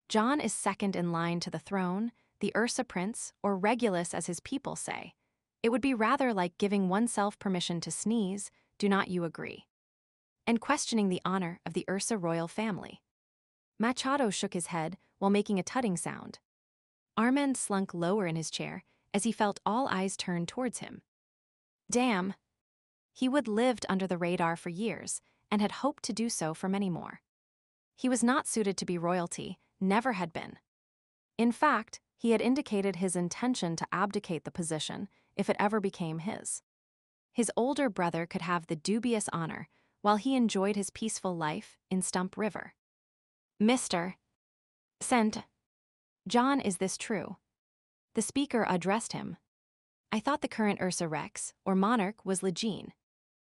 John is second in line to the throne, the Ursa Prince, or Regulus as his people say, it would be rather like giving oneself permission to sneeze, do not you agree? And questioning the honor of the Ursa royal family. Machado shook his head while making a tutting sound. Armand slunk lower in his chair as he felt all eyes turned towards him. Damn. He would lived under the radar for years and had hoped to do so for many more. He was not suited to be royalty, never had been. In fact, he had indicated his intention to abdicate the position if it ever became his. His older brother could have the dubious honor while he enjoyed his peaceful life in Stump River. Mr. St. John, is this true? The speaker addressed him. I thought the current Ursa Rex, or monarch, was Legene.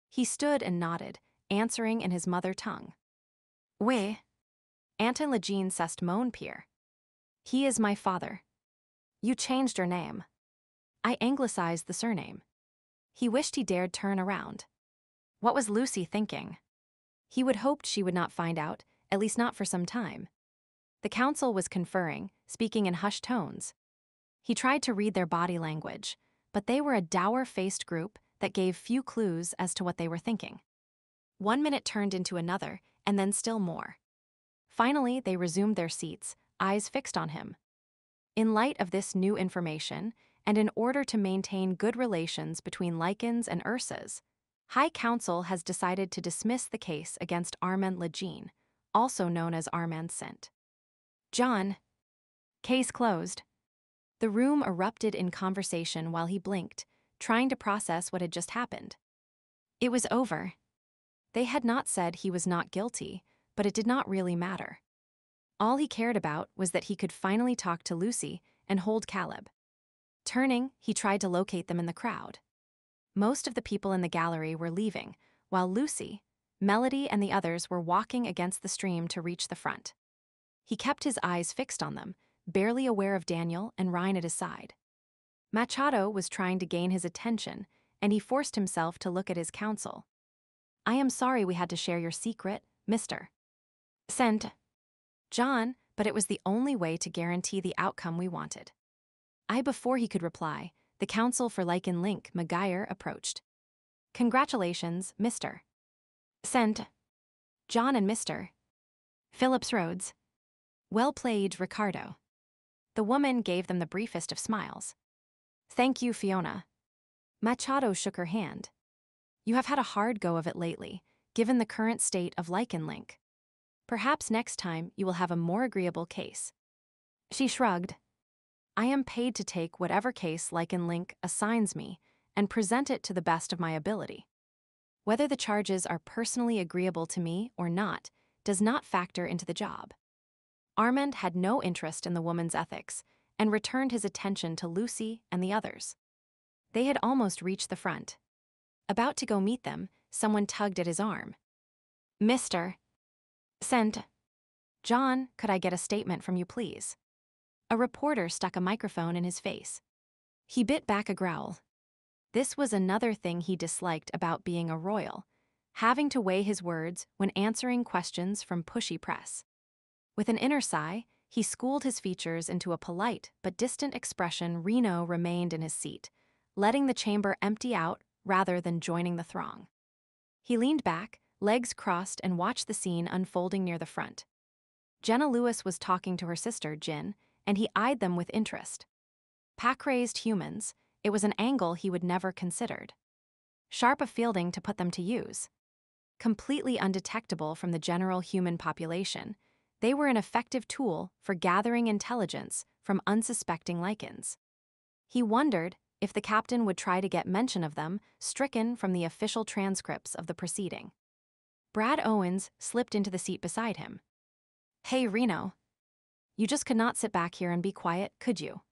He stood and nodded, answering in his mother tongue. Oui. Anton Legene sest mon père. He is my father. You changed your name. I anglicized the surname. He wished he dared turn around. What was Lucy thinking? He would hoped she would not find out, at least not for some time. The council was conferring, speaking in hushed tones. He tried to read their body language, but they were a dour-faced group that gave few clues as to what they were thinking. 1 minute turned into another, and then still more. Finally, they resumed their seats, eyes fixed on him. In light of this new information, and in order to maintain good relations between Lycans and Ursas, High Council has decided to dismiss the case against Armand Legene, also known as Armand St. John. Case closed. The room erupted in conversation while he blinked, trying to process what had just happened. It was over. They had not said he was not guilty, but it did not really matter. All he cared about was that he could finally talk to Lucy and hold Caleb. Turning, he tried to locate them in the crowd. Most of the people in the gallery were leaving, while Lucy, Melody, and the others were walking against the stream to reach the front. He kept his eyes fixed on them, barely aware of Daniel and Ryan at his side. Machado was trying to gain his attention, and he forced himself to look at his counsel. I am sorry we had to share your secret, Mr. St. John, but it was the only way to guarantee the outcome we wanted. Before he could reply, the counsel for Lycan Link, Maguire, approached. Congratulations, Mr. St. John and Mr. Phillips Rhodes. Well played, Ricardo. The woman gave them the briefest of smiles. Thank you, Fiona. Machado shook her hand. You have had a hard go of it lately, given the current state of Lycan Link. Perhaps next time you will have a more agreeable case. She shrugged. I am paid to take whatever case Lycan Link assigns me and present it to the best of my ability. Whether the charges are personally agreeable to me or not does not factor into the job. Armand had no interest in the woman's ethics and returned his attention to Lucy and the others. They had almost reached the front. About to go meet them, someone tugged at his arm. Mr. St. John, could I get a statement from you, please? A reporter stuck a microphone in his face. He bit back a growl. This was another thing he disliked about being a royal, having to weigh his words when answering questions from pushy press. With an inner sigh, he schooled his features into a polite but distant expression. Reno remained in his seat, letting the chamber empty out rather than joining the throng. He leaned back, legs crossed, and watched the scene unfolding near the front. Jenna Lewis was talking to her sister, Jin, and he eyed them with interest. Pack-raised humans, it was an angle he would never considered. Sharp of fielding to put them to use. Completely undetectable from the general human population, they were an effective tool for gathering intelligence from unsuspecting Lycans. He wondered if the captain would try to get mention of them stricken from the official transcripts of the proceeding. Brad Owens slipped into the seat beside him. "Hey, Reno. You just could not sit back here and be quiet, could you?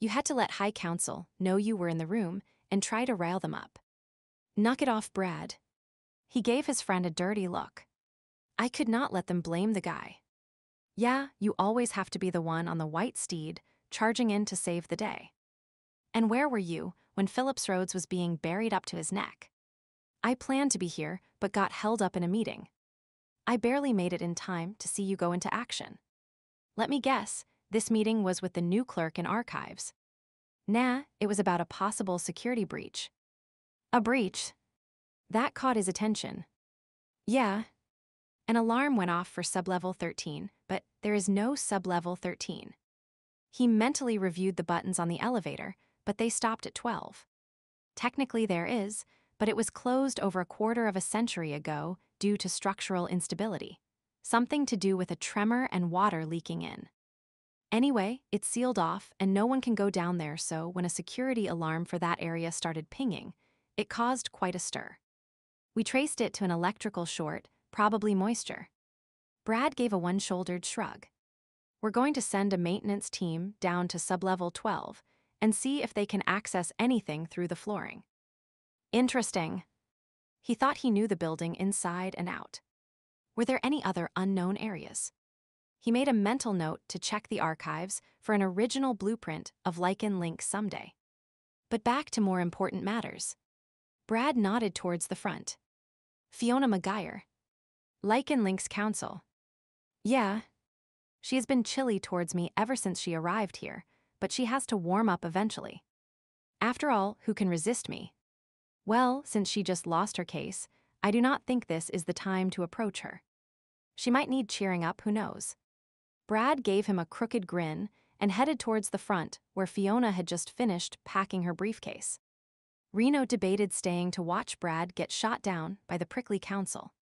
You had to let High Council know you were in the room and try to rile them up. Knock it off, Brad." He gave his friend a dirty look. "I could not let them blame the guy. Yeah, you always have to be the one on the white steed, charging in to save the day. And where were you when Phillips Rhodes was being buried up to his neck? I planned to be here, but got held up in a meeting. I barely made it in time to see you go into action. Let me guess, this meeting was with the new clerk in archives." "Nah, it was about a possible security breach." "A breach?" That caught his attention. "Yeah. An alarm went off for sublevel 13, but there is no sublevel 13. He mentally reviewed the buttons on the elevator, but they stopped at 12. Technically there is, but it was closed over a quarter of a century ago due to structural instability. Something to do with a tremor and water leaking in. Anyway, it's sealed off and no one can go down there, so when a security alarm for that area started pinging, it caused quite a stir. We traced it to an electrical short, probably moisture." Brad gave a one-shouldered shrug. "We're going to send a maintenance team down to sublevel 12 and see if they can access anything through the flooring." Interesting. He thought he knew the building inside and out. Were there any other unknown areas? He made a mental note to check the archives for an original blueprint of Lycan Link someday. But back to more important matters. Brad nodded towards the front. "Fiona Maguire. Lycan Link's counsel." "Yeah. She has been chilly towards me ever since she arrived here, but she has to warm up eventually. After all, who can resist me? Well, since she just lost her case, I do not think this is the time to approach her. She might need cheering up, who knows?" Brad gave him a crooked grin and headed towards the front where Fiona had just finished packing her briefcase. Reno debated staying to watch Brad get shot down by the prickly counsel.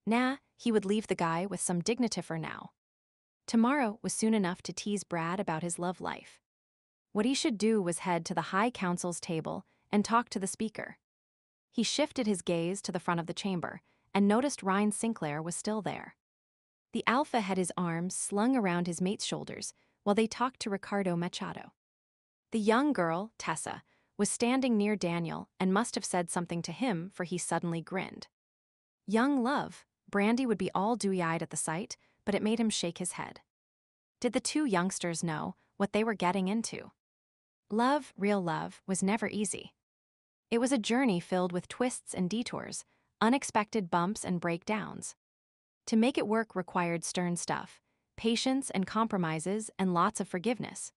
Nah, he would leave the guy with some dignity for now. Tomorrow was soon enough to tease Brad about his love life. What he should do was head to the High Council's table and talk to the speaker. He shifted his gaze to the front of the chamber and noticed Ryan Sinclair was still there. The alpha had his arms slung around his mate's shoulders while they talked to Ricardo Machado. The young girl, Tessa, was standing near Daniel and must have said something to him, for he suddenly grinned. Young love, Brandy would be all dewy-eyed at the sight, but it made him shake his head. Did the two youngsters know what they were getting into? Love, real love, was never easy. It was a journey filled with twists and detours, unexpected bumps and breakdowns. To make it work required stern stuff, patience and compromises, and lots of forgiveness.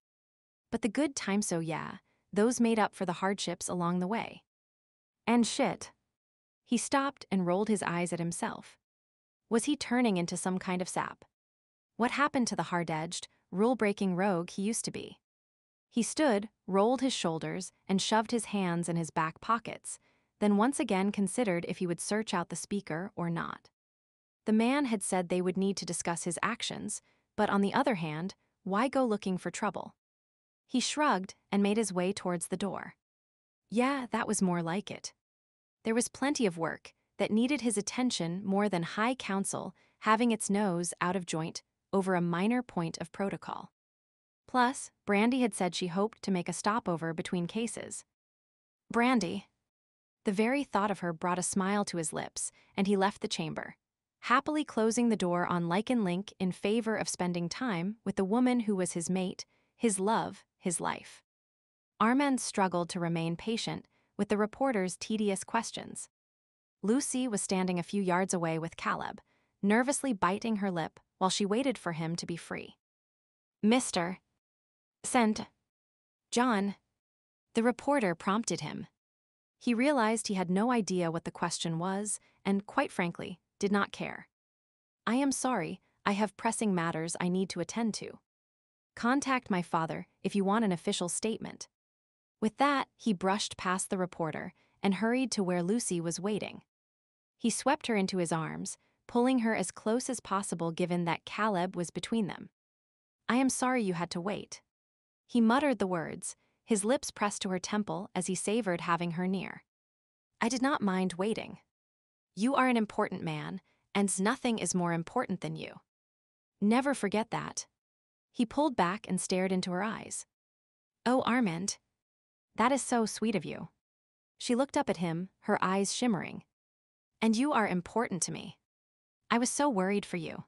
But the good times, so yeah, those made up for the hardships along the way. And shit. He stopped and rolled his eyes at himself. Was he turning into some kind of sap? What happened to the hard-edged, rule-breaking rogue he used to be? He stood, rolled his shoulders, and shoved his hands in his back pockets, then once again considered if he would search out the speaker or not. The man had said they would need to discuss his actions, but on the other hand, why go looking for trouble? He shrugged and made his way towards the door. Yeah, that was more like it. There was plenty of work that needed his attention more than High Council having its nose out of joint over a minor point of protocol. Plus, Brandy had said she hoped to make a stopover between cases. Brandy. The very thought of her brought a smile to his lips, and he left the chamber, happily closing the door on Lycan Link in favor of spending time with the woman who was his mate, his love, his life. Armand struggled to remain patient with the reporter's tedious questions. Lucy was standing a few yards away with Caleb, nervously biting her lip while she waited for him to be free. "Mr. St. John," the reporter prompted him. He realized he had no idea what the question was and, quite frankly, did not care. "I am sorry, I have pressing matters I need to attend to." Contact my father if you want an official statement." With that, he brushed past the reporter and hurried to where Lucy was waiting. He swept her into his arms, pulling her as close as possible given that Caleb was between them. "I am sorry you had to wait." He muttered the words, his lips pressed to her temple as he savored having her near. "I did not mind waiting. You are an important man, and nothing is more important than you. Never forget that." He pulled back and stared into her eyes. "Oh, Armand. That is so sweet of you." She looked up at him, her eyes shimmering. "And you are important to me. I was so worried for you.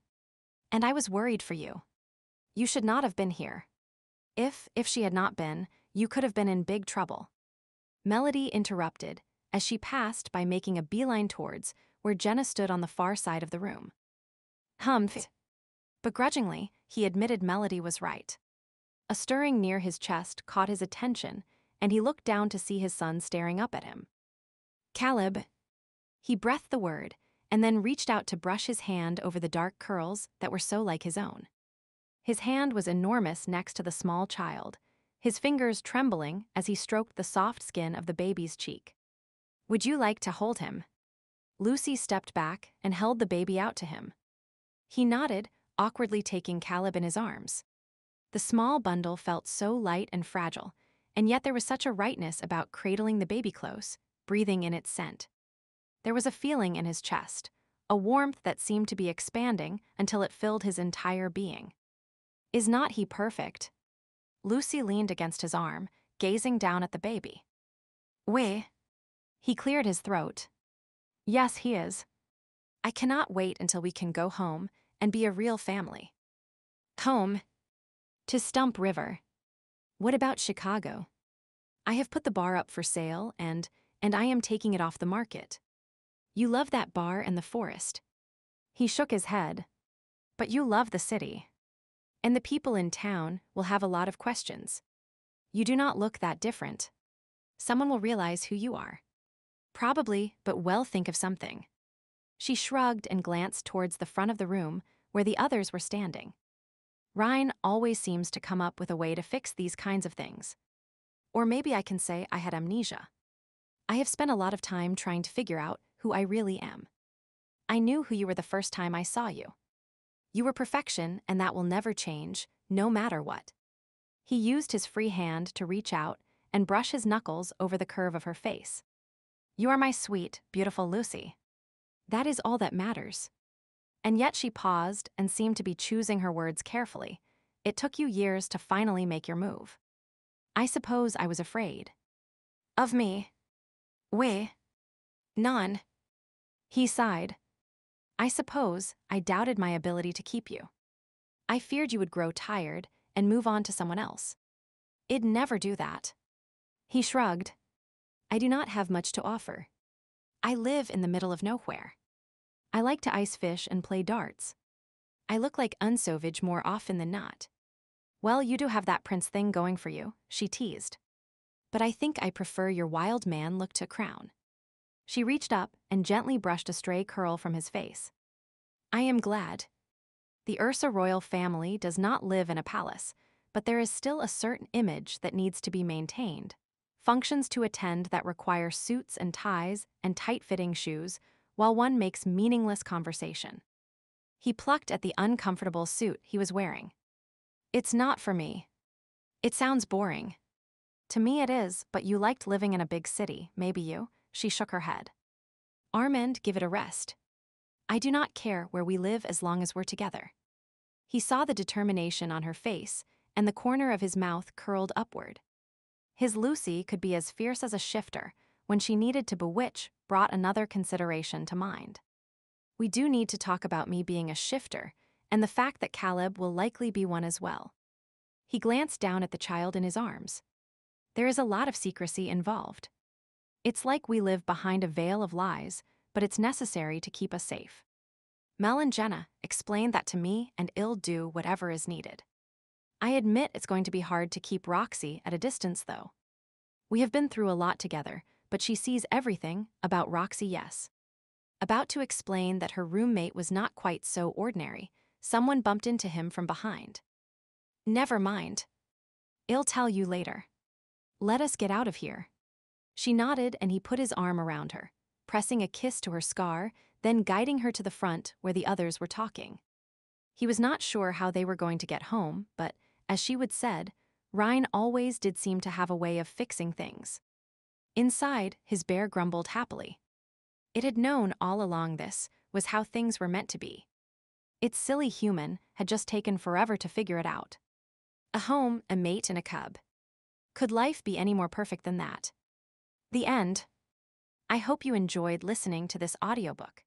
And I was worried for you. You should not have been here. If she had not been, you could have been in big trouble." Melody interrupted as she passed by making a beeline towards where Jenna stood on the far side of the room. Humph. Begrudgingly, he admitted Melody was right. A stirring near his chest caught his attention, and he looked down to see his son staring up at him. "Caleb." He breathed the word, and then reached out to brush his hand over the dark curls that were so like his own. His hand was enormous next to the small child, his fingers trembling as he stroked the soft skin of the baby's cheek. "Would you like to hold him?" Lucy stepped back and held the baby out to him. He nodded, awkwardly taking Caleb in his arms. The small bundle felt so light and fragile, and yet there was such a rightness about cradling the baby close, breathing in its scent. There was a feeling in his chest, a warmth that seemed to be expanding until it filled his entire being. Is not he perfect? Lucy leaned against his arm, gazing down at the baby. "Oui." He cleared his throat. "Yes, he is. I cannot wait until we can go home and be a real family." "Home?" "To Stump River." "What about Chicago?" "I have put the bar up for sale and I am taking it off the market." "You love that bar and the forest." He shook his head. "But you love the city. And the people in town will have a lot of questions. You do not look that different. Someone will realize who you are." "Probably, but well, think of something." She shrugged and glanced towards the front of the room where the others were standing. "Ryan always seems to come up with a way to fix these kinds of things. Or maybe I can say I had amnesia. I have spent a lot of time trying to figure out who I really am. I knew who you were the first time I saw you. You were perfection, and that will never change, no matter what." He used his free hand to reach out and brush his knuckles over the curve of her face. "You are my sweet, beautiful Lucy. That is all that matters." And yet she paused and seemed to be choosing her words carefully. "It took you years to finally make your move." "I suppose I was afraid." "Of me?" "Oui. None." He sighed. "I suppose I doubted my ability to keep you. I feared you would grow tired and move on to someone else. I'd never do that." He shrugged. "I do not have much to offer. I live in the middle of nowhere. I like to ice fish and play darts. I look like unsovage more often than not." "Well, you do have that prince thing going for you," she teased. "But I think I prefer your wild man look to crown." She reached up and gently brushed a stray curl from his face. "I am glad. The Ursa royal family does not live in a palace, but there is still a certain image that needs to be maintained. Functions to attend that require suits and ties and tight-fitting shoes, while one makes meaningless conversation." He plucked at the uncomfortable suit he was wearing. "It's not for me. It sounds boring." "To me it is, but you liked living in a big city, maybe you?" She shook her head. "Armand, give it a rest. I do not care where we live as long as we're together." He saw the determination on her face, and the corner of his mouth curled upward. His Lucy could be as fierce as a shifter when she needed to bewitch brought another consideration to mind. "We do need to talk about me being a shifter, and the fact that Caleb will likely be one as well." He glanced down at the child in his arms. "There is a lot of secrecy involved. It's like we live behind a veil of lies, but it's necessary to keep us safe. Mel and Jenna explained that to me, and I'll do whatever is needed. I admit it's going to be hard to keep Roxy at a distance, though. We have been through a lot together, but she sees everything about Roxy, yes." About to explain that her roommate was not quite so ordinary, someone bumped into him from behind. Never mind. I'll tell you later. Let us get out of here. She nodded and he put his arm around her, pressing a kiss to her scar, then guiding her to the front where the others were talking. He was not sure how they were going to get home, but, as she would said, Ryan always did seem to have a way of fixing things. Inside, his bear grumbled happily. It had known all along this was how things were meant to be. Its silly human had just taken forever to figure it out. A home, a mate, and a cub. Could life be any more perfect than that? The end. I hope you enjoyed listening to this audiobook.